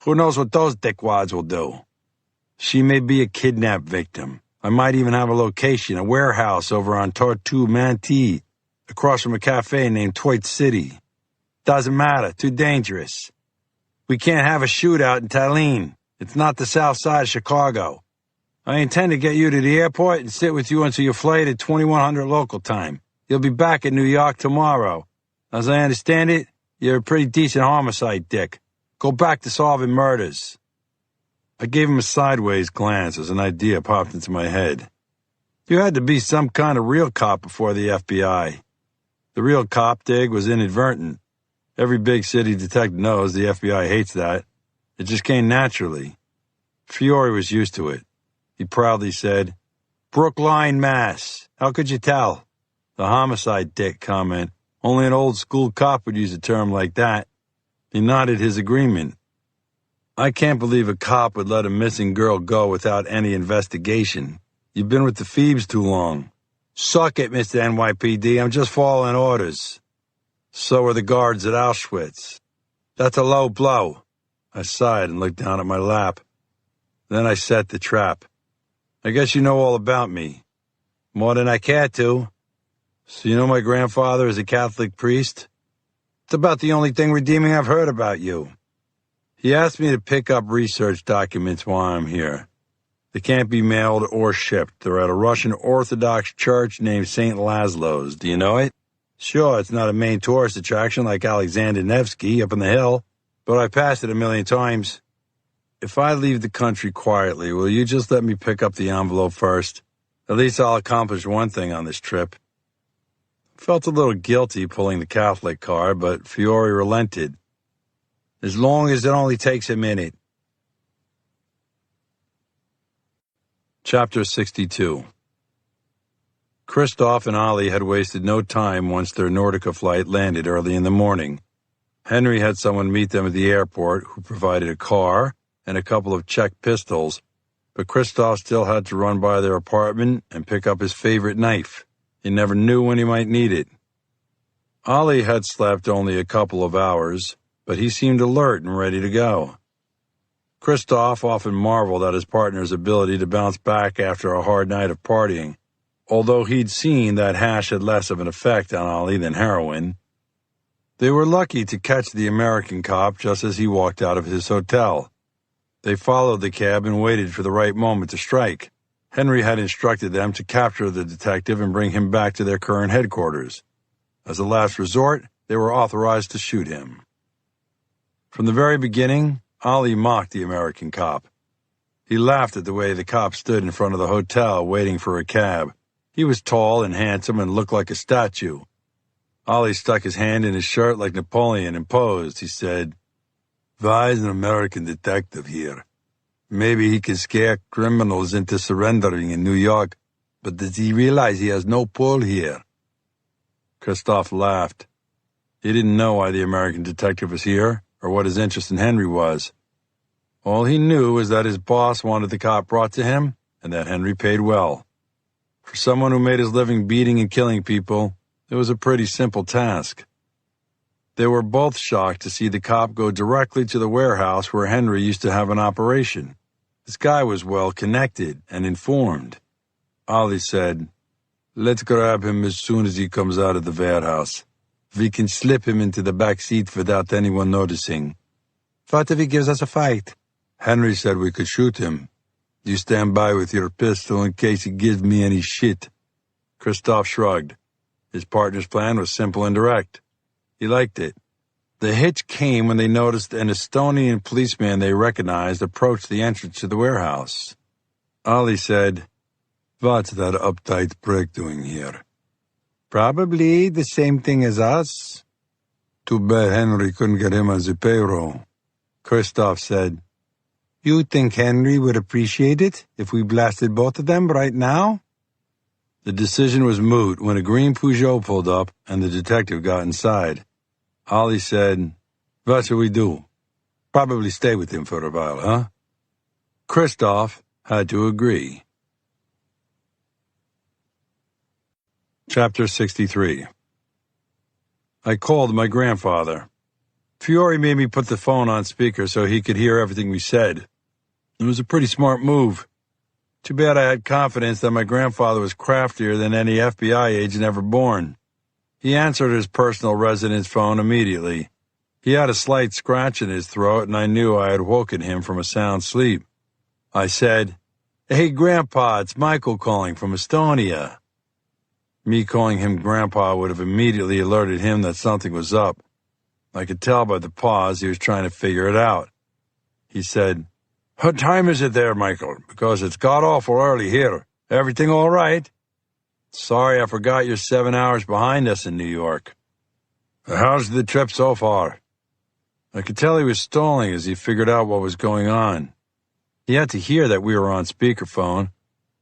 Who knows what those dickwads will do? She may be a kidnapped victim. I might even have a location, a warehouse over on Tortue Manti. across from a cafe named Twite City. Doesn't matter, too dangerous. We can't have a shootout in Tallinn. It's not the south side of Chicago. I intend to get you to the airport and sit with you until your flight at 2100 local time. You'll be back in New York tomorrow. As I understand it, you're a pretty decent homicide dick. Go back to solving murders. I gave him a sideways glance as an idea popped into my head. You had to be some kind of real cop before the FBI. The real cop dig was inadvertent. Every big city detective knows the FBI hates that. It just came naturally. Fiore was used to it. He proudly said, Brookline, Mass. How could you tell? The homicide dick comment. Only an old-school cop would use a term like that. He nodded his agreement. I can't believe a cop would let a missing girl go without any investigation. You've been with the Phoebes too long. Suck it, Mr. NYPD. I'm just following orders. So are the guards at Auschwitz. That's a low blow. I sighed and looked down at my lap. Then I set the trap. I guess you know all about me. More than I care to. So you know my grandfather is a Catholic priest? It's about the only thing redeeming I've heard about you. He asked me to pick up research documents while I'm here. They can't be mailed or shipped. They're at a Russian Orthodox church named St. Laszlo's. Do you know it? Sure, it's not a main tourist attraction like Alexander Nevsky up on the hill, but I passed it a million times. If I leave the country quietly, will you just let me pick up the envelope first? At least I'll accomplish one thing on this trip. Felt a little guilty pulling the Catholic card, but Fiore relented. As long as it only takes a minute. Chapter 62. Christoph and Ollie had wasted no time once their Nordica flight landed early in the morning. Henry had someone meet them at the airport who provided a car and a couple of Czech pistols, but Christoph still had to run by their apartment and pick up his favorite knife. He never knew when he might need it. Ollie had slept only a couple of hours, but he seemed alert and ready to go. Christoph often marveled at his partner's ability to bounce back after a hard night of partying, although he'd seen that hash had less of an effect on Ollie than heroin. They were lucky to catch the American cop just as he walked out of his hotel. They followed the cab and waited for the right moment to strike. Henry had instructed them to capture the detective and bring him back to their current headquarters. As a last resort, they were authorized to shoot him. From the very beginning, Ollie mocked the American cop. He laughed at the way the cop stood in front of the hotel waiting for a cab. He was tall and handsome and looked like a statue. Ollie stuck his hand in his shirt like Napoleon and posed. He said, "Why is an American detective here? Maybe he can scare criminals into surrendering in New York, but does he realize he has no pull here?" Christoph laughed. He didn't know why the American detective was here, or what his interest in Henry was. All he knew was that his boss wanted the cop brought to him, and that Henry paid well. For someone who made his living beating and killing people, it was a pretty simple task. They were both shocked to see the cop go directly to the warehouse where Henry used to have an operation. This guy was well connected and informed. Ollie said, "Let's grab him as soon as he comes out of the warehouse. We can slip him into the back seat without anyone noticing." "What if he gives us a fight?" Henry said we could shoot him. You stand by with your pistol in case he gives me any shit. Christoph shrugged. His partner's plan was simple and direct. He liked it. The hitch came when they noticed an Estonian policeman they recognized approach the entrance to the warehouse. Ollie said, "What's that uptight prick doing here?" "Probably the same thing as us." "Too bad Henry couldn't get him on the payroll." Christoph said, "You think Henry would appreciate it if we blasted both of them right now?" The decision was moot when a green Peugeot pulled up and the detective got inside. Ollie said, "What shall we do? Probably stay with him for a while, huh?" Christoph had to agree. Chapter 63. I called my grandfather. Fiore made me put the phone on speaker so he could hear everything we said. It was a pretty smart move. Too bad I had confidence that my grandfather was craftier than any FBI agent ever born. He answered his personal residence phone immediately. He had a slight scratch in his throat, and I knew I had woken him from a sound sleep. I said, "Hey, Grandpa, it's Michael calling from Estonia." Me calling him Grandpa would have immediately alerted him that something was up. I could tell by the pause he was trying to figure it out. He said, "What time is it there, Michael? Because it's god-awful early here. Everything all right?" "Sorry, I forgot you're 7 hours behind us in New York." "How's the trip so far?" I could tell he was stalling as he figured out what was going on. He had to hear that we were on speakerphone.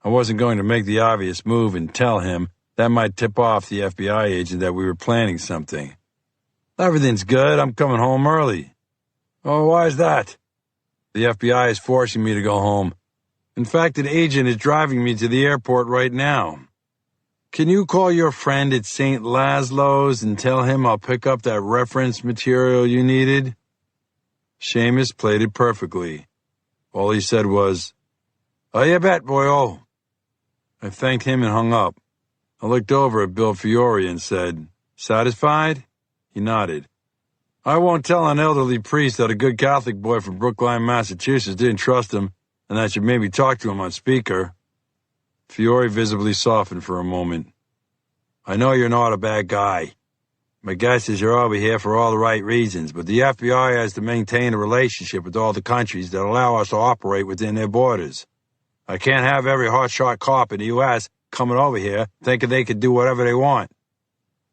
I wasn't going to make the obvious move and tell him. That might tip off the FBI agent that we were planning something. "Everything's good. I'm coming home early." "Oh, why is that?" "The FBI is forcing me to go home. In fact, an agent is driving me to the airport right now." "Can you call your friend at St. Laszlo's and tell him I'll pick up that reference material you needed?" Seamus played it perfectly. All he said was, "Oh, you bet, boyo." I thanked him and hung up. I looked over at Bill Fiore and said, "Satisfied?" He nodded. "I won't tell an elderly priest that a good Catholic boy from Brookline, Massachusetts didn't trust him and that you maybe talk to him on speaker." Fiore visibly softened for a moment. "I know you're not a bad guy. My guess is you're over here for all the right reasons, but the FBI has to maintain a relationship with all the countries that allow us to operate within their borders. I can't have every hotshot cop in the U.S. coming over here thinking they can do whatever they want.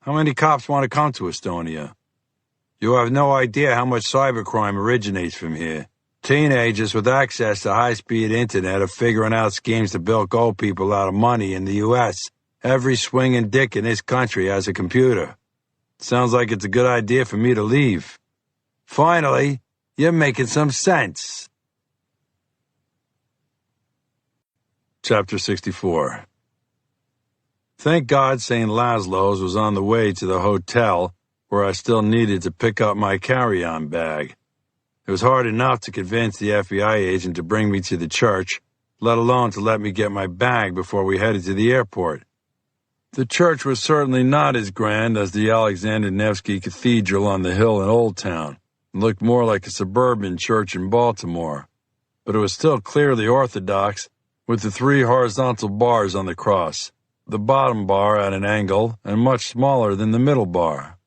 How many cops want to come to Estonia? You have no idea how much cybercrime originates from here. Teenagers with access to high-speed internet are figuring out schemes to bilk old people out of money in the U.S. Every swinging dick in this country has a computer. Sounds like it's a good idea for me to leave. Finally, you're making some sense." Chapter 64. Thank God St. Laszlo's was on the way to the hotel, where I still needed to pick up my carry-on bag. It was hard enough to convince the FBI agent to bring me to the church, let alone to let me get my bag before we headed to the airport. The church was certainly not as grand as the Alexander Nevsky Cathedral on the hill in Old Town. It looked more like a suburban church in Baltimore, but it was still clearly Orthodox, with the 3 horizontal bars on the cross, the bottom bar at an angle and much smaller than the middle bar.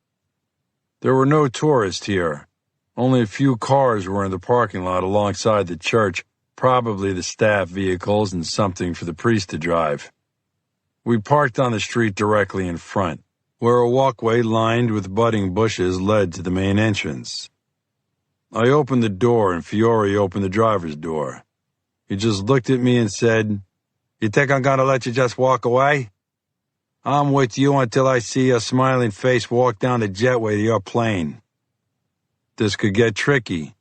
There were no tourists here. Only a few cars were in the parking lot alongside the church, probably the staff vehicles and something for the priest to drive. We parked on the street directly in front, where a walkway lined with budding bushes led to the main entrance. I opened the door and Fiore opened the driver's door. He just looked at me and said, "You think I'm gonna let you just walk away? I'm with you until I see your smiling face walk down the jetway to your plane." This could get tricky.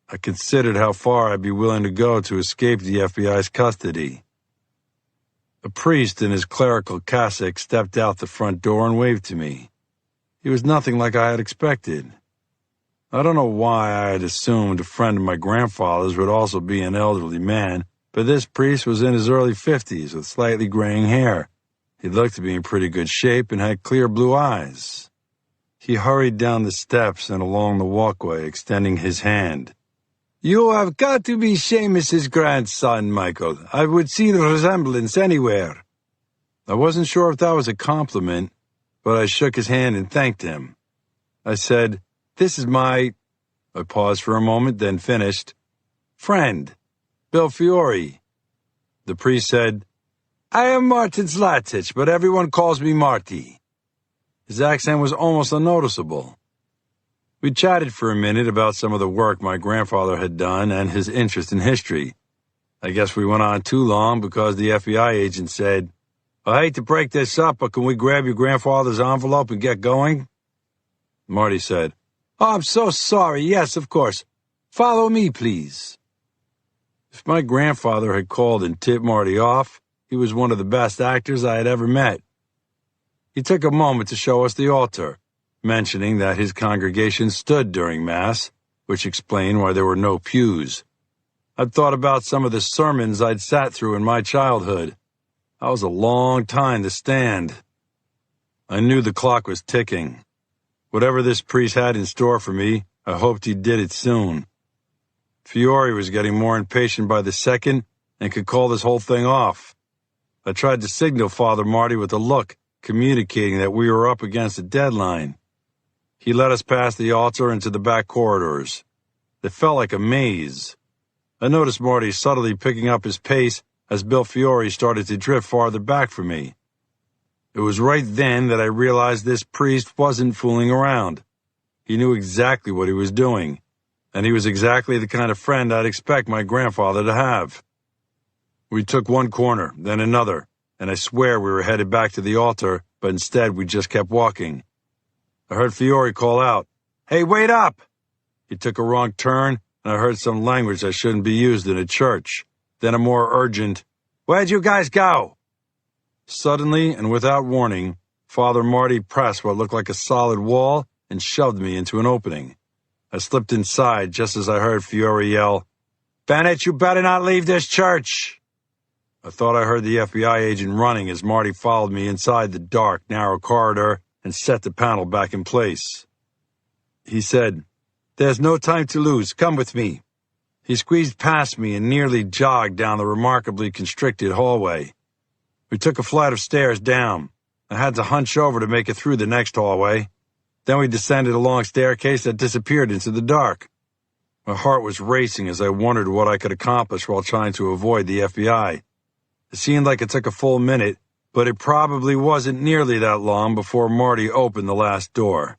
I considered how far I'd be willing to go to escape the FBI's custody. A priest in his clerical cassock stepped out the front door and waved to me. He was nothing like I had expected. I don't know why I had assumed a friend of my grandfather's would also be an elderly man, but this priest was in his early 50s with slightly graying hair. He looked to be in pretty good shape and had clear blue eyes. He hurried down the steps and along the walkway, extending his hand. "You have got to be Seamus's grandson, Michael. I would see the resemblance anywhere." I wasn't sure if that was a compliment, but I shook his hand and thanked him. I said, "This is my—" I paused for a moment, then finished, "friend, Bill Fiore." The priest said, "I am Martin Zlatich, but everyone calls me Marty." His accent was almost unnoticeable. We chatted for a minute about some of the work my grandfather had done and his interest in history. I guess we went on too long because the FBI agent said, "I hate to break this up, but can we grab your grandfather's envelope and get going?" Marty said, "Oh, I'm so sorry. Yes, of course. Follow me, please." If my grandfather had called and tipped Marty off, he was one of the best actors I had ever met. He took a moment to show us the altar, mentioning that his congregation stood during Mass, which explained why there were no pews. I'd thought about some of the sermons I'd sat through in my childhood. That was a long time to stand. I knew the clock was ticking. Whatever this priest had in store for me, I hoped he did it soon. Fiore was getting more impatient by the second and could call this whole thing off. I tried to signal Father Marty with a look, communicating that we were up against a deadline. He led us past the altar into the back corridors. It felt like a maze. I noticed Marty subtly picking up his pace as Bill Fiore started to drift farther back from me. It was right then that I realized this priest wasn't fooling around. He knew exactly what he was doing, and he was exactly the kind of friend I'd expect my grandfather to have. We took one corner, then another, and I swear we were headed back to the altar, but instead we just kept walking. I heard Fiore call out, "Hey, wait up!" He took a wrong turn, and I heard some language that shouldn't be used in a church. Then a more urgent, "Where'd you guys go?" Suddenly, and without warning, Father Marty pressed what looked like a solid wall and shoved me into an opening. I slipped inside just as I heard Fiore yell, "Bennett, you better not leave this church!" I thought I heard the FBI agent running as Marty followed me inside the dark, narrow corridor and set the panel back in place. He said, "There's no time to lose. Come with me." He squeezed past me and nearly jogged down the remarkably constricted hallway. We took a flight of stairs down. I had to hunch over to make it through the next hallway. Then we descended a long staircase that disappeared into the dark. My heart was racing as I wondered what I could accomplish while trying to avoid the FBI. It seemed like it took a full minute, but it probably wasn't nearly that long before Marty opened the last door.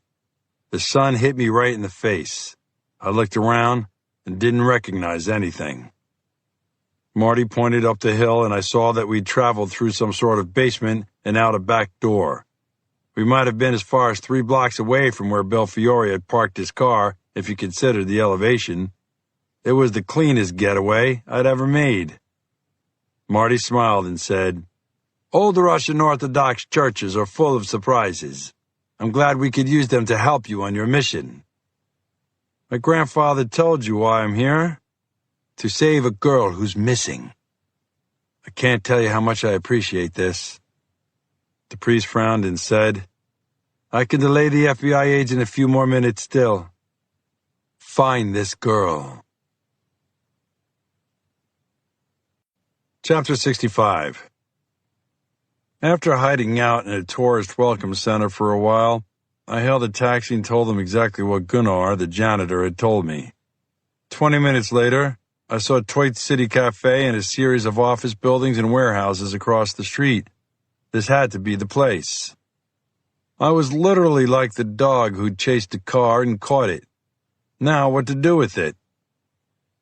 The sun hit me right in the face. I looked around and didn't recognize anything. Marty pointed up the hill, and I saw that we'd traveled through some sort of basement and out a back door. We might have been as far as 3 blocks away from where Bill Fiore had parked his car, if you considered the elevation. It was the cleanest getaway I'd ever made. Marty smiled and said, "Old Russian Orthodox churches are full of surprises. I'm glad we could use them to help you on your mission." "My grandfather told you why I'm here? To save a girl who's missing." "I can't tell you how much I appreciate this." The priest frowned and said, "I can delay the FBI agent a few more minutes still. Find this girl." Chapter 65. After hiding out in a tourist welcome center for a while, I hailed a taxi and told them exactly what Gunnar, the janitor, had told me. 20 minutes later, I saw Toit City Cafe and a series of office buildings and warehouses across the street. This had to be the place. I was literally like the dog who'd chased a car and caught it. Now what to do with it?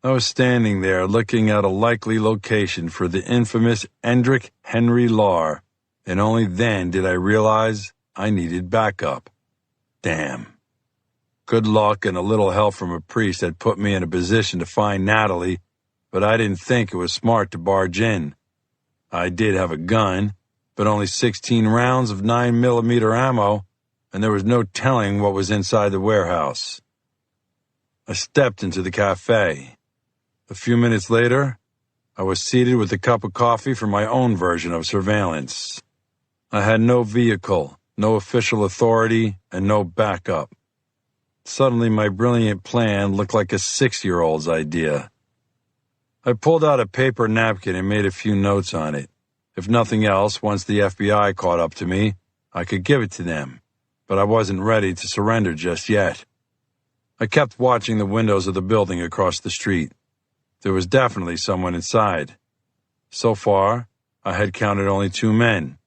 I was standing there looking at a likely location for the infamous Endrick Henry Lahr, and only then did I realize I needed backup. Damn. Good luck and a little help from a priest had put me in a position to find Natalie, but I didn't think it was smart to barge in. I did have a gun, but only 16 rounds of 9mm ammo, and there was no telling what was inside the warehouse. I stepped into the cafe. A few minutes later, I was seated with a cup of coffee for my own version of surveillance. I had no vehicle, no official authority, and no backup. Suddenly, my brilliant plan looked like a 6-year-old's idea. I pulled out a paper napkin and made a few notes on it. If nothing else, once the FBI caught up to me, I could give it to them, but I wasn't ready to surrender just yet. I kept watching the windows of the building across the street. There was definitely someone inside. So far, I had counted only 2 men.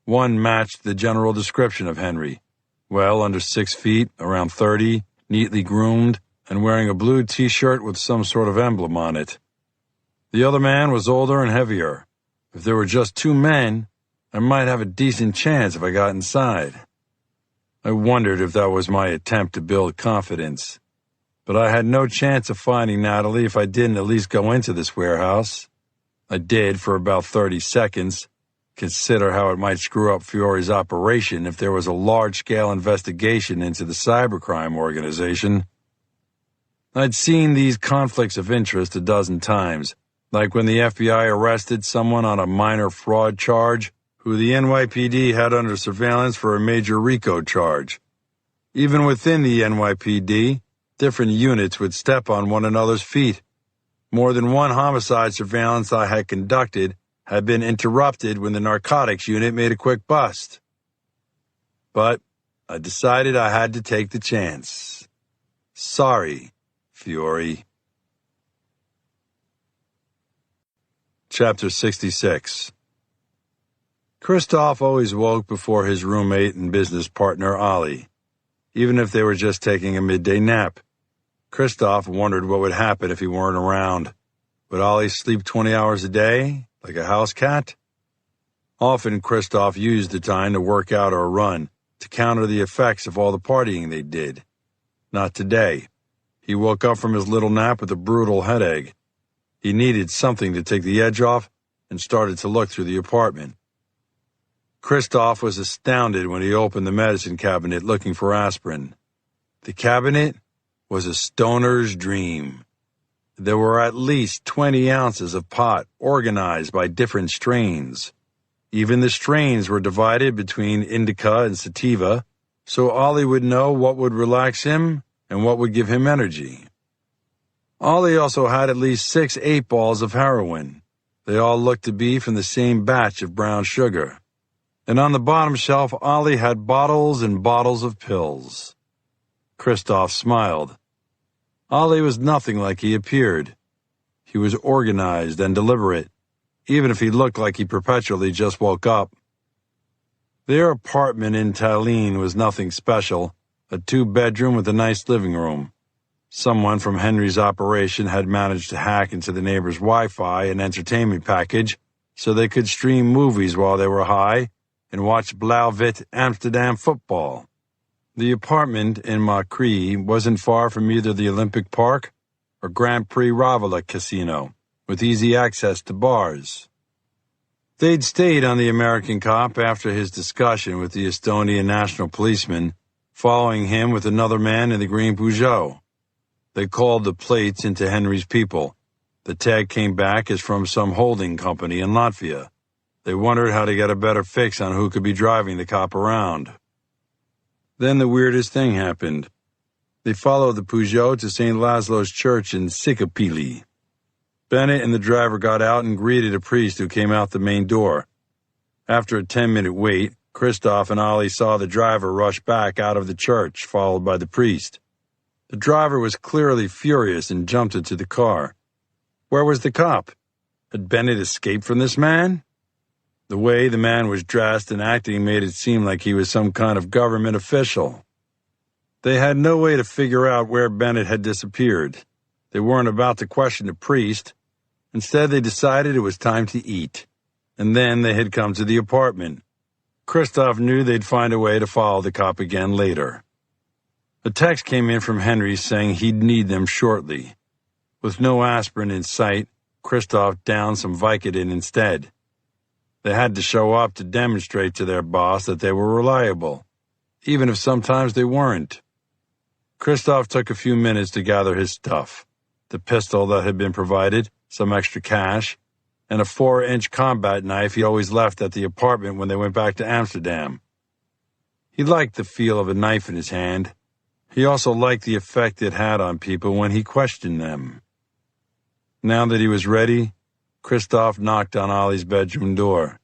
One matched the general description of Henry. Well under 6 feet, around 30, neatly groomed, and wearing a blue t-shirt with some sort of emblem on it. The other man was older and heavier. If there were just 2 men, I might have a decent chance if I got inside. I wondered if that was my attempt to build confidence. But I had no chance of finding Natalie if I didn't at least go into this warehouse. I did for about 30 seconds. Consider how it might screw up Fiore's operation if there was a large-scale investigation into the cybercrime organization. I'd seen these conflicts of interest a dozen times, like when the FBI arrested someone on a minor fraud charge who the NYPD had under surveillance for a major RICO charge. Even within the NYPD, different units would step on one another's feet. More than one homicide surveillance I had conducted had been interrupted when the narcotics unit made a quick bust. But I decided I had to take the chance. Sorry, Fiore. Chapter 66. Christoph always woke before his roommate and business partner, Ollie, even if they were just taking a midday nap. Christoph wondered what would happen if he weren't around. Would Ollie sleep 20 hours a day, like a house cat? Often Christoph used the time to work out or run, to counter the effects of all the partying they did. Not today. He woke up from his little nap with a brutal headache. He needed something to take the edge off and started to look through the apartment. Christoph was astounded when he opened the medicine cabinet looking for aspirin. The cabinet was a stoner's dream. There were at least 20 ounces of pot organized by different strains. Even the strains were divided between indica and sativa, so Ollie would know what would relax him and what would give him energy. Ollie also had at least 6 8-balls of heroin. They all looked to be from the same batch of brown sugar. And on the bottom shelf, Ollie had bottles and bottles of pills. Christoph smiled. Ollie was nothing like he appeared. He was organized and deliberate, even if he looked like he perpetually just woke up. Their apartment in Tallinn was nothing special, a 2-bedroom with a nice living room. Someone from Henry's operation had managed to hack into the neighbor's Wi-Fi and entertainment package so they could stream movies while they were high and watch Blauw-Wit Amsterdam football. The apartment in Macri wasn't far from either the Olympic Park or Grand Prix Ravala Casino, with easy access to bars. They'd stayed on the American cop after his discussion with the Estonian national policeman, following him with another man in the green Peugeot. They called the plates into Henry's people. The tag came back as from some holding company in Latvia. They wondered how to get a better fix on who could be driving the cop around. Then the weirdest thing happened. They followed the Peugeot to St. Laszlo's Church in Sikapili. Bennett and the driver got out and greeted a priest who came out the main door. After a 10-minute wait, Christoph and Ollie saw the driver rush back out of the church, followed by the priest. The driver was clearly furious and jumped into the car. Where was the cop? Had Bennett escaped from this man? The way the man was dressed and acting made it seem like he was some kind of government official. They had no way to figure out where Bennett had disappeared. They weren't about to question the priest. Instead, they decided it was time to eat. And then they had come to the apartment. Christoph knew they'd find a way to follow the cop again later. A text came in from Henry saying he'd need them shortly. With no aspirin in sight, Christoph downed some Vicodin instead. They had to show up to demonstrate to their boss that they were reliable, even if sometimes they weren't. Christoph took a few minutes to gather his stuff, the pistol that had been provided, some extra cash, and a 4-inch combat knife he always left at the apartment when they went back to Amsterdam. He liked the feel of a knife in his hand. He also liked the effect it had on people when he questioned them. Now that he was ready, Christoph knocked on Ollie's bedroom door.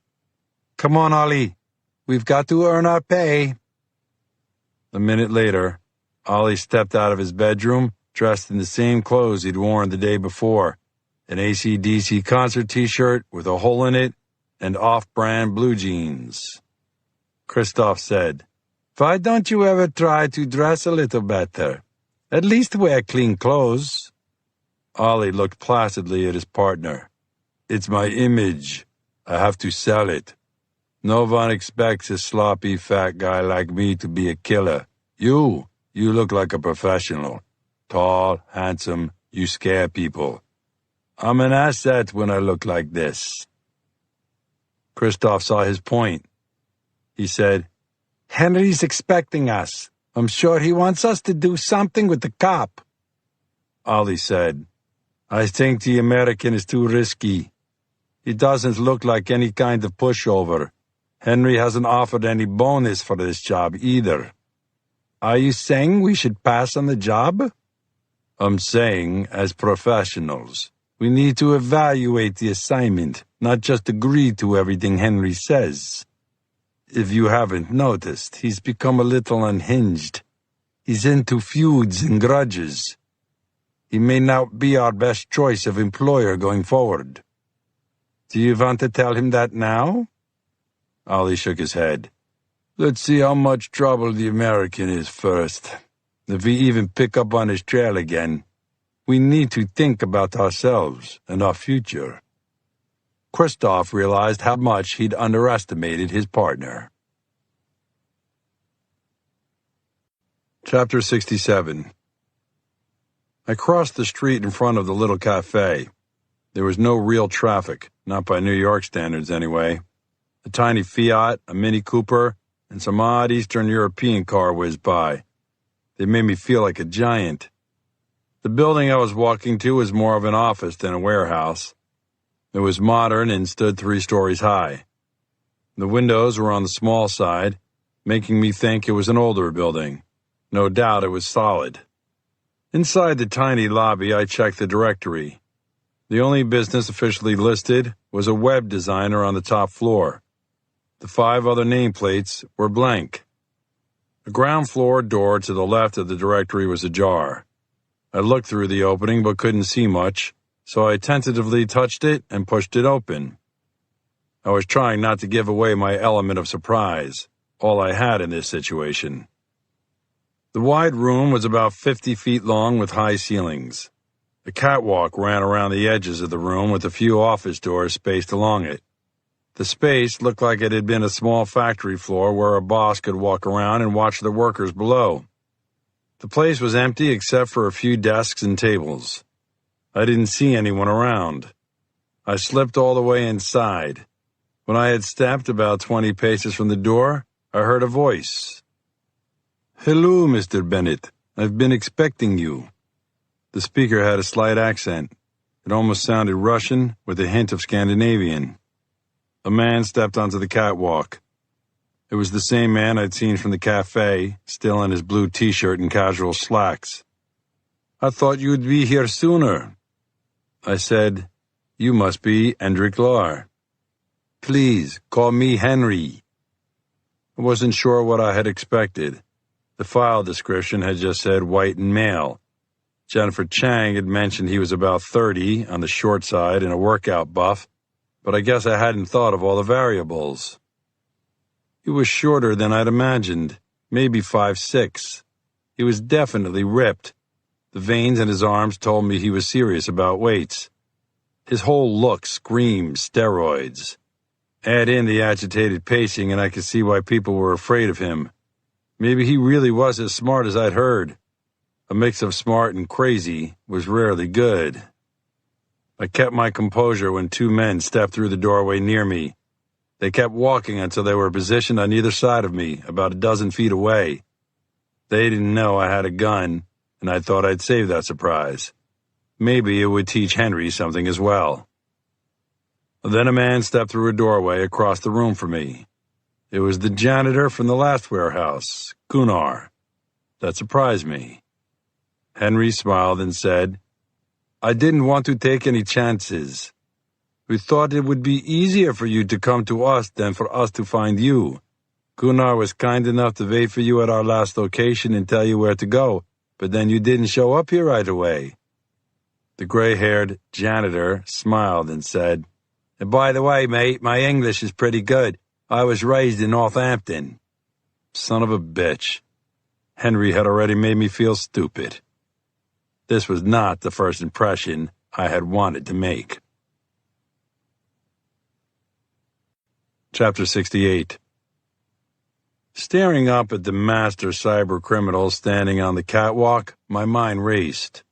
"Come on, Ollie. We've got to earn our pay." A minute later, Ollie stepped out of his bedroom, dressed in the same clothes he'd worn the day before, an AC/DC concert t-shirt with a hole in it and off-brand blue jeans. Christoph said, "Why don't you ever try to dress a little better? At least wear clean clothes." Ollie looked placidly at his partner. "It's my image. I have to sell it. No one expects a sloppy fat guy like me to be a killer. You look like a professional. Tall, handsome, you scare people. I'm an asset when I look like this." Christoph saw his point. He said, "Henry's expecting us. I'm sure he wants us to do something with the cop." Ollie said, "I think the American is too risky. He doesn't look like any kind of pushover. Henry hasn't offered any bonus for this job either. Are you saying we should pass on the job? I'm saying, as professionals, we need to evaluate the assignment, not just agree to everything Henry says. If you haven't noticed, he's become a little unhinged. He's into feuds and grudges. He may not be our best choice of employer going forward. Do you want to tell him that now? Ollie shook his head. Let's see how much trouble the American is first. If we even pick up on his trail again, we need to think about ourselves and our future. Christoph realized how much he'd underestimated his partner. Chapter 67. I crossed the street in front of the little cafe. There was no real traffic, not by New York standards anyway. A tiny Fiat, a Mini Cooper, and some odd Eastern European car whizzed by. They made me feel like a giant. The building I was walking to was more of an office than a warehouse. It was modern and stood 3 stories high. The windows were on the small side, making me think it was an older building. No doubt it was solid. Inside the tiny lobby, I checked the directory. The only business officially listed was a web designer on the top floor. The 5 other nameplates were blank. The ground floor door to the left of the directory was ajar. I looked through the opening but couldn't see much, so I tentatively touched it and pushed it open. I was trying not to give away my element of surprise, all I had in this situation. The wide room was about 50 feet long with high ceilings. A catwalk ran around the edges of the room with a few office doors spaced along it. The space looked like it had been a small factory floor where a boss could walk around and watch the workers below. The place was empty except for a few desks and tables. I didn't see anyone around. I slipped all the way inside. When I had stepped about 20 paces from the door, I heard a voice. "Hello, Mr. Bennett. I've been expecting you." The speaker had a slight accent. It almost sounded Russian with a hint of Scandinavian. A man stepped onto the catwalk. It was the same man I'd seen from the cafe, still in his blue t-shirt and casual slacks. "I thought you'd be here sooner." I said, "You must be Hendrik Lahr." "Please, call me Henry." I wasn't sure what I had expected. The file description had just said white and male. Jennifer Chang had mentioned he was about 30, on the short side and a workout buff, but I guess I hadn't thought of all the variables. He was shorter than I'd imagined, maybe 5'6". He was definitely ripped. The veins in his arms told me he was serious about weights. His whole look screamed steroids. Add in the agitated pacing and I could see why people were afraid of him. Maybe he really was as smart as I'd heard. A mix of smart and crazy was rarely good. I kept my composure when 2 men stepped through the doorway near me. They kept walking until they were positioned on either side of me, about a dozen feet away. They didn't know I had a gun, and I thought I'd save that surprise. Maybe it would teach Henry something as well. Then a man stepped through a doorway across the room from me. It was the janitor from the last warehouse, Gunnar. That surprised me. Henry smiled and said, "I didn't want to take any chances. We thought it would be easier for you to come to us than for us to find you. Gunnar was kind enough to wait for you at our last location and tell you where to go, but then you didn't show up here right away." The gray-haired janitor smiled and said, "And by the way, mate, my English is pretty good. I was raised in Northampton." Son of a bitch. Henry had already made me feel stupid. This was not the first impression I had wanted to make. Chapter 68. Staring up at the master cyber-criminal standing on the catwalk, my mind raced.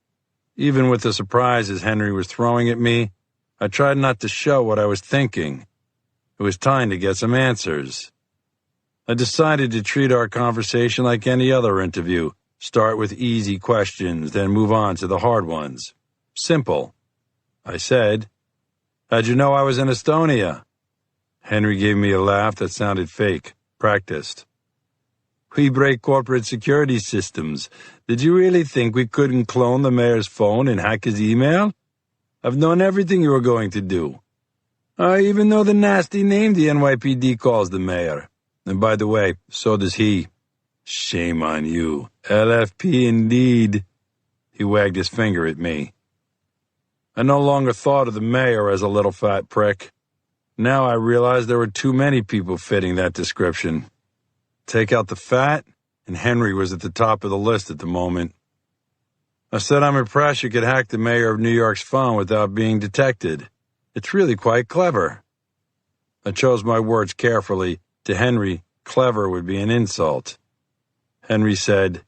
Even with the surprises Henry was throwing at me, I tried not to show what I was thinking. It was time to get some answers. I decided to treat our conversation like any other interview. Start with easy questions, then move on to the hard ones. Simple. I said, "How'd you know I was in Estonia?" Henry gave me a laugh that sounded fake, practiced. We break corporate security systems. Did you really think we couldn't clone the mayor's phone and hack his email? I've known everything you were going to do. I even know the nasty name the NYPD calls the mayor. And by the way, so does he. Shame on you. LFP indeed. He wagged his finger at me. I no longer thought of the mayor as a little fat prick. Now I realized there were too many people fitting that description. Take out the fat, and Henry was at the top of the list at the moment. I said I'm impressed you could hack the mayor of New York's phone without being detected. It's really quite clever. I chose my words carefully. To Henry, clever would be an insult. Henry said,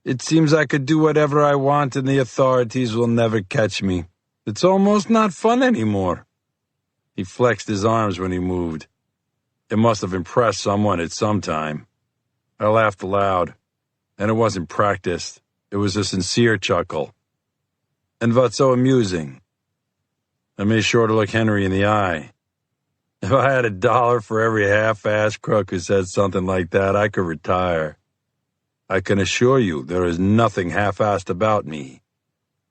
It seems I could do whatever I want and the authorities will never catch me. It's almost not fun anymore. He flexed his arms when he moved. It must have impressed someone at some time. I laughed aloud, and it wasn't practiced. It was a sincere chuckle. And what's so amusing? I made sure to look Henry in the eye. If I had $1 for every half-assed crook who said something like that, I could retire. I can assure you there is nothing half-assed about me.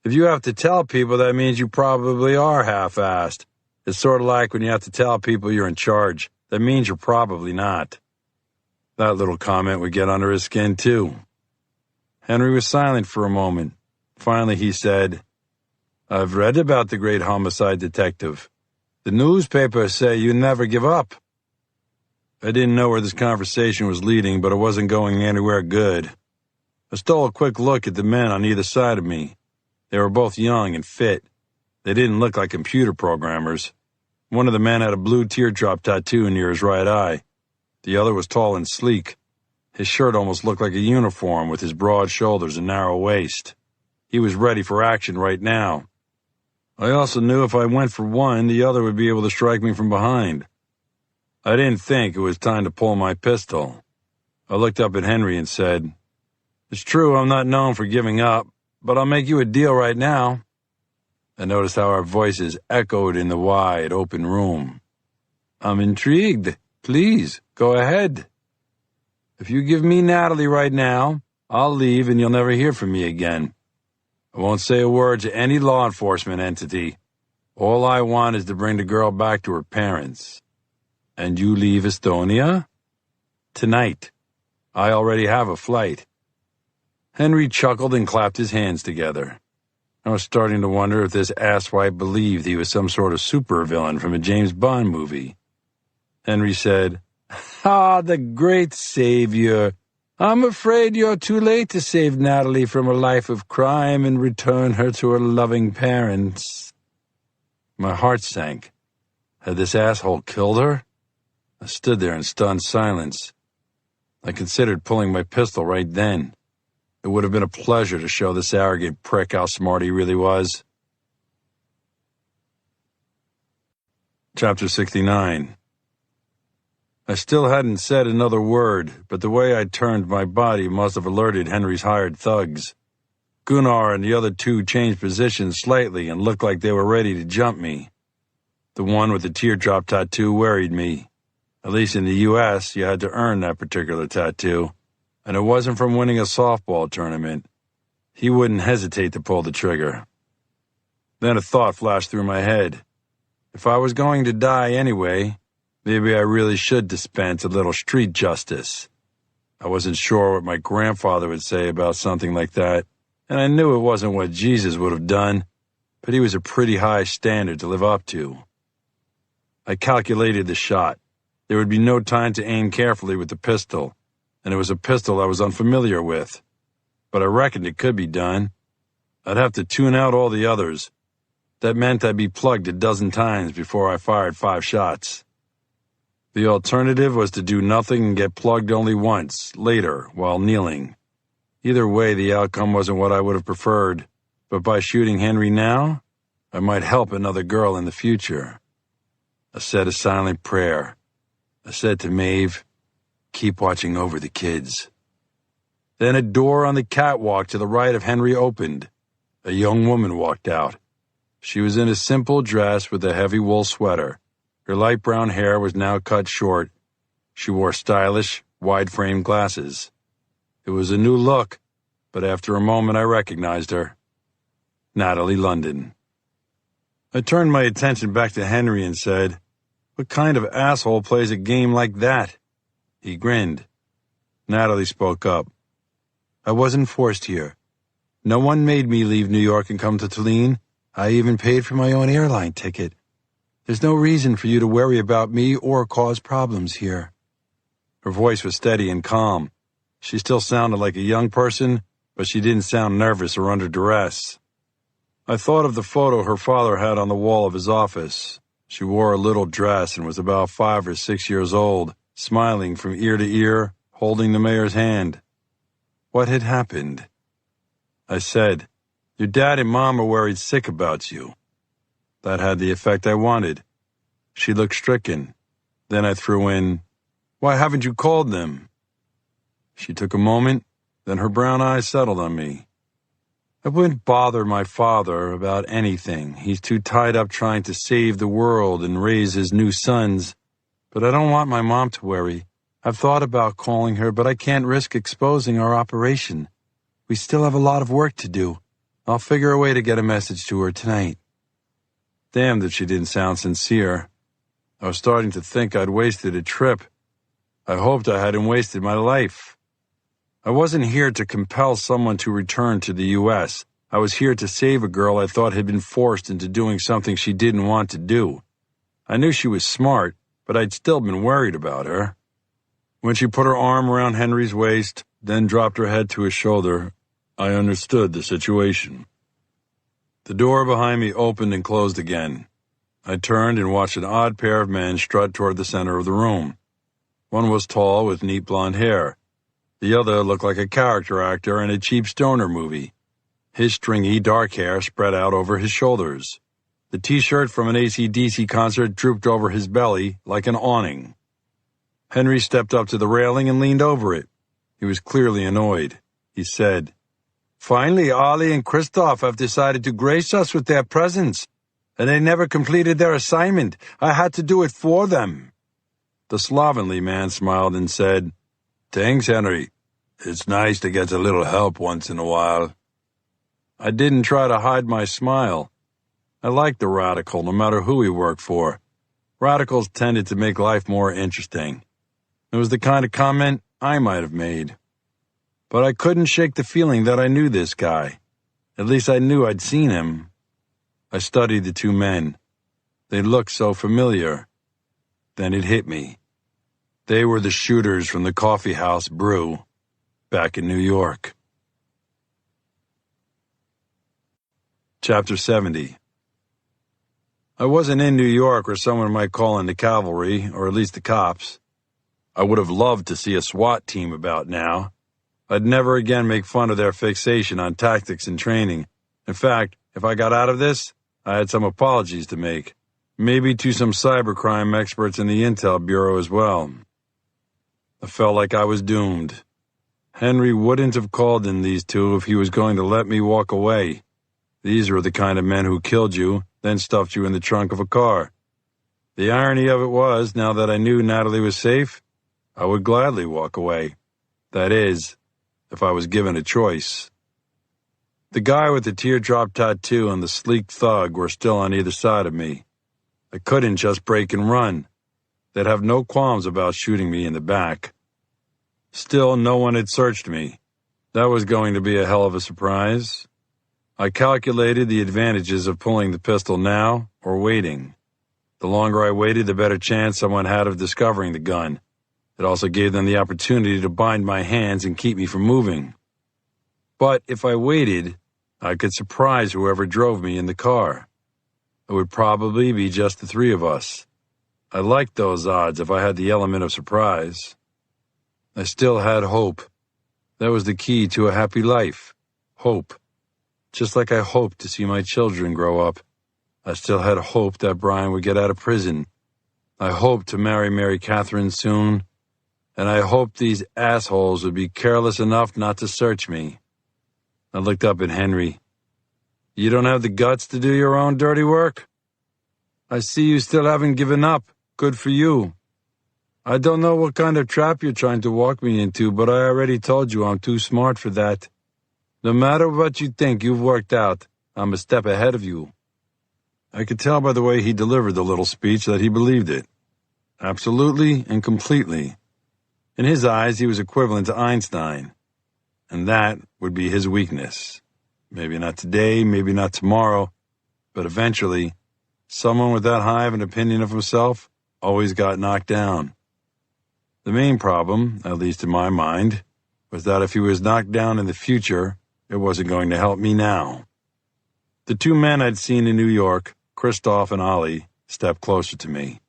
If you have to tell people, that means you probably are half-assed. It's sort of like when you have to tell people you're in charge. That means you're probably not. That little comment would get under his skin, too. Henry was silent for a moment. Finally, he said, I've read about the great homicide detective. The newspapers say you never give up. I didn't know where this conversation was leading, but it wasn't going anywhere good. I stole a quick look at the men on either side of me. They were both young and fit. They didn't look like computer programmers. One of the men had a blue teardrop tattoo near his right eye. The other was tall and sleek. His shirt almost looked like a uniform with his broad shoulders and narrow waist. He was ready for action right now. I also knew if I went for one, the other would be able to strike me from behind. I didn't think it was time to pull my pistol. I looked up at Henry and said, It's true I'm not known for giving up, but I'll make you a deal right now. I noticed how our voices echoed in the wide, open room. I'm intrigued. Please, go ahead. If you give me Natalie right now, I'll leave and you'll never hear from me again. I won't say a word to any law enforcement entity. All I want is to bring the girl back to her parents. And you leave Estonia? Tonight. I already have a flight. Henry chuckled and clapped his hands together. I was starting to wonder if this asswipe believed he was some sort of supervillain from a James Bond movie. Henry said, the great savior. I'm afraid you're too late to save Natalie from a life of crime and return her to her loving parents. My heart sank. Had this asshole killed her? I stood there in stunned silence. I considered pulling my pistol right then. It would have been a pleasure to show this arrogant prick how smart he really was. Chapter 69. I still hadn't said another word, but the way I turned my body must have alerted Henry's hired thugs. Gunnar and the other two changed positions slightly and looked like they were ready to jump me. The one with the teardrop tattoo worried me. At least in the U.S., you had to earn that particular tattoo, and it wasn't from winning a softball tournament. He wouldn't hesitate to pull the trigger. Then a thought flashed through my head. If I was going to die anyway, maybe I really should dispense a little street justice. I wasn't sure what my grandfather would say about something like that, and I knew it wasn't what Jesus would have done, but he was a pretty high standard to live up to. I calculated the shot. There would be no time to aim carefully with the pistol, and it was a pistol I was unfamiliar with. But I reckoned it could be done. I'd have to tune out all the others. That meant I'd be plugged a dozen times before I fired 5 shots. The alternative was to do nothing and get plugged only once, later, while kneeling. Either way, the outcome wasn't what I would have preferred, but by shooting Henry now, I might help another girl in the future. I said a silent prayer. I said to Maeve, keep watching over the kids. Then a door on the catwalk to the right of Henry opened. A young woman walked out. She was in a simple dress with a heavy wool sweater. Her light brown hair was now cut short. She wore stylish, wide-framed glasses. It was a new look, but after a moment I recognized her. Natalie London. I turned my attention back to Henry and said, "What kind of asshole plays a game like that?" He grinned. Natalie spoke up. "I wasn't forced here. No one made me leave New York and come to Tulane. I even paid for my own airline ticket. There's no reason for you to worry about me or cause problems here." Her voice was steady and calm. She still sounded like a young person, but she didn't sound nervous or under duress. I thought of the photo her father had on the wall of his office. She wore a little dress and was about 5 or 6 years old, smiling from ear to ear, holding the mayor's hand. What had happened? I said, "Your dad and mom are worried sick about you." That had the effect I wanted. She looked stricken. Then I threw in, "Why haven't you called them?" She took a moment, then her brown eyes settled on me. "I wouldn't bother my father about anything. He's too tied up trying to save the world and raise his new sons. But I don't want my mom to worry. I've thought about calling her, but I can't risk exposing our operation. We still have a lot of work to do. I'll figure a way to get a message to her tonight." Damned if she didn't sound sincere. I was starting to think I'd wasted a trip. I hoped I hadn't wasted my life. I wasn't here to compel someone to return to the U.S. I was here to save a girl I thought had been forced into doing something she didn't want to do. I knew she was smart, but I'd still been worried about her. When she put her arm around Henry's waist, then dropped her head to his shoulder, I understood the situation. The door behind me opened and closed again. I turned and watched an odd pair of men strut toward the center of the room. One was tall with neat blonde hair. The other looked like a character actor in a cheap stoner movie. His stringy dark hair spread out over his shoulders. The T-shirt from an AC/DC concert drooped over his belly like an awning. Henry stepped up to the railing and leaned over it. He was clearly annoyed. He said, "Finally, Ollie and Christoph have decided to grace us with their presence, and they never completed their assignment. I had to do it for them." The slovenly man smiled and said, "Thanks, Henry. It's nice to get a little help once in a while." I didn't try to hide my smile. I liked the radical, no matter who he worked for. Radicals tended to make life more interesting. It was the kind of comment I might have made. But I couldn't shake the feeling that I knew this guy. At least I knew I'd seen him. I studied the two men. They looked so familiar. Then it hit me. They were the shooters from the coffee house Brew, back in New York. Chapter 70. I wasn't in New York where someone might call in the cavalry, or at least the cops. I would have loved to see a SWAT team about now. I'd never again make fun of their fixation on tactics and training. In fact, if I got out of this, I had some apologies to make. Maybe to some cybercrime experts in the Intel Bureau as well. I felt like I was doomed. Henry wouldn't have called in these two if he was going to let me walk away. These were the kind of men who killed you, then stuffed you in the trunk of a car. The irony of it was, now that I knew Natalie was safe, I would gladly walk away. That is, if I was given a choice. The guy with the teardrop tattoo and the sleek thug were still on either side of me. I couldn't just break and run. They'd have no qualms about shooting me in the back. Still, no one had searched me. That was going to be a hell of a surprise. I calculated the advantages of pulling the pistol now or waiting. The longer I waited, the better chance someone had of discovering the gun. It also gave them the opportunity to bind my hands and keep me from moving. But if I waited, I could surprise whoever drove me in the car. It would probably be just the three of us. I liked those odds if I had the element of surprise. I still had hope. That was the key to a happy life. Hope. Just like I hoped to see my children grow up. I still had hope that Brian would get out of prison. I hoped to marry Mary Catherine soon. And I hoped these assholes would be careless enough not to search me. I looked up at Henry. "You don't have the guts to do your own dirty work? I see you still haven't given up," Good for you. I don't know what kind of trap you're trying to walk me into, but I already told you I'm too smart for that. No matter what you think, you've worked out. I'm a step ahead of you." I could tell by the way he delivered the little speech that he believed it. Absolutely and completely. In his eyes, he was equivalent to Einstein. And that would be his weakness. Maybe not today, maybe not tomorrow, but eventually, someone with that high of an opinion of himself always got knocked down. The main problem, at least in my mind, was that if he was knocked down in the future, it wasn't going to help me now. The two men I'd seen in New York, Christoph and Ollie, stepped closer to me.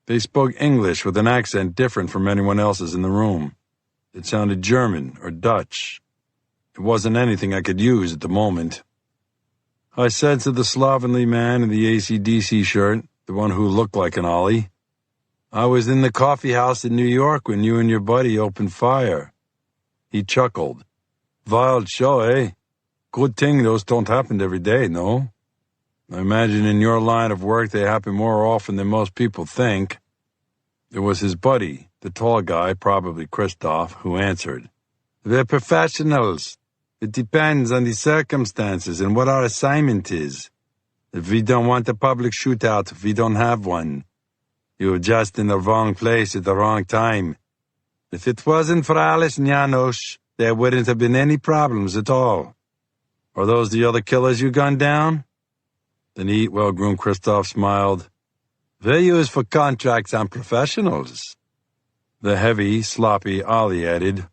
They spoke English with an accent different from anyone else's in the room. It sounded German or Dutch. It wasn't anything I could use at the moment. I said to the slovenly man in the AC/DC shirt, the one who looked like an Ollie, "I was in the coffee house in New York when you and your buddy opened fire." He chuckled. "Wild show, eh? Good thing those don't happen every day, no? I imagine in your line of work they happen more often than most people think." It was his buddy, the tall guy, probably Christoph, who answered. "We're professionals. It depends on the circumstances and what our assignment is. If we don't want a public shootout, we don't have one. You're just in the wrong place at the wrong time. If it wasn't for Alice and Janos, there wouldn't have been any problems at all. Are those the other killers you gunned down?" The neat, well-groomed Christoph smiled. "They're used for contracts on professionals." The heavy, sloppy Ollie added,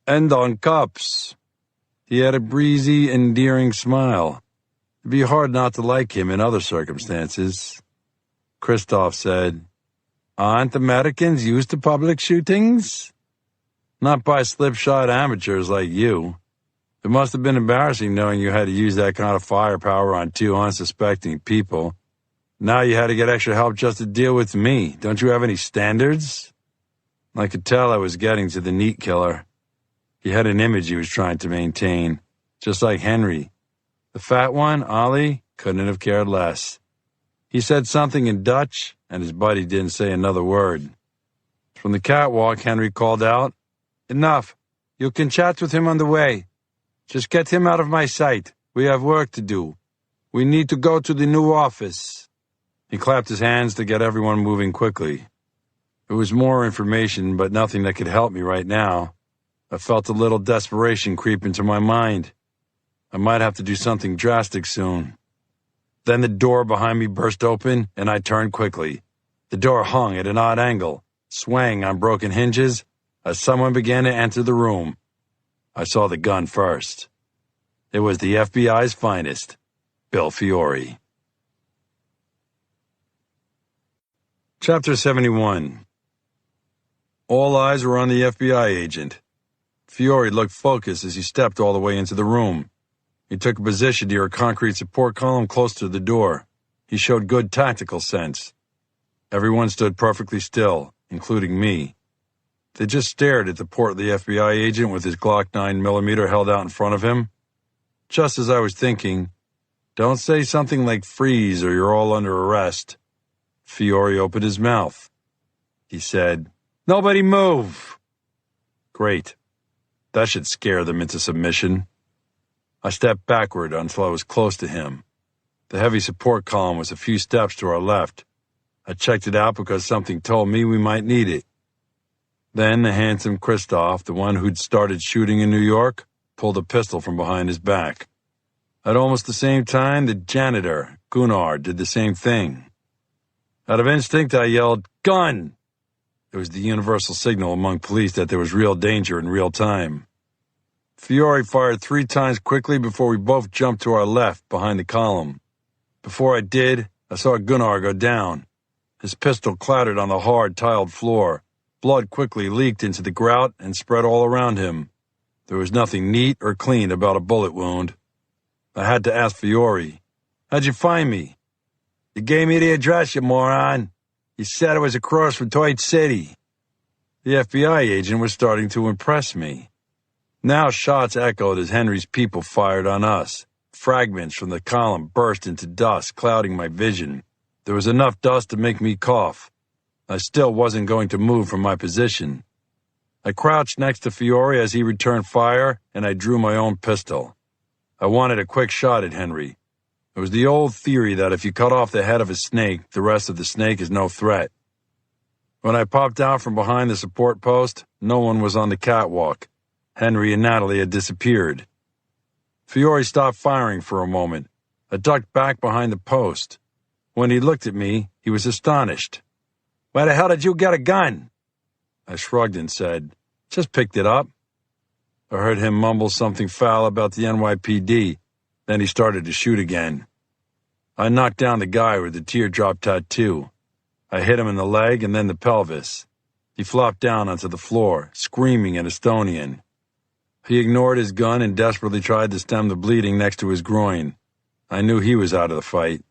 "And on cops." He had a breezy, endearing smile. It'd be hard not to like him in other circumstances. Christoph said, "Aren't Americans used to public shootings?" "Not by slipshod amateurs like you. It must have been embarrassing knowing you had to use that kind of firepower on two unsuspecting people. Now you had to get extra help just to deal with me. Don't you have any standards?" I could tell I was getting to the neat killer. He had an image he was trying to maintain, just like Henry. The fat one, Ollie, couldn't have cared less. He said something in Dutch, and his buddy didn't say another word. From the catwalk, Henry called out, "Enough. You can chat with him on the way. Just get him out of my sight. We have work to do. We need to go to the new office." He clapped his hands to get everyone moving quickly. It was more information, but nothing that could help me right now. I felt a little desperation creep into my mind. I might have to do something drastic soon. Then the door behind me burst open, and I turned quickly. The door hung at an odd angle, swaying on broken hinges, as someone began to enter the room. I saw the gun first. It was the FBI's finest, Bill Fiore. Chapter 71. All eyes were on the FBI agent. Fiore looked focused as he stepped all the way into the room. He took a position near a concrete support column close to the door. He showed good tactical sense. Everyone stood perfectly still, including me. They just stared at the portly FBI agent with his Glock 9mm held out in front of him. Just as I was thinking, "Don't say something like freeze or you're all under arrest," Fiore opened his mouth. He said, "Nobody move." Great. That should scare them into submission. I stepped backward until I was close to him. The heavy support column was a few steps to our left. I checked it out because something told me we might need it. Then the handsome Christoph, the one who'd started shooting in New York, pulled a pistol from behind his back. At almost the same time, the janitor, Gunnar, did the same thing. Out of instinct, I yelled, "Gun!" It was the universal signal among police that there was real danger in real time. Fiore fired 3 times quickly before we both jumped to our left behind the column. Before I did, I saw Gunnar go down. His pistol clattered on the hard, tiled floor. Blood quickly leaked into the grout and spread all around him. There was nothing neat or clean about a bullet wound. I had to ask Fiore, "How'd you find me?" "You gave me the address, you moron. You said it was across from Toy City." The FBI agent was starting to impress me. Now shots echoed as Henry's people fired on us. Fragments from the column burst into dust, clouding my vision. There was enough dust to make me cough. I still wasn't going to move from my position. I crouched next to Fiore as he returned fire, and I drew my own pistol. I wanted a quick shot at Henry. It was the old theory that if you cut off the head of a snake, the rest of the snake is no threat. When I popped out from behind the support post, no one was on the catwalk. Henry and Natalie had disappeared. Fiore stopped firing for a moment. I ducked back behind the post. When he looked at me, he was astonished. "Where the hell did you get a gun?" I shrugged and said, "Just picked it up." I heard him mumble something foul about the NYPD. Then he started to shoot again. I knocked down the guy with the teardrop tattoo. I hit him in the leg and then the pelvis. He flopped down onto the floor, screaming in Estonian. He ignored his gun and desperately tried to stem the bleeding next to his groin. I knew he was out of the fight.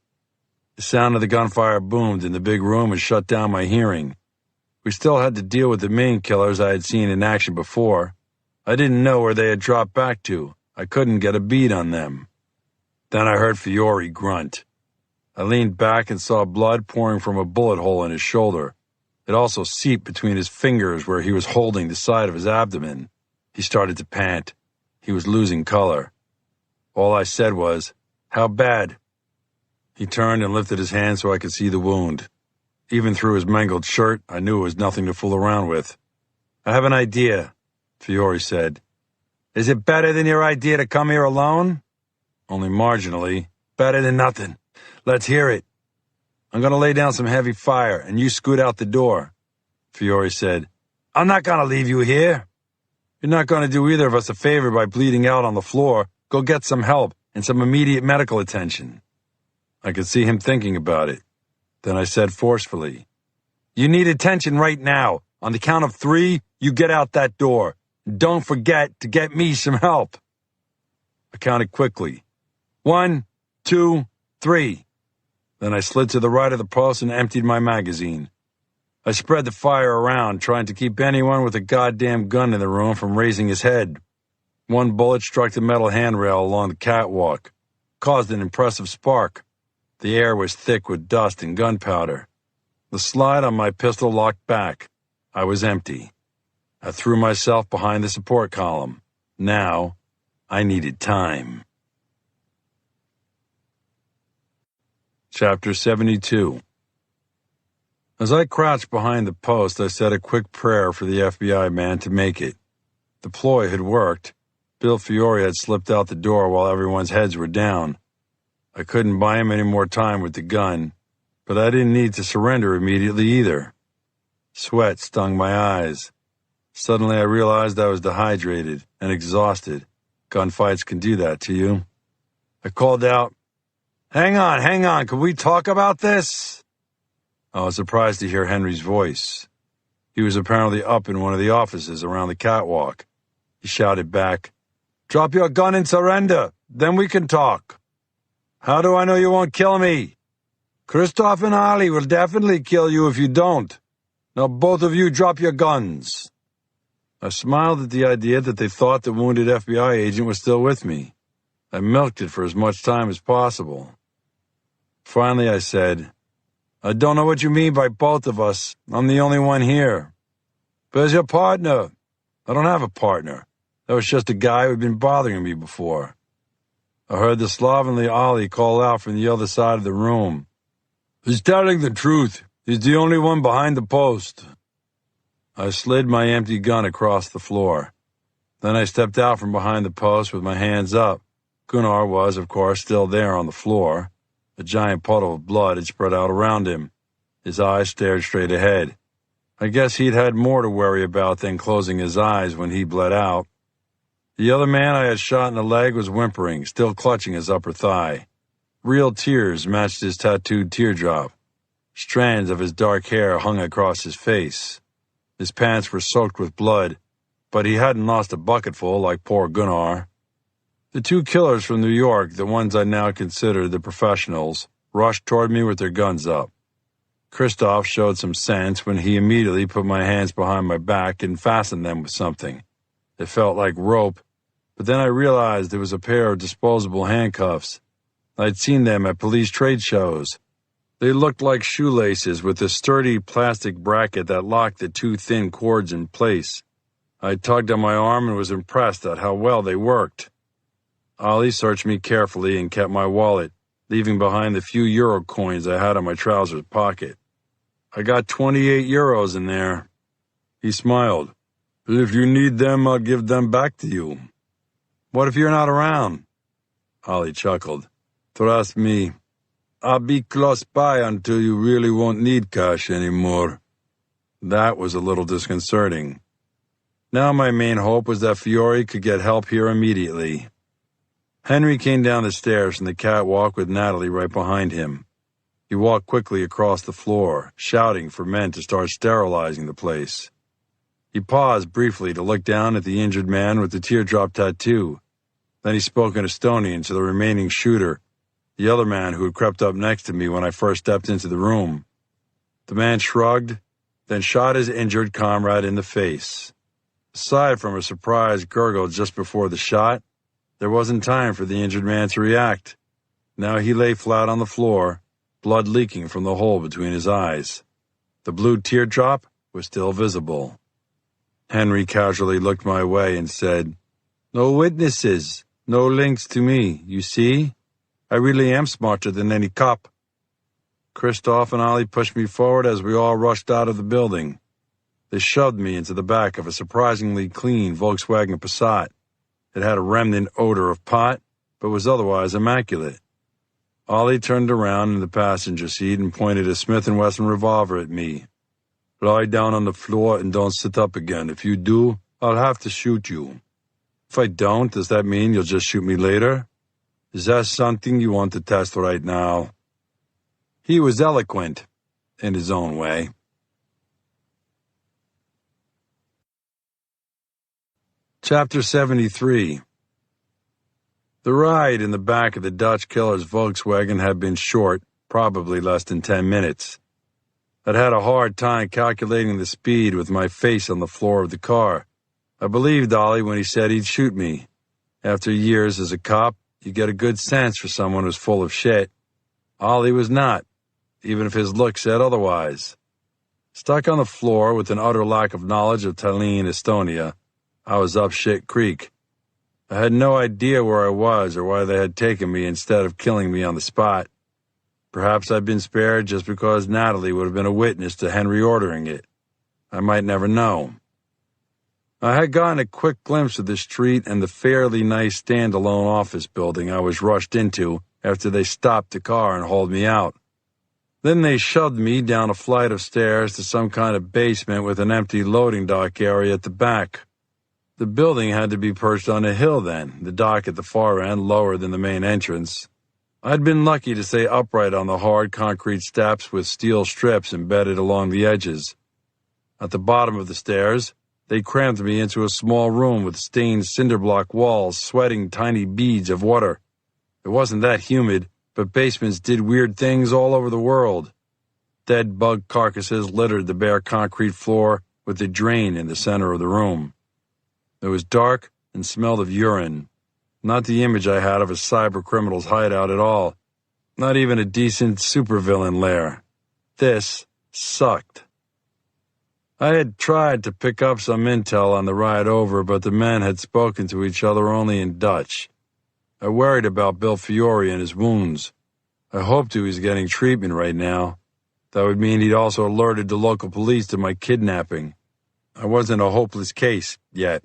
The sound of the gunfire boomed in the big room and shut down my hearing. We still had to deal with the main killers I had seen in action before. I didn't know where they had dropped back to. I couldn't get a bead on them. Then I heard Fiore grunt. I leaned back and saw blood pouring from a bullet hole in his shoulder. It also seeped between his fingers where he was holding the side of his abdomen. He started to pant. He was losing color. All I said was, "How bad?" He turned and lifted his hand so I could see the wound. Even through his mangled shirt, I knew it was nothing to fool around with. "I have an idea," Fiore said. "Is it better than your idea to come here alone?" "Only marginally. Better than nothing. Let's hear it." "I'm going to lay down some heavy fire, and you scoot out the door." Fiore said, "I'm not going to leave you here." "You're not going to do either of us a favor by bleeding out on the floor. Go get some help and some immediate medical attention." I could see him thinking about it. Then I said forcefully, "You need attention right now. On the count of 3, you get out that door. And don't forget to get me some help." I counted quickly. 1, 2, 3. Then I slid to the right of the post and emptied my magazine. I spread the fire around, trying to keep anyone with a goddamn gun in the room from raising his head. One bullet struck the metal handrail along the catwalk, caused an impressive spark. The air was thick with dust and gunpowder. The slide on my pistol locked back. I was empty. I threw myself behind the support column. Now, I needed time. Chapter 72. As I crouched behind the post, I said a quick prayer for the FBI man to make it. The ploy had worked. Bill Fiore had slipped out the door while everyone's heads were down. I couldn't buy him any more time with the gun, but I didn't need to surrender immediately either. Sweat stung my eyes. Suddenly I realized I was dehydrated and exhausted. Gunfights can do that to you. I called out, hang on, can we talk about this?" I was surprised to hear Henry's voice. He was apparently up in one of the offices around the catwalk. He shouted back, "Drop your gun and surrender, then we can talk." "How do I know you won't kill me?" "Christoph and Ali will definitely kill you if you don't. Now both of you drop your guns." I smiled at the idea that they thought the wounded FBI agent was still with me. I milked it for as much time as possible. Finally I said, "I don't know what you mean by both of us. I'm the only one here." "Where's your partner?" "I don't have a partner. That was just a guy who had been bothering me before." I heard the slovenly Ollie call out from the other side of the room. "He's telling the truth. He's the only one behind the post." I slid my empty gun across the floor. Then I stepped out from behind the post with my hands up. Gunnar was, of course, still there on the floor. A giant puddle of blood had spread out around him. His eyes stared straight ahead. I guess he'd had more to worry about than closing his eyes when he bled out. The other man I had shot in the leg was whimpering, still clutching his upper thigh. Real tears matched his tattooed teardrop. Strands of his dark hair hung across his face. His pants were soaked with blood, but he hadn't lost a bucketful like poor Gunnar. The 2 killers from New York, the ones I now considered the professionals, rushed toward me with their guns up. Christoph showed some sense when he immediately put my hands behind my back and fastened them with something. It felt like rope, but then I realized it was a pair of disposable handcuffs. I'd seen them at police trade shows. They looked like shoelaces with a sturdy plastic bracket that locked the two thin cords in place. I tugged on my arm and was impressed at how well they worked. Ollie searched me carefully and kept my wallet, leaving behind the few euro coins I had in my trousers pocket. I got 28 euros in there. He smiled. If you need them, I'll give them back to you. What if you're not around? Ollie chuckled. Trust me, I'll be close by until you really won't need cash anymore. That was a little disconcerting. Now my main hope was that Fiore could get help here immediately. Henry came down the stairs from the catwalk with Natalie right behind him. He walked quickly across the floor, shouting for men to start sterilizing the place. He paused briefly to look down at the injured man with the teardrop tattoo. Then he spoke in Estonian to the remaining shooter, the other man who had crept up next to me when I first stepped into the room. The man shrugged, then shot his injured comrade in the face. Aside from a surprised gurgle just before the shot, there wasn't time for the injured man to react. Now he lay flat on the floor, blood leaking from the hole between his eyes. The blue teardrop was still visible. Henry casually looked my way and said, No witnesses, no links to me, you see? I really am smarter than any cop. Christoph and Ollie pushed me forward as we all rushed out of the building. They shoved me into the back of a surprisingly clean Volkswagen Passat. It had a remnant odor of pot, but was otherwise immaculate. Ollie turned around in the passenger seat and pointed a Smith & Wesson revolver at me. Lie down on the floor and don't sit up again. If you do, I'll have to shoot you. If I don't, does that mean you'll just shoot me later? Is that something you want to test right now? He was eloquent, in his own way. Chapter 73. The ride in the back of the Dutch killer's Volkswagen had been short, probably less than 10 minutes. I'd had a hard time calculating the speed with my face on the floor of the car. I believed Ollie when he said he'd shoot me. After years as a cop, you get a good sense for someone who's full of shit. Ollie was not, even if his look said otherwise. Stuck on the floor with an utter lack of knowledge of Tallinn, Estonia, I was up shit creek. I had no idea where I was or why they had taken me instead of killing me on the spot. Perhaps I'd been spared just because Natalie would have been a witness to Henry ordering it. I might never know. I had gotten a quick glimpse of the street and the fairly nice standalone office building I was rushed into after they stopped the car and hauled me out. Then they shoved me down a flight of stairs to some kind of basement with an empty loading dock area at the back. The building had to be perched on a hill then, the dock at the far end lower than the main entrance. I'd been lucky to stay upright on the hard concrete steps with steel strips embedded along the edges. At the bottom of the stairs, they crammed me into a small room with stained cinder-block walls, sweating tiny beads of water. It wasn't that humid, but basements did weird things all over the world. Dead bug carcasses littered the bare concrete floor with a drain in the center of the room. It was dark and smelled of urine. Not the image I had of a cyber criminal's hideout at all. Not even a decent supervillain lair. This sucked. I had tried to pick up some intel on the ride over, but the men had spoken to each other only in Dutch. I worried about Bill Fiore and his wounds. I hoped he was getting treatment right now. That would mean he'd also alerted the local police to my kidnapping. I wasn't a hopeless case yet.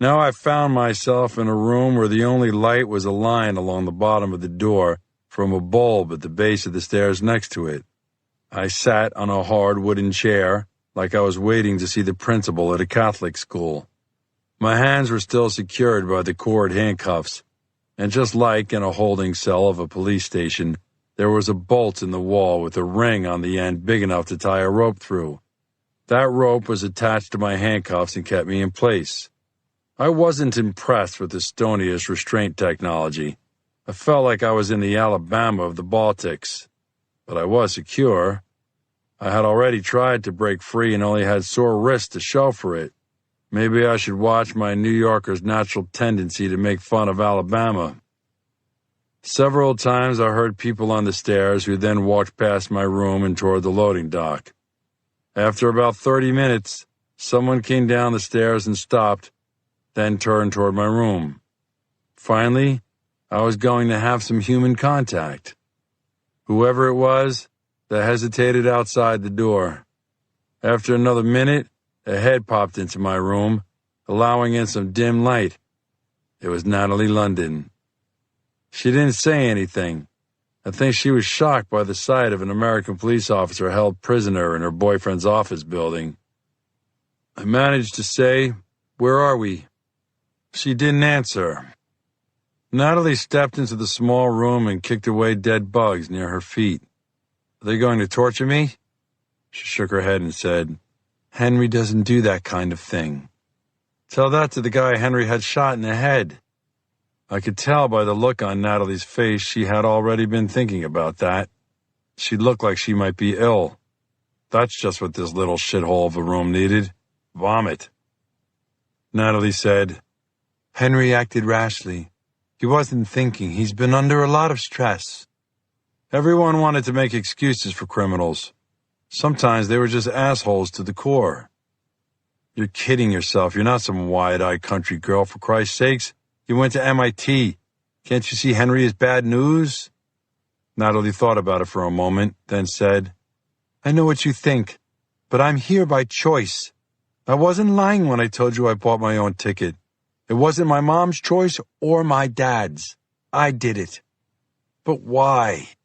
Now I found myself in a room where the only light was a line along the bottom of the door from a bulb at the base of the stairs next to it. I sat on a hard wooden chair, like I was waiting to see the principal at a Catholic school. My hands were still secured by the cord handcuffs, and just like in a holding cell of a police station, there was a bolt in the wall with a ring on the end big enough to tie a rope through. That rope was attached to my handcuffs and kept me in place. I wasn't impressed with Estonia's restraint technology. I felt like I was in the Alabama of the Baltics. But I was secure. I had already tried to break free and only had sore wrists to show for it. Maybe I should watch my New Yorker's natural tendency to make fun of Alabama. Several times I heard people on the stairs who then walked past my room and toward the loading dock. After about 30 minutes, someone came down the stairs and stopped, then turned toward my room. Finally, I was going to have some human contact. Whoever it was, they hesitated outside the door. After another minute, a head popped into my room, allowing in some dim light. It was Natalie London. She didn't say anything. I think she was shocked by the sight of an American police officer held prisoner in her boyfriend's office building. I managed to say, "Where are we?" She didn't answer. Natalie stepped into the small room and kicked away dead bugs near her feet. "Are they going to torture me?" She shook her head and said, "Henry doesn't do that kind of thing." "Tell that to the guy Henry had shot in the head." I could tell by the look on Natalie's face she had already been thinking about that. She looked like she might be ill. That's just what this little shithole of a room needed. Vomit. Natalie said, "Henry acted rashly. He wasn't thinking. He's been under a lot of stress." Everyone wanted to make excuses for criminals. Sometimes they were just assholes to the core. "You're kidding yourself. You're not some wide-eyed country girl, for Christ's sakes. You went to MIT. Can't you see Henry is bad news?" Natalie thought about it for a moment, then said, "I know what you think, but I'm here by choice. I wasn't lying when I told you I bought my own ticket. It wasn't my mom's choice or my dad's. I did it." "But why?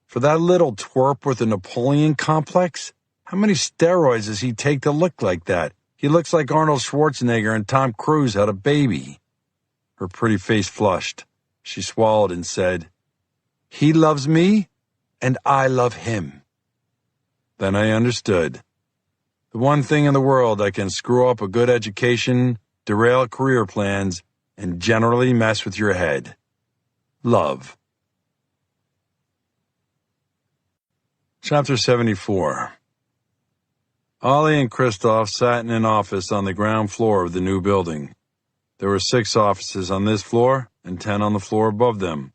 For that little twerp with a Napoleon complex? How many steroids does he take to look like that? He looks like Arnold Schwarzenegger and Tom Cruise had a baby." Her pretty face flushed. She swallowed and said, "He loves me, and I love him." Then I understood. The one thing in the world that can screw up a good education, derail career plans, and generally mess with your head. Love. Chapter 74. Ollie and Christoph sat in an office on the ground floor of the new building. There were 6 offices on this floor and 10 on the floor above them.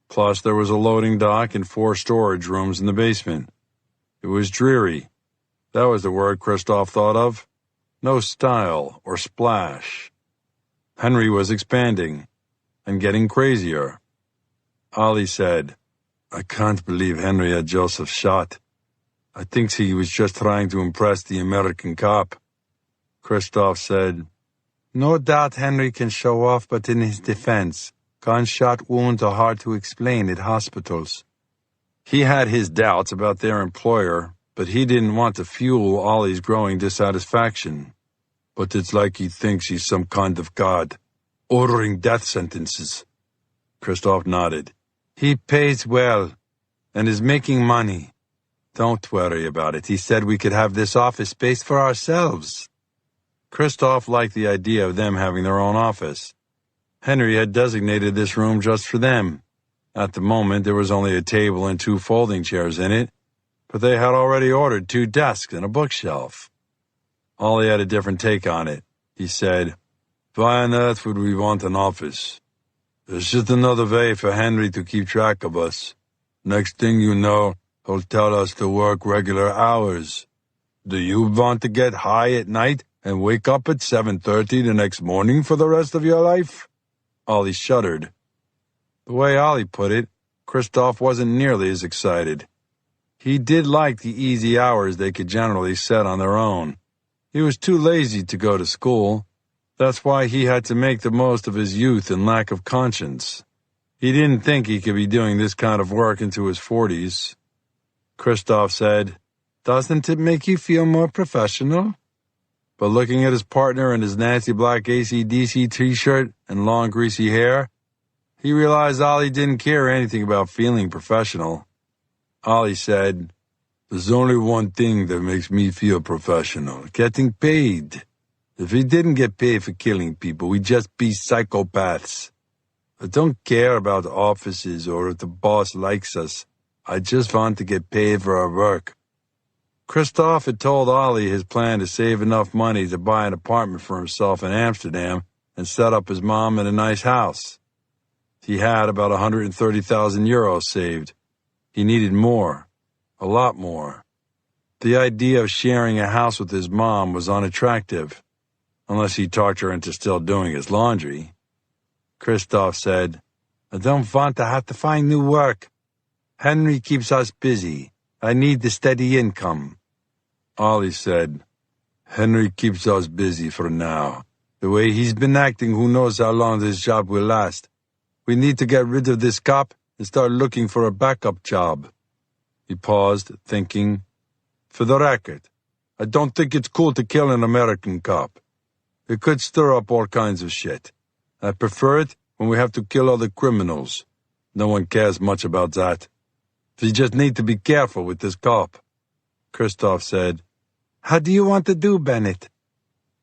Plus, there was a loading dock and 4 storage rooms in the basement. It was dreary. That was the word Christoph thought of. No style or splash. Henry was expanding and getting crazier. Ollie said, "I can't believe Henry had Joseph shot. I think he was just trying to impress the American cop." Christoph said, "No doubt Henry can show off, but in his defense, gunshot wounds are hard to explain at hospitals." He had his doubts about their employer, but he didn't want to fuel Ollie's growing dissatisfaction. "But it's like he thinks he's some kind of god, ordering death sentences." Christoph nodded. "He pays well and is making money. Don't worry about it. He said we could have this office space for ourselves." Christoph liked the idea of them having their own office. Henry had designated this room just for them. At the moment, there was only a table and 2 folding chairs in it, but they had already ordered 2 desks and a bookshelf. Ollie had a different take on it. He said, "Why on earth would we want an office? It's just another way for Henry to keep track of us. Next thing you know, he'll tell us to work regular hours. Do you want to get high at night and wake up at 7:30 the next morning for the rest of your life?" Ollie shuddered. The way Ollie put it, Christoph wasn't nearly as excited. He did like the easy hours they could generally set on their own. He was too lazy to go to school. That's why he had to make the most of his youth and lack of conscience. He didn't think he could be doing this kind of work into his 40s. Christoph said, "Doesn't it make you feel more professional?" But looking at his partner in his nasty black AC/DC t-shirt and long greasy hair, he realized Ollie didn't care anything about feeling professional. Ollie said, "There's only one thing that makes me feel professional, getting paid. If we didn't get paid for killing people, we'd just be psychopaths. I don't care about offices or if the boss likes us. I just want to get paid for our work." Christoph had told Ollie his plan to save enough money to buy an apartment for himself in Amsterdam and set up his mom in a nice house. He had about 130,000 euros saved. He needed more. A lot more. The idea of sharing a house with his mom was unattractive, unless he talked her into still doing his laundry. Christoph said, "I don't want to have to find new work. Henry keeps us busy. I need the steady income." Ollie said, "Henry keeps us busy for now. The way he's been acting, who knows how long this job will last. We need to get rid of this cop and start looking for a backup job." He paused, thinking, "For the record, I don't think it's cool to kill an American cop. It could stir up all kinds of shit. I prefer it when we have to kill other criminals. No one cares much about that. We just need to be careful with this cop." Christoph said, "How do you want to do, Bennett?"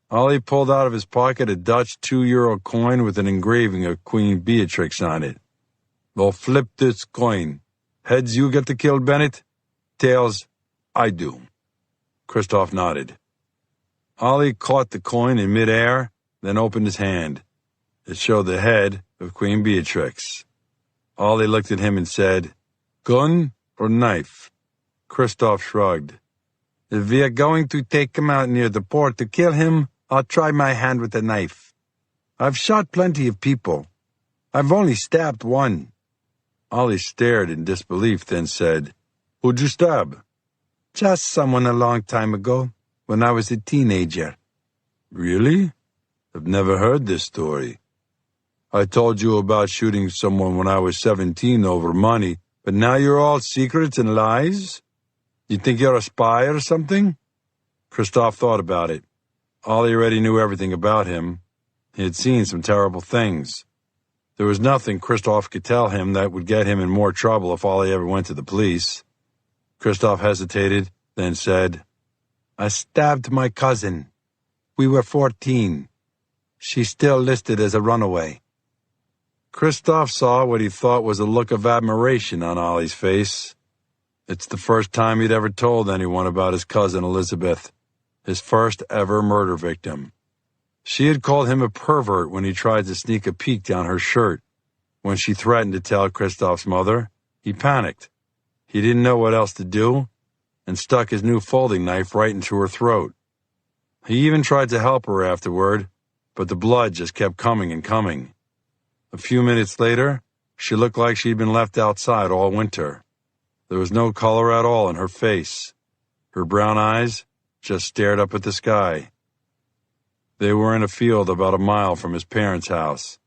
Ollie pulled out of his pocket a Dutch €2 coin with an engraving of Queen Beatrix on it. "We'll flip this coin. Heads, you get to kill Bennett. Tails, I do." Christoph nodded. Ollie caught the coin in midair, then opened his hand. It showed the head of Queen Beatrix. Ollie looked at him and said, "Gun or knife?" Christoph shrugged. "If we are going to take him out near the port to kill him, I'll try my hand with a knife. I've shot plenty of people. I've only stabbed one." Ollie stared in disbelief, then said, "Who'd you stab?" "Just someone a long time ago, when I was a teenager." "Really? I've never heard this story. I told you about shooting someone when I was 17 over money, but now you're all secrets and lies? You think you're a spy or something?" Christoph thought about it. Ollie already knew everything about him. He had seen some terrible things. There was nothing Christoph could tell him that would get him in more trouble if Ollie ever went to the police. Christoph hesitated, then said, "I stabbed my cousin. We were 14. She's still listed as a runaway." Christoph saw what he thought was a look of admiration on Ollie's face. It's the first time he'd ever told anyone about his cousin Elizabeth, his first ever murder victim. She had called him a pervert when he tried to sneak a peek down her shirt. When she threatened to tell Christoph's mother, he panicked. He didn't know what else to do, and stuck his new folding knife right into her throat. He even tried to help her afterward, but the blood just kept coming and coming. A few minutes later, she looked like she'd been left outside all winter. There was no color at all in her face. Her brown eyes just stared up at the sky. They were in a field about a mile from his parents' house.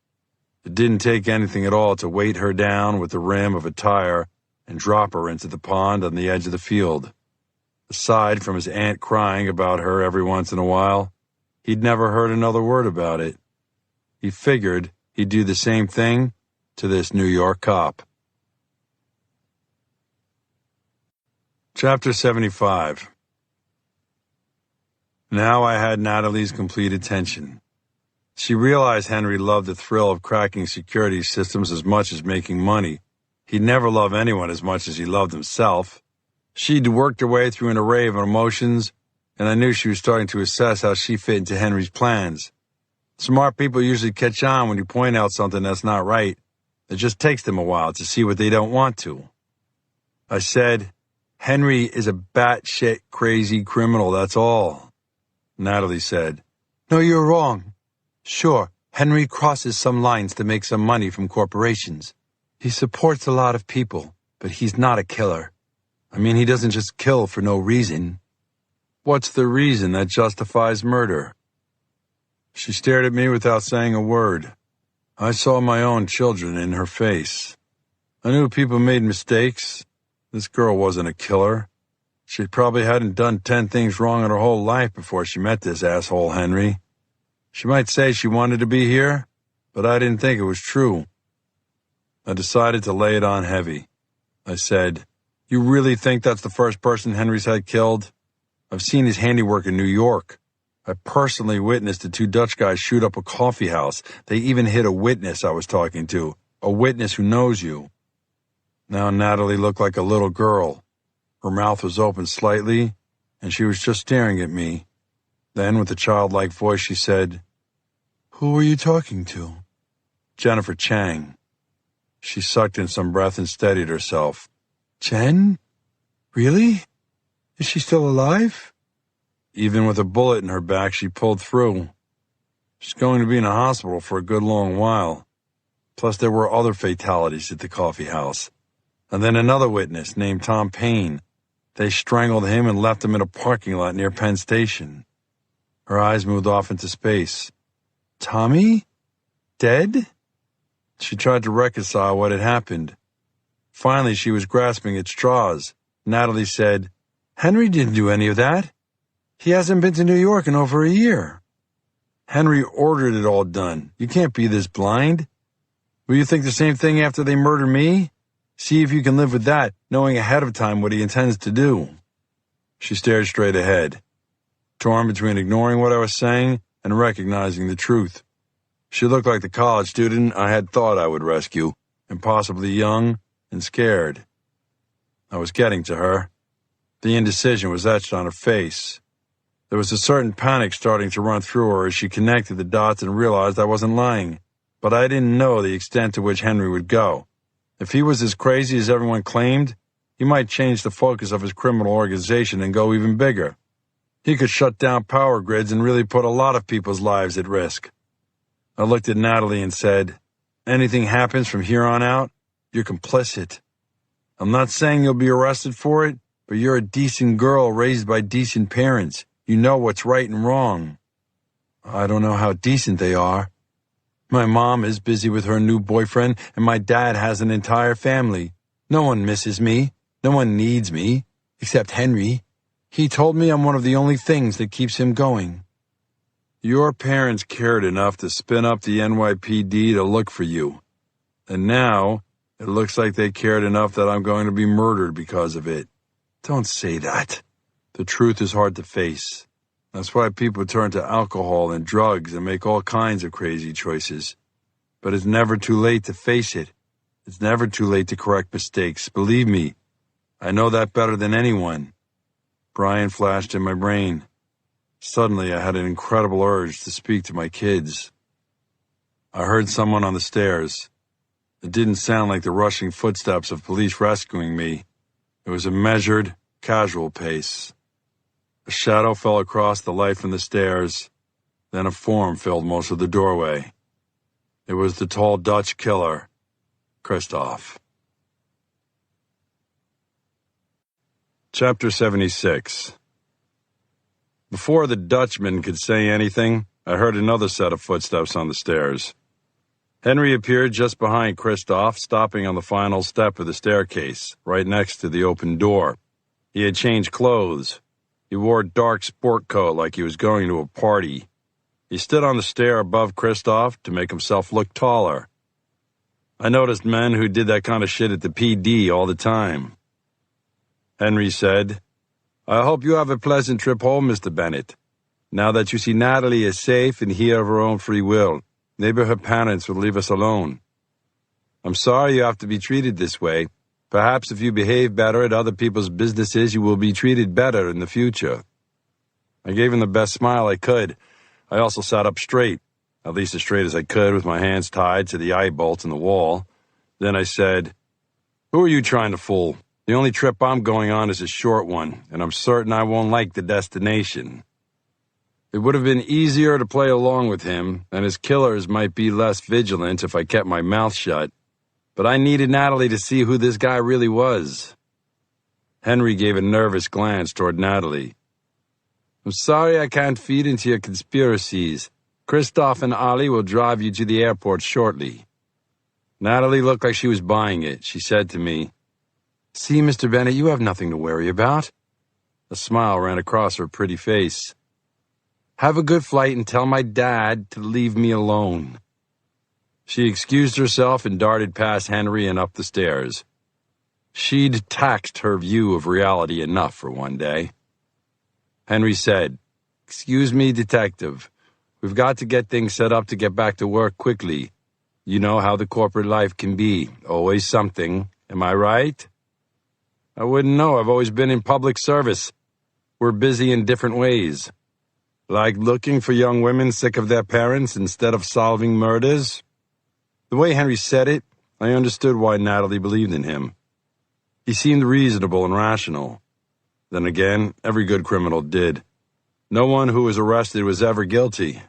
It didn't take anything at all to weight her down with the rim of a tire and drop her into the pond on the edge of the field. Aside from his aunt crying about her every once in a while, he'd never heard another word about it. He figured he'd do the same thing to this New York cop. Chapter 75. Now I had Natalie's complete attention. She realized Henry loved the thrill of cracking security systems as much as making money. He'd never love anyone as much as he loved himself. She'd worked her way through an array of emotions, and I knew she was starting to assess how she fit into Henry's plans. Smart people usually catch on when you point out something that's not right. It just takes them a while to see what they don't want to. I said, "Henry is a batshit crazy criminal, that's all." Natalie said, "No, you're wrong. Sure, Henry crosses some lines to make some money from corporations. He supports a lot of people, but he's not a killer. I mean, he doesn't just kill for no reason." "What's the reason that justifies murder?" She stared at me without saying a word. I saw my own children in her face. I knew people made mistakes. This girl wasn't a killer. She probably hadn't done 10 things wrong in her whole life before she met this asshole Henry. She might say she wanted to be here, but I didn't think it was true. I decided to lay it on heavy. I said, "You really think that's the first person Henry's had killed? I've seen his handiwork in New York. I personally witnessed the 2 Dutch guys shoot up a coffee house. They even hit a witness I was talking to, a witness who knows you." Now Natalie looked like a little girl. Her mouth was open slightly, and she was just staring at me. Then, with a childlike voice, she said, "Who were you talking to?" "Jennifer Chang." She sucked in some breath and steadied herself. Jen? Really? Is she still alive? Even with a bullet in her back, she pulled through. She's going to be in a hospital for a good long while. Plus, there were other fatalities at the coffee house. And then another witness named Tom Payne. They strangled him and left him in a parking lot near Penn Station. Her eyes moved off into space. Tommy? Dead? She tried to reconcile what had happened. Finally, she was grasping at straws. Natalie said, Henry didn't do any of that. He hasn't been to New York in over a year. Henry ordered it all done. You can't be this blind. Will you think the same thing after they murder me? See if you can live with that, knowing ahead of time what he intends to do. She stared straight ahead, torn between ignoring what I was saying and recognizing the truth. She looked like the college student I had thought I would rescue, impossibly young and scared. I was getting to her. The indecision was etched on her face. There was a certain panic starting to run through her as she connected the dots and realized I wasn't lying. But I didn't know the extent to which Henry would go. If he was as crazy as everyone claimed, he might change the focus of his criminal organization and go even bigger. He could shut down power grids and really put a lot of people's lives at risk. I looked at Natalie and said, anything happens from here on out, you're complicit. I'm not saying you'll be arrested for it, but you're a decent girl raised by decent parents. You know what's right and wrong. I don't know how decent they are. My mom is busy with her new boyfriend, and my dad has an entire family. No one misses me. No one needs me, except Henry. He told me I'm one of the only things that keeps him going. Your parents cared enough to spin up the NYPD to look for you. And now, it looks like they cared enough that I'm going to be murdered because of it. Don't say that. The truth is hard to face. That's why people turn to alcohol and drugs and make all kinds of crazy choices. But it's never too late to face it. It's never too late to correct mistakes. Believe me, I know that better than anyone. Brian flashed in my brain. Suddenly, I had an incredible urge to speak to my kids. I heard someone on the stairs. It didn't sound like the rushing footsteps of police rescuing me. It was a measured, casual pace. A shadow fell across the light from the stairs, then a form filled most of the doorway. It was the tall Dutch killer, Christoph. Chapter 76. Before the Dutchman could say anything, I heard another set of footsteps on the stairs. Henry appeared just behind Christoph, stopping on the final step of the staircase, right next to the open door. He had changed clothes. He wore a dark sport coat like he was going to a party. He stood on the stair above Christoph to make himself look taller. I noticed men who did that kind of shit at the PD all the time. Henry said, I hope you have a pleasant trip home, Mr. Bennett. Now that you see Natalie is safe and here of her own free will, maybe her parents will leave us alone. I'm sorry you have to be treated this way. Perhaps if you behave better at other people's businesses, you will be treated better in the future. I gave him the best smile I could. I also sat up straight, at least as straight as I could, with my hands tied to the eye bolts in the wall. Then I said, Who are you trying to fool? The only trip I'm going on is a short one, and I'm certain I won't like the destination. It would have been easier to play along with him, and his killers might be less vigilant if I kept my mouth shut. But I needed Natalie to see who this guy really was. Henry gave a nervous glance toward Natalie. I'm sorry I can't feed into your conspiracies. Christoph and Ollie will drive you to the airport shortly. Natalie looked like she was buying it. She said to me, See, Mr. Bennett, you have nothing to worry about. A smile ran across her pretty face. Have a good flight and tell my dad to leave me alone. She excused herself and darted past Henry and up the stairs. She'd taxed her view of reality enough for one day. Henry said, Excuse me, detective. We've got to get things set up to get back to work quickly. You know how the corporate life can be. Always something. Am I right? I wouldn't know. I've always been in public service. We're busy in different ways. Like looking for young women sick of their parents instead of solving murders. The way Henry said it, I understood why Natalie believed in him. He seemed reasonable and rational. Then again, every good criminal did. No one who was arrested was ever guilty.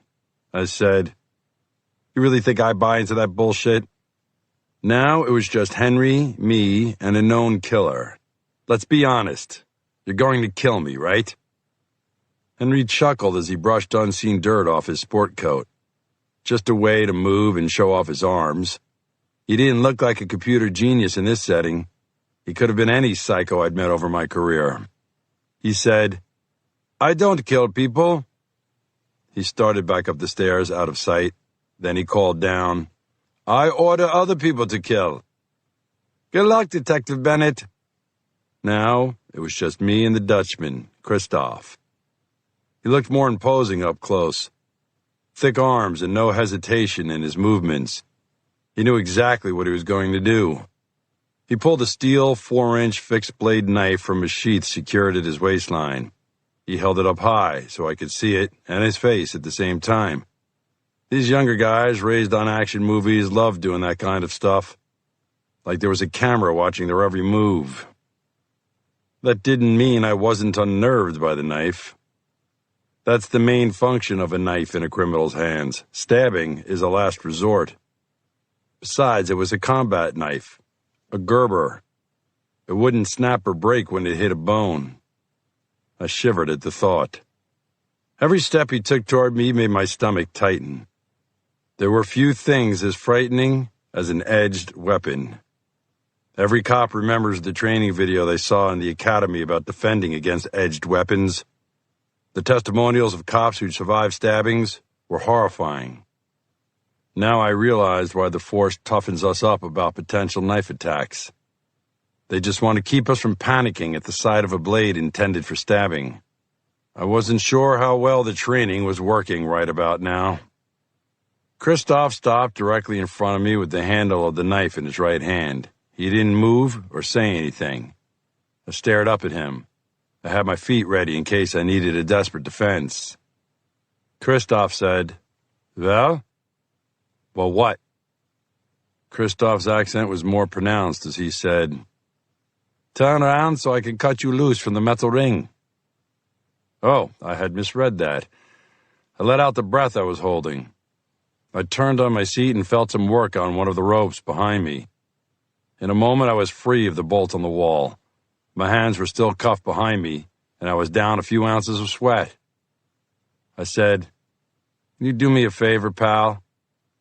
I said, "You really think I buy into that bullshit?" Now it was just Henry, me, and a known killer. Let's be honest. You're going to kill me, right? Henry chuckled as he brushed unseen dirt off his sport coat. Just a way to move and show off his arms. He didn't look like a computer genius in this setting. He could have been any psycho I'd met over my career. He said, "I don't kill people." He started back up the stairs out of sight. Then he called down, "I order other people to kill." "Good luck, Detective Bennett." Now it was just me and the Dutchman, Christoph. He looked more imposing up close. Thick arms and no hesitation in his movements. He knew exactly what he was going to do. He pulled a steel 4-inch fixed-blade knife from a sheath secured at his waistline. He held it up high so I could see it and his face at the same time. These younger guys raised on action movies loved doing that kind of stuff. Like there was a camera watching their every move. That didn't mean I wasn't unnerved by the knife. That's the main function of a knife in a criminal's hands. Stabbing is a last resort. Besides, it was a combat knife. A Gerber. It wouldn't snap or break when it hit a bone. I shivered at the thought. Every step he took toward me made my stomach tighten. There were few things as frightening as an edged weapon. Every cop remembers the training video they saw in the academy about defending against edged weapons. The testimonials of cops who'd survived stabbings were horrifying. Now I realized why the force toughens us up about potential knife attacks. They just want to keep us from panicking at the sight of a blade intended for stabbing. I wasn't sure how well the training was working right about now. Christoph stopped directly in front of me with the handle of the knife in his right hand. He didn't move or say anything. I stared up at him. I had my feet ready in case I needed a desperate defense. Christoph said, "Well?" "Well, what?" Christoph's accent was more pronounced as he said, "Turn around so I can cut you loose from the metal ring." Oh, I had misread that. I let out the breath I was holding. I turned on my seat and felt some work on one of the ropes behind me. In a moment, I was free of the bolt on the wall. My hands were still cuffed behind me, and I was down a few ounces of sweat. I said, "Can you do me a favor, pal?"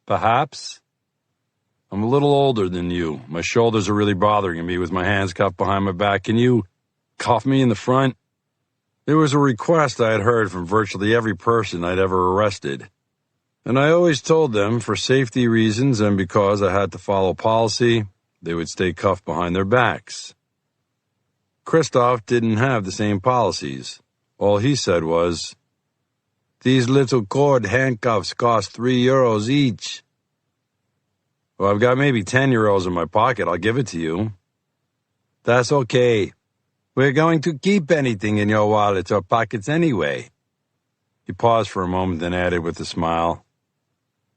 "Perhaps." "I'm a little older than you. My shoulders are really bothering me with my hands cuffed behind my back. Can you cuff me in the front?" It was a request I had heard from virtually every person I'd ever arrested. And I always told them, for safety reasons and because I had to follow policy, they would stay cuffed behind their backs. Christoph didn't have the same policies. All he said was, "These little cord handcuffs cost €3 each." "Well, I've got maybe €10 in my pocket. I'll give it to you." "That's okay. We're going to keep anything in your wallet or pockets anyway." He paused for a moment, then added with a smile,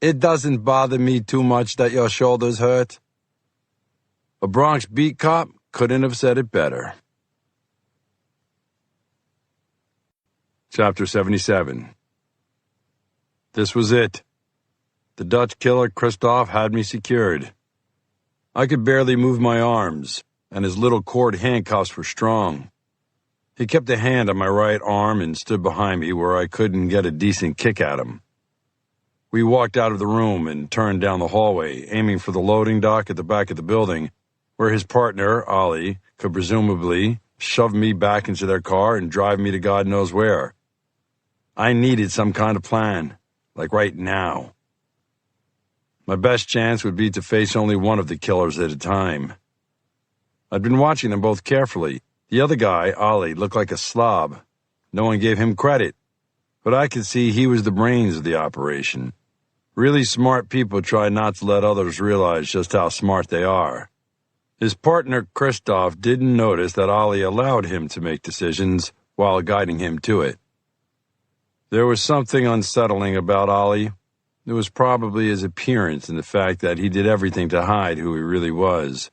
"It doesn't bother me too much that your shoulders hurt." A Bronx beat cop couldn't have said it better. Chapter 77. This was it. The Dutch killer Christoph had me secured. I could barely move my arms, and his little cord handcuffs were strong. He kept a hand on my right arm and stood behind me where I couldn't get a decent kick at him. We walked out of the room and turned down the hallway, aiming for the loading dock at the back of the building, where his partner, Ollie, could presumably shove me back into their car and drive me to God knows where. I needed some kind of plan, like right now. My best chance would be to face only one of the killers at a time. I'd been watching them both carefully. The other guy, Ollie, looked like a slob. No one gave him credit, but I could see he was the brains of the operation. Really smart people try not to let others realize just how smart they are. His partner, Christoph, didn't notice that Ollie allowed him to make decisions while guiding him to it. There was something unsettling about Ollie. It was probably his appearance and the fact that he did everything to hide who he really was.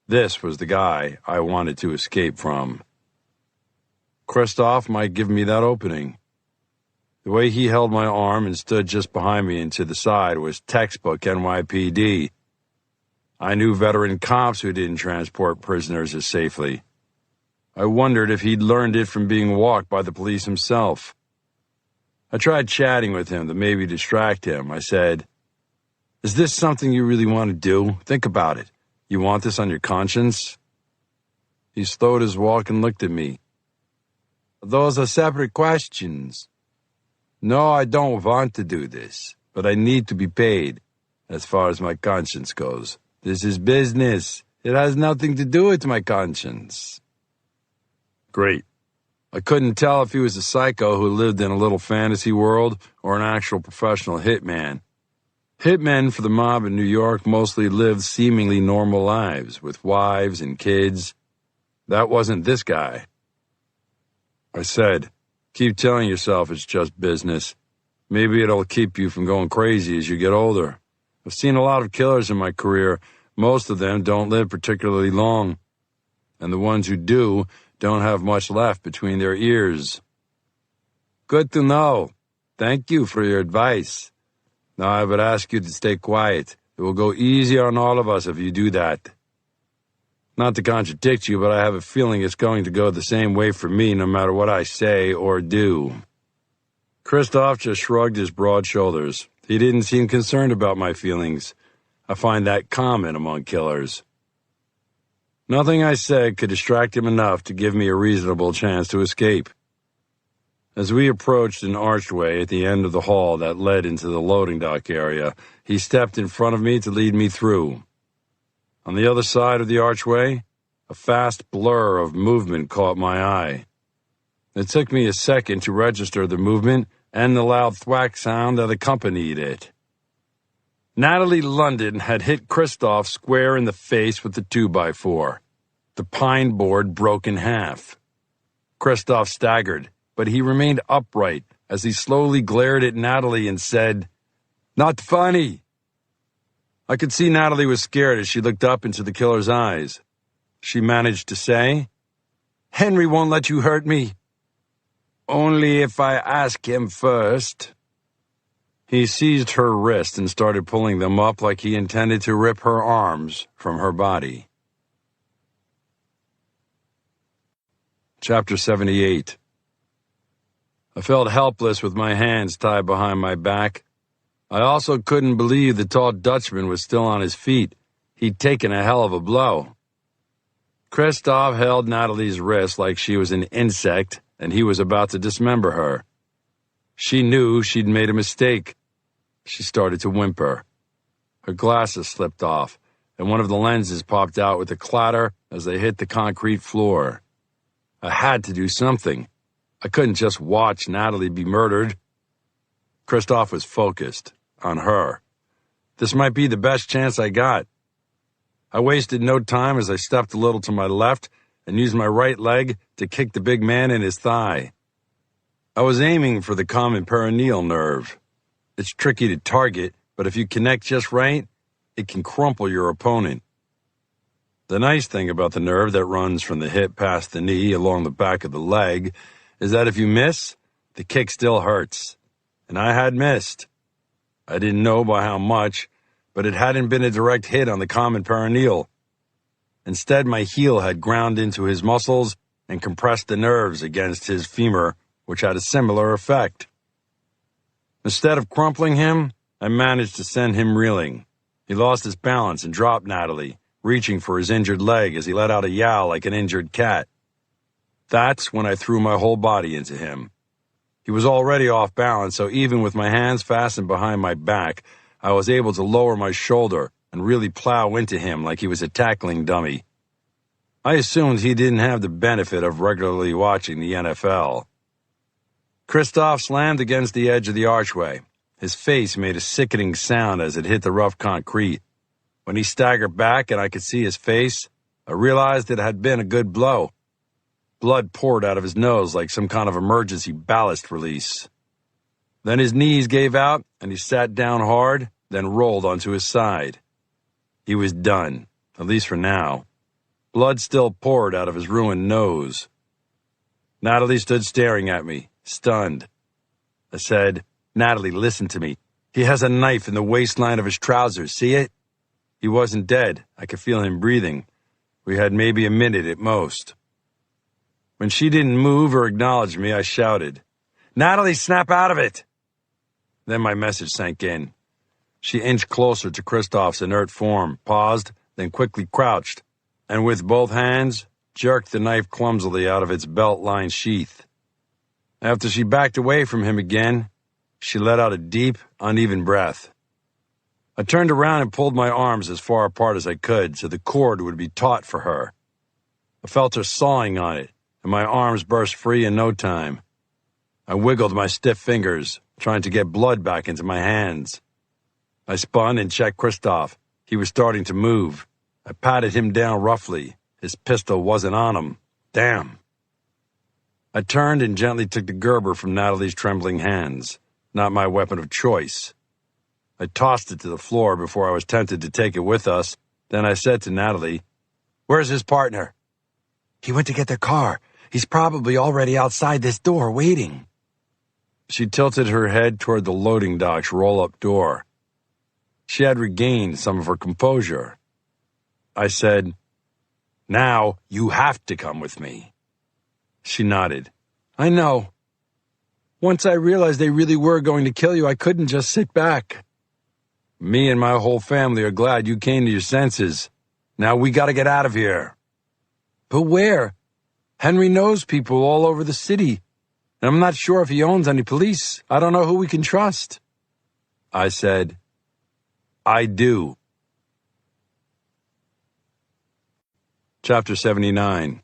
This was the guy I wanted to escape from. Christoph might give me that opening. The way he held my arm and stood just behind me and to the side was textbook NYPD. I knew veteran cops who didn't transport prisoners as safely. I wondered if he'd learned it from being walked by the police himself. I tried chatting with him to maybe distract him. I said, "Is this something you really want to do? Think about it. You want this on your conscience?" He slowed his walk and looked at me. "Those are separate questions. No, I don't want to do this, but I need to be paid, as far as my conscience goes. This is business. It has nothing to do with my conscience." Great. I couldn't tell if he was a psycho who lived in a little fantasy world or an actual professional hitman. Hitmen for the mob in New York mostly lived seemingly normal lives, with wives and kids. That wasn't this guy. I said, "Keep telling yourself it's just business. Maybe it'll keep you from going crazy as you get older. I've seen a lot of killers in my career. Most of them don't live particularly long. And the ones who do don't have much left between their ears." "Good to know. Thank you for your advice. Now I would ask you to stay quiet. It will go easy on all of us if you do that. Not to contradict you, but I have a feeling it's going to go the same way for me no matter what I say or do." Christoph just shrugged his broad shoulders. He didn't seem concerned about my feelings. I find that common among killers. Nothing I said could distract him enough to give me a reasonable chance to escape. As we approached an archway at the end of the hall that led into the loading dock area, he stepped in front of me to lead me through. On the other side of the archway, a fast blur of movement caught my eye. It took me a second to register the movement and the loud thwack sound that accompanied it. Natalie London had hit Christoph square in the face with the 2x4. The pine board broke in half. Christoph staggered, but he remained upright as he slowly glared at Natalie and said, "Not funny." I could see Natalie was scared as she looked up into the killer's eyes. She managed to say, "Henry won't let you hurt me." "Only if I ask him first." He seized her wrist and started pulling them up like he intended to rip her arms from her body. Chapter 78. I felt helpless with my hands tied behind my back. I also couldn't believe the tall Dutchman was still on his feet. He'd taken a hell of a blow. Christoph held Natalie's wrist like she was an insect, and he was about to dismember her. She knew she'd made a mistake. She started to whimper. Her glasses slipped off, and one of the lenses popped out with a clatter as they hit the concrete floor. I had to do something. I couldn't just watch Natalie be murdered. Christoph was focused on her. This might be the best chance I got. I wasted no time as I stepped a little to my left and used my right leg to kick the big man in his thigh. I was aiming for the common perineal nerve. It's tricky to target, but if you connect just right, it can crumple your opponent. The nice thing about the nerve that runs from the hip past the knee along the back of the leg is that if you miss, the kick still hurts. And I had missed. I didn't know by how much, but it hadn't been a direct hit on the common perineal. Instead, my heel had ground into his muscles and compressed the nerves against his femur, which had a similar effect. Instead of crumpling him, I managed to send him reeling. He lost his balance and dropped Natalie, reaching for his injured leg as he let out a yowl like an injured cat. That's when I threw my whole body into him. He was already off balance, so even with my hands fastened behind my back, I was able to lower my shoulder and really plow into him like he was a tackling dummy. I assumed he didn't have the benefit of regularly watching the NFL. Christoph slammed against the edge of the archway. His face made a sickening sound as it hit the rough concrete. When he staggered back and I could see his face, I realized it had been a good blow. Blood poured out of his nose like some kind of emergency ballast release. Then his knees gave out, and he sat down hard, then rolled onto his side. He was done, at least for now. Blood still poured out of his ruined nose. Natalie stood staring at me, stunned. I said, "Natalie, listen to me. He has a knife in the waistline of his trousers, see it?" He wasn't dead. I could feel him breathing. We had maybe a minute at most. When she didn't move or acknowledge me, I shouted, "Natalie, snap out of it!" Then my message sank in. She inched closer to Christoph's inert form, paused, then quickly crouched, and with both hands, jerked the knife clumsily out of its belt-lined sheath. After she backed away from him again, she let out a deep, uneven breath. I turned around and pulled my arms as far apart as I could so the cord would be taut for her. I felt her sawing on it, and my arms burst free in no time. I wiggled my stiff fingers, trying to get blood back into my hands. I spun and checked Christoph. He was starting to move. I patted him down roughly. His pistol wasn't on him. Damn. I turned and gently took the Gerber from Natalie's trembling hands. Not my weapon of choice. I tossed it to the floor before I was tempted to take it with us. Then I said to Natalie, "Where's his partner?" "He went to get their car. He's probably already outside this door waiting." She tilted her head toward the loading dock's roll-up door. She had regained some of her composure. I said, "Now you have to come with me." She nodded. "I know. Once I realized they really were going to kill you, I couldn't just sit back. Me and my whole family are glad you came to your senses. Now we gotta get out of here." "But where? Henry knows people all over the city, and I'm not sure if he owns any police. I don't know who we can trust." I said, "I do." Chapter 79.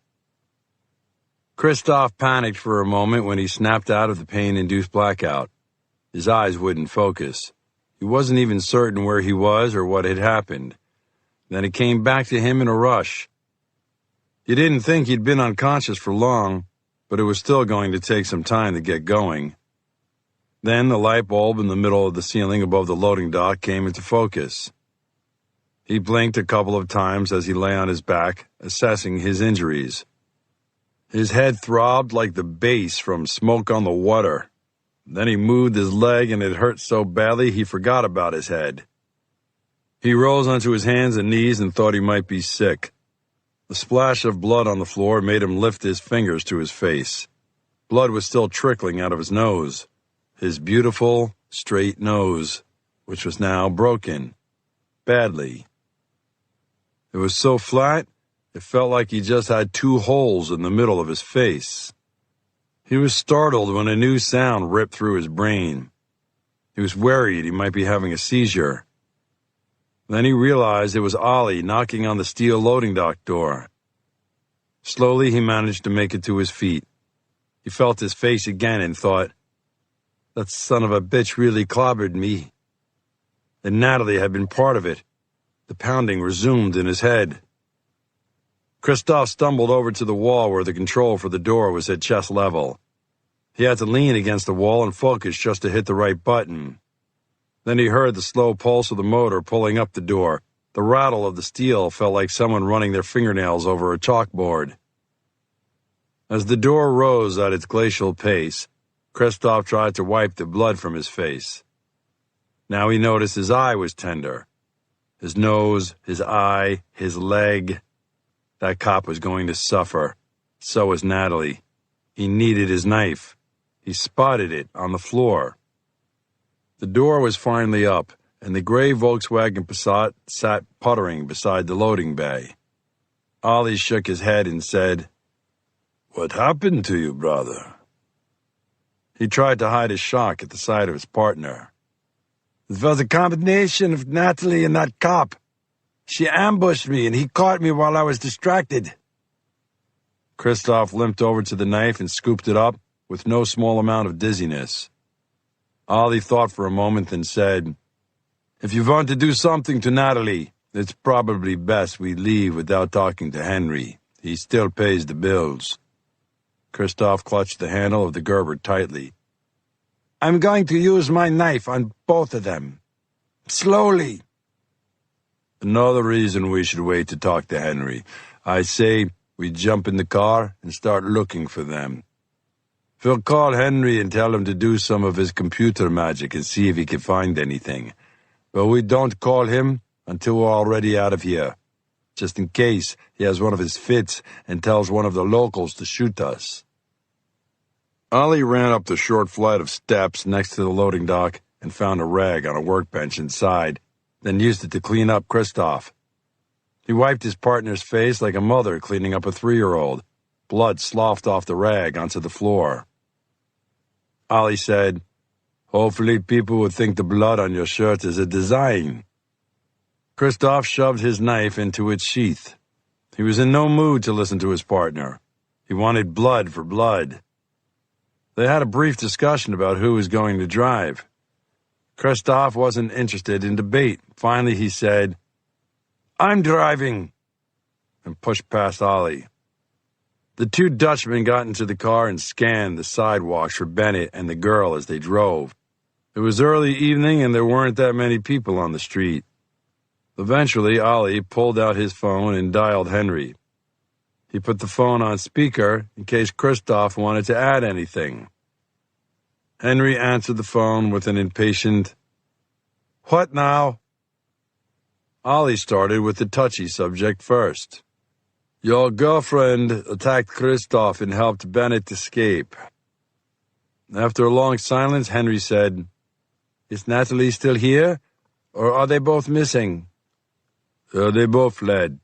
Christoph panicked for a moment when he snapped out of the pain-induced blackout. His eyes wouldn't focus. He wasn't even certain where he was or what had happened. Then it came back to him in a rush. He didn't think he'd been unconscious for long, but it was still going to take some time to get going. Then the light bulb in the middle of the ceiling above the loading dock came into focus. He blinked a couple of times as he lay on his back, assessing his injuries. His head throbbed like the bass from Smoke on the Water. Then he moved his leg and it hurt so badly he forgot about his head. He rose onto his hands and knees and thought he might be sick. The splash of blood on the floor made him lift his fingers to his face. Blood was still trickling out of his nose. His beautiful, straight nose, which was now broken. Badly. It was so flat, it felt like he just had two holes in the middle of his face. He was startled when a new sound ripped through his brain. He was worried he might be having a seizure. Then he realized it was Ollie knocking on the steel loading dock door. Slowly he managed to make it to his feet. He felt his face again and thought, "That son of a bitch really clobbered me." And Natalie had been part of it. The pounding resumed in his head. Christoph stumbled over to the wall where the control for the door was at chest level. He had to lean against the wall and focus just to hit the right button. Then he heard the slow pulse of the motor pulling up the door. The rattle of the steel felt like someone running their fingernails over a chalkboard. As the door rose at its glacial pace, Christoph tried to wipe the blood from his face. Now he noticed his eye was tender. His nose, his eye, his leg. That cop was going to suffer. So was Natalie. He needed his knife. He spotted it on the floor. The door was finally up, and the gray Volkswagen Passat sat puttering beside the loading bay. Ollie shook his head and said, "What happened to you, brother?" He tried to hide his shock at the sight of his partner. "It was a combination of Natalie and that cop. She ambushed me, and he caught me while I was distracted." Christoph limped over to the knife and scooped it up with no small amount of dizziness. Ollie thought for a moment and said, "If you want to do something to Natalie, it's probably best we leave without talking to Henry. He still pays the bills." Christoph clutched the handle of the Gerber tightly. I'm going to use my knife on both of them. Slowly. Another reason we should wait to talk to Henry. I say we jump in the car and start looking for them. We'll call Henry and tell him to do some of his computer magic and see if he can find anything. But we don't call him until we're already out of here, just in case he has one of his fits and tells one of the locals to shoot us. Ollie ran up the short flight of steps next to the loading dock and found a rag on a workbench inside, then used it to clean up Christoph. He wiped his partner's face like a mother cleaning up a 3-year-old. Blood sloughed off the rag onto the floor. Ollie said, "Hopefully people will think the blood on your shirt is a design." Christoph shoved his knife into its sheath. He was in no mood to listen to his partner. He wanted blood for blood. They had a brief discussion about who was going to drive. Christoph wasn't interested in debate. Finally, he said, "I'm driving," and pushed past Ollie. The two Dutchmen got into the car and scanned the sidewalks for Bennett and the girl as they drove. It was early evening and there weren't that many people on the street. Eventually, Ollie pulled out his phone and dialed Henry. He put the phone on speaker in case Christoph wanted to add anything. Henry answered the phone with an impatient, "What now?" Ollie started with the touchy subject first. "Your girlfriend attacked Christoph and helped Bennett escape." After a long silence, Henry said, "Is Natalie still here, or are they both missing?" They both fled."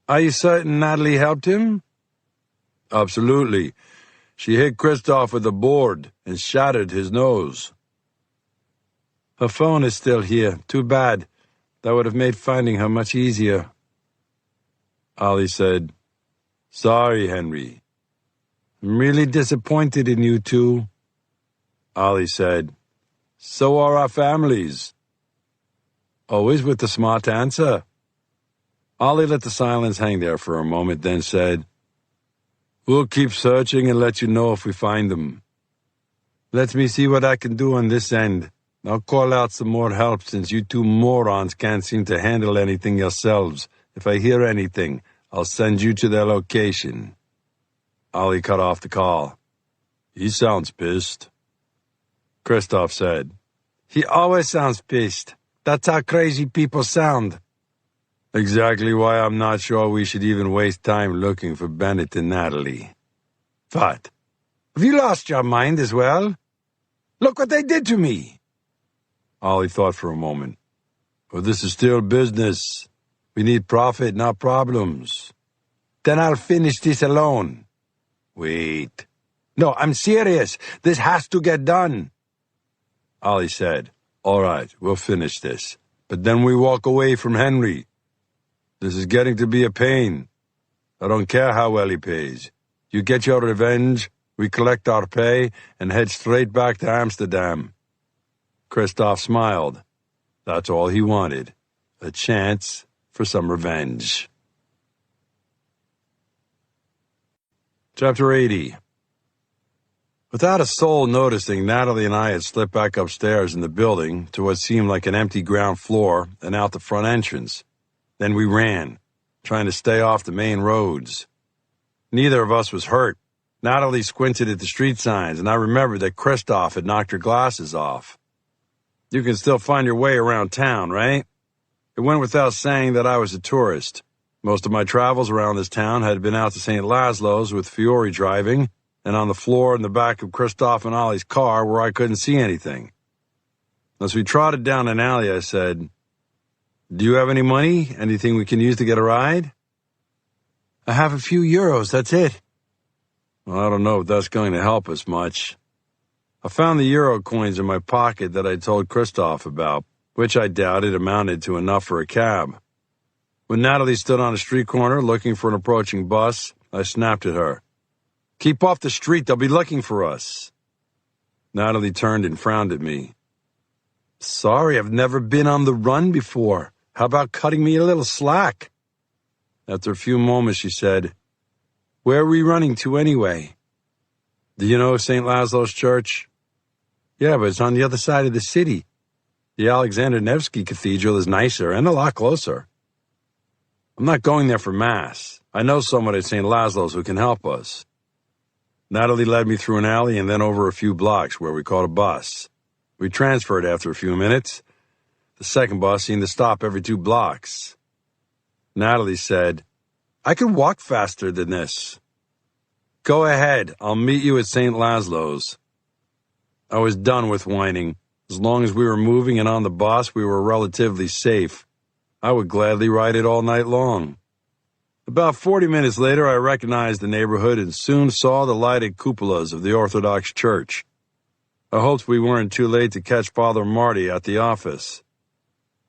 "Are you certain Natalie helped him?" "Absolutely. She hit Christoph with a board and shattered his nose." "Her phone is still here. Too bad. That would have made finding her much easier." Ollie said, "Sorry, Henry. I'm really disappointed in you two." Ollie said, "So are our families." Always with the smart answer. Ollie let the silence hang there for a moment, then said, "We'll keep searching and let you know if we find them. Let me see what I can do on this end. I'll call out some more help since you two morons can't seem to handle anything yourselves. If I hear anything, I'll send you to their location." Ollie cut off the call. "He sounds pissed." Christoph said, "He always sounds pissed. That's how crazy people sound." "Exactly why I'm not sure we should even waste time looking for Bennett and Natalie." "What? Have you lost your mind as well? Look what they did to me." Ollie thought for a moment. "Well, this is still business. We need profit, not problems." "Then I'll finish this alone." "Wait. No, I'm serious. This has to get done." Ollie said, "All right, we'll finish this. But then we walk away from Henry. This is getting to be a pain. I don't care how well he pays. You get your revenge, we collect our pay, and head straight back to Amsterdam." Christoph smiled. That's all he wanted. A chance for some revenge. Chapter 80. Without a soul noticing, Natalie and I had slipped back upstairs in the building to what seemed like an empty ground floor and out the front entrance. Then we ran, trying to stay off the main roads. Neither of us was hurt. Natalie squinted at the street signs, and I remembered that Christoph had knocked her glasses off. You can still find your way around town, right? It went without saying that I was a tourist. Most of my travels around this town had been out to St. Laszlo's with Fiore driving, and on the floor in the back of Christoph and Ollie's car where I couldn't see anything. As we trotted down an alley, I said, "Do you have any money? Anything we can use to get a ride?" "I have a few euros, that's it." "Well, I don't know if that's going to help us much." I found the euro coins in my pocket that I told Christoph about, which I doubted amounted to enough for a cab. When Natalie stood on a street corner looking for an approaching bus, I snapped at her. "Keep off the street, they'll be looking for us." Natalie turned and frowned at me. "Sorry, I've never been on the run before. How about cutting me a little slack?" After a few moments, she said, "Where are we running to anyway?" "Do you know St. Laszlo's Church?" Yeah, but it's on the other side of the city. The Alexander Nevsky Cathedral is nicer and a lot closer. I'm not going there for Mass. I know someone at St. Laszlo's who can help us. Natalie led me through an alley and then over a few blocks where we caught a bus. We transferred after a few minutes. The second bus seemed to stop every 2 blocks. Natalie said, "I can walk faster than this." "Go ahead. I'll meet you at St. Laszlo's." I was done with whining. As long as we were moving and on the bus, we were relatively safe. I would gladly ride it all night long. About 40 minutes later, I recognized the neighborhood and soon saw the lighted cupolas of the Orthodox Church. I hoped we weren't too late to catch Father Marty at the office.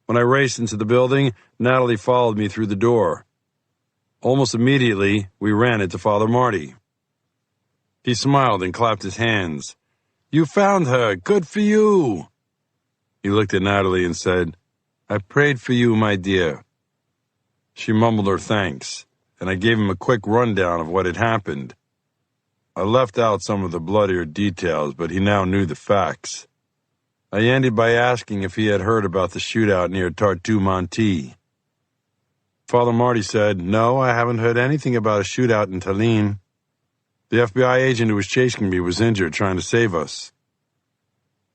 When I raced into the building, Natalie followed me through the door. Almost immediately, we ran into Father Marty. He smiled and clapped his hands. "You found her. Good for you." He looked at Natalie and said, "I prayed for you, my dear." She mumbled her thanks, and I gave him a quick rundown of what had happened. I left out some of the bloodier details, but he now knew the facts. I ended by asking if he had heard about the shootout near Tartu Monti. Father Marty said, "No, I haven't heard anything about a shootout in Tallinn. The FBI agent who was chasing me was injured trying to save us."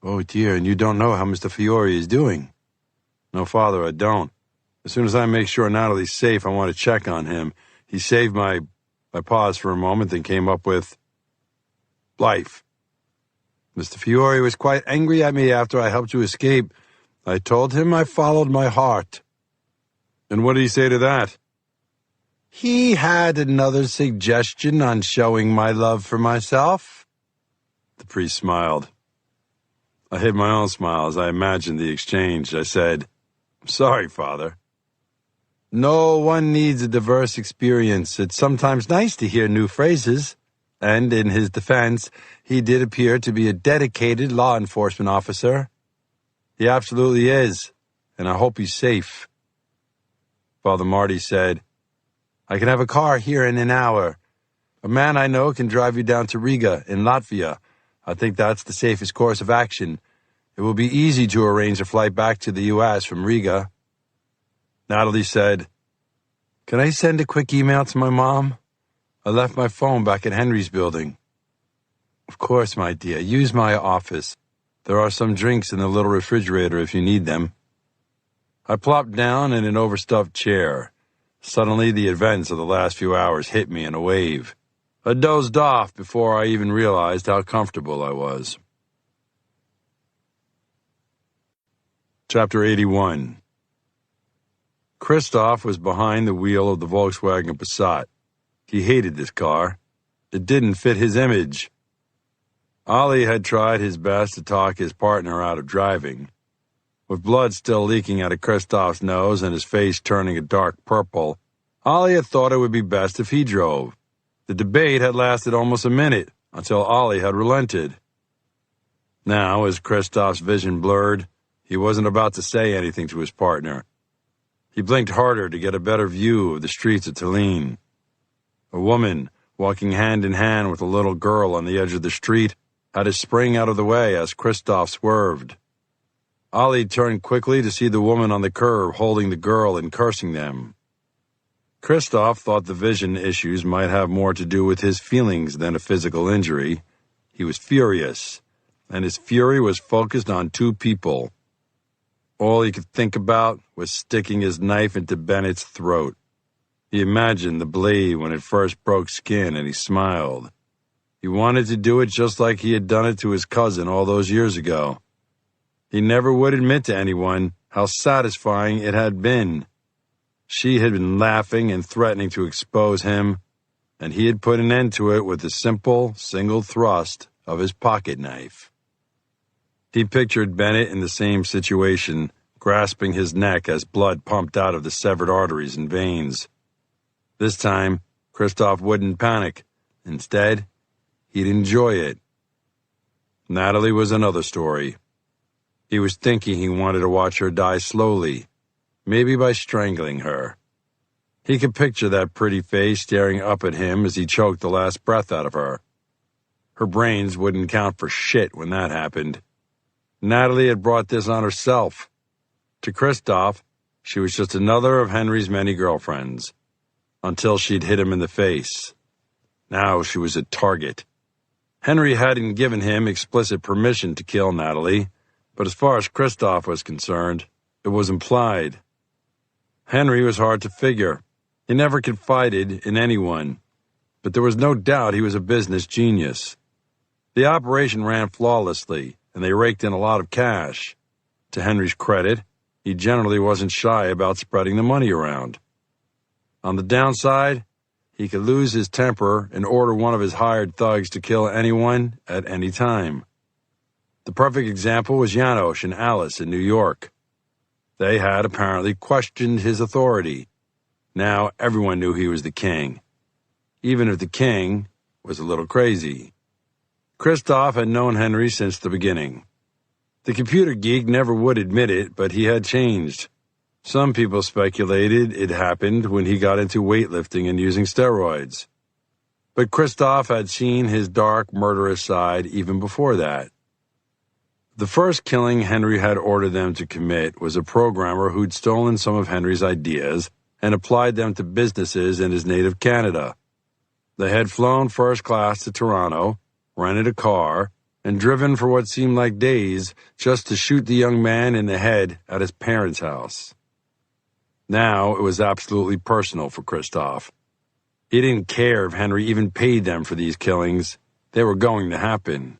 "Oh dear, and you don't know how Mr. Fiore is doing?" "No, Father, I don't. As soon as I make sure Natalie's safe, I want to check on him." He saved I paused for a moment, then came up with, "life. Mr. Fiore was quite angry at me after I helped you escape. I told him I followed my heart." "And what did he say to that?" "He had another suggestion on showing my love for myself." The priest smiled. I hid my own smile as I imagined the exchange. I said, "I'm sorry, Father." "No one needs a diverse experience. It's sometimes nice to hear new phrases." And in his defense, he did appear to be a dedicated law enforcement officer. "He absolutely is, and I hope he's safe." Father Marty said, "I can have a car here in an hour. A man I know can drive you down to Riga in Latvia. I think that's the safest course of action. It will be easy to arrange a flight back to the U.S. from Riga." Natalie said, "Can I send a quick email to my mom? I left my phone back at Henry's building." "Of course, my dear. Use my office. There are some drinks in the little refrigerator if you need them." I plopped down in an overstuffed chair. Suddenly, the events of the last few hours hit me in a wave. I dozed off before I even realized how comfortable I was. Chapter 81. Christoph was behind the wheel of the Volkswagen Passat. He hated this car. It didn't fit his image. Ollie had tried his best to talk his partner out of driving. With blood still leaking out of Christoph's nose and his face turning a dark purple, Ollie had thought it would be best if he drove. The debate had lasted almost a minute, until Ollie had relented. Now, as Christoph's vision blurred, he wasn't about to say anything to his partner. He blinked harder to get a better view of the streets of Tallinn. A woman, walking hand in hand with a little girl on the edge of the street, had to spring out of the way as Christoph swerved. Ollie turned quickly to see the woman on the curb holding the girl and cursing them. Christoph thought the vision issues might have more to do with his feelings than a physical injury. He was furious, and his fury was focused on 2 people. All he could think about was sticking his knife into Bennett's throat. He imagined the blade when it first broke skin, and he smiled. He wanted to do it just like he had done it to his cousin all those years ago. He never would admit to anyone how satisfying it had been. She had been laughing and threatening to expose him, and he had put an end to it with the simple, single thrust of his pocket knife. He pictured Bennett in the same situation, grasping his neck as blood pumped out of the severed arteries and veins. This time, Christoph wouldn't panic. Instead, he'd enjoy it. Natalie was another story. He was thinking he wanted to watch her die slowly, maybe by strangling her. He could picture that pretty face staring up at him as he choked the last breath out of her. Her brains wouldn't count for shit when that happened. Natalie had brought this on herself. To Christoph, she was just another of Henry's many girlfriends, until she'd hit him in the face. Now she was a target. Henry hadn't given him explicit permission to kill Natalie, but as far as Christoph was concerned, it was implied. Henry was hard to figure. He never confided in anyone, but there was no doubt he was a business genius. The operation ran flawlessly, and they raked in a lot of cash. To Henry's credit, he generally wasn't shy about spreading the money around. On the downside, he could lose his temper and order one of his hired thugs to kill anyone at any time. The perfect example was Janos and Alice in New York. They had apparently questioned his authority. Now everyone knew he was the king, even if the king was a little crazy. Christoph had known Henry since the beginning. The computer geek never would admit it, but he had changed. Some people speculated it happened when he got into weightlifting and using steroids. But Christoph had seen his dark, murderous side even before that. The first killing Henry had ordered them to commit was a programmer who'd stolen some of Henry's ideas and applied them to businesses in his native Canada. They had flown first class to Toronto, rented a car, and driven for what seemed like days just to shoot the young man in the head at his parents' house. Now it was absolutely personal for Christoph. He didn't care if Henry even paid them for these killings. They were going to happen.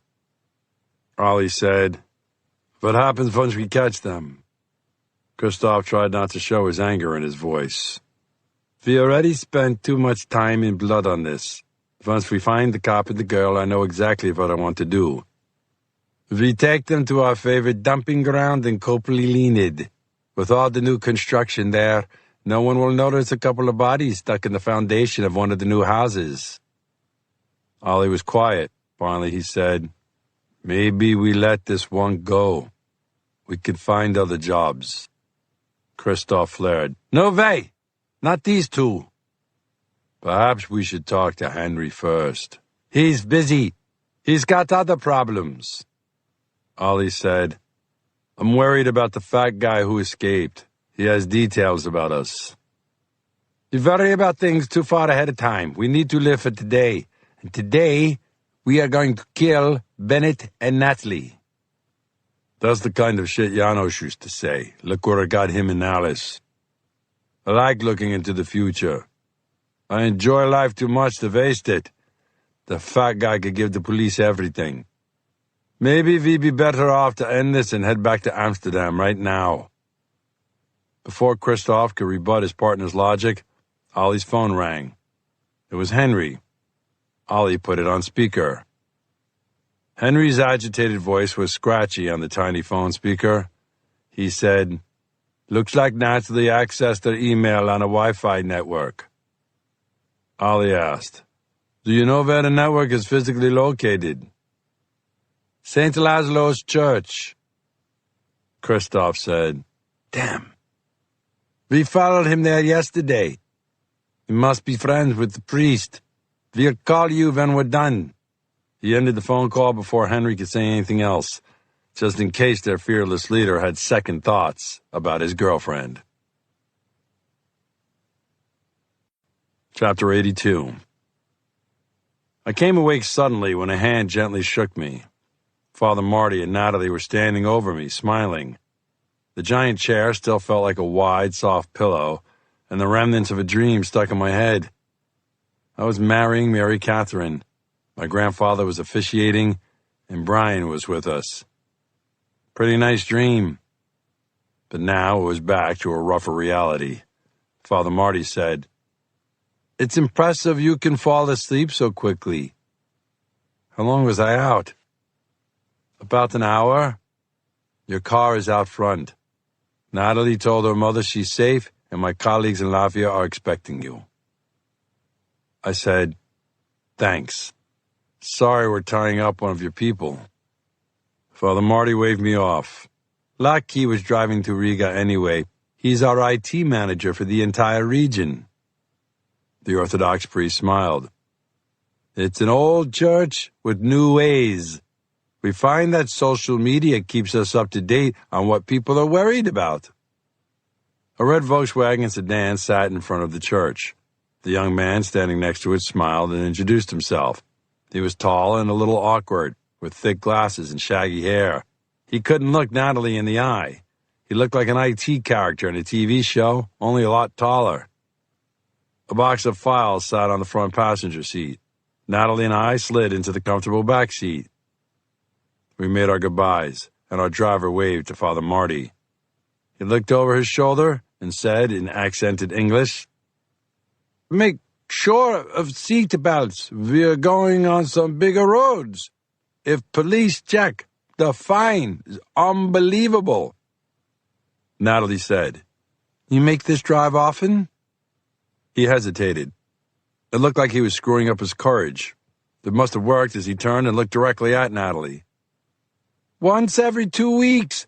Ollie said, "What happens once we catch them?" Christoph tried not to show his anger in his voice. "We already spent too much time and blood on this. Once we find the cop and the girl, I know exactly what I want to do. We take them to our favorite dumping ground in Copley Leanid. With all the new construction there, no one will notice a couple of bodies stuck in the foundation of one of the new houses." Ollie was quiet. Finally, he said, "Maybe we let this one go. We could find other jobs." Christoph flared. "No way! Not these two." "Perhaps we should talk to Henry first." "He's busy. He's got other problems." Ollie said, "I'm worried about the fat guy who escaped. He has details about us." "You worry about things too far ahead of time. We need to live for today. And today, we are going to kill Bennett and Natalie." "That's the kind of shit Janos used to say. Look where it got him and Alice. I like looking into the future. I enjoy life too much to waste it. The fat guy could give the police everything. Maybe we'd be better off to end this and head back to Amsterdam right now." Before Christoph could rebut his partner's logic, Ollie's phone rang. It was Henry. Ollie put it on speaker. Henry's agitated voice was scratchy on the tiny phone speaker. He said, "Looks like Natalie accessed her email on a Wi-Fi network." Ollie asked, "Do you know where the network is physically located?" "St. Laszlo's Church." Christoph said, "Damn. We followed him there yesterday. He must be friends with the priest. We'll call you when we're done." He ended the phone call before Henry could say anything else, just in case their fearless leader had second thoughts about his girlfriend. Chapter 82. I came awake suddenly when a hand gently shook me. Father Marty and Natalie were standing over me, smiling. The giant chair still felt like a wide, soft pillow, and the remnants of a dream stuck in my head. I was marrying Mary Catherine. My grandfather was officiating, and Brian was with us. Pretty nice dream. But now it was back to a rougher reality. Father Marty said, "It's impressive you can fall asleep so quickly." How long was I out? "About an hour. Your car is out front. Natalie told her mother she's safe, and my colleagues in Latvia are expecting you." I said, "Thanks. Sorry we're tying up one of your people." Father Marty waved me off. Lucky was driving to Riga anyway. He's our IT manager for the entire region. The Orthodox priest smiled. "It's an old church with new ways. We find that social media keeps us up to date on what people are worried about. A red Volkswagen sedan sat in front of the church. The young man standing next to it smiled and introduced himself. He was tall and a little awkward, with thick glasses and shaggy hair. He couldn't look Natalie in the eye. He looked like an IT character in a TV show, only a lot taller. A box of files sat on the front passenger seat. Natalie and I slid into the comfortable back seat. We made our goodbyes, and our driver waved to Father Marty. He looked over his shoulder and said in accented English, "Make sure of seat belts. We're going on some bigger roads. If police check, the fine is unbelievable." Natalie said, "You make this drive often?" He hesitated. It looked like he was screwing up his courage. It must have worked as he turned and looked directly at Natalie. "Once every 2 weeks.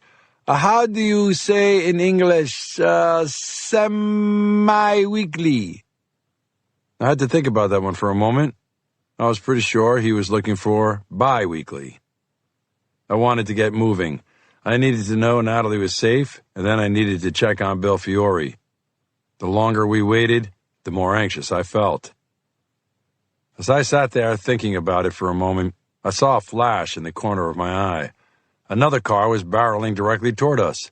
How do you say in English? Semi-weekly." I had to think about that one for a moment. I was pretty sure he was looking for bi-weekly. I wanted to get moving. I needed to know Natalie was safe, and then I needed to check on Bill Fiore. The longer we waited, the more anxious I felt. As I sat there thinking about it for a moment, I saw a flash in the corner of my eye. Another car was barreling directly toward us.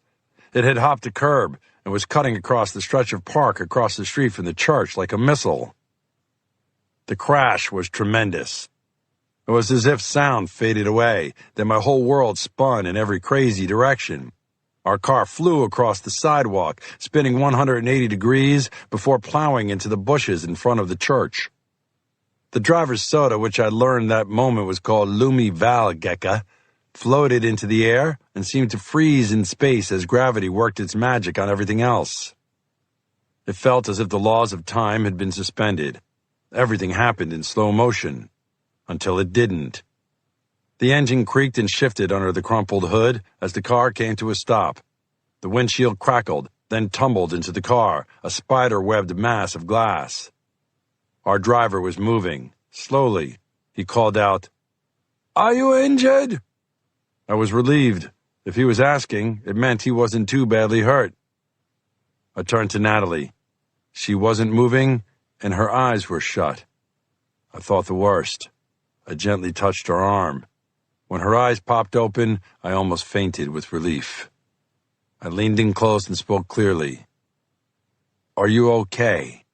It had hopped a curb and was cutting across the stretch of park across the street from the church like a missile. The crash was tremendous. It was as if sound faded away, then my whole world spun in every crazy direction. Our car flew across the sidewalk, spinning 180 degrees before plowing into the bushes in front of the church. The driver's soda, which I learned that moment was called Lumi Valgecka, floated into the air and seemed to freeze in space as gravity worked its magic on everything else. It felt as if the laws of time had been suspended. Everything happened in slow motion, until it didn't. The engine creaked and shifted under the crumpled hood as the car came to a stop. The windshield crackled, then tumbled into the car, a spider-webbed mass of glass. Our driver was moving, slowly. He called out, "Are you injured?" I was relieved. If he was asking, it meant he wasn't too badly hurt. I turned to Natalie. She wasn't moving, and her eyes were shut. I thought the worst. I gently touched her arm. When her eyes popped open, I almost fainted with relief. I leaned in close and spoke clearly. "Are you okay?"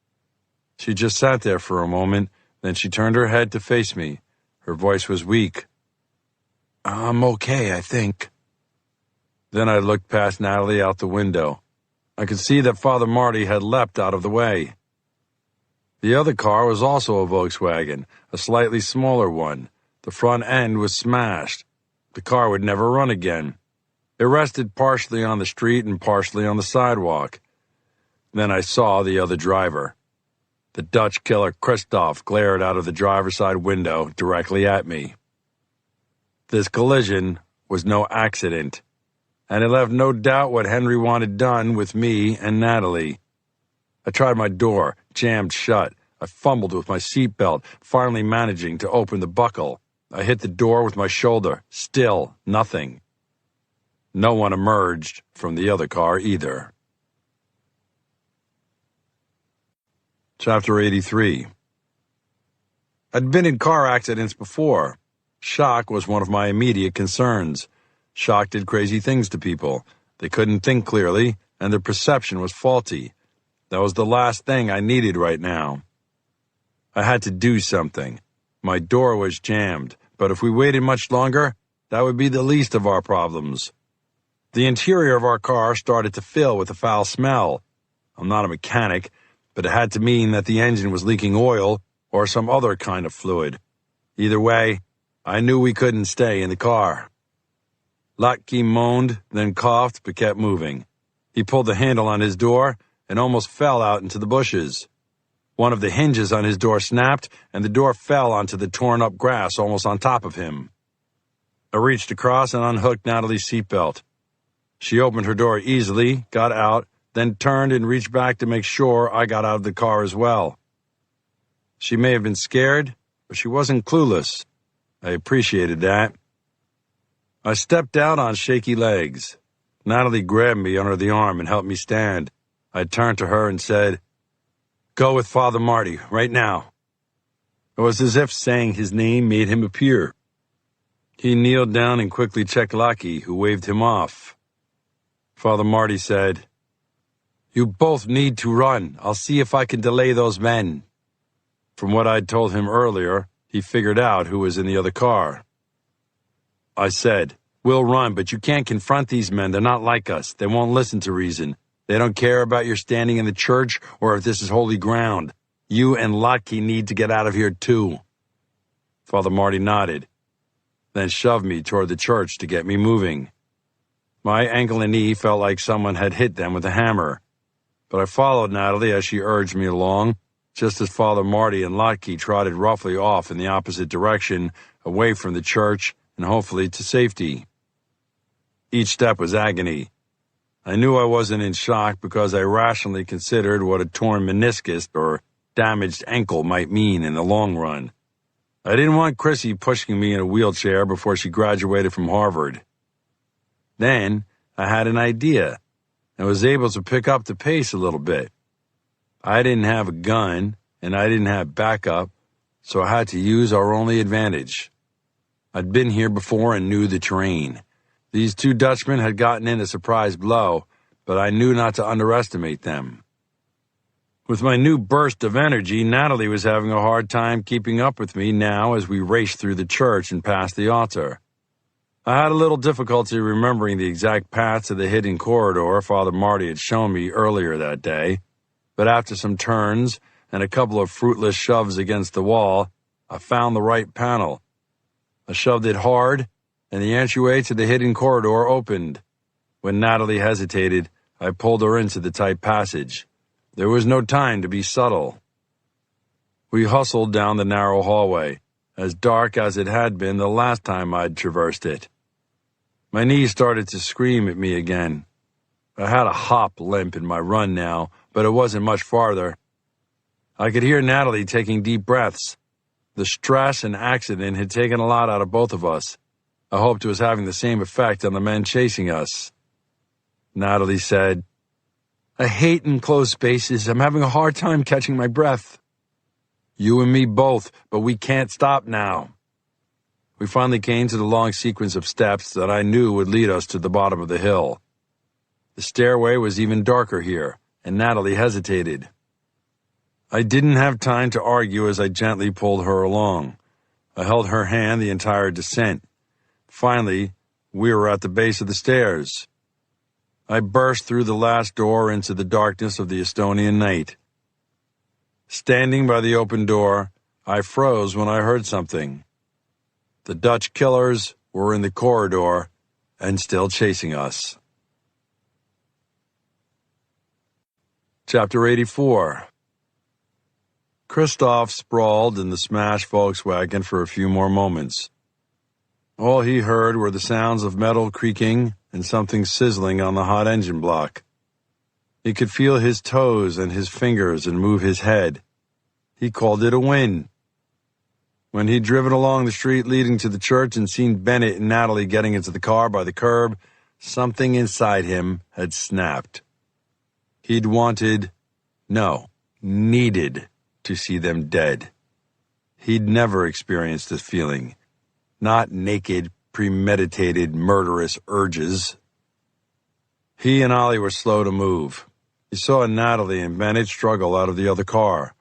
She just sat there for a moment, then she turned her head to face me. Her voice was weak. "I'm okay, I think." Then I looked past Natalie out the window. I could see that Father Marty had leapt out of the way. The other car was also a Volkswagen, a slightly smaller one. The front end was smashed. The car would never run again. It rested partially on the street and partially on the sidewalk. Then I saw the other driver. The Dutch killer Christoph glared out of the driver's side window directly at me. This collision was no accident, and it left no doubt what Henry wanted done with me and Natalie. I tried my door, jammed shut. I fumbled with my seatbelt, finally managing to open the buckle. I hit the door with my shoulder. Still nothing. No one emerged from the other car either. Chapter 83. I'd been in car accidents before. Shock was one of my immediate concerns. Shock did crazy things to people. They couldn't think clearly, and their perception was faulty. That was the last thing I needed right now. I had to do something. My door was jammed, but if we waited much longer, that would be the least of our problems. The interior of our car started to fill with a foul smell. I'm not a mechanic, but it had to mean that the engine was leaking oil or some other kind of fluid. Either way, I knew we couldn't stay in the car. Latke moaned, then coughed, but kept moving. He pulled the handle on his door and almost fell out into the bushes. One of the hinges on his door snapped, and the door fell onto the torn-up grass almost on top of him. I reached across and unhooked Natalie's seatbelt. She opened her door easily, got out, then turned and reached back to make sure I got out of the car as well. She may have been scared, but she wasn't clueless. I appreciated that. I stepped out on shaky legs. Natalie grabbed me under the arm and helped me stand. I turned to her and said, "Go with Father Marty, right now." It was as if saying his name made him appear. He kneeled down and quickly checked Lucky, who waved him off. Father Marty said, "You both need to run. I'll see if I can delay those men." From what I'd told him earlier, he figured out who was in the other car. I said, "We'll run, but you can't confront these men. They're not like us. They won't listen to reason. They don't care about your standing in the church or if this is holy ground. You and Lucky need to get out of here too." Father Marty nodded, then shoved me toward the church to get me moving. My ankle and knee felt like someone had hit them with a hammer, but I followed Natalie as she urged me along, just as Father Marty and Lucky trotted roughly off in the opposite direction, away from the church and hopefully to safety. Each step was agony. I knew I wasn't in shock because I rationally considered what a torn meniscus or damaged ankle might mean in the long run. I didn't want Chrissy pushing me in a wheelchair before she graduated from Harvard. Then I had an idea and was able to pick up the pace a little bit. I didn't have a gun and I didn't have backup, so I had to use our only advantage. I'd been here before and knew the terrain. These two Dutchmen had gotten in a surprise blow, but I knew not to underestimate them. With my new burst of energy, Natalie was having a hard time keeping up with me now as we raced through the church and past the altar. I had a little difficulty remembering the exact path to the hidden corridor Father Marty had shown me earlier that day, but after some turns and a couple of fruitless shoves against the wall, I found the right panel. I shoved it hard, and the entryway to the hidden corridor opened. When Natalie hesitated, I pulled her into the tight passage. There was no time to be subtle. We hustled down the narrow hallway, as dark as it had been the last time I'd traversed it. My knees started to scream at me again. I had a hop limp in my run now, but it wasn't much farther. I could hear Natalie taking deep breaths. The stress and accident had taken a lot out of both of us. I hoped it was having the same effect on the men chasing us. Natalie said, "I hate enclosed spaces. I'm having a hard time catching my breath." "You and me both, but we can't stop now." We finally came to the long sequence of steps that I knew would lead us to the bottom of the hill. The stairway was even darker here, and Natalie hesitated. I didn't have time to argue as I gently pulled her along. I held her hand the entire descent. Finally, we were at the base of the stairs. I burst through the last door into the darkness of the Estonian night. Standing by the open door, I froze when I heard something. The Dutch killers were in the corridor and still chasing us. Chapter 84. Christoph sprawled in the smashed Volkswagen for a few more moments. All he heard were the sounds of metal creaking and something sizzling on the hot engine block. He could feel his toes and his fingers and move his head. He called it a win. When he'd driven along the street leading to the church and seen Bennett and Natalie getting into the car by the curb, something inside him had snapped. He'd needed to see them dead. He'd never experienced this feeling. Not naked, premeditated, murderous urges. He and Ollie were slow to move. He saw Natalie and Bennett struggle out of the other car.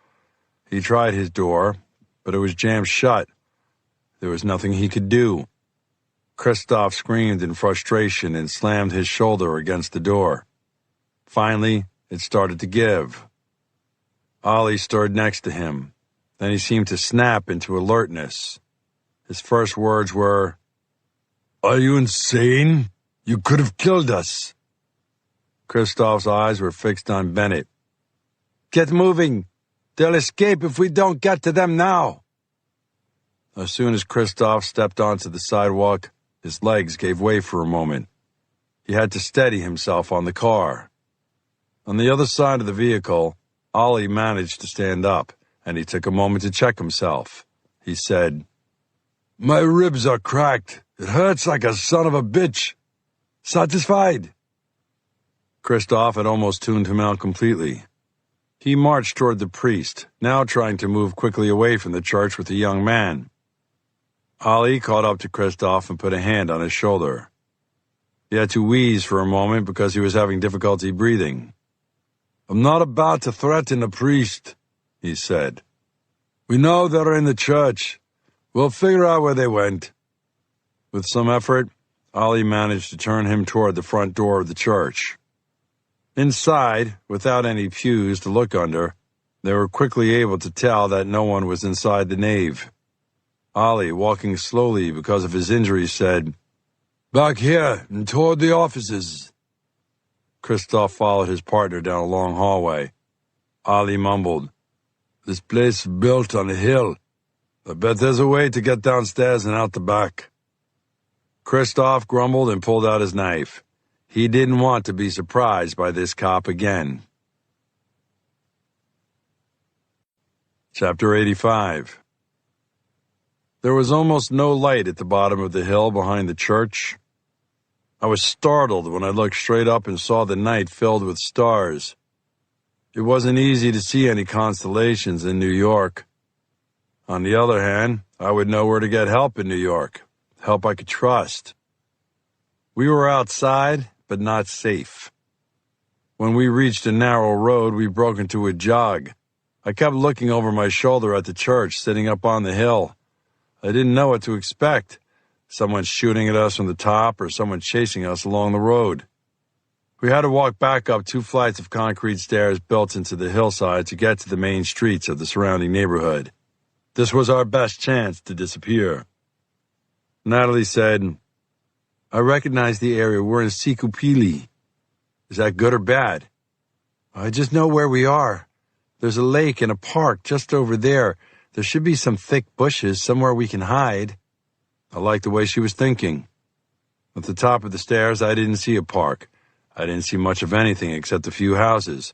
He tried his door, but it was jammed shut. There was nothing he could do. Christoph screamed in frustration and slammed his shoulder against the door. Finally, it started to give. Ollie stood next to him. Then he seemed to snap into alertness. His first words were, "Are you insane? You could have killed us." Christoph's eyes were fixed on Bennett. "Get moving. They'll escape if we don't get to them now." As soon as Christoph stepped onto the sidewalk, his legs gave way for a moment. He had to steady himself on the car. On the other side of the vehicle, Ollie managed to stand up, and he took a moment to check himself. He said, "My ribs are cracked. It hurts like a son of a bitch. Satisfied?" Christoph had almost tuned him out completely. He marched toward the priest, now trying to move quickly away from the church with the young man. Ollie caught up to Christoph and put a hand on his shoulder. He had to wheeze for a moment because he was having difficulty breathing. "I'm not about to threaten a priest," he said. "We know they're in the church. We'll figure out where they went." With some effort, Ollie managed to turn him toward the front door of the church. Inside, without any pews to look under, they were quickly able to tell that no one was inside the nave. Ollie, walking slowly because of his injuries, said, "Back here and toward the offices." Christoph followed his partner down a long hallway. Ollie mumbled, "This place is built on a hill. I bet there's a way to get downstairs and out the back." Christoph grumbled and pulled out his knife. He didn't want to be surprised by this cop again. Chapter 85. There was almost no light at the bottom of the hill behind the church. I was startled when I looked straight up and saw the night filled with stars. It wasn't easy to see any constellations in New York. On the other hand, I would know where to get help in New York, help I could trust. We were outside, but not safe. When we reached a narrow road, we broke into a jog. I kept looking over my shoulder at the church sitting up on the hill. I didn't know what to expect. Someone shooting at us from the top or someone chasing us along the road. We had to walk back up 2 flights of concrete stairs built into the hillside to get to the main streets of the surrounding neighborhood. This was our best chance to disappear. Natalie said, "I recognize the area. We're in Sikupili. Is that good or bad?" "I just know where we are. There's a lake and a park just over there. There should be some thick bushes, somewhere we can hide." I liked the way she was thinking. At the top of the stairs, I didn't see a park. I didn't see much of anything except a few houses.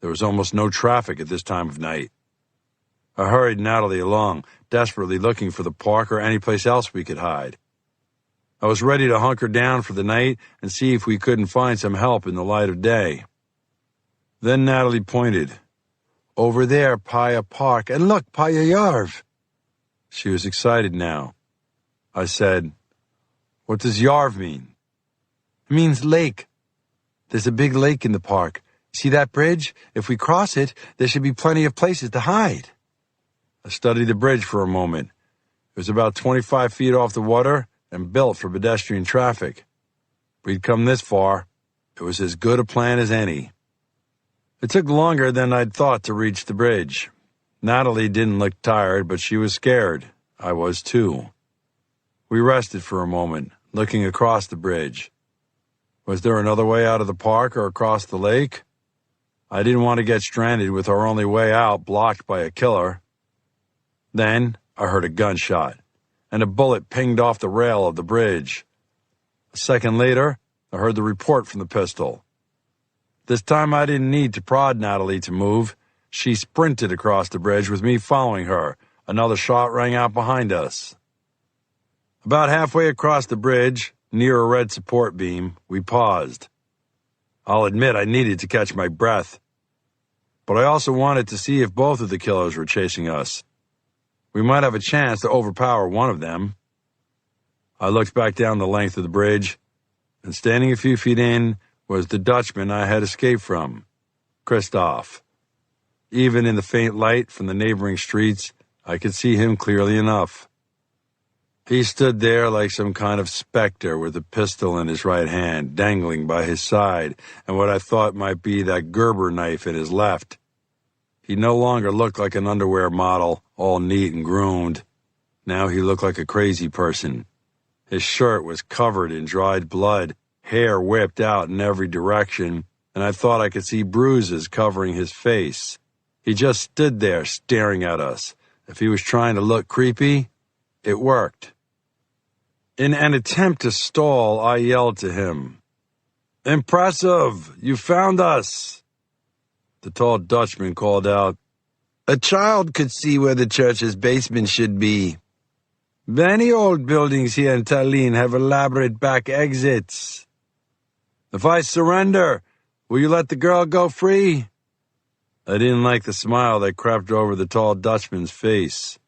There was almost no traffic at this time of night. I hurried Natalie along, desperately looking for the park or any place else we could hide. I was ready to hunker down for the night and see if we couldn't find some help in the light of day. Then Natalie pointed. "Over there, Paya Park, and look, Paya Yarv." She was excited now. I said, "What does Yarv mean?" "It means lake. There's a big lake in the park. See that bridge? If we cross it, there should be plenty of places to hide." I studied the bridge for a moment. It was about 25 feet off the water and built for pedestrian traffic. We'd come this far. It was as good a plan as any. It took longer than I'd thought to reach the bridge. Natalie didn't look tired, but she was scared. I was too. We rested for a moment, looking across the bridge. Was there another way out of the park or across the lake? I didn't want to get stranded with our only way out blocked by a killer. Then I heard a gunshot, and a bullet pinged off the rail of the bridge. A second later, I heard the report from the pistol. This time I didn't need to prod Natalie to move. She sprinted across the bridge with me following her. Another shot rang out behind us. About halfway across the bridge, near a red support beam, we paused. I'll admit I needed to catch my breath, but I also wanted to see if both of the killers were chasing us. We might have a chance to overpower one of them. I looked back down the length of the bridge, and standing a few feet in was the Dutchman I had escaped from, Christoph. Even in the faint light from the neighboring streets, I could see him clearly enough. He stood there like some kind of specter with a pistol in his right hand, dangling by his side, and what I thought might be that Gerber knife in his left. He no longer looked like an underwear model, all neat and groomed. Now he looked like a crazy person. His shirt was covered in dried blood, hair whipped out in every direction, and I thought I could see bruises covering his face. He just stood there staring at us. If he was trying to look creepy, it worked. In an attempt to stall, I yelled to him, "Impressive! You found us!" The tall Dutchman called out, "A child could see where the church's basement should be." Many old buildings here in Tallinn have elaborate back exits. If I surrender, will you let the girl go free? I didn't like the smile that crept over the tall Dutchman's face.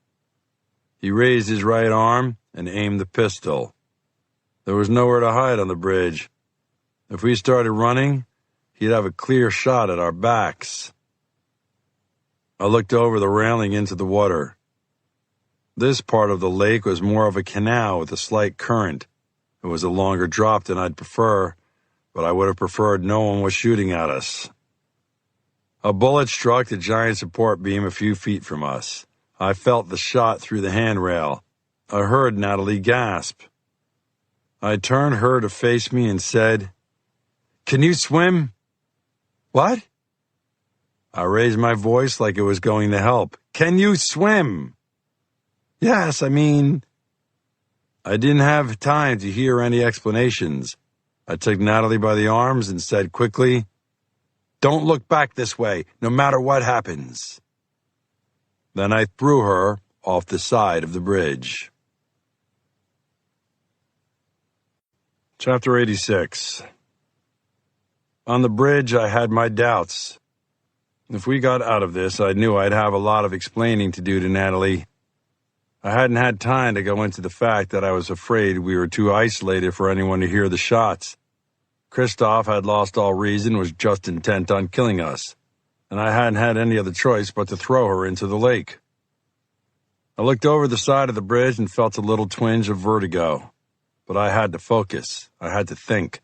He raised his right arm and aimed the pistol. There was nowhere to hide on the bridge. If we started running, he'd have a clear shot at our backs. I looked over the railing into the water. This part of the lake was more of a canal with a slight current. It was a longer drop than I'd prefer, but I would have preferred no one was shooting at us. A bullet struck the giant support beam a few feet from us. I felt the shot through the handrail. I heard Natalie gasp. I turned her to face me and said, "Can you swim?" "What?" I raised my voice like it was going to help. "Can you swim?" "Yes, I didn't have time to hear any explanations. I took Natalie by the arms and said quickly, "Don't look back this way, no matter what happens." Then I threw her off the side of the bridge. Chapter 86. On the bridge, I had my doubts. If we got out of this, I knew I'd have a lot of explaining to do to Natalie. I hadn't had time to go into the fact that I was afraid we were too isolated for anyone to hear the shots. Christoph had lost all reason, was just intent on killing us, and I hadn't had any other choice but to throw her into the lake. I looked over the side of the bridge and felt a little twinge of vertigo, but I had to focus. I had to think.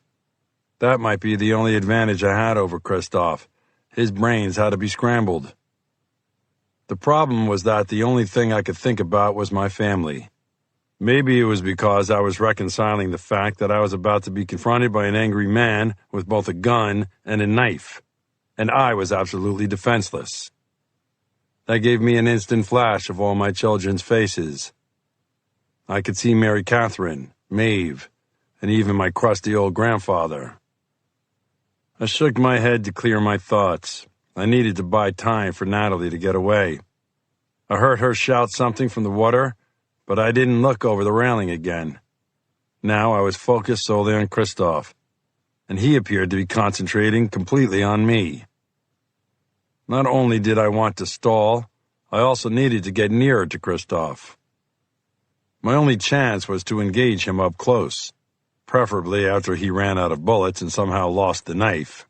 That might be the only advantage I had over Christoph. His brains had to be scrambled. The problem was that the only thing I could think about was my family. Maybe it was because I was reconciling the fact that I was about to be confronted by an angry man with both a gun and a knife, and I was absolutely defenseless. That gave me an instant flash of all my children's faces. I could see Mary Catherine, Maeve, and even my crusty old grandfather. I shook my head to clear my thoughts. I needed to buy time for Natalie to get away. I heard her shout something from the water, but I didn't look over the railing again. Now I was focused solely on Christoph, and he appeared to be concentrating completely on me. Not only did I want to stall, I also needed to get nearer to Christoph. My only chance was to engage him up close, preferably after he ran out of bullets and somehow lost the knife.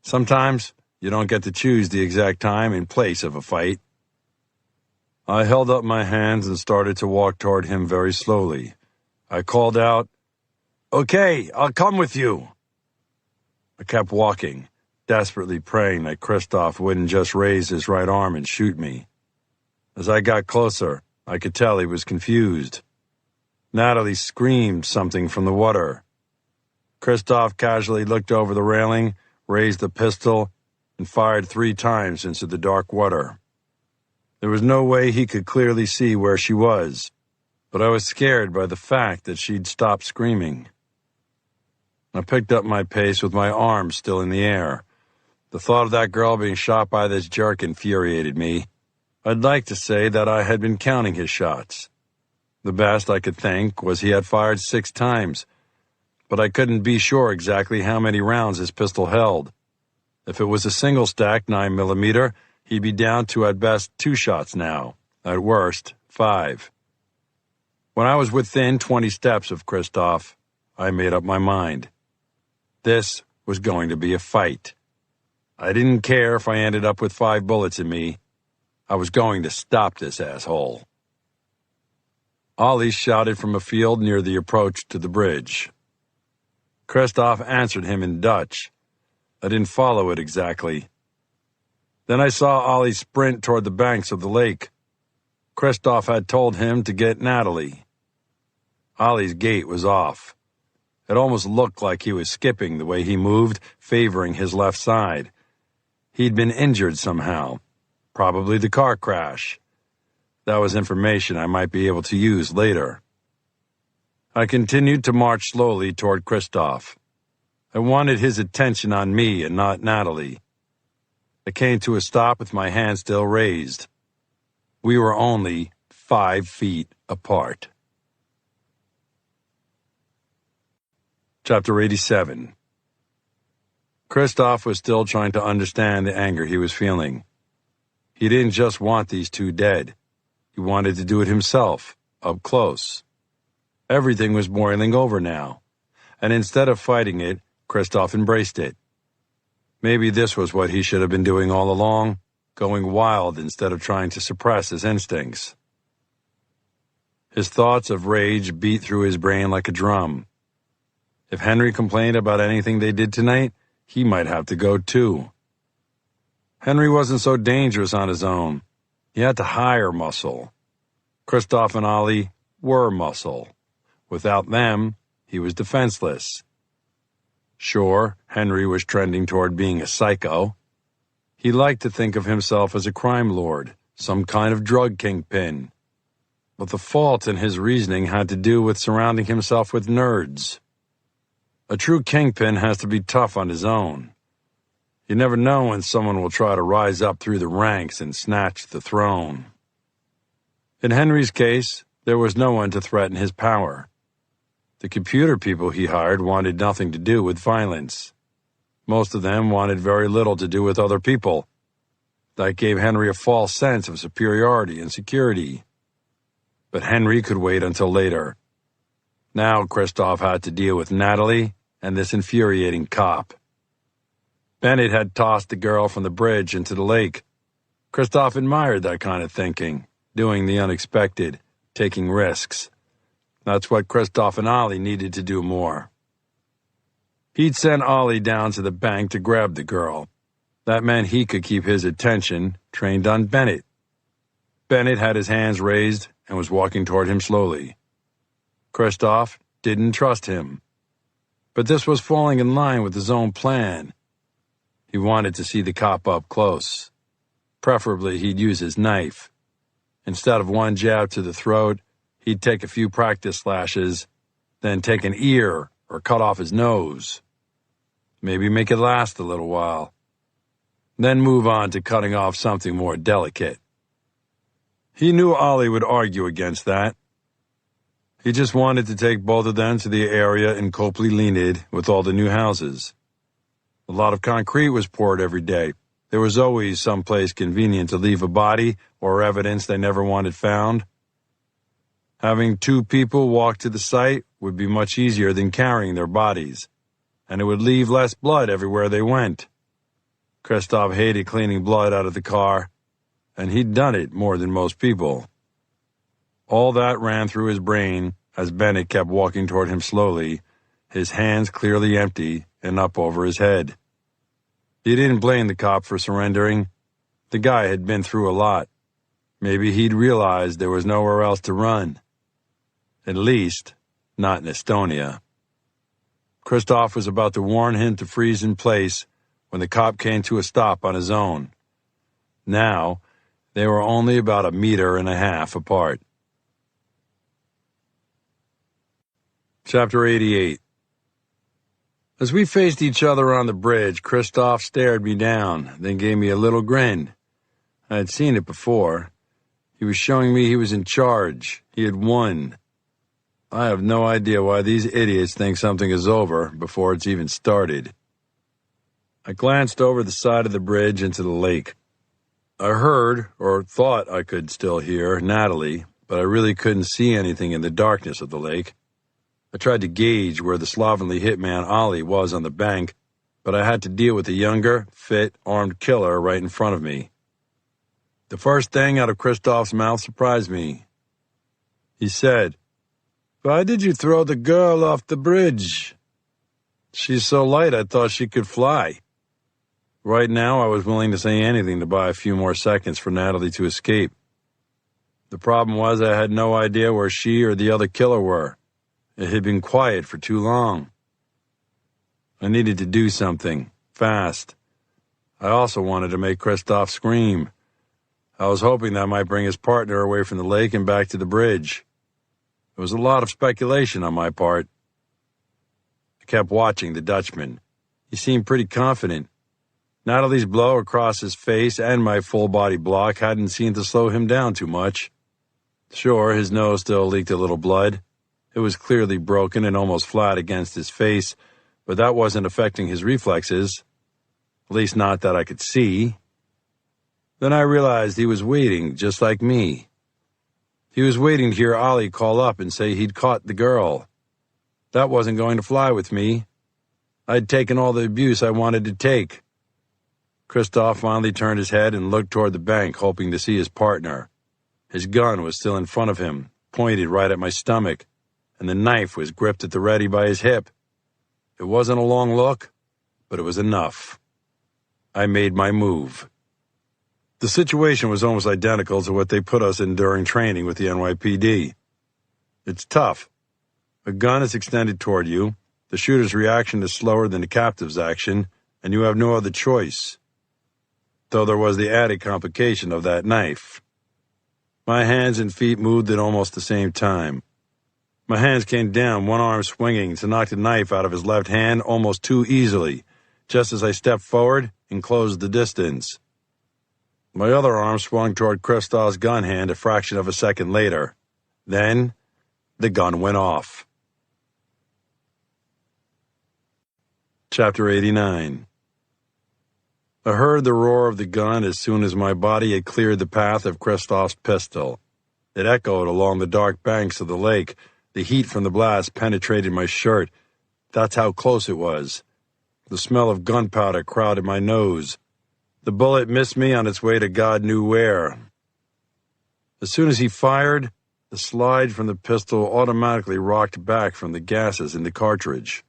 Sometimes you don't get to choose the exact time and place of a fight. I held up my hands and started to walk toward him very slowly. I called out, "Okay, I'll come with you." I kept walking, desperately praying that Christoph wouldn't just raise his right arm and shoot me. As I got closer, I could tell he was confused. Natalie screamed something from the water. Christoph casually looked over the railing, raised the pistol, and fired 3 times into the dark water. There was no way he could clearly see where she was, but I was scared by the fact that she'd stopped screaming. I picked up my pace with my arms still in the air. The thought of that girl being shot by this jerk infuriated me. I'd like to say that I had been counting his shots. The best I could think was he had fired 6 times, but I couldn't be sure exactly how many rounds his pistol held. If it was a single-stack 9mm, he'd be down to at best 2 shots now, at worst 5. When I was within 20 steps of Christoph, I made up my mind. This was going to be a fight. I didn't care if I ended up with 5 bullets in me. I was going to stop this asshole. Ollie shouted from a field near the approach to the bridge. Christoph answered him in Dutch. I didn't follow it exactly. Then I saw Ollie sprint toward the banks of the lake. Christoph had told him to get Natalie. Ollie's gait was off. It almost looked like he was skipping the way he moved, favoring his left side. He'd been injured somehow, probably the car crash. That was information I might be able to use later. I continued to march slowly toward Christoph. I wanted his attention on me and not Natalie. I came to a stop with my hand still raised. We were only 5 feet apart. Chapter 87. Christoph was still trying to understand the anger he was feeling. He didn't just want these two dead. He wanted to do it himself, up close. Everything was boiling over now, and instead of fighting it, Christoph embraced it. Maybe this was what he should have been doing all along, going wild instead of trying to suppress his instincts. His thoughts of rage beat through his brain like a drum. If Henry complained about anything they did tonight, he might have to go too. Henry wasn't so dangerous on his own. He had to hire muscle. Christoph and Ollie were muscle. Without them, he was defenseless. Sure, Henry was trending toward being a psycho. He liked to think of himself as a crime lord, some kind of drug kingpin. But the fault in his reasoning had to do with surrounding himself with nerds. A true kingpin has to be tough on his own. You never know when someone will try to rise up through the ranks and snatch the throne. In Henry's case, there was no one to threaten his power. The computer people he hired wanted nothing to do with violence. Most of them wanted very little to do with other people. That gave Henry a false sense of superiority and security. But Henry could wait until later. Now Christoph had to deal with Natalie and this infuriating cop. Bennett had tossed the girl from the bridge into the lake. Christoph admired that kind of thinking, doing the unexpected, taking risks. That's what Christoph and Ollie needed to do more. He'd sent Ollie down to the bank to grab the girl. That meant he could keep his attention trained on Bennett. Bennett had his hands raised and was walking toward him slowly. Christoph didn't trust him. But this was falling in line with his own plan. He wanted to see the cop up close. Preferably, he'd use his knife. Instead of one jab to the throat, he'd take a few practice slashes, then take an ear or cut off his nose. Maybe make it last a little while. Then move on to cutting off something more delicate. He knew Ollie would argue against that. He just wanted to take both of them to the area in Copley Leonid with all the new houses. A lot of concrete was poured every day. There was always some place convenient to leave a body or evidence they never wanted found. Having two people walk to the site would be much easier than carrying their bodies, and it would leave less blood everywhere they went. Christoph hated cleaning blood out of the car, and he'd done it more than most people. All that ran through his brain as Bennett kept walking toward him slowly, his hands clearly empty and up over his head. He didn't blame the cop for surrendering. The guy had been through a lot. Maybe he'd realized there was nowhere else to run. At least, not in Estonia. Christoph was about to warn him to freeze in place when the cop came to a stop on his own. Now, they were only about 1.5 meters apart. Chapter 88. As we faced each other on the bridge, Christoph stared me down, then gave me a little grin. I had seen it before. He was showing me he was in charge. He had won. I have no idea why these idiots think something is over before it's even started. I glanced over the side of the bridge into the lake. I heard, or thought I could still hear, Natalie, but I really couldn't see anything in the darkness of the lake. I tried to gauge where the slovenly hitman Ollie was on the bank, but I had to deal with a younger, fit, armed killer right in front of me. The first thing out of Christoph's mouth surprised me. He said, "Why did you throw the girl off the bridge?" "She's so light I thought she could fly." Right now I was willing to say anything to buy a few more seconds for Natalie to escape. The problem was I had no idea where she or the other killer were. It had been quiet for too long. I needed to do something, fast. I also wanted to make Christoph scream. I was hoping that might bring his partner away from the lake and back to the bridge. It was a lot of speculation on my part. I kept watching the Dutchman. He seemed pretty confident. Natalie's blow across his face and my full-body block hadn't seemed to slow him down too much. Sure, his nose still leaked a little blood. It was clearly broken and almost flat against his face, but that wasn't affecting his reflexes, at least not that I could see. Then I realized he was waiting, just like me. He was waiting to hear Ollie call up and say he'd caught the girl. That wasn't going to fly with me. I'd taken all the abuse I wanted to take. Christoph finally turned his head and looked toward the bank, hoping to see his partner. His gun was still in front of him, pointed right at my stomach, and the knife was gripped at the ready by his hip. It wasn't a long look, but it was enough. I made my move. The situation was almost identical to what they put us in during training with the NYPD. It's tough. A gun is extended toward you, the shooter's reaction is slower than the captive's action, and you have no other choice. Though there was the added complication of that knife. My hands and feet moved at almost the same time. My hands came down, one arm swinging to knock the knife out of his left hand almost too easily, just as I stepped forward and closed the distance. My other arm swung toward Christoph's gun hand a fraction of a second later. Then, the gun went off. Chapter 89. I heard the roar of the gun as soon as my body had cleared the path of Christoph's pistol. It echoed along the dark banks of the lake. The heat from the blast penetrated my shirt. That's how close it was. The smell of gunpowder crowded my nose. The bullet missed me on its way to God knew where. As soon as he fired, the slide from the pistol automatically rocked back from the gases in the cartridge.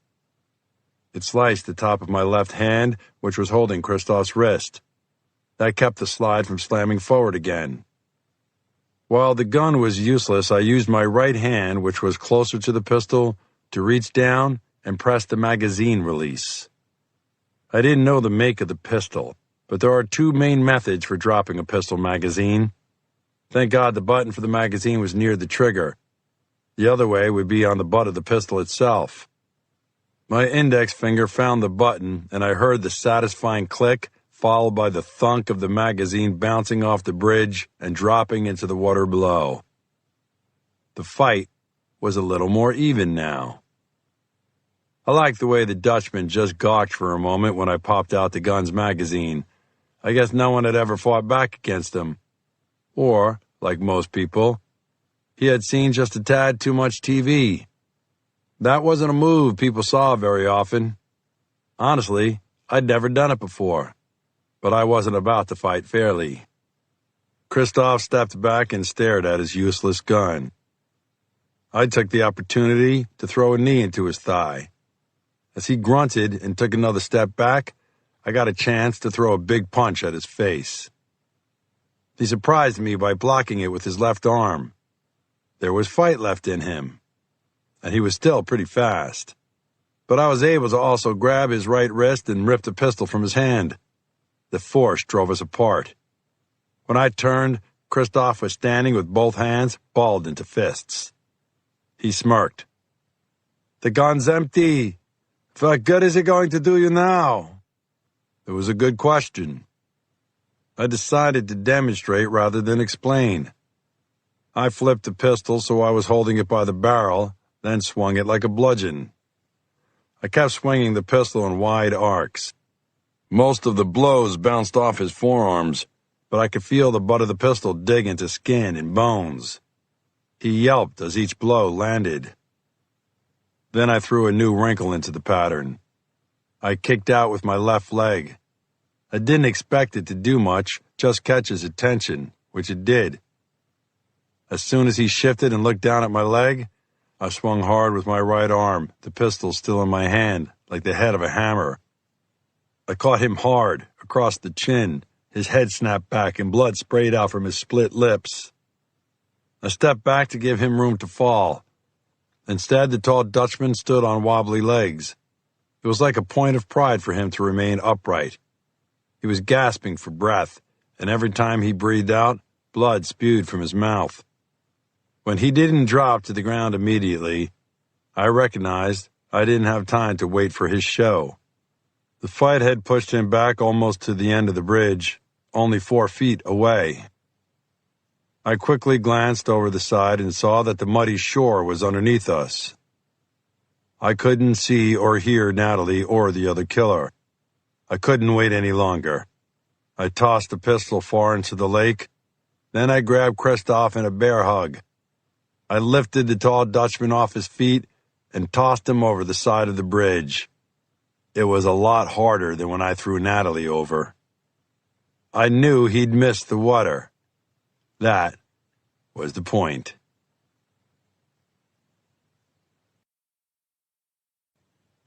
It sliced the top of my left hand, which was holding Christoph's wrist. That kept the slide from slamming forward again. While the gun was useless, I used my right hand, which was closer to the pistol, to reach down and press the magazine release. I didn't know the make of the pistol, but there are two main methods for dropping a pistol magazine. Thank God the button for the magazine was near the trigger. The other way would be on the butt of the pistol itself. My index finger found the button, and I heard the satisfying click, followed by the thunk of the magazine bouncing off the bridge and dropping into the water below. The fight was a little more even now. I liked the way the Dutchman just gawked for a moment when I popped out the gun's magazine. I guess no one had ever fought back against him. Or, like most people, he had seen just a tad too much TV. That wasn't a move people saw very often. Honestly, I'd never done it before, but I wasn't about to fight fairly. Christoph stepped back and stared at his useless gun. I took the opportunity to throw a knee into his thigh. As he grunted and took another step back, I got a chance to throw a big punch at his face. He surprised me by blocking it with his left arm. There was fight left in him, and he was still pretty fast. But I was able to also grab his right wrist and rip the pistol from his hand. The force drove us apart. When I turned, Christoph was standing with both hands balled into fists. He smirked. "The gun's empty. What good is it going to do you now?" It was a good question. I decided to demonstrate rather than explain. I flipped the pistol so I was holding it by the barrel, then swung it like a bludgeon. I kept swinging the pistol in wide arcs. Most of the blows bounced off his forearms, but I could feel the butt of the pistol dig into skin and bones. He yelped as each blow landed. Then I threw a new wrinkle into the pattern. I kicked out with my left leg. I didn't expect it to do much, just catch his attention, which it did. As soon as he shifted and looked down at my leg, I swung hard with my right arm, the pistol still in my hand, like the head of a hammer. I caught him hard, across the chin. His head snapped back and blood sprayed out from his split lips. I stepped back to give him room to fall. Instead, the tall Dutchman stood on wobbly legs. It was like a point of pride for him to remain upright. He was gasping for breath, and every time he breathed out, blood spewed from his mouth. When he didn't drop to the ground immediately, I recognized I didn't have time to wait for his show. The fight had pushed him back almost to the end of the bridge, only 4 feet away. I quickly glanced over the side and saw that the muddy shore was underneath us. I couldn't see or hear Natalie or the other killer. I couldn't wait any longer. I tossed the pistol far into the lake. Then I grabbed Christoph in a bear hug. I lifted the tall Dutchman off his feet and tossed him over the side of the bridge. It was a lot harder than when I threw Natalie over. I knew he'd missed the water. That was the point.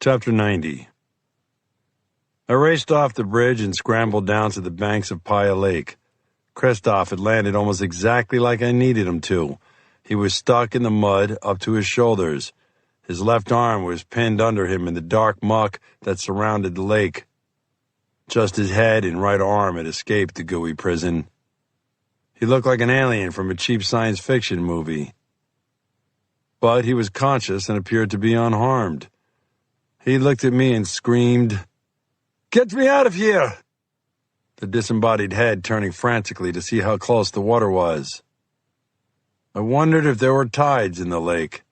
Chapter 90. I raced off the bridge and scrambled down to the banks of Paya Lake. Christoph had landed almost exactly like I needed him to. He was stuck in the mud up to his shoulders. His left arm was pinned under him in the dark muck that surrounded the lake. Just his head and right arm had escaped the gooey prison. He looked like an alien from a cheap science fiction movie. But he was conscious and appeared to be unharmed. He looked at me and screamed, "Get me out of here!" The disembodied head turning frantically to see how close the water was. I wondered if there were tides in the lake.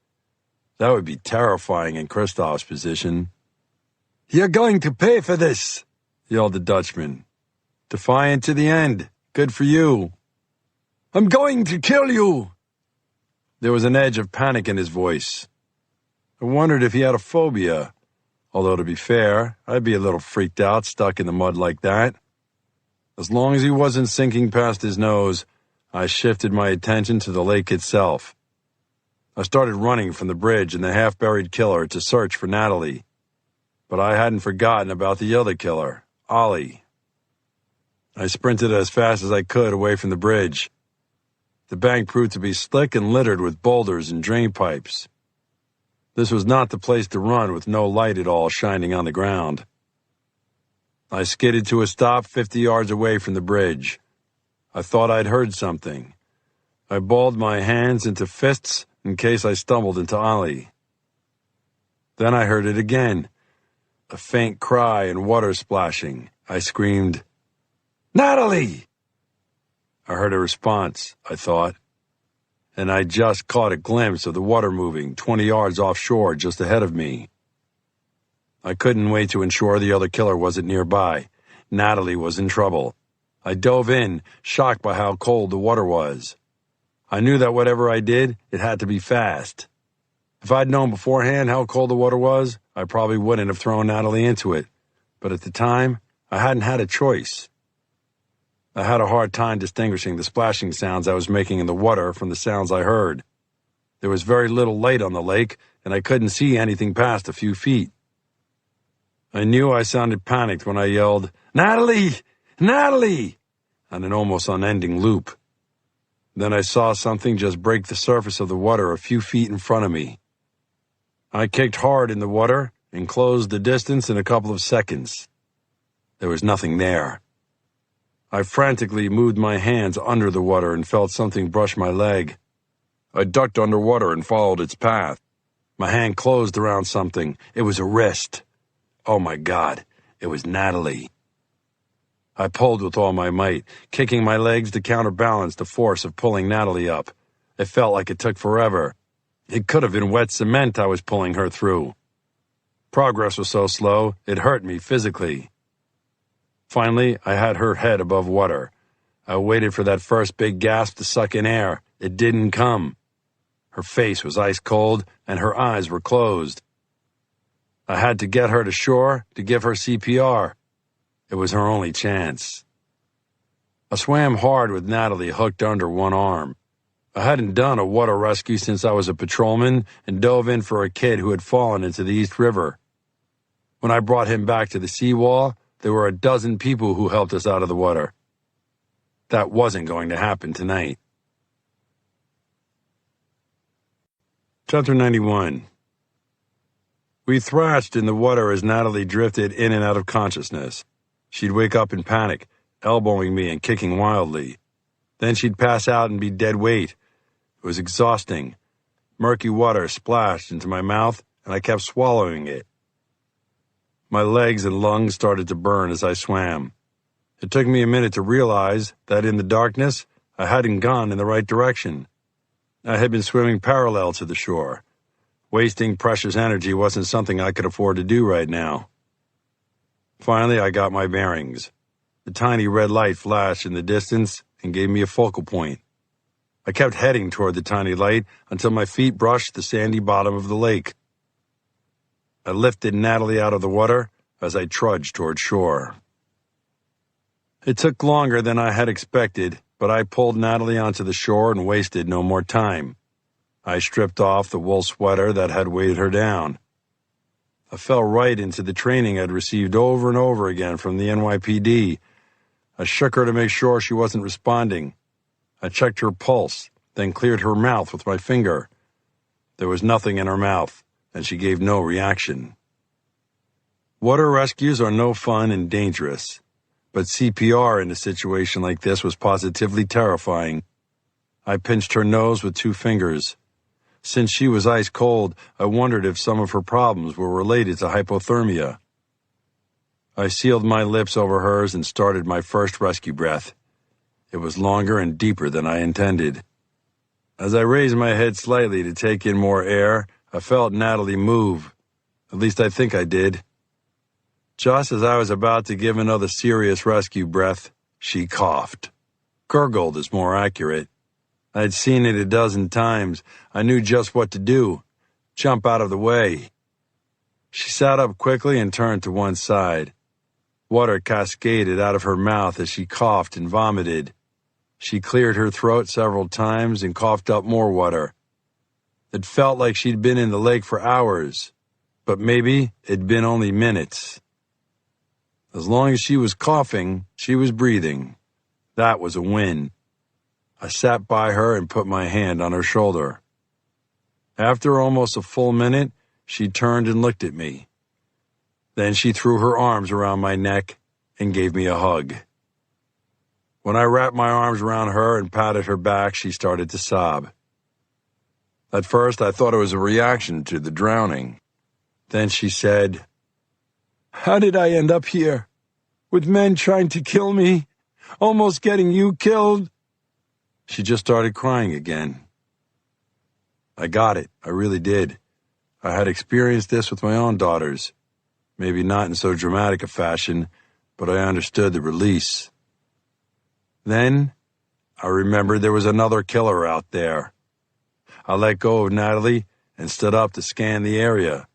That would be terrifying in Christoph's position. "You're going to pay for this," yelled the Dutchman. "Defiant to the end. Good for you." "I'm going to kill you." There was an edge of panic in his voice. I wondered if he had a phobia. Although, to be fair, I'd be a little freaked out stuck in the mud like that. As long as he wasn't sinking past his nose, I shifted my attention to the lake itself. I started running from the bridge and the half-buried killer to search for Natalie. But I hadn't forgotten about the other killer, Ollie. I sprinted as fast as I could away from the bridge. The bank proved to be slick and littered with boulders and drain pipes. This was not the place to run with no light at all shining on the ground. I skidded to a stop 50 yards away from the bridge. I thought I'd heard something. I balled my hands into fists in case I stumbled into Ollie. Then I heard it again. A faint cry and water splashing. I screamed, "Natalie!" I heard a response, I thought, and I just caught a glimpse of the water moving 20 yards offshore just ahead of me. I couldn't wait to ensure the other killer wasn't nearby. Natalie was in trouble. I dove in, shocked by how cold the water was. I knew that whatever I did, it had to be fast. If I'd known beforehand how cold the water was, I probably wouldn't have thrown Natalie into it. But at the time, I hadn't had a choice. I had a hard time distinguishing the splashing sounds I was making in the water from the sounds I heard. There was very little light on the lake, and I couldn't see anything past a few feet. I knew I sounded panicked when I yelled, "Natalie! Natalie!" on an almost unending loop. Then I saw something just break the surface of the water a few feet in front of me. I kicked hard in the water and closed the distance in a couple of seconds. There was nothing there. I frantically moved my hands under the water and felt something brush my leg. I ducked underwater and followed its path. My hand closed around something. It was a wrist. Oh my God, it was Natalie. I pulled with all my might, kicking my legs to counterbalance the force of pulling Natalie up. It felt like it took forever. It could have been wet cement I was pulling her through. Progress was so slow, it hurt me physically. Finally, I had her head above water. I waited for that first big gasp to suck in air. It didn't come. Her face was ice cold, and her eyes were closed. I had to get her to shore to give her CPR. It was her only chance. I swam hard with Natalie hooked under one arm. I hadn't done a water rescue since I was a patrolman and dove in for a kid who had fallen into the East River. When I brought him back to the seawall, there were a dozen people who helped us out of the water. That wasn't going to happen tonight. Chapter 91. We thrashed in the water as Natalie drifted in and out of consciousness. She'd wake up in panic, elbowing me and kicking wildly. Then she'd pass out and be dead weight. It was exhausting. Murky water splashed into my mouth, and I kept swallowing it. My legs and lungs started to burn as I swam. It took me a minute to realize that in the darkness, I hadn't gone in the right direction. I had been swimming parallel to the shore. Wasting precious energy wasn't something I could afford to do right now. Finally, I got my bearings. The tiny red light flashed in the distance and gave me a focal point. I kept heading toward the tiny light until my feet brushed the sandy bottom of the lake. I lifted Natalie out of the water as I trudged toward shore. It took longer than I had expected, but I pulled Natalie onto the shore and wasted no more time. I stripped off the wool sweater that had weighted her down. I fell right into the training I'd received over and over again from the NYPD. I shook her to make sure she wasn't responding. I checked her pulse, then cleared her mouth with my finger. There was nothing in her mouth, and she gave no reaction. Water rescues are no fun and dangerous, but CPR in a situation like this was positively terrifying. I pinched her nose with 2 fingers. Since she was ice cold, I wondered if some of her problems were related to hypothermia. I sealed my lips over hers and started my first rescue breath. It was longer and deeper than I intended. As I raised my head slightly to take in more air, I felt Natalie move. At least I think I did. Just as I was about to give another serious rescue breath, she coughed. Gurgled is more accurate. I'd seen it a dozen times. I knew just what to do. Jump out of the way. She sat up quickly and turned to one side. Water cascaded out of her mouth as she coughed and vomited. She cleared her throat several times and coughed up more water. It felt like she'd been in the lake for hours, but maybe it'd been only minutes. As long as she was coughing, she was breathing. That was a win. I sat by her and put my hand on her shoulder. After almost a full minute, she turned and looked at me. Then she threw her arms around my neck and gave me a hug. When I wrapped my arms around her and patted her back, she started to sob. At first, I thought it was a reaction to the drowning. Then she said, "How did I end up here? With men trying to kill me? Almost getting you killed?" She just started crying again. I got it. I really did. I had experienced this with my own daughters. Maybe not in so dramatic a fashion, but I understood the release. Then, I remembered there was another killer out there. I let go of Natalie and stood up to scan the area.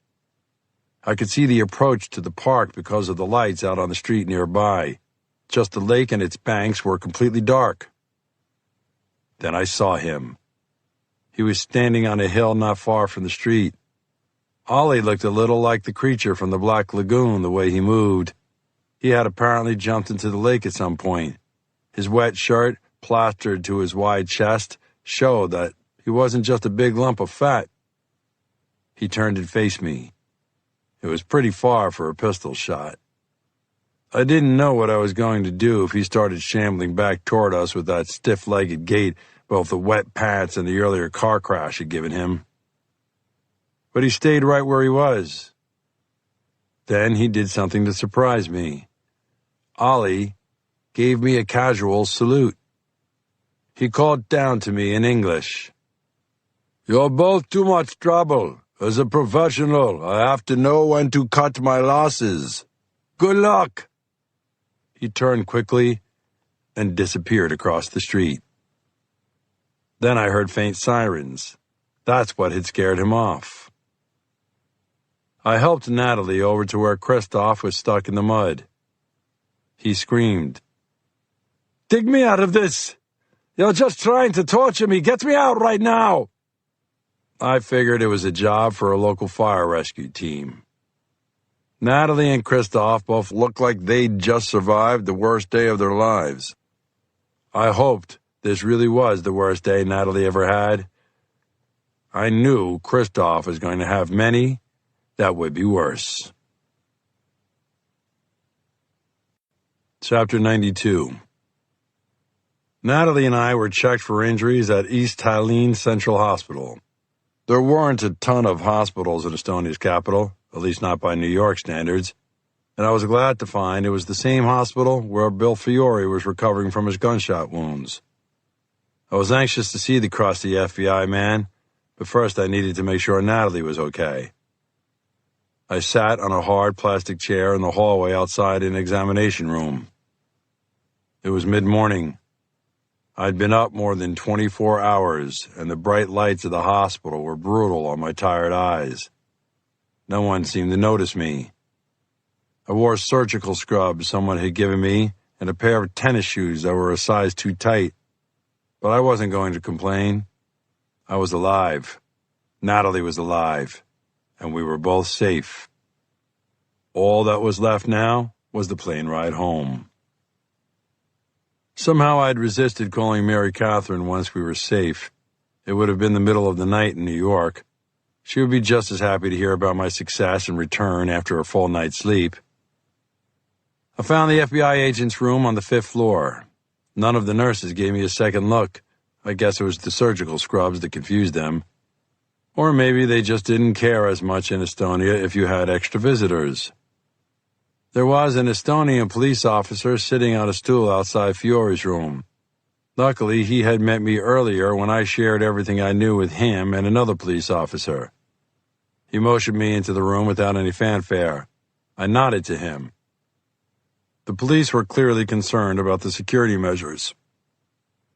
I could see the approach to the park because of the lights out on the street nearby. Just the lake and its banks were completely dark. Then I saw him. He was standing on a hill not far from the street. Ollie looked a little like the creature from the Black Lagoon the way he moved. He had apparently jumped into the lake at some point. His wet shirt, plastered to his wide chest, showed that he wasn't just a big lump of fat. He turned and faced me. It was pretty far for a pistol shot. I didn't know what I was going to do if he started shambling back toward us with that stiff-legged gait both the wet pants and the earlier car crash had given him. But he stayed right where he was. Then he did something to surprise me. Ollie gave me a casual salute. He called down to me in English. "You're both too much trouble. As a professional, I have to know when to cut my losses. Good luck." He turned quickly and disappeared across the street. Then I heard faint sirens. That's what had scared him off. I helped Natalie over to where Christoph was stuck in the mud. He screamed, "Dig me out of this! You're just trying to torture me! Get me out right now!" I figured it was a job for a local fire rescue team. Natalie and Christoph both looked like they'd just survived the worst day of their lives. I hoped this really was the worst day Natalie ever had. I knew Christoph was going to have many that would be worse. Chapter 92. Natalie and I were checked for injuries at East Tallinn Central Hospital. There weren't a ton of hospitals in Estonia's capital, at least not by New York standards, and I was glad to find it was the same hospital where Bill Fiore was recovering from his gunshot wounds. I was anxious to see the crusty FBI man, but first I needed to make sure Natalie was okay. I sat on a hard plastic chair in the hallway outside an examination room. It was mid-morning. I'd been up more than 24 hours, and the bright lights of the hospital were brutal on my tired eyes. No one seemed to notice me. I wore surgical scrubs someone had given me and a pair of tennis shoes that were a size too tight. But I wasn't going to complain. I was alive. Natalie was alive, and we were both safe. All that was left now was the plane ride home. Somehow I'd resisted calling Mary Catherine once we were safe. It would have been the middle of the night in New York. She would be just as happy to hear about my success and return after a full night's sleep. I found the FBI agent's room on the 5th floor. None of the nurses gave me a second look. I guess it was the surgical scrubs that confused them. Or maybe they just didn't care as much in Estonia if you had extra visitors. There was an Estonian police officer sitting on a stool outside Fiore's room. Luckily, he had met me earlier when I shared everything I knew with him and another police officer. He motioned me into the room without any fanfare. I nodded to him. The police were clearly concerned about the security measures.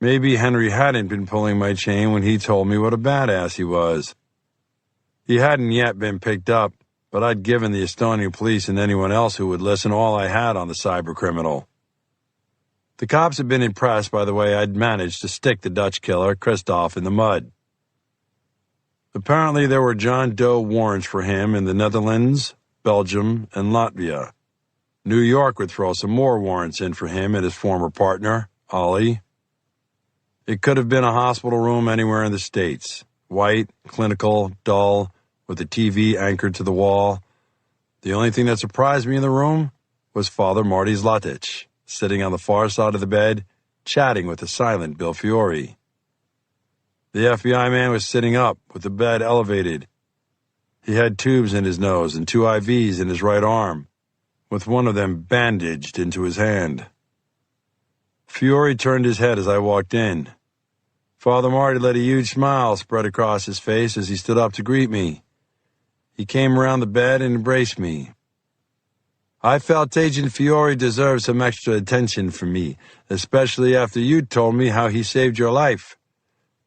Maybe Henry hadn't been pulling my chain when he told me what a badass he was. He hadn't yet been picked up, but I'd given the Estonian police and anyone else who would listen all I had on the cybercriminal. The cops had been impressed by the way I'd managed to stick the Dutch killer, Christoph, in the mud. Apparently there were John Doe warrants for him in the Netherlands, Belgium, and Latvia. New York would throw some more warrants in for him and his former partner, Ollie. It could have been a hospital room anywhere in the States. White, clinical, dull, with a TV anchored to the wall. The only thing that surprised me in the room was Father Marty Zlatic, sitting on the far side of the bed, chatting with the silent Bill Fiore. The FBI man was sitting up, with the bed elevated. He had tubes in his nose and 2 IVs in his right arm, with one of them bandaged into his hand. Fiore turned his head as I walked in. Father Marty let a huge smile spread across his face as he stood up to greet me. He came around the bed and embraced me. I felt Agent Fiore deserved some extra attention from me, especially after you told me how he saved your life.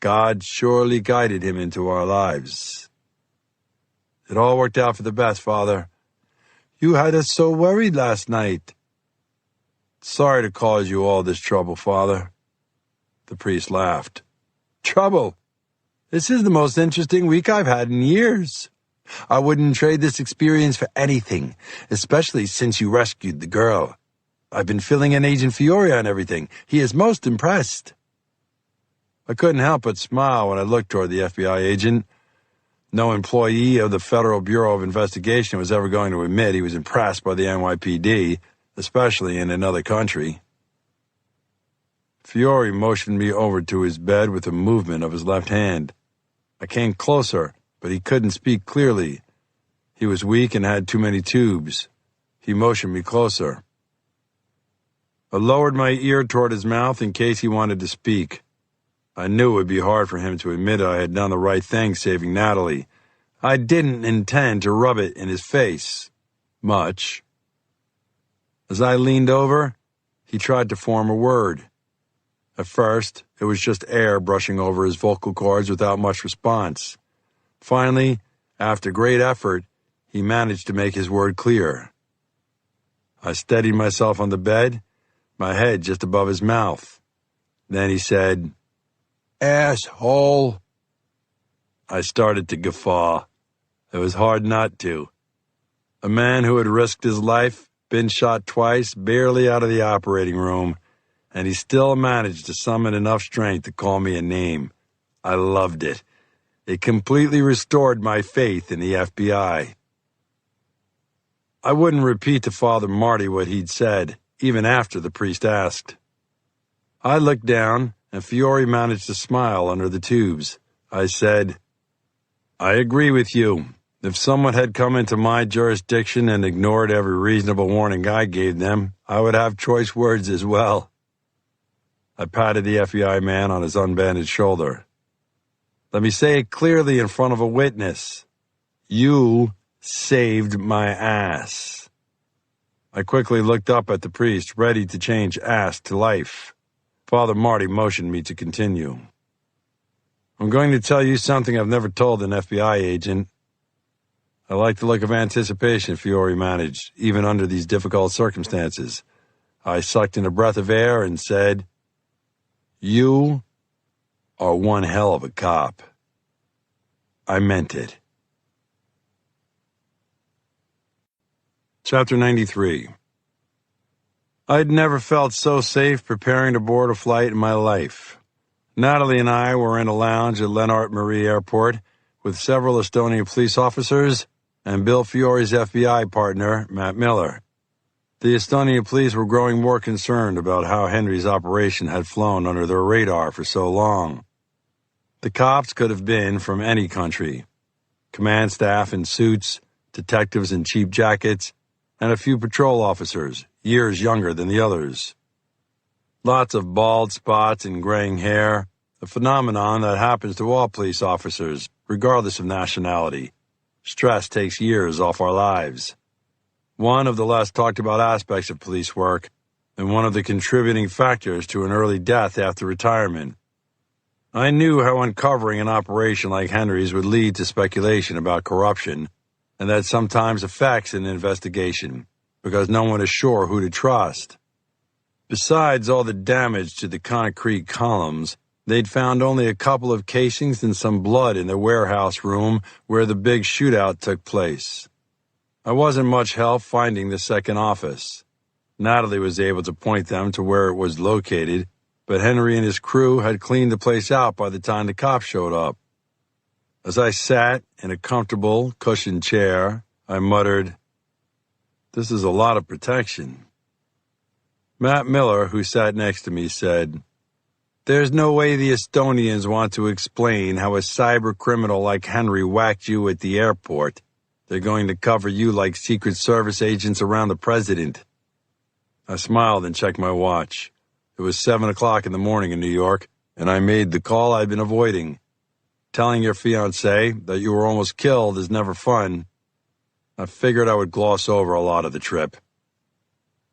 God surely guided him into our lives. It all worked out for the best, Father. You had us so worried last night. Sorry to cause you all this trouble, Father. The priest laughed. Trouble? This is the most interesting week I've had in years. I wouldn't trade this experience for anything, especially since you rescued the girl. I've been filling in Agent Fiore on everything. He is most impressed. I couldn't help but smile when I looked toward the FBI agent. No employee of the Federal Bureau of Investigation was ever going to admit he was impressed by the NYPD, especially in another country. Fiore motioned me over to his bed with a movement of his left hand. I came closer, but he couldn't speak clearly. He was weak and had too many tubes. He motioned me closer. I lowered my ear toward his mouth in case he wanted to speak. I knew it would be hard for him to admit I had done the right thing saving Natalie. I didn't intend to rub it in his face. Much. As I leaned over, he tried to form a word. At first, it was just air brushing over his vocal cords without much response. Finally, after great effort, he managed to make his word clear. I steadied myself on the bed, my head just above his mouth. Then he said, "Asshole." I started to guffaw. It was hard not to. A man who had risked his life, been shot twice, barely out of the operating room, and he still managed to summon enough strength to call me a name. I loved it. It completely restored my faith in the FBI. I wouldn't repeat to Father Marty what he'd said, even after the priest asked. I looked down, and Fiore managed to smile under the tubes. I said, "I agree with you. If someone had come into my jurisdiction and ignored every reasonable warning I gave them, I would have choice words as well." I patted the FBI man on his unbandaged shoulder. Let me say it clearly in front of a witness. You saved my ass. I quickly looked up at the priest, ready to change ass to life. Father Marty motioned me to continue. I'm going to tell you something I've never told an FBI agent. I like the look of anticipation Fiore managed, even under these difficult circumstances. I sucked in a breath of air and said, You are one hell of a cop. I meant it. Chapter 93. I'd never felt so safe preparing to board a flight in my life. Natalie and I were in a lounge at Lennart Marie Airport with several Estonian police officers and Bill Fiore's FBI partner, Matt Miller. The Estonian police were growing more concerned about how Henry's operation had flown under their radar for so long. The cops could have been from any country. Command staff in suits, detectives in cheap jackets, and a few patrol officers, years younger than the others. Lots of bald spots and graying hair, a phenomenon that happens to all police officers, regardless of nationality. Stress takes years off our lives. One of the less talked about aspects of police work, and one of the contributing factors to an early death after retirement. I knew how uncovering an operation like Henry's would lead to speculation about corruption, and that sometimes affects an investigation, because no one is sure who to trust. Besides all the damage to the concrete columns, they'd found only a couple of casings and some blood in the warehouse room where the big shootout took place. I wasn't much help finding the second office. Natalie was able to point them to where it was located, but Henry and his crew had cleaned the place out by the time the cops showed up. As I sat in a comfortable, cushioned chair, I muttered, "This is a lot of protection." Matt Miller, who sat next to me, said, "There's no way the Estonians want to explain how a cyber criminal like Henry whacked you at the airport. They're going to cover you like Secret Service agents around the president." I smiled and checked my watch. It was 7 o'clock in the morning in New York, and I made the call I'd been avoiding. Telling your fiancé that you were almost killed is never fun. I figured I would gloss over a lot of the trip.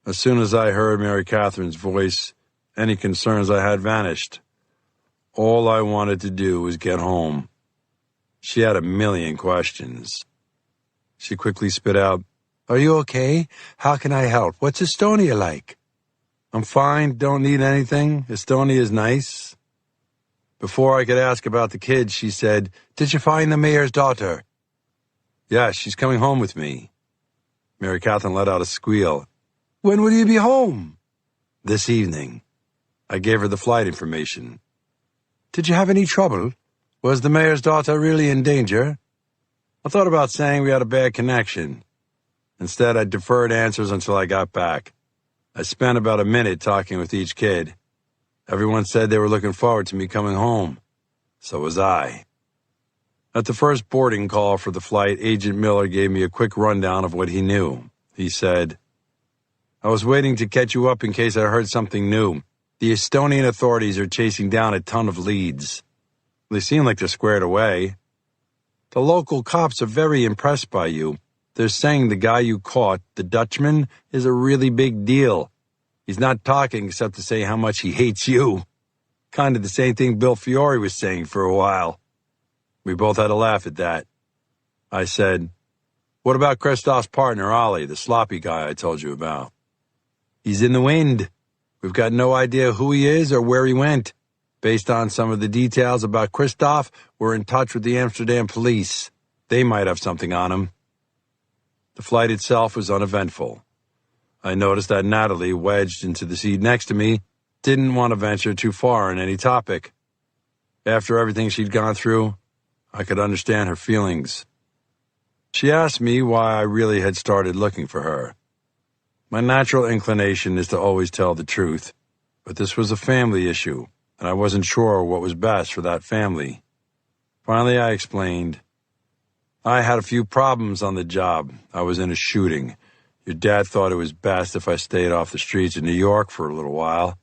As soon as I heard Mary Catherine's voice, any concerns I had vanished. All I wanted to do was get home. She had a million questions. She quickly spit out, "Are you okay? How can I help? What's Estonia like?" "I'm fine, don't need anything. Estonia is nice." Before I could ask about the kids, she said, "Did you find the mayor's daughter?" "Yeah, she's coming home with me." Mary Catherine let out a squeal. "When will you be home?" "This evening." I gave her the flight information. "Did you have any trouble? Was the mayor's daughter really in danger?" I thought about saying we had a bad connection. Instead, I deferred answers until I got back. I spent about a minute talking with each kid. Everyone said they were looking forward to me coming home. So was I. At the first boarding call for the flight, Agent Miller gave me a quick rundown of what he knew. He said, "I was waiting to catch you up in case I heard something new. The Estonian authorities are chasing down a ton of leads. They seem like they're squared away. The local cops are very impressed by you. They're saying the guy you caught, the Dutchman, is a really big deal. He's not talking except to say how much he hates you. Kind of the same thing Bill Fiore was saying for a while." We both had a laugh at that. I said, "What about Christoph's partner, Ollie, the sloppy guy I told you about?" "He's in the wind. We've got no idea who he is or where he went. Based on some of the details about Christoph, we're in touch with the Amsterdam police. They might have something on him." The flight itself was uneventful. I noticed that Natalie, wedged into the seat next to me, didn't want to venture too far in any topic. After everything she'd gone through, I could understand her feelings. She asked me why I really had started looking for her. My natural inclination is to always tell the truth, but this was a family issue, and I wasn't sure what was best for that family. Finally, I explained. "I had a few problems on the job. I was in a shooting. Your dad thought it was best if I stayed off the streets of New York for a little while.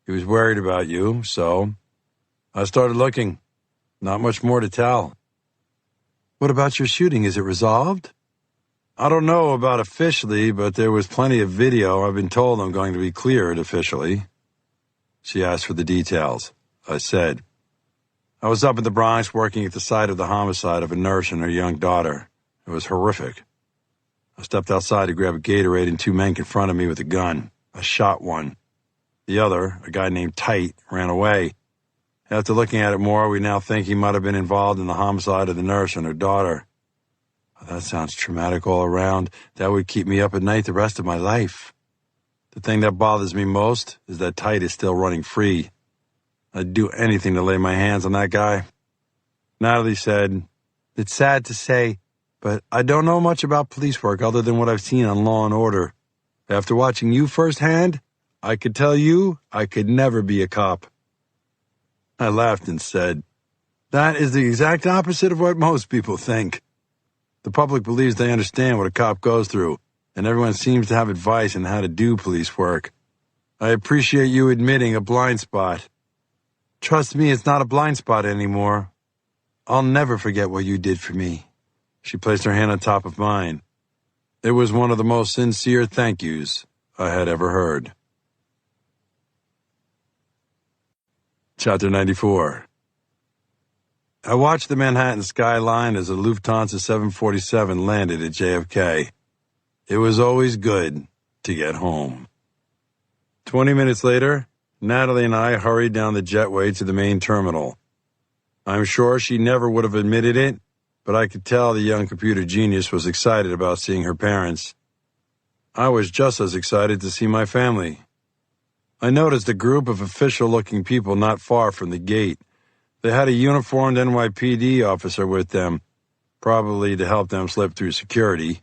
He was worried about you, so I started looking. Not much more to tell. What about your shooting? Is it resolved? I don't know about officially, but there was plenty of video. I've been told I'm going to be cleared officially. She asked for the details. I said, I was up in the Bronx working at the site of the homicide of a nurse and her young daughter. It was horrific. I stepped outside to grab a Gatorade and two men confronted me with a gun. I shot one. The other, a guy named Tite, ran away. After looking at it more, we now think he might have been involved in the homicide of the nurse and her daughter. Well, that sounds traumatic all around. That would keep me up at night the rest of my life. The thing that bothers me most is that Tite is still running free. I'd do anything to lay my hands on that guy. Natalie said, It's sad to say, but I don't know much about police work other than what I've seen on Law and Order. After watching you firsthand, I could tell you I could never be a cop. I laughed and said, That is the exact opposite of what most people think. The public believes they understand what a cop goes through, and everyone seems to have advice on how to do police work. I appreciate you admitting a blind spot. Trust me, it's not a blind spot anymore. I'll never forget what you did for me. She placed her hand on top of mine. It was one of the most sincere thank yous I had ever heard. Chapter 94. I watched the Manhattan skyline as a Lufthansa 747 landed at JFK. It was always good to get home. 20 minutes later, Natalie and I hurried down the jetway to the main terminal. I'm sure she never would have admitted it, but I could tell the young computer genius was excited about seeing her parents. I was just as excited to see my family. I noticed a group of official-looking people not far from the gate. They had a uniformed NYPD officer with them, probably to help them slip through security.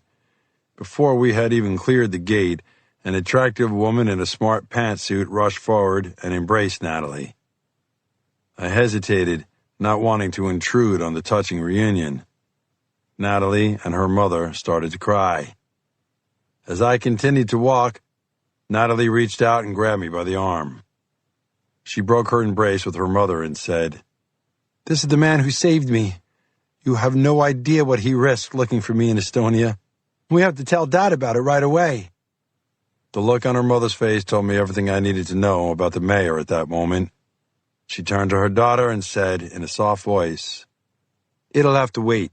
Before we had even cleared the gate, an attractive woman in a smart pantsuit rushed forward and embraced Natalie. I hesitated, not wanting to intrude on the touching reunion. Natalie and her mother started to cry. As I continued to walk, Natalie reached out and grabbed me by the arm. She broke her embrace with her mother and said, This is the man who saved me. You have no idea what he risked looking for me in Estonia. We have to tell Dad about it right away. The look on her mother's face told me everything I needed to know about the mayor at that moment. She turned to her daughter and said in a soft voice, It'll have to wait.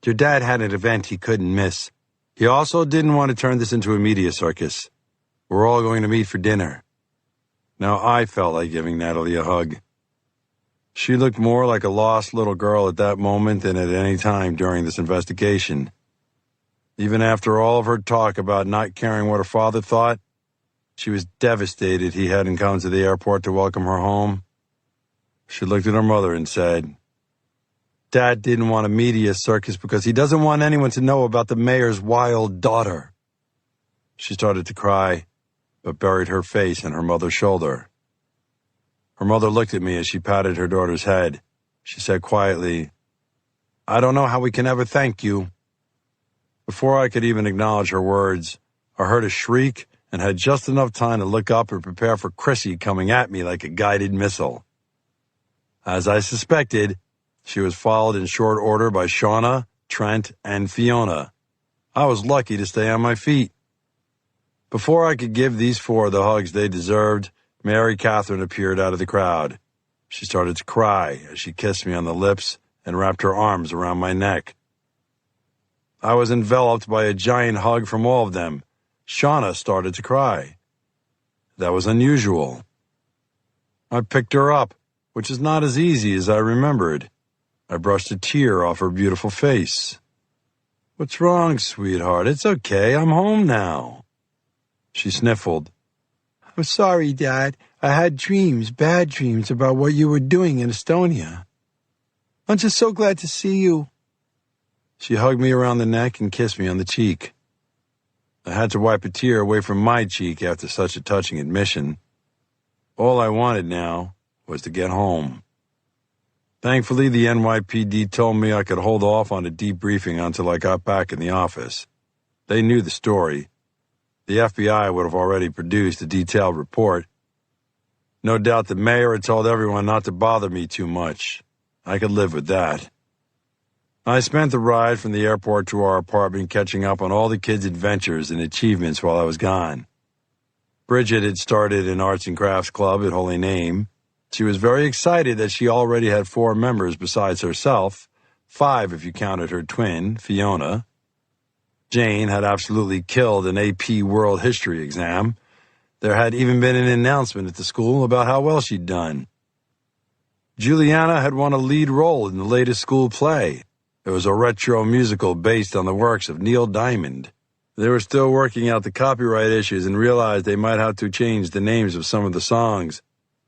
Your dad had an event he couldn't miss. He also didn't want to turn this into a media circus. We're all going to meet for dinner. Now I felt like giving Natalie a hug. She looked more like a lost little girl at that moment than at any time during this investigation. Even after all of her talk about not caring what her father thought, she was devastated he hadn't come to the airport to welcome her home. She looked at her mother and said, Dad didn't want a media circus because he doesn't want anyone to know about the mayor's wild daughter. She started to cry, but buried her face in her mother's shoulder. Her mother looked at me as she patted her daughter's head. She said quietly, I don't know how we can ever thank you. Before I could even acknowledge her words, I heard a shriek and had just enough time to look up and prepare for Chrissy coming at me like a guided missile. As I suspected, she was followed in short order by Shauna, Trent, and Fiona. I was lucky to stay on my feet. Before I could give these four the hugs they deserved, Mary Catherine appeared out of the crowd. She started to cry as she kissed me on the lips and wrapped her arms around my neck. I was enveloped by a giant hug from all of them. Shauna started to cry. That was unusual. I picked her up, which is not as easy as I remembered. I brushed a tear off her beautiful face. What's wrong, sweetheart? It's okay. I'm home now. She sniffled. I'm sorry, Dad. I had dreams, bad dreams, about what you were doing in Estonia. I'm just so glad to see you. She hugged me around the neck and kissed me on the cheek. I had to wipe a tear away from my cheek after such a touching admission. All I wanted now was to get home. Thankfully, the NYPD told me I could hold off on a debriefing until I got back in the office. They knew the story. The FBI would have already produced a detailed report. No doubt the mayor had told everyone not to bother me too much. I could live with that. I spent the ride from the airport to our apartment catching up on all the kids' adventures and achievements while I was gone. Bridget had started an arts and crafts club at Holy Name. She was very excited that she already had 4 members besides herself, 5 if you counted her twin, Fiona. Jane had absolutely killed an AP World History exam. There had even been an announcement at the school about how well she'd done. Juliana had won a lead role in the latest school play. It was a retro musical based on the works of Neil Diamond. They were still working out the copyright issues and realized they might have to change the names of some of the songs.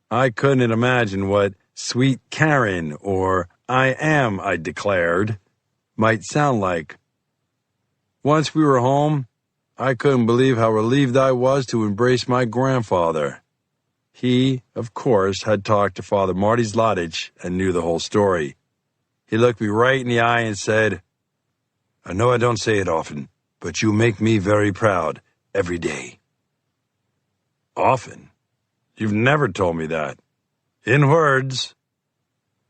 I couldn't imagine what Sweet Karen or I Am, I Declared, might sound like. Once we were home, I couldn't believe how relieved I was to embrace my grandfather. He, of course, had talked to Father Marty Zlotich and knew the whole story. He looked me right in the eye and said, "I know I don't say it often, but you make me very proud every day." Often? You've never told me that. In words.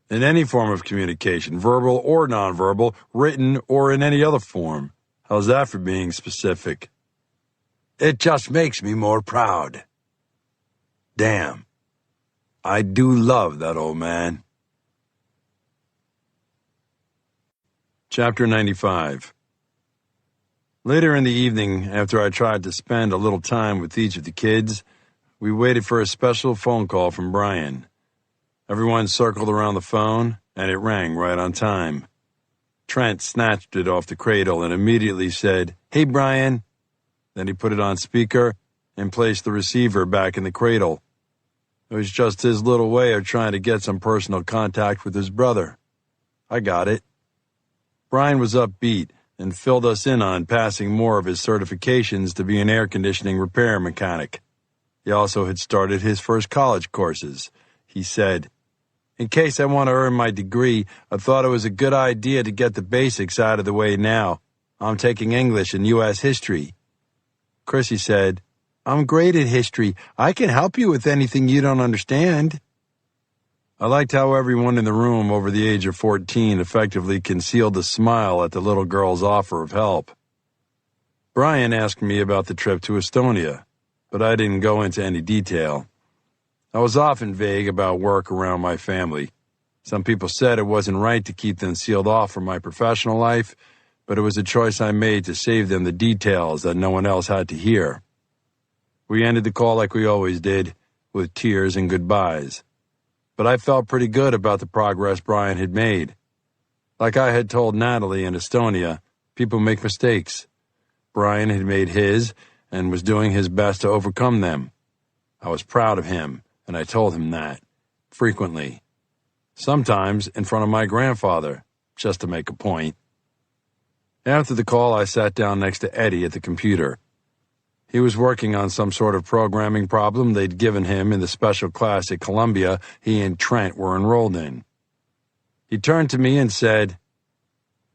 In any form of communication, verbal or nonverbal, written or in any other form. How's that for being specific? It just makes me more proud. Damn. I do love that old man. Chapter 95. Later in the evening, after I tried to spend a little time with each of the kids, we waited for a special phone call from Brian. Everyone circled around the phone, and it rang right on time. Trent snatched it off the cradle and immediately said, "Hey, Brian." Then he put it on speaker and placed the receiver back in the cradle. It was just his little way of trying to get some personal contact with his brother. I got it. Brian was upbeat and filled us in on passing more of his certifications to be an air conditioning repair mechanic. He also had started his first college courses. He said, "In case I want to earn my degree, I thought it was a good idea to get the basics out of the way now. I'm taking English and U.S. history." Chrissy said, "I'm great at history. I can help you with anything you don't understand." I liked how everyone in the room over the age of 14 effectively concealed a smile at the little girl's offer of help. Brian asked me about the trip to Estonia, but I didn't go into any detail. I was often vague about work around my family. Some people said it wasn't right to keep them sealed off from my professional life, but it was a choice I made to save them the details that no one else had to hear. We ended the call like we always did, with tears and goodbyes. But I felt pretty good about the progress Brian had made. Like I had told Natalie in Estonia, people make mistakes. Brian had made his and was doing his best to overcome them. I was proud of him, and I told him that, frequently. Sometimes in front of my grandfather, just to make a point. After the call, I sat down next to Eddie at the computer. He was working on some sort of programming problem they'd given him in the special class at Columbia he and Trent were enrolled in. He turned to me and said,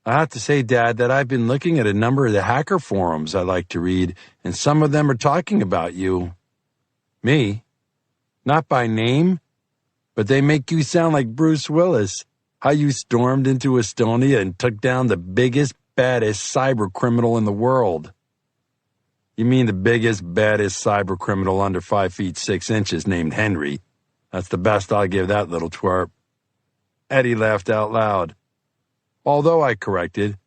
"I have to say, Dad, that I've been looking at a number of the hacker forums I like to read, and some of them are talking about you." "Me? Not by name? But they make you sound like Bruce Willis. How you stormed into Estonia and took down the biggest, baddest cyber criminal in the world." "You mean the biggest, baddest cyber criminal under 5 feet 6 inches named Henry. That's the best I'll give that little twerp." Eddie laughed out loud. "Although," I corrected,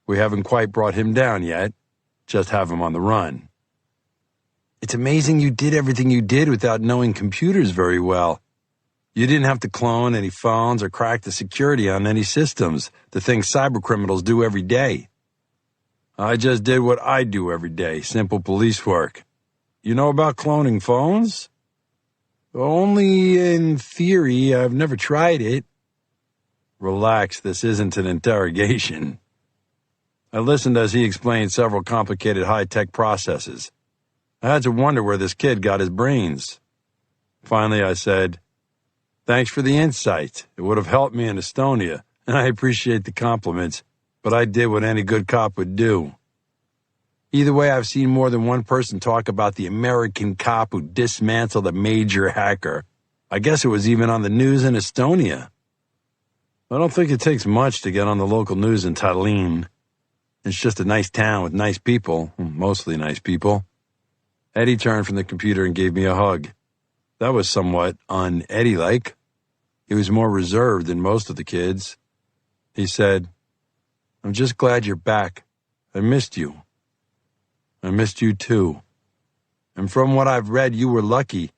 "we haven't quite brought him down yet. Just have him on the run." "It's amazing you did everything you did without knowing computers very well. You didn't have to clone any phones or crack the security on any systems, the things cybercriminals do every day." "I just did what I do every day, simple police work." "You know about cloning phones?" "Only in theory. I've never tried it." "Relax, this isn't an interrogation." I listened as he explained several complicated high-tech processes. I had to wonder where this kid got his brains. Finally, I said, "Thanks for the insight. It would have helped me in Estonia, and I appreciate the compliments, but I did what any good cop would do." Either way, I've seen more than one person talk about the American cop who dismantled a major hacker. I guess it was even on the news in Estonia. I don't think it takes much to get on the local news in Tallinn. It's just a nice town with nice people, mostly nice people. Eddie turned from the computer and gave me a hug. That was somewhat un-Eddie-like. He was more reserved than most of the kids. He said, "I'm just glad you're back. I missed you." "I missed you too. And from what I've read, you were lucky.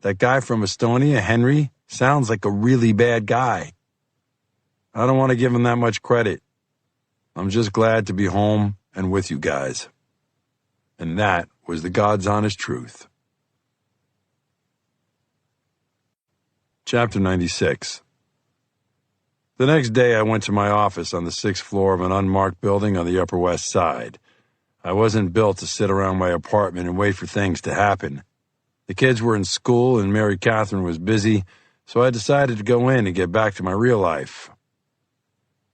That guy from Estonia, Henry, sounds like a really bad guy." "I don't want to give him that much credit. I'm just glad to be home and with you guys." And that was the God's honest truth. Chapter 96. The next day I went to my office on the 6th floor of an unmarked building on the Upper West Side. I wasn't built to sit around my apartment and wait for things to happen. The kids were in school and Mary Catherine was busy, so I decided to go in and get back to my real life.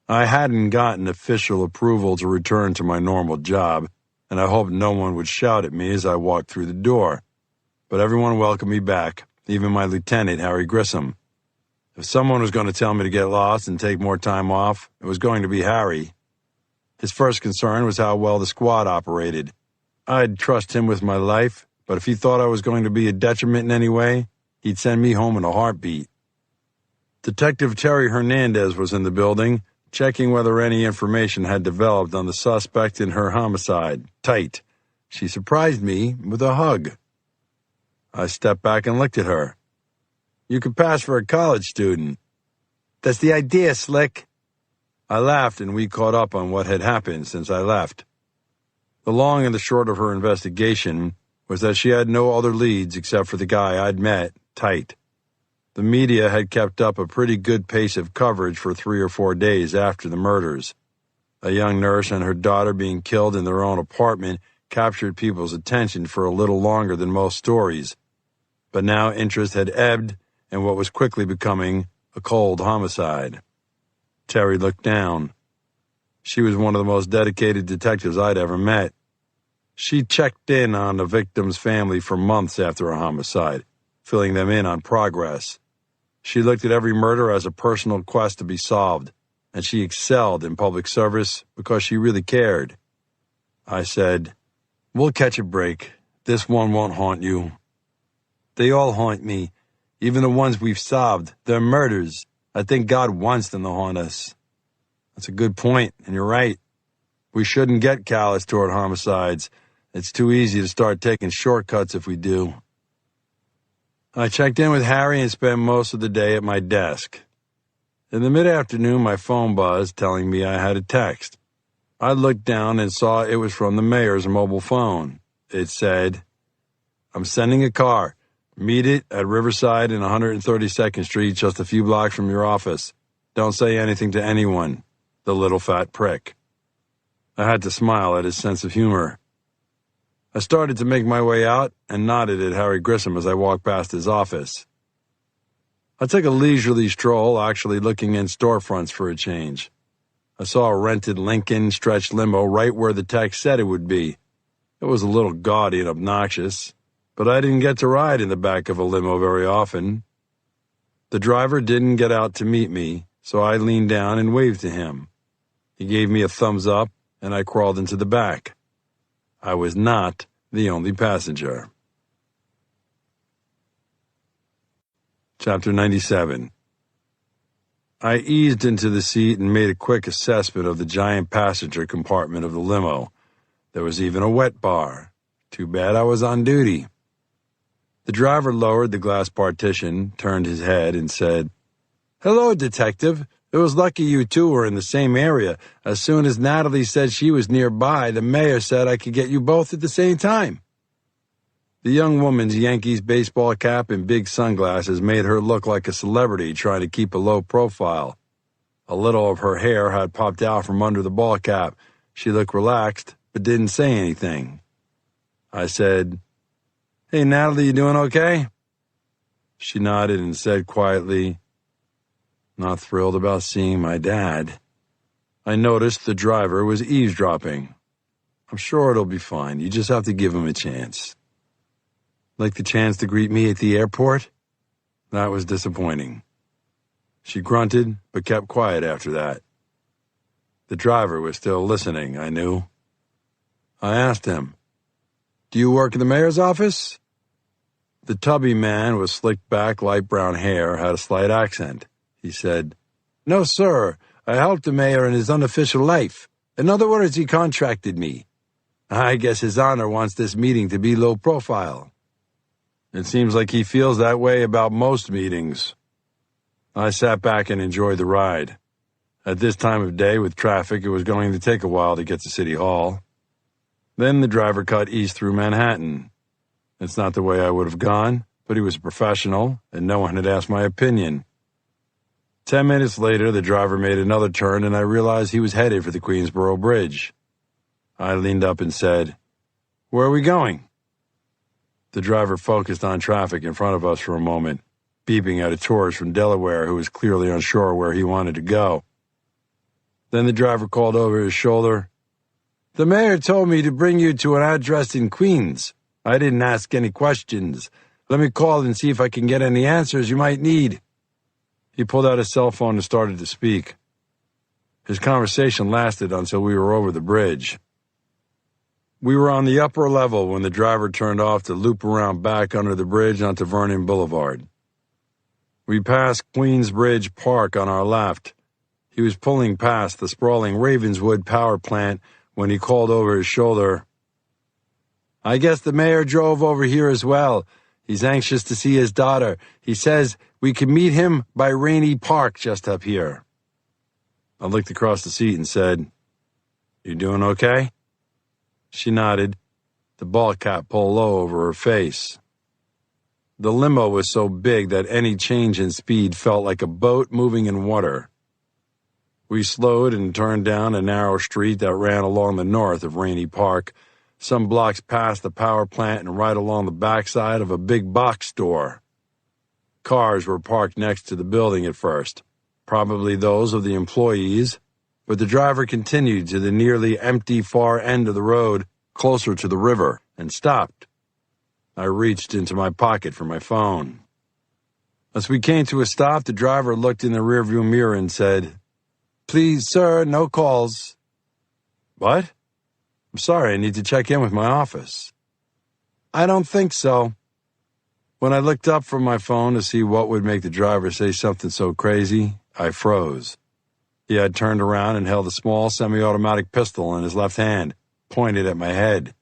I hadn't gotten official approval to return to my normal job, and I hoped no one would shout at me as I walked through the door. But everyone welcomed me back, even my lieutenant, Harry Grissom. If someone was going to tell me to get lost and take more time off, it was going to be Harry. His first concern was how well the squad operated. I'd trust him with my life, but if he thought I was going to be a detriment in any way, he'd send me home in a heartbeat. Detective Terry Hernandez was in the building, checking whether any information had developed on the suspect in her homicide. Tight. She surprised me with a hug. I stepped back and looked at her. "You could pass for a college student." "That's the idea, Slick." I laughed and we caught up on what had happened since I left. The long and the short of her investigation was that she had no other leads except for the guy I'd met, Tight. The media had kept up a pretty good pace of coverage for 3 or 4 days after the murders. A young nurse and her daughter being killed in their own apartment captured people's attention for a little longer than most stories. But now interest had ebbed in what was quickly becoming a cold homicide. Terry looked down. She was one of the most dedicated detectives I'd ever met. She checked in on the victim's family for months after a homicide, filling them in on progress. She looked at every murder as a personal quest to be solved, and she excelled in public service because she really cared. I said, "We'll catch a break. This one won't haunt you." "They all haunt me, even the ones we've solved. They're murders. I think God wants them to haunt us." "That's a good point, and you're right. We shouldn't get callous toward homicides. It's too easy to start taking shortcuts if we do." I checked in with Harry and spent most of the day at my desk. In the mid-afternoon, my phone buzzed, telling me I had a text. I looked down and saw it was from the mayor's mobile phone. It said, "I'm sending a car. Meet it at Riverside and 132nd Street, just a few blocks from your office. Don't say anything to anyone. The little fat prick." I had to smile at his sense of humor. I started to make my way out and nodded at Harry Grissom as I walked past his office. I took a leisurely stroll, actually looking in storefronts for a change. I saw a rented Lincoln stretch limo right where the text said it would be. It was a little gaudy and obnoxious, but I didn't get to ride in the back of a limo very often. The driver didn't get out to meet me, so I leaned down and waved to him. He gave me a thumbs up, and I crawled into the back. I was not the only passenger. Chapter 97. I eased into the seat and made a quick assessment of the giant passenger compartment of the limo. There was even a wet bar. Too bad I was on duty. The driver lowered the glass partition, turned his head, and said, "Hello, Detective. It was lucky you two were in the same area. As soon as Natalie said she was nearby, the mayor said I could get you both at the same time." The young woman's Yankees baseball cap and big sunglasses made her look like a celebrity trying to keep a low profile. A little of her hair had popped out from under the ball cap. She looked relaxed, but didn't say anything. I said, "Hey, Natalie, you doing okay?" She nodded and said quietly, "Not thrilled about seeing my dad." I noticed the driver was eavesdropping. "I'm sure it'll be fine. You just have to give him a chance." "Like the chance to greet me at the airport?" That was disappointing. She grunted, but kept quiet after that. The driver was still listening, I knew. I asked him, "Do you work in the mayor's office?" The tubby man with slicked back, light brown hair had a slight accent. He said, "No, sir. I helped the mayor in his unofficial life. In other words, he contracted me. I guess His Honor wants this meeting to be low profile." It seems like he feels that way about most meetings. I sat back and enjoyed the ride. At this time of day with traffic, it was going to take a while to get to City Hall. Then the driver cut east through Manhattan. It's not the way I would have gone, but he was a professional, and no one had asked my opinion. 10 minutes later, the driver made another turn, and I realized he was headed for the Queensboro Bridge. I leaned up and said, "Where are we going?" The driver focused on traffic in front of us for a moment, beeping at a tourist from Delaware who was clearly unsure where he wanted to go. Then the driver called over his shoulder, "The mayor told me to bring you to an address in Queens. I didn't ask any questions. Let me call and see if I can get any answers you might need." He pulled out his cell phone and started to speak. His conversation lasted until we were over the bridge. We were on the upper level when the driver turned off to loop around back under the bridge onto Vernon Boulevard. We passed Queensbridge Park on our left. He was pulling past the sprawling Ravenswood power plant when he called over his shoulder, "I guess the mayor drove over here as well. He's anxious to see his daughter. He says we can meet him by Rainey Park just up here." I looked across the seat and said, "You doing okay?" She nodded, the ball cap pulled low over her face. The limo was so big that any change in speed felt like a boat moving in water. We slowed and turned down a narrow street that ran along the north of Rainey Park, some blocks past the power plant and right along the backside of a big box store. Cars were parked next to the building at first, probably those of the employees, but the driver continued to the nearly empty far end of the road, closer to the river, and stopped. I reached into my pocket for my phone. As we came to a stop, the driver looked in the rearview mirror and said, "Please, sir, no calls." "What?" "I'm sorry, I need to check in with my office." "I don't think so." When I looked up from my phone to see what would make the driver say something so crazy, I froze. He had turned around and held a small semi-automatic pistol in his left hand, pointed at my head.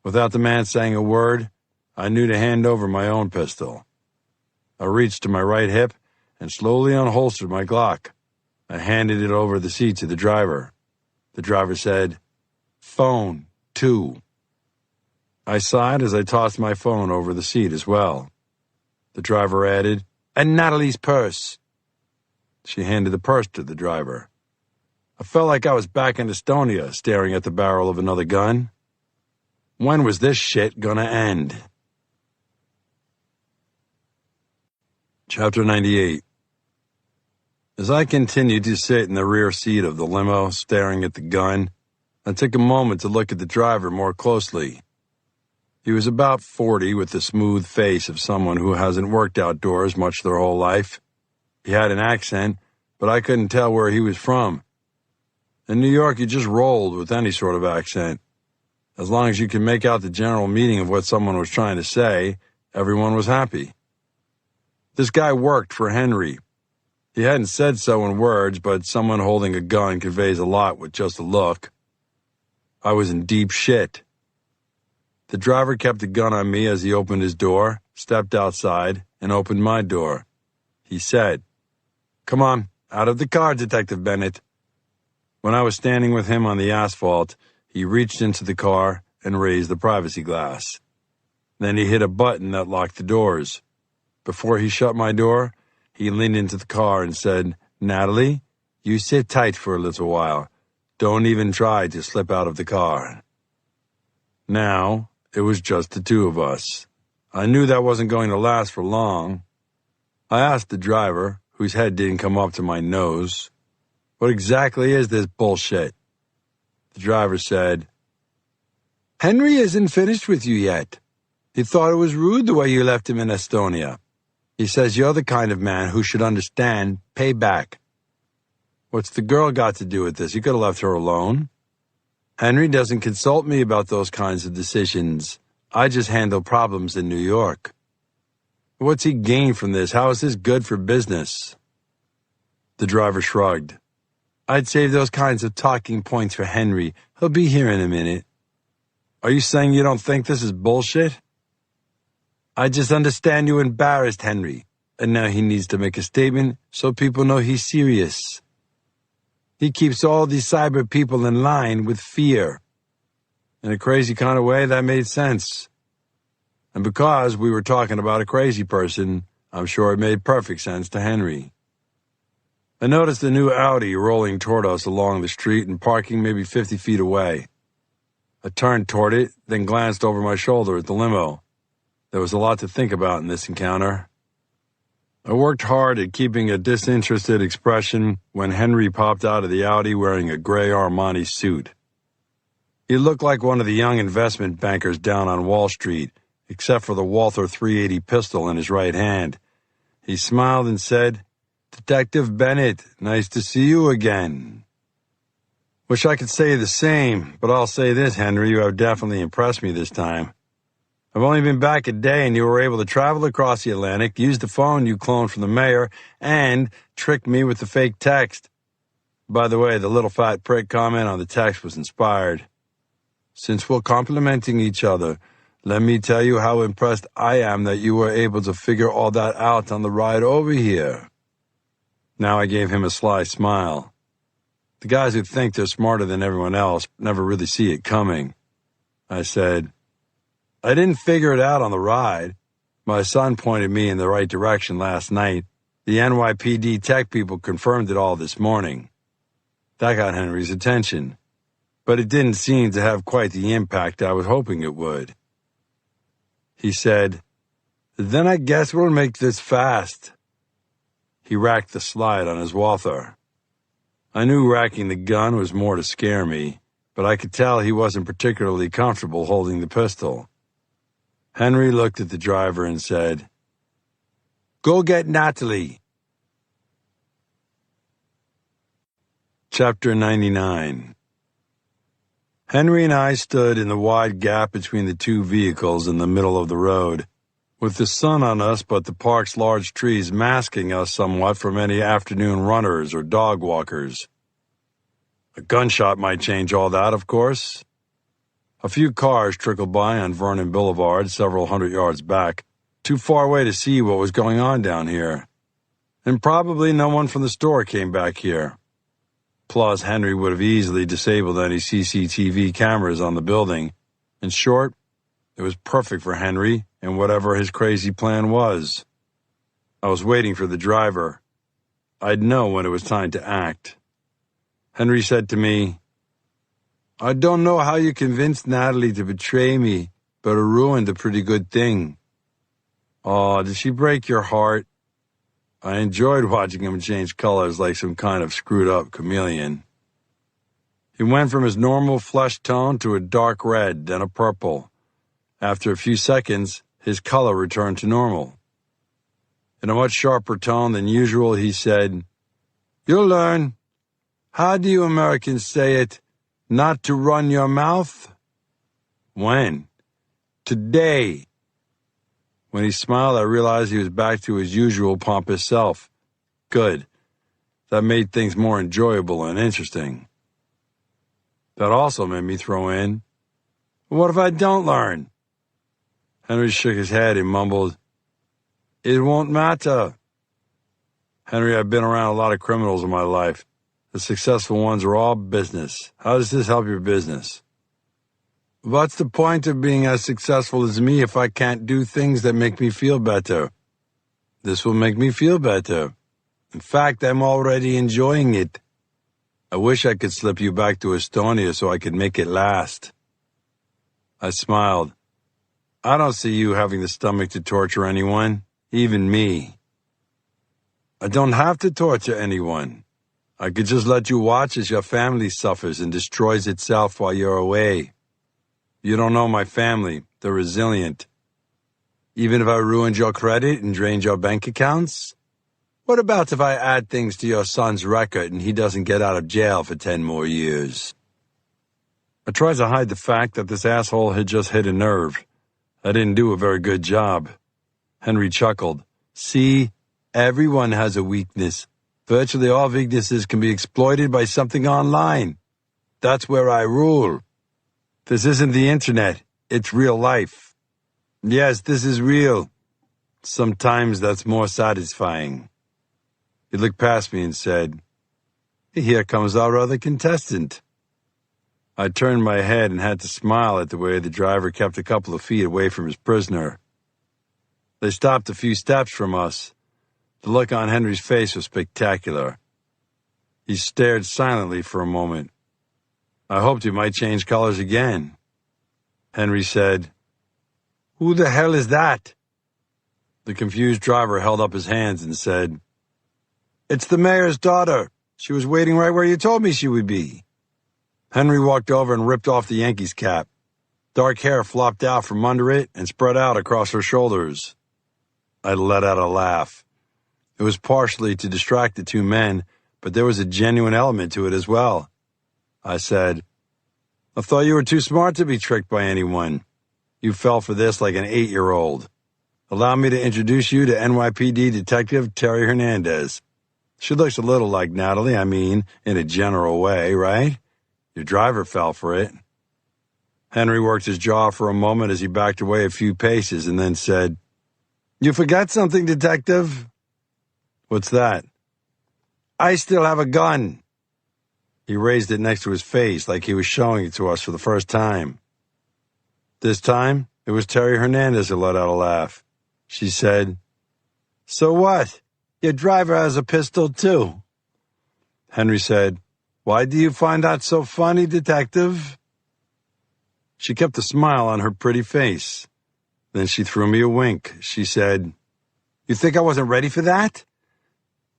Without the man saying a word, I knew to hand over my own pistol. I reached to my right hip and slowly unholstered my Glock. I handed it over the seat to the driver. The driver said, "Phone, 2." I sighed as I tossed my phone over the seat as well. The driver added, "And Natalie's purse." She handed the purse to the driver. I felt like I was back in Estonia, staring at the barrel of another gun. When was this shit gonna end? Chapter 98. As I continued to sit in the rear seat of the limo, staring at the gun, I took a moment to look at the driver more closely. He was about 40 with the smooth face of someone who hasn't worked outdoors much their whole life. He had an accent, but I couldn't tell where he was from. In New York, you just rolled with any sort of accent. As long as you could make out the general meaning of what someone was trying to say, everyone was happy. This guy worked for Henry. He hadn't said so in words, but someone holding a gun conveys a lot with just a look. I was in deep shit. The driver kept the gun on me as he opened his door, stepped outside, and opened my door. He said, "Come on, out of the car, Detective Bennett." When I was standing with him on the asphalt, he reached into the car and raised the privacy glass. Then he hit a button that locked the doors. Before he shut my door, he leaned into the car and said, "Natalie, you sit tight for a little while. Don't even try to slip out of the car." Now, it was just the two of us. I knew that wasn't going to last for long. I asked the driver, whose head didn't come up to my nose, "What exactly is this bullshit?" The driver said, "Henry isn't finished with you yet. He thought it was rude the way you left him in Estonia. He says you're the kind of man who should understand payback. What's the girl got to do with this? You could have left her alone. Henry doesn't consult me about those kinds of decisions. I just handle problems in New York. What's he gained from this? How is this good for business? The driver shrugged. I'd save those kinds of talking points for Henry. He'll be here in a minute. Are you saying you don't think this is bullshit? I just understand you embarrassed Henry, and now he needs to make a statement so people know he's serious. He keeps all these cyber people in line with fear. In a crazy kind of way, that made sense. And because we were talking about a crazy person, I'm sure it made perfect sense to Henry. I noticed a new Audi rolling toward us along the street and parking maybe 50 feet away. I turned toward it, then glanced over my shoulder at the limo. There was a lot to think about in this encounter. I worked hard at keeping a disinterested expression when Henry popped out of the Audi wearing a gray Armani suit. He looked like one of the young investment bankers down on Wall Street, except for the Walther 380 pistol in his right hand. He smiled and said, Detective Bennett, nice to see you again. Wish I could say the same, but I'll say this, Henry, you have definitely impressed me this time. I've only been back a day and you were able to travel across the Atlantic, use the phone you cloned from the mayor, and trick me with the fake text. By the way, the little fat prick comment on the text was inspired. Since we're complimenting each other, let me tell you how impressed I am that you were able to figure all that out on the ride over here. Now I gave him a sly smile. The guys who think they're smarter than everyone else never really see it coming. I said, I didn't figure it out on the ride. My son pointed me in the right direction last night. The NYPD tech people confirmed it all this morning. That got Henry's attention, but it didn't seem to have quite the impact I was hoping it would. He said, Then I guess we'll make this fast. He racked the slide on his Walther. I knew racking the gun was more to scare me, but I could tell he wasn't particularly comfortable holding the pistol. Henry looked at the driver and said, Go get Natalie. Chapter 99. Henry and I stood in the wide gap between the two vehicles in the middle of the road, with the sun on us but the park's large trees masking us somewhat from any afternoon runners or dog walkers. A gunshot might change all that, of course. A few cars trickled by on Vernon Boulevard several hundred yards back, too far away to see what was going on down here. And probably no one from the store came back here. Plus, Henry would have easily disabled any CCTV cameras on the building. In short, it was perfect for Henry and whatever his crazy plan was. I was waiting for the driver. I'd know when it was time to act. Henry said to me, I don't know how you convinced Natalie to betray me, but it ruined a pretty good thing. Oh, did she break your heart? I enjoyed watching him change colors like some kind of screwed-up chameleon. He went from his normal flesh tone to a dark red, then a purple. After a few seconds, his color returned to normal. In a much sharper tone than usual, he said, You'll learn. How do you Americans say it? Not to run your mouth? When? Today. When he smiled, I realized he was back to his usual pompous self. Good. That made things more enjoyable and interesting. That also made me throw in, what if I don't learn? Henry shook his head and mumbled, It won't matter. Henry, I've been around a lot of criminals in my life. The successful ones are all business. How does this help your business? What's the point of being as successful as me if I can't do things that make me feel better? This will make me feel better. In fact, I'm already enjoying it. I wish I could slip you back to Estonia so I could make it last. I smiled. I don't see you having the stomach to torture anyone, even me. I don't have to torture anyone. I could just let you watch as your family suffers and destroys itself while you're away. You don't know my family. They're resilient. Even if I ruined your credit and drained your bank accounts? What about if I add things to your son's record and he doesn't get out of jail for 10 more years? I tried to hide the fact that this asshole had just hit a nerve. I didn't do a very good job. Henry chuckled. See, everyone has a weakness. Virtually all weaknesses can be exploited by something online. That's where I rule. This isn't the internet. It's real life. Yes, this is real. Sometimes that's more satisfying. He looked past me and said, Here comes our other contestant. I turned my head and had to smile at the way the driver kept a couple of feet away from his prisoner. They stopped a few steps from us. The look on Henry's face was spectacular. He stared silently for a moment. I hoped he might change colors again. Henry said, Who the hell is that? The confused driver held up his hands and said, It's the mayor's daughter. She was waiting right where you told me she would be. Henry walked over and ripped off the Yankees cap. Dark hair flopped out from under it and spread out across her shoulders. I let out a laugh. It was partially to distract the two men, but there was a genuine element to it as well. I said, I thought you were too smart to be tricked by anyone. You fell for this like an 8-year-old. Allow me to introduce you to NYPD Detective Terry Hernandez. She looks a little like Natalie, in a general way, right? Your driver fell for it. Henry worked his jaw for a moment as he backed away a few paces and then said, You forgot something, Detective. What's that? I still have a gun. He raised it next to his face like he was showing it to us for the first time. This time, it was Terry Hernandez who let out a laugh. She said, So what? Your driver has a pistol too. Henry said, Why do you find that so funny, Detective? She kept a smile on her pretty face. Then she threw me a wink. She said, You think I wasn't ready for that?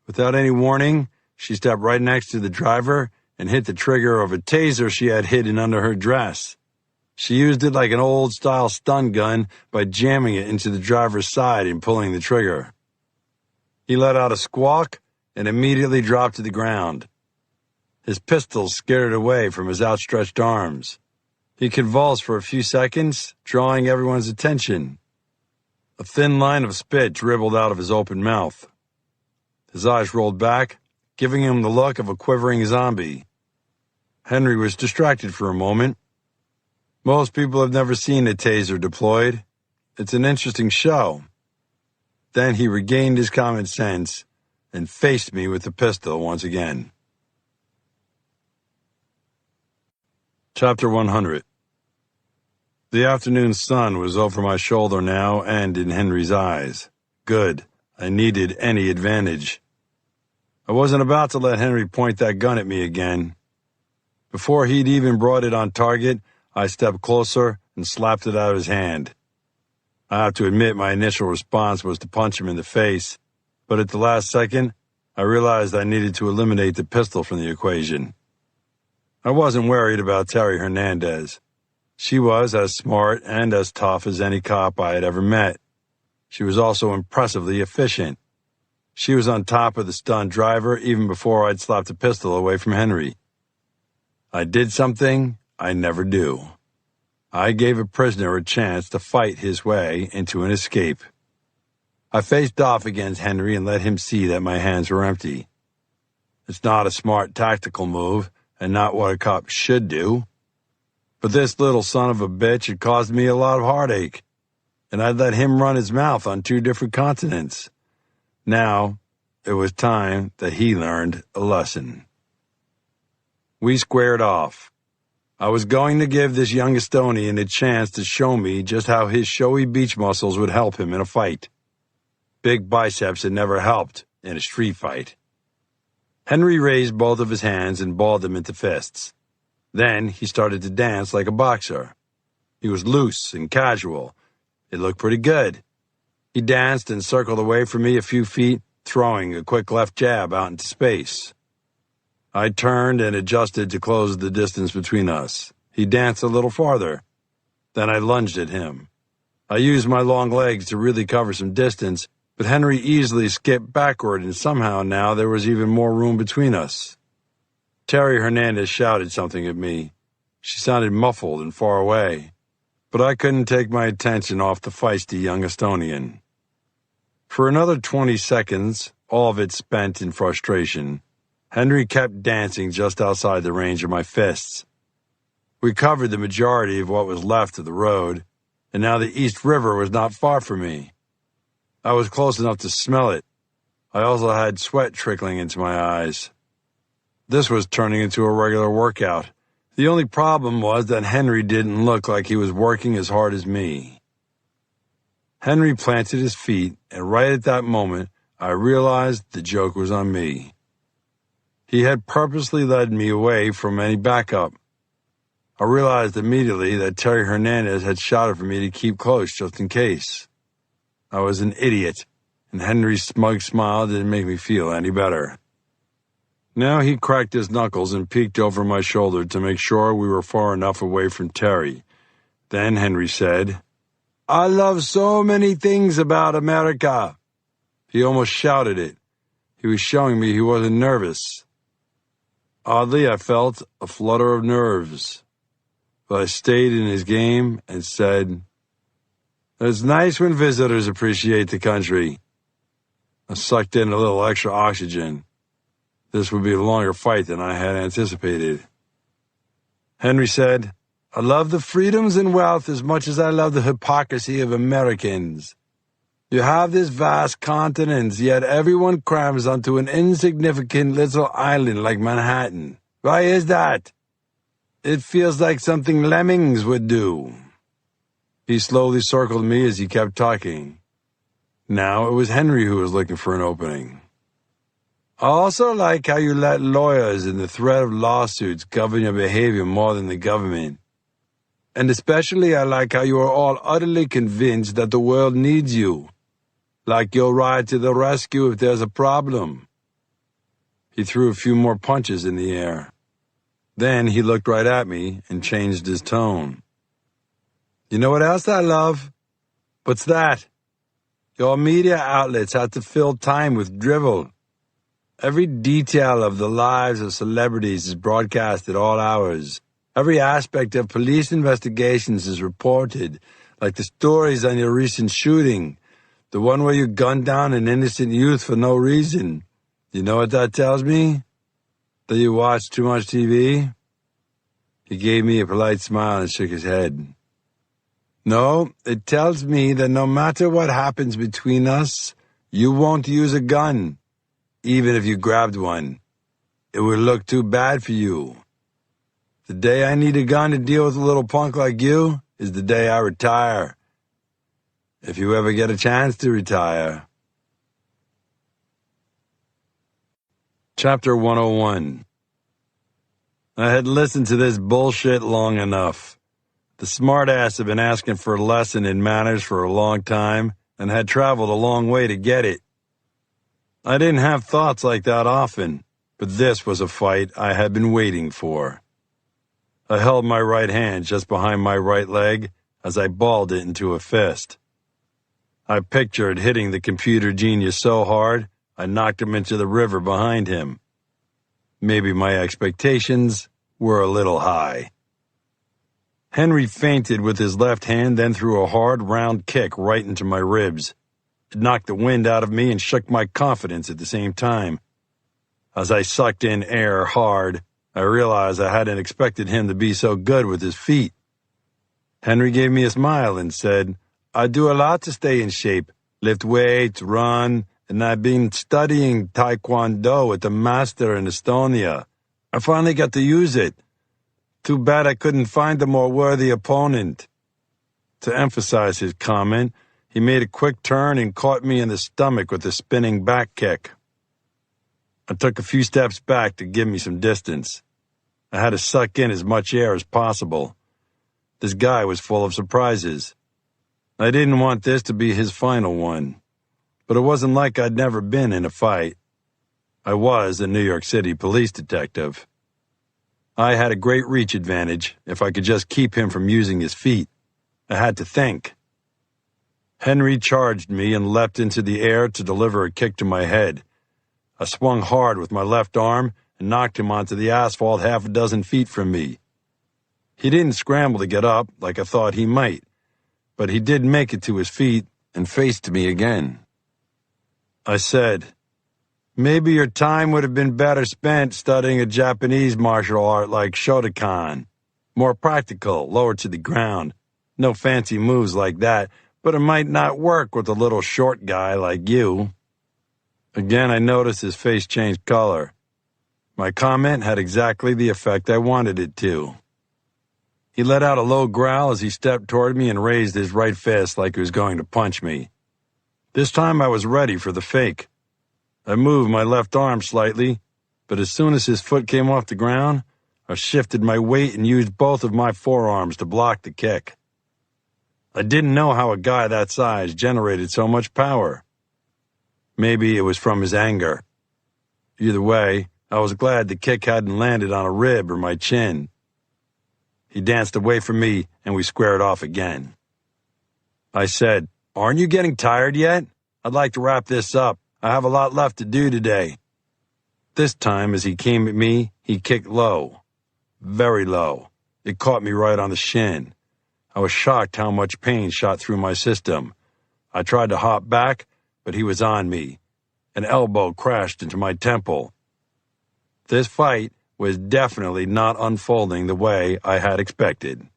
Without any warning, she stepped right next to the driver and hit the trigger of a taser she had hidden under her dress. She used it like an old-style stun gun by jamming it into the driver's side and pulling the trigger. He let out a squawk and immediately dropped to the ground. His pistol skidded away from his outstretched arms. He convulsed for a few seconds, drawing everyone's attention. A thin line of spit dribbled out of his open mouth. His eyes rolled back, giving him the look of a quivering zombie. Henry was distracted for a moment. Most people have never seen a taser deployed. It's an interesting show. Then he regained his common sense and faced me with the pistol once again. Chapter 100. The afternoon sun was over my shoulder now and in Henry's eyes. Good. I needed any advantage. I wasn't about to let Henry point that gun at me again. Before he'd even brought it on target, I stepped closer and slapped it out of his hand. I have to admit my initial response was to punch him in the face, but at the last second, I realized I needed to eliminate the pistol from the equation. I wasn't worried about Terry Hernandez. She was as smart and as tough as any cop I had ever met. She was also impressively efficient. She was on top of the stunned driver even before I'd slapped the pistol away from Henry. I did something I never do. I gave a prisoner a chance to fight his way into an escape. I faced off against Henry and let him see that my hands were empty. It's not a smart tactical move and not what a cop should do. But this little son of a bitch had caused me a lot of heartache, and I'd let him run his mouth on 2 different continents. Now, it was time that he learned a lesson. We squared off. I was going to give this young Estonian a chance to show me just how his showy beach muscles would help him in a fight. Big biceps had never helped in a street fight. Henry raised both of his hands and balled them into fists. Then he started to dance like a boxer. He was loose and casual. It looked pretty good. He danced and circled away from me a few feet, throwing a quick left jab out into space. I turned and adjusted to close the distance between us. He danced a little farther. Then I lunged at him. I used my long legs to really cover some distance, but Henry easily skipped backward, and somehow now there was even more room between us. Terry Hernandez shouted something at me. She sounded muffled and far away, but I couldn't take my attention off the feisty young Estonian. For another 20 seconds, all of it spent in frustration, Henry kept dancing just outside the range of my fists. We covered the majority of what was left of the road, and now the East River was not far from me. I was close enough to smell it. I also had sweat trickling into my eyes. This was turning into a regular workout. The only problem was that Henry didn't look like he was working as hard as me. Henry planted his feet, and right at that moment, I realized the joke was on me. He had purposely led me away from any backup. I realized immediately that Terry Hernandez had shouted for me to keep close just in case. I was an idiot, and Henry's smug smile didn't make me feel any better. Now he cracked his knuckles and peeked over my shoulder to make sure we were far enough away from Terry. Then Henry said, "I love so many things about America." He almost shouted it. He was showing me he wasn't nervous. Oddly, I felt a flutter of nerves, but I stayed in his game and said, "It's nice when visitors appreciate the country." I sucked in a little extra oxygen. This would be a longer fight than I had anticipated. Henry said, "I love the freedoms and wealth as much as I love the hypocrisy of Americans. You have this vast continent, yet everyone crams onto an insignificant little island like Manhattan. Why is that? It feels like something lemmings would do." He slowly circled me as he kept talking. Now it was Henry who was looking for an opening. "I also like how you let lawyers and the threat of lawsuits govern your behavior more than the government. And especially I like how you are all utterly convinced that the world needs you. Like you'll ride to the rescue if there's a problem." He threw a few more punches in the air. Then he looked right at me and changed his tone. "You know what else I love? What's that? Your media outlets have to fill time with drivel. Every detail of the lives of celebrities is broadcast at all hours. Every aspect of police investigations is reported, like the stories on your recent shooting, the one where you gunned down an innocent youth for no reason. You know what that tells me? That you watch too much TV?" He gave me a polite smile and shook his head. "No, it tells me that no matter what happens between us, you won't use a gun, even if you grabbed one. It would look too bad for you. The day I need a gun to deal with a little punk like you is the day I retire. If you ever get a chance to retire." Chapter 101. I had listened to this bullshit long enough. The smartass had been asking for a lesson in manners for a long time and had traveled a long way to get it. I didn't have thoughts like that often, but this was a fight I had been waiting for. I held my right hand just behind my right leg as I balled it into a fist. I pictured hitting the computer genius so hard I knocked him into the river behind him. Maybe my expectations were a little high. Henry feinted with his left hand, then threw a hard, round kick right into my ribs. It knocked the wind out of me and shook my confidence at the same time. As I sucked in air hard, I realized I hadn't expected him to be so good with his feet. Henry gave me a smile and said, "I do a lot to stay in shape, lift weights, run, and I've been studying Taekwondo with the master in Estonia. I finally got to use it. Too bad I couldn't find a more worthy opponent." To emphasize his comment, he made a quick turn and caught me in the stomach with a spinning back kick. I took a few steps back to give me some distance. I had to suck in as much air as possible. This guy was full of surprises. I didn't want this to be his final one. But it wasn't like I'd never been in a fight. I was a New York City police detective. I had a great reach advantage if I could just keep him from using his feet. I had to think. Henry charged me and leapt into the air to deliver a kick to my head. I swung hard with my left arm and knocked him onto the asphalt half a dozen feet from me. He didn't scramble to get up like I thought he might, but he did make it to his feet and faced me again. I said, "Maybe your time would have been better spent studying a Japanese martial art like Shotokan. More practical, lower to the ground. No fancy moves like that, but it might not work with a little short guy like you." Again, I noticed his face change color. My comment had exactly the effect I wanted it to. He let out a low growl as he stepped toward me and raised his right fist like he was going to punch me. This time I was ready for the fake. I moved my left arm slightly, but as soon as his foot came off the ground, I shifted my weight and used both of my forearms to block the kick. I didn't know how a guy that size generated so much power. Maybe it was from his anger. Either way, I was glad the kick hadn't landed on a rib or my chin. He danced away from me, and we squared off again. I said, "Aren't you getting tired yet? I'd like to wrap this up. I have a lot left to do today." This time, as he came at me, he kicked low. Very low. It caught me right on the shin. I was shocked how much pain shot through my system. I tried to hop back, but he was on me. An elbow crashed into my temple. This fight was definitely not unfolding the way I had expected.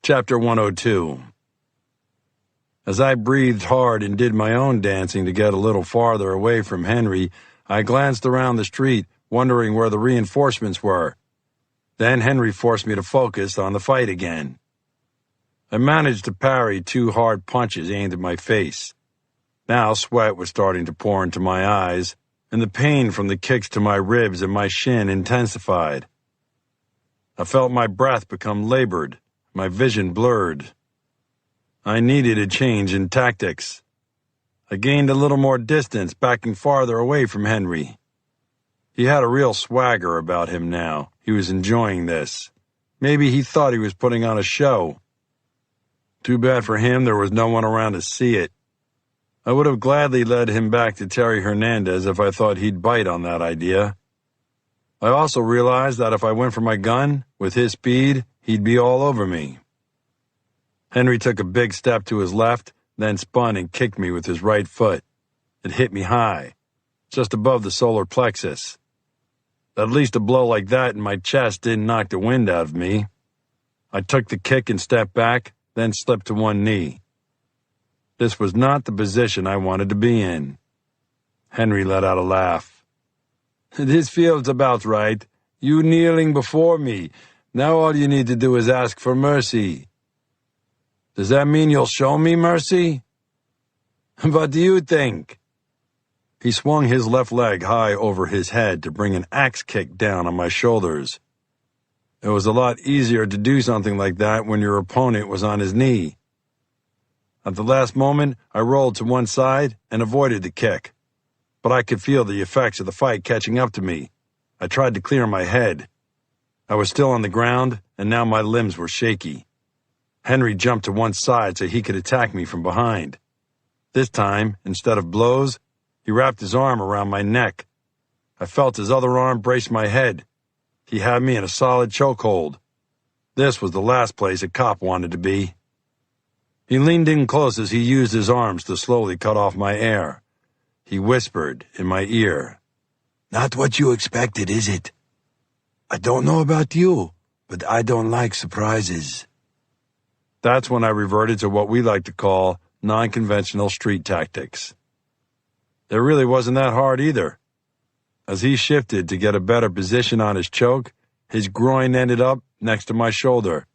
Chapter 102. As I breathed hard and did my own dancing to get a little farther away from Henry, I glanced around the street, wondering where the reinforcements were. Then Henry forced me to focus on the fight again. I managed to parry 2 hard punches aimed at my face. Now sweat was starting to pour into my eyes, and the pain from the kicks to my ribs and my shin intensified. I felt my breath become labored, my vision blurred. I needed a change in tactics. I gained a little more distance, backing farther away from Henry. He had a real swagger about him now. He was enjoying this. Maybe he thought he was putting on a show. Too bad for him there was no one around to see it. I would have gladly led him back to Terry Hernandez if I thought he'd bite on that idea. I also realized that if I went for my gun, with his speed, he'd be all over me. Henry took a big step to his left, then spun and kicked me with his right foot. It hit me high, just above the solar plexus. At least a blow like that in my chest didn't knock the wind out of me. I took the kick and stepped back, then slipped to one knee. This was not the position I wanted to be in. Henry let out a laugh. "This feels about right. You kneeling before me. Now all you need to do is ask for mercy." "Does that mean you'll show me mercy?" "What do you think?" He swung his left leg high over his head to bring an axe kick down on my shoulders. It was a lot easier to do something like that when your opponent was on his knee. At the last moment, I rolled to one side and avoided the kick. But I could feel the effects of the fight catching up to me. I tried to clear my head. I was still on the ground, and now my limbs were shaky. Henry jumped to one side so he could attack me from behind. This time, instead of blows, he wrapped his arm around my neck. I felt his other arm brace my head. He had me in a solid chokehold. This was the last place a cop wanted to be. He leaned in close as he used his arms to slowly cut off my air. He whispered in my ear, "Not what you expected, is it? I don't know about you, but I don't like surprises." That's when I reverted to what we like to call non-conventional street tactics. It really wasn't that hard either. As he shifted to get a better position on his choke, his groin ended up next to my shoulder.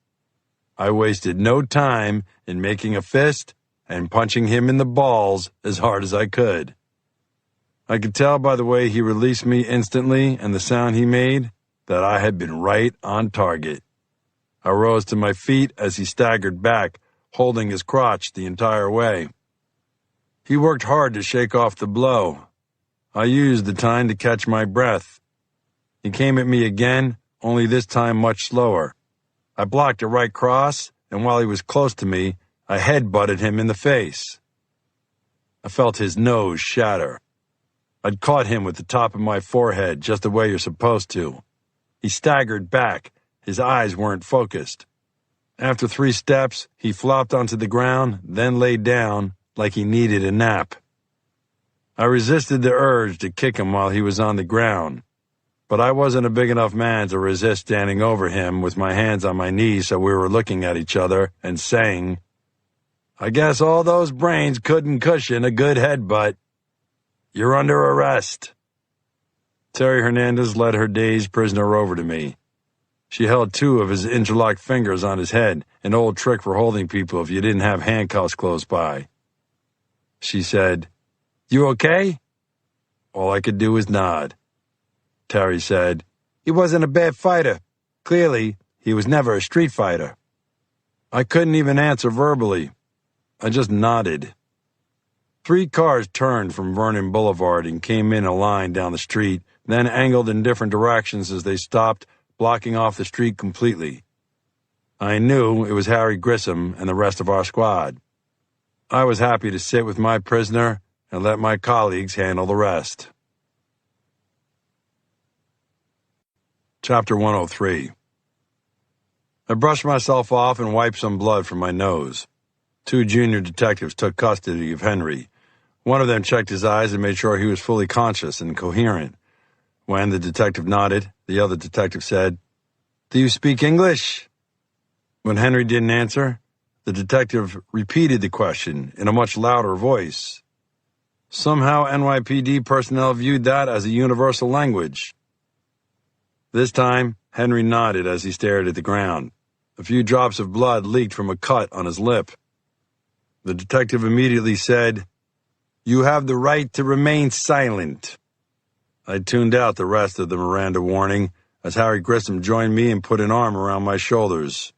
I wasted no time in making a fist and punching him in the balls as hard as I could. I could tell by the way he released me instantly and the sound he made that I had been right on target. I rose to my feet as he staggered back, holding his crotch the entire way. He worked hard to shake off the blow. I used the time to catch my breath. He came at me again, only this time much slower. I blocked a right cross and while he was close to me, I head-butted him in the face. I felt his nose shatter. I'd caught him with the top of my forehead, just the way you're supposed to. He staggered back. His eyes weren't focused. After 3 steps, he flopped onto the ground, then laid down like he needed a nap. I resisted the urge to kick him while he was on the ground, but I wasn't a big enough man to resist standing over him with my hands on my knees so we were looking at each other and saying, "I guess all those brains couldn't cushion a good headbutt. You're under arrest." Terry Hernandez led her dazed prisoner over to me. She held 2 of his interlocked fingers on his head, an old trick for holding people if you didn't have handcuffs close by. She said, "You okay?" All I could do was nod. Terry said, "He wasn't a bad fighter. Clearly, he was never a street fighter." I couldn't even answer verbally. I just nodded. 3 cars turned from Vernon Boulevard and came in a line down the street, then angled in different directions as they stopped, blocking off the street completely. I knew it was Harry Grissom and the rest of our squad. I was happy to sit with my prisoner and let my colleagues handle the rest. Chapter 103. I brushed myself off and wiped some blood from my nose. 2 junior detectives took custody of Henry. One of them checked his eyes and made sure he was fully conscious and coherent. When the detective nodded, the other detective said, "Do you speak English?" When Henry didn't answer, the detective repeated the question in a much louder voice. Somehow NYPD personnel viewed that as a universal language. This time, Henry nodded as he stared at the ground. A few drops of blood leaked from a cut on his lip. The detective immediately said, "You have the right to remain silent." I tuned out the rest of the Miranda warning as Harry Grissom joined me and put an arm around my shoulders.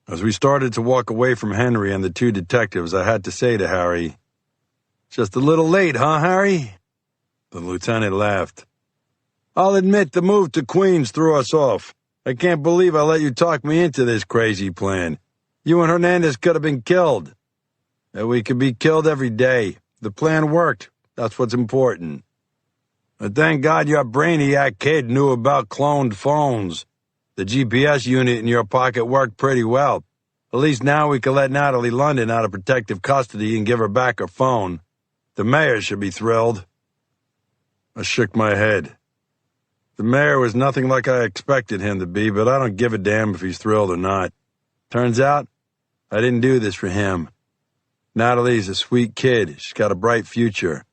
As we started to walk away from Henry and the 2 detectives, I had to say to Harry, "Just a little late, huh, Harry?" The lieutenant laughed. "I'll admit the move to Queens threw us off. I can't believe I let you talk me into this crazy plan. You and Hernandez could have been killed. And we could be killed every day. The plan worked. That's what's important. But thank God your brainiac kid knew about cloned phones. The GPS unit in your pocket worked pretty well. At least now we can let Natalie London out of protective custody and give her back her phone. The mayor should be thrilled." I shook my head. The mayor was nothing like I expected him to be, but I don't give a damn if he's thrilled or not. Turns out, I didn't do this for him. Natalie's a sweet kid. She's got a bright future.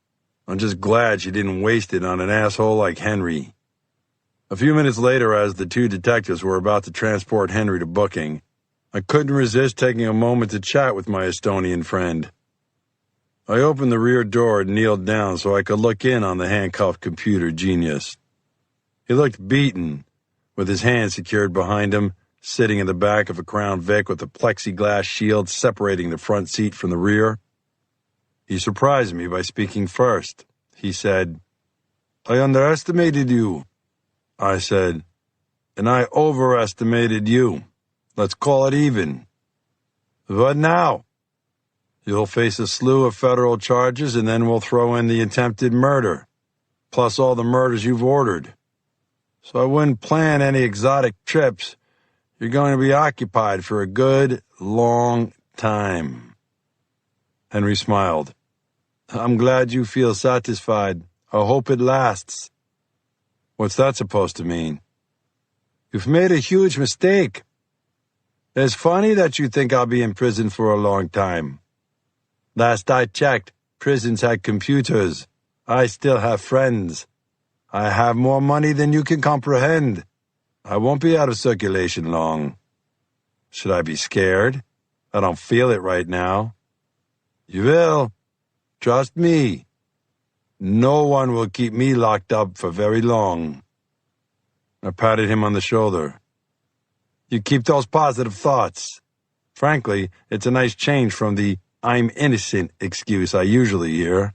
I'm just glad she didn't waste it on an asshole like Henry. A few minutes later, as the 2 detectives were about to transport Henry to booking, I couldn't resist taking a moment to chat with my Estonian friend. I opened the rear door and kneeled down so I could look in on the handcuffed computer genius. He looked beaten, with his hands secured behind him, sitting in the back of a Crown Vic with a plexiglass shield separating the front seat from the rear. He surprised me by speaking first. He said, "I underestimated you." I said, "And I overestimated you. Let's call it even." "What now?" "You'll face a slew of federal charges, and then we'll throw in the attempted murder, plus all the murders you've ordered. So I wouldn't plan any exotic trips. You're going to be occupied for a good, long time." Henry smiled. "I'm glad you feel satisfied. I hope it lasts." "What's that supposed to mean?" "You've made a huge mistake. It's funny that you think I'll be in prison for a long time. Last I checked, prisons had computers. I still have friends. I have more money than you can comprehend. I won't be out of circulation long. Should I be scared? I don't feel it right now." "You will. Trust me. No one will keep me locked up for very long." I patted him on the shoulder. "You keep those positive thoughts. Frankly, it's a nice change from the 'I'm innocent' excuse I usually hear."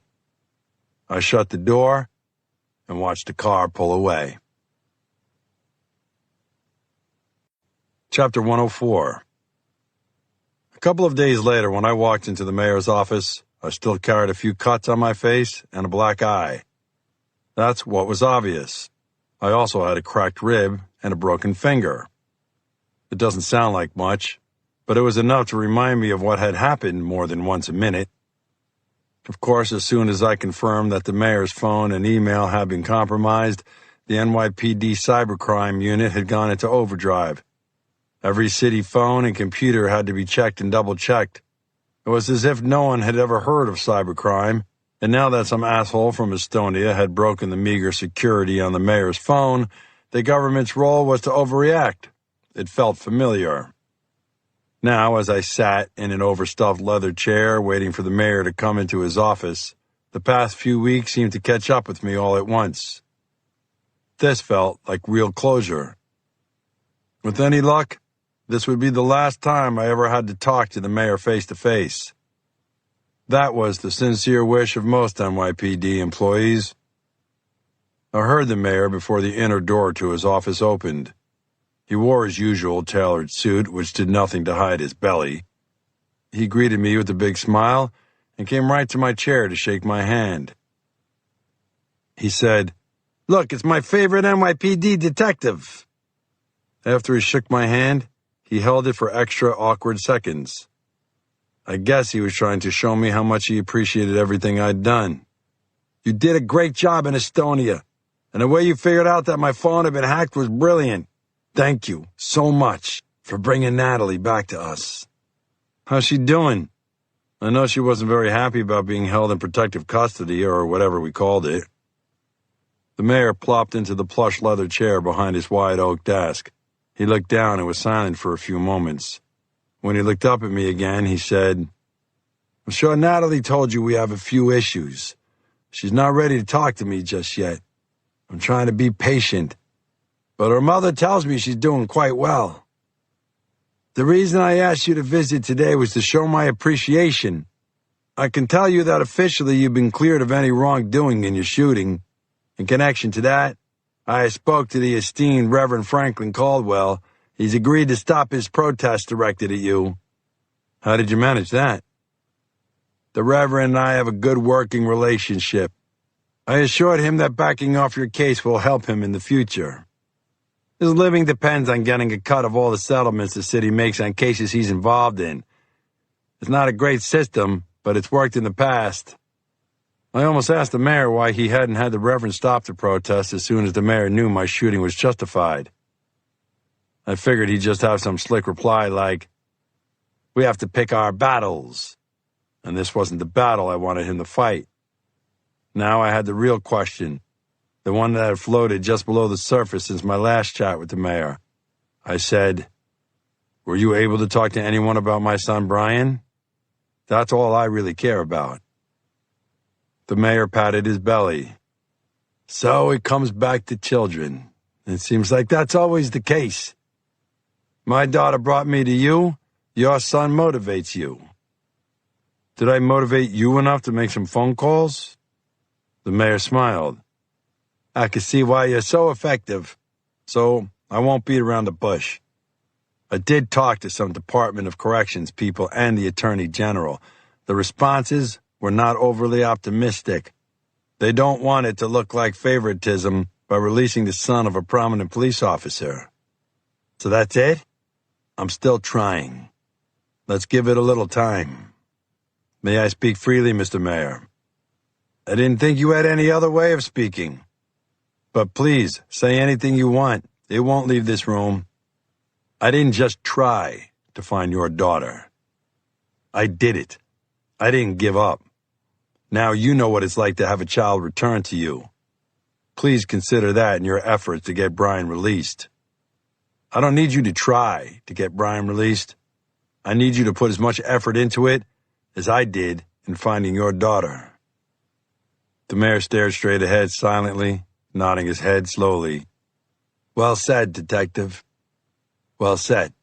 I shut the door and watched the car pull away. Chapter 104. A couple of days later, when I walked into the mayor's office, I still carried a few cuts on my face and a black eye. That's what was obvious. I also had a cracked rib and a broken finger. It doesn't sound like much, but it was enough to remind me of what had happened more than once a minute. Of course, as soon as I confirmed that the mayor's phone and email had been compromised, the NYPD cybercrime unit had gone into overdrive. Every city phone and computer had to be checked and double-checked. It was as if no one had ever heard of cybercrime, and now that some asshole from Estonia had broken the meager security on the mayor's phone, the government's role was to overreact. It felt familiar. Now, as I sat in an overstuffed leather chair waiting for the mayor to come into his office, the past few weeks seemed to catch up with me all at once. This felt like real closure. With any luck, this would be the last time I ever had to talk to the mayor face-to-face. That was the sincere wish of most NYPD employees. I heard the mayor before the inner door to his office opened. He wore his usual tailored suit, which did nothing to hide his belly. He greeted me with a big smile and came right to my chair to shake my hand. He said, "Look, it's my favorite NYPD detective." After he shook my hand, he held it for extra awkward seconds. I guess he was trying to show me how much he appreciated everything I'd done. "You did a great job in Estonia, and the way you figured out that my phone had been hacked was brilliant. Thank you so much for bringing Natalie back to us." "How's she doing?" I know she wasn't very happy about being held in protective custody, or whatever we called it. The mayor plopped into the plush leather chair behind his wide oak desk. He looked down and was silent for a few moments. When he looked up at me again, he said, "I'm sure Natalie told you we have a few issues. She's not ready to talk to me just yet. I'm trying to be patient. But her mother tells me she's doing quite well. The reason I asked you to visit today was to show my appreciation. I can tell you that officially you've been cleared of any wrongdoing in your shooting. In connection to that, I spoke to the esteemed Reverend Franklin Caldwell. He's agreed to stop his protest directed at you." "How did you manage that?" "The Reverend and I have a good working relationship. I assured him that backing off your case will help him in the future. His living depends on getting a cut of all the settlements the city makes on cases he's involved in. It's not a great system, but it's worked in the past." I almost asked the mayor why he hadn't had the Reverend stop the protest as soon as the mayor knew my shooting was justified. I figured he'd just have some slick reply like, "We have to pick our battles." And this wasn't the battle I wanted him to fight. Now I had the real question, the one that had floated just below the surface since my last chat with the mayor. I said, "Were you able to talk to anyone about my son Brian? That's all I really care about." The mayor patted his belly. "So it comes back to children. It seems like that's always the case. My daughter brought me to you. Your son motivates you." "Did I motivate you enough to make some phone calls?" The mayor smiled. "I can see why you're so effective. So I won't beat around the bush. I did talk to some Department of Corrections people and the Attorney General. The responses were not overly optimistic. They don't want it to look like favoritism by releasing the son of a prominent police officer. So that's it? I'm still trying. Let's give it a little time. May I speak freely, Mr. Mayor?" "I didn't think you had any other way of speaking. But please, say anything you want. It won't leave this room. I didn't just try to find your daughter. I did it. I didn't give up. Now you know what it's like to have a child returned to you. Please consider that in your efforts to get Brian released. I don't need you to try to get Brian released. I need you to put as much effort into it as I did in finding your daughter." The mayor stared straight ahead silently, nodding his head slowly. "Well said, Detective. Well said."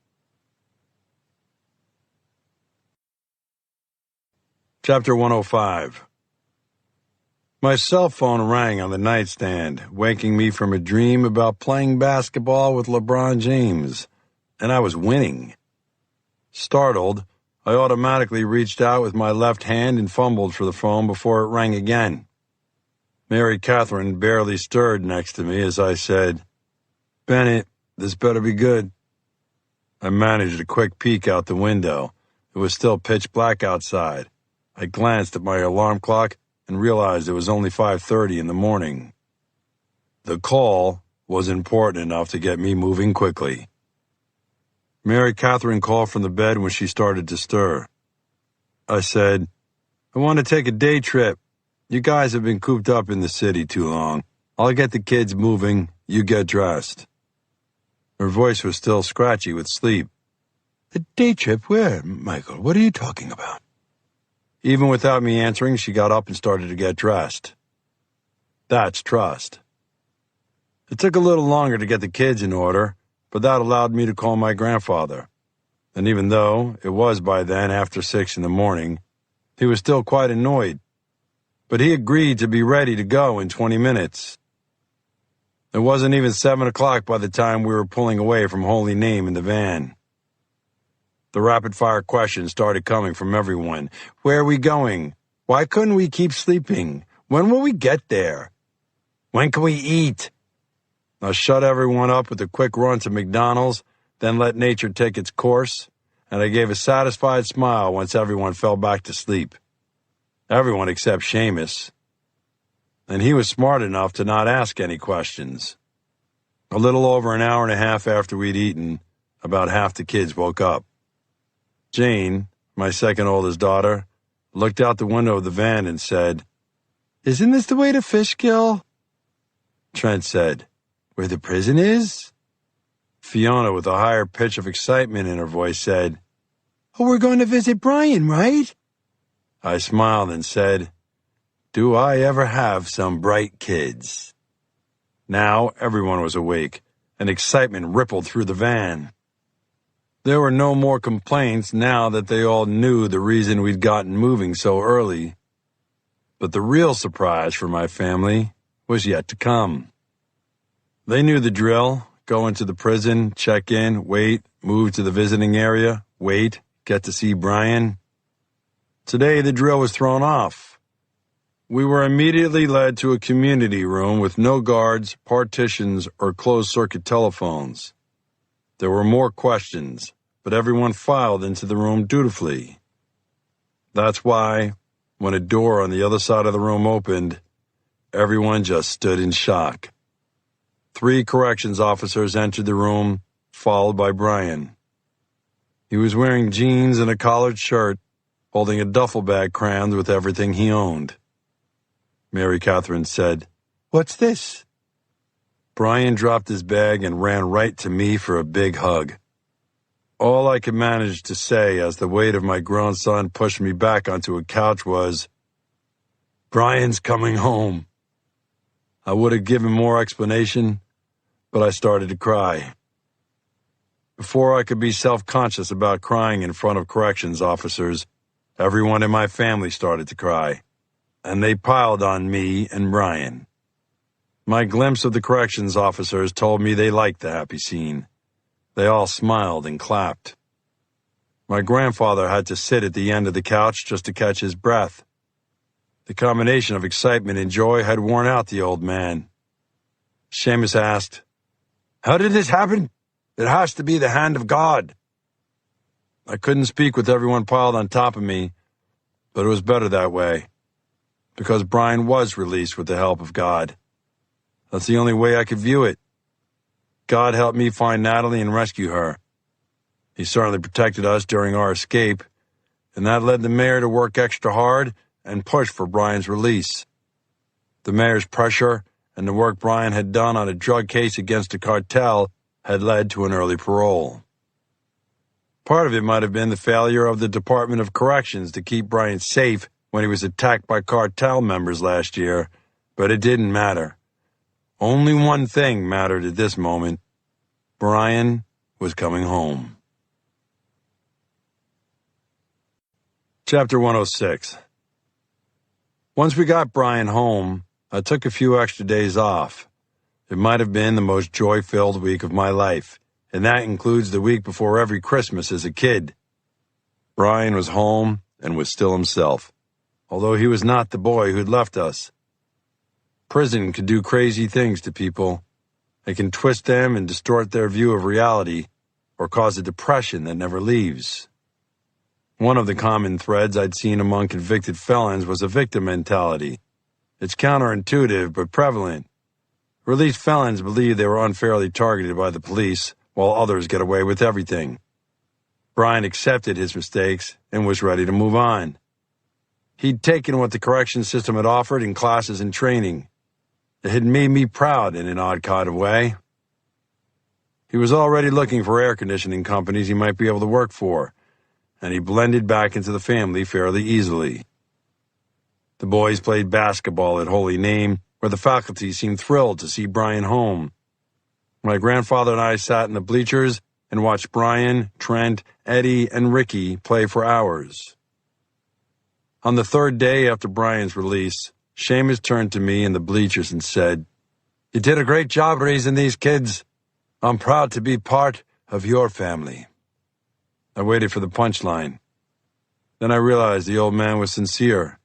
Chapter 105. My cell phone rang on the nightstand, waking me from a dream about playing basketball with LeBron James, and I was winning. Startled, I automatically reached out with my left hand and fumbled for the phone before it rang again. Mary Catherine barely stirred next to me as I said, "Bennett, this better be good." I managed a quick peek out the window. It was still pitch black outside. I glanced at my alarm clock and realized it was only 5:30 in the morning. The call was important enough to get me moving quickly. Mary Catherine called from the bed when she started to stir. I said, "I want to take a day trip. You guys have been cooped up in the city too long. I'll get the kids moving. You get dressed." Her voice was still scratchy with sleep. "A day trip where, Michael? What are you talking about?" Even without me answering, she got up and started to get dressed. That's trust. It took a little longer to get the kids in order, but that allowed me to call my grandfather. And even though it was by then after 6 in the morning, he was still quite annoyed. But he agreed to be ready to go in 20 minutes. It wasn't even 7 o'clock by the time we were pulling away from Holy Name in the van. The rapid-fire questions started coming from everyone. Where are we going? Why couldn't we keep sleeping? When will we get there? When can we eat? I shut everyone up with a quick run to McDonald's, then let nature take its course, and I gave a satisfied smile once everyone fell back to sleep. Everyone except Seamus. And he was smart enough to not ask any questions. A little over an hour and a half after we'd eaten, about half the kids woke up. Jane, my second oldest daughter, looked out the window of the van and said, "Isn't this the way to Fishkill?" Trent said, "Where the prison is?" Fiona, with a higher pitch of excitement in her voice, said, "Oh, we're going to visit Brian, right?" I smiled and said, "Do I ever have some bright kids?" Now everyone was awake, and excitement rippled through the van. There were no more complaints now that they all knew the reason we'd gotten moving so early. But the real surprise for my family was yet to come. They knew the drill: go into the prison, check in, wait, move to the visiting area, wait, get to see Brian. Today the drill was thrown off. We were immediately led to a community room with no guards, partitions, or closed-circuit telephones. There were more questions, but everyone filed into the room dutifully. That's why, when a door on the other side of the room opened, everyone just stood in shock. 3 corrections officers entered the room, followed by Brian. He was wearing jeans and a collared shirt, holding a duffel bag crammed with everything he owned. Mary Catherine said, "What's this?" Brian dropped his bag and ran right to me for a big hug. All I could manage to say as the weight of my grown son pushed me back onto a couch was, "Brian's coming home." I would have given more explanation, but I started to cry. Before I could be self-conscious about crying in front of corrections officers, everyone in my family started to cry, and they piled on me and Brian. My glimpse of the corrections officers told me they liked the happy scene. They all smiled and clapped. My grandfather had to sit at the end of the couch just to catch his breath. The combination of excitement and joy had worn out the old man. Seamus asked, "How did this happen? It has to be the hand of God." I couldn't speak with everyone piled on top of me, but it was better that way, because Brian was released with the help of God. That's the only way I could view it. God helped me find Natalie and rescue her. He certainly protected us during our escape, and that led the mayor to work extra hard and push for Brian's release. The mayor's pressure and the work Brian had done on a drug case against a cartel had led to an early parole. Part of it might have been the failure of the Department of Corrections to keep Brian safe when he was attacked by cartel members last year, but it didn't matter. Only one thing mattered at this moment. Brian was coming home. Chapter 106. Once we got Brian home, I took a few extra days off. It might have been the most joy-filled week of my life, and that includes the week before every Christmas as a kid. Brian was home and was still himself, although he was not the boy who'd left us. Prison could do crazy things to people. It can twist them and distort their view of reality, or cause a depression that never leaves. One of the common threads I'd seen among convicted felons was a victim mentality. It's counterintuitive but prevalent. Released felons believe they were unfairly targeted by the police, while others get away with everything. Brian accepted his mistakes and was ready to move on. He'd taken what the correction system had offered in classes and training. It had made me proud in an odd kind of way. He was already looking for air conditioning companies he might be able to work for, and he blended back into the family fairly easily. The boys played basketball at Holy Name, where the faculty seemed thrilled to see Brian home. My grandfather and I sat in the bleachers and watched Brian, Trent, Eddie, and Ricky play for hours. On the third day after Brian's release, Seamus turned to me in the bleachers and said, "You did a great job raising these kids. I'm proud to be part of your family." I waited for the punchline. Then I realized the old man was sincere.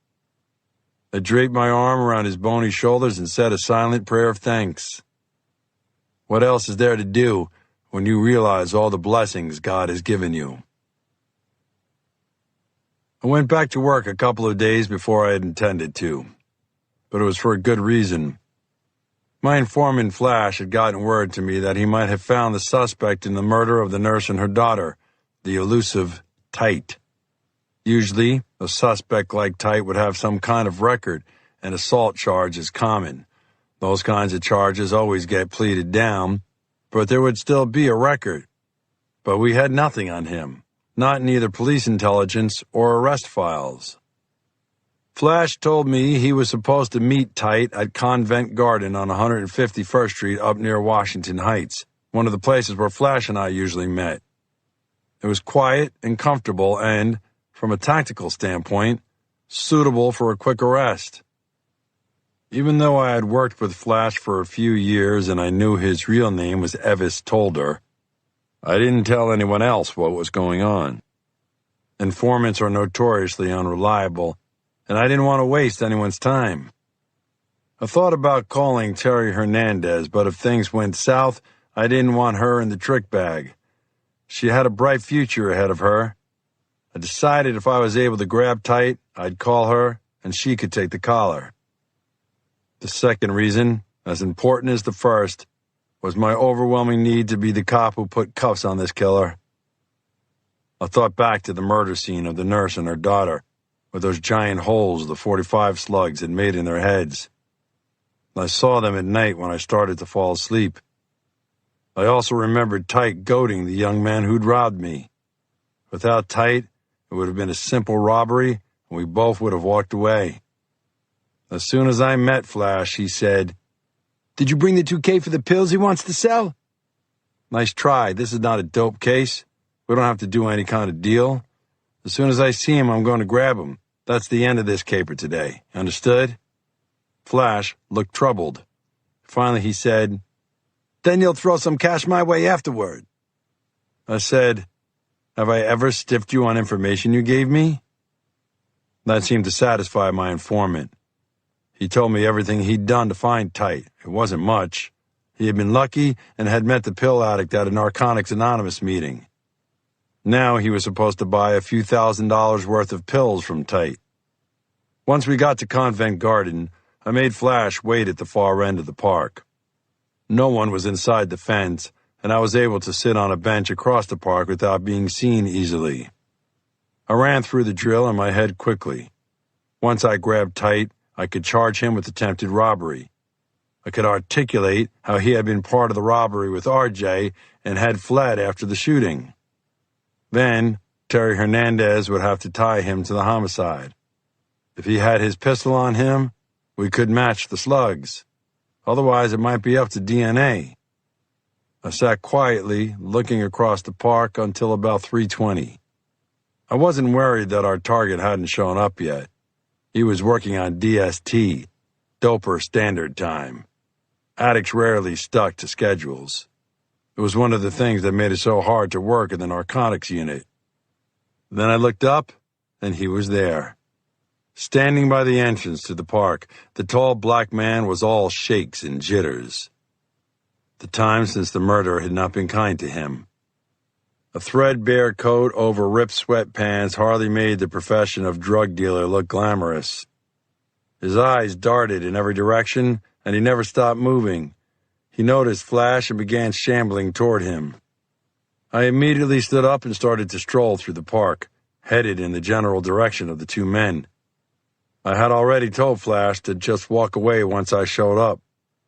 I draped my arm around his bony shoulders and said a silent prayer of thanks. What else is there to do when you realize all the blessings God has given you? I went back to work a couple of days before I had intended to, but it was for a good reason. My informant Flash had gotten word to me that he might have found the suspect in the murder of the nurse and her daughter, the elusive Tite. Usually, a suspect like Tite would have some kind of record, and assault charge is common. Those kinds of charges always get pleaded down, but there would still be a record. But we had nothing on him, not in either police intelligence or arrest files. Flash told me he was supposed to meet Tite at Convent Garden on 151st Street up near Washington Heights, one of the places where Flash and I usually met. It was quiet and comfortable and, from a tactical standpoint, suitable for a quick arrest. Even though I had worked with Flash for a few years and I knew his real name was Evis Tolder, I didn't tell anyone else what was going on. Informants are notoriously unreliable, and I didn't want to waste anyone's time. I thought about calling Terry Hernandez, but if things went south, I didn't want her in the trick bag. She had a bright future ahead of her. I decided if I was able to grab Tite, I'd call her, and she could take the collar. The second reason, as important as the first, was my overwhelming need to be the cop who put cuffs on this killer. I thought back to the murder scene of the nurse and her daughter, with those giant holes the .45 slugs had made in their heads. I saw them at night when I started to fall asleep. I also remembered Tite goading the young man who'd robbed me. Without Tite, it would have been a simple robbery, and we both would have walked away. As soon as I met Flash, he said, "Did you bring the 2K for the pills he wants to sell?" "Nice try. This is not a dope case. We don't have to do any kind of deal. As soon as I see him, I'm going to grab him. That's the end of this caper today. Understood?" Flash looked troubled. Finally, he said, "Then you'll throw some cash my way afterward." I said, "Have I ever stiffed you on information you gave me?" That seemed to satisfy my informant. He told me everything he'd done to find Tite. It wasn't much. He had been lucky and had met the pill addict at a Narcotics Anonymous meeting. Now he was supposed to buy a few $1,000s worth of pills from Tite. Once we got to Convent Garden, I made Flash wait at the far end of the park. No one was inside the fence, and I was able to sit on a bench across the park without being seen easily. I ran through the drill in my head quickly. Once I grabbed Tite, I could charge him with attempted robbery. I could articulate how he had been part of the robbery with RJ and had fled after the shooting. Then, Terry Hernandez would have to tie him to the homicide. If he had his pistol on him, we could match the slugs. Otherwise, it might be up to DNA. I sat quietly, looking across the park until about 3:20. I wasn't worried that our target hadn't shown up yet. He was working on DST, Doper Standard Time. Addicts rarely stuck to schedules. It was one of the things that made it so hard to work in the narcotics unit. Then I looked up, and he was there. Standing by the entrance to the park, the tall black man was all shakes and jitters. The time since the murder had not been kind to him. A threadbare coat over ripped sweatpants hardly made the profession of drug dealer look glamorous. His eyes darted in every direction, and he never stopped moving. He noticed Flash and began shambling toward him. I immediately stood up and started to stroll through the park, headed in the general direction of the two men. I had already told Flash to just walk away once I showed up.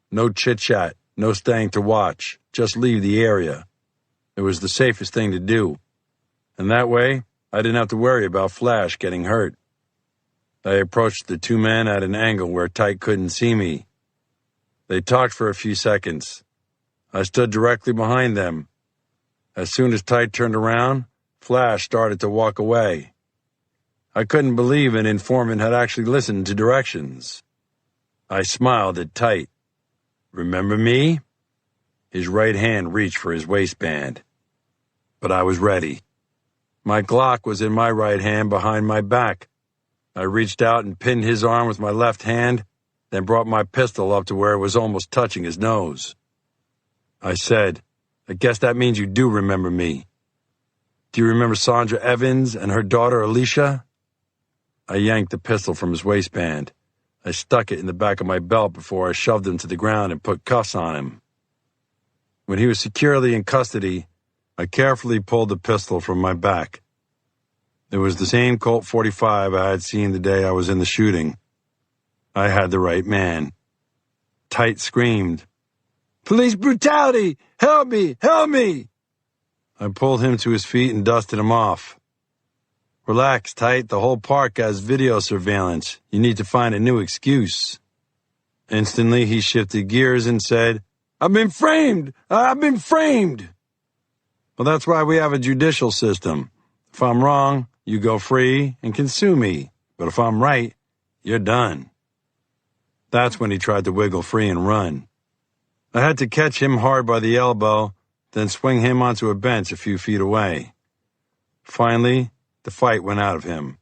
No chit-chat, no staying to watch, just leave the area. It was the safest thing to do. And that way, I didn't have to worry about Flash getting hurt. I approached the two men at an angle where Tite couldn't see me. They talked for a few seconds. I stood directly behind them. As soon as Tite turned around, Flash started to walk away. I couldn't believe an informant had actually listened to directions. I smiled at Tite. Remember me? His right hand reached for his waistband. But I was ready. My Glock was in my right hand behind my back. I reached out and pinned his arm with my left hand, then brought my pistol up to where it was almost touching his nose. I said, I guess that means you do remember me. Do you remember Sandra Evans and her daughter Alicia? I yanked the pistol from his waistband. I stuck it in the back of my belt before I shoved him to the ground and put cuffs on him. When he was securely in custody, I carefully pulled the pistol from my back. It was the same Colt .45 I had seen the day I was in the shooting. I had the right man. Tite screamed, "Police brutality! Help me! Help me!" I pulled him to his feet and dusted him off. Relax, Tite. The whole park has video surveillance. You need to find a new excuse. Instantly, he shifted gears and said, I've been framed! I've been framed! Well, that's why we have a judicial system. If I'm wrong, you go free and can sue me. But if I'm right, you're done. That's when he tried to wiggle free and run. I had to catch him hard by the elbow, then swing him onto a bench a few feet away. Finally, the fight went out of him.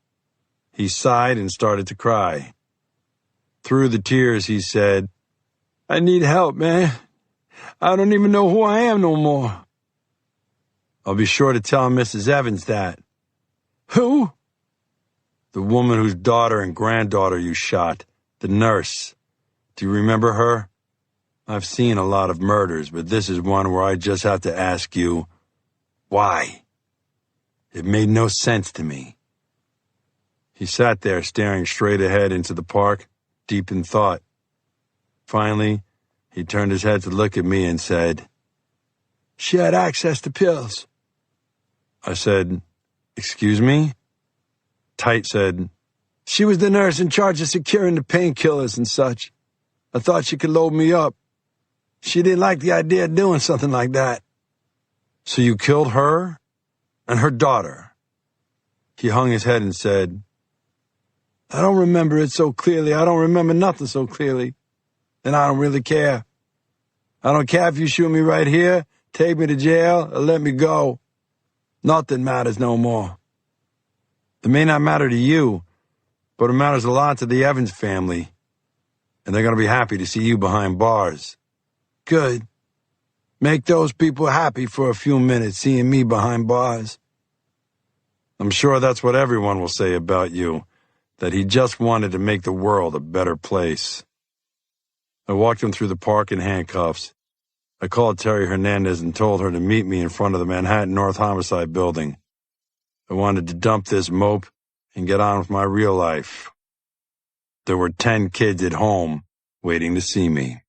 He sighed and started to cry. Through the tears, he said, I need help, man. I don't even know who I am no more. I'll be sure to tell Mrs. Evans that. Who? The woman whose daughter and granddaughter you shot, the nurse. Do you remember her? I've seen a lot of murders, but this is one where I just have to ask you, why? It made no sense to me. He sat there staring straight ahead into the park, deep in thought. Finally, he turned his head to look at me and said, She had access to pills. I said, Excuse me? Tite said, She was the nurse in charge of securing the painkillers and such. I thought she could load me up. She didn't like the idea of doing something like that. So you killed her and her daughter? He hung his head and said, I don't remember it so clearly. I don't remember nothing so clearly. And I don't really care. I don't care if you shoot me right here, take me to jail, or let me go. Nothing matters no more. It may not matter to you, but it matters a lot to the Evans family. And they're going to be happy to see you behind bars. Good. Make those people happy for a few minutes seeing me behind bars. I'm sure that's what everyone will say about you, that he just wanted to make the world a better place. I walked him through the park in handcuffs. I called Terry Hernandez and told her to meet me in front of the Manhattan North Homicide Building. I wanted to dump this mope and get on with my real life. There were 10 kids at home waiting to see me.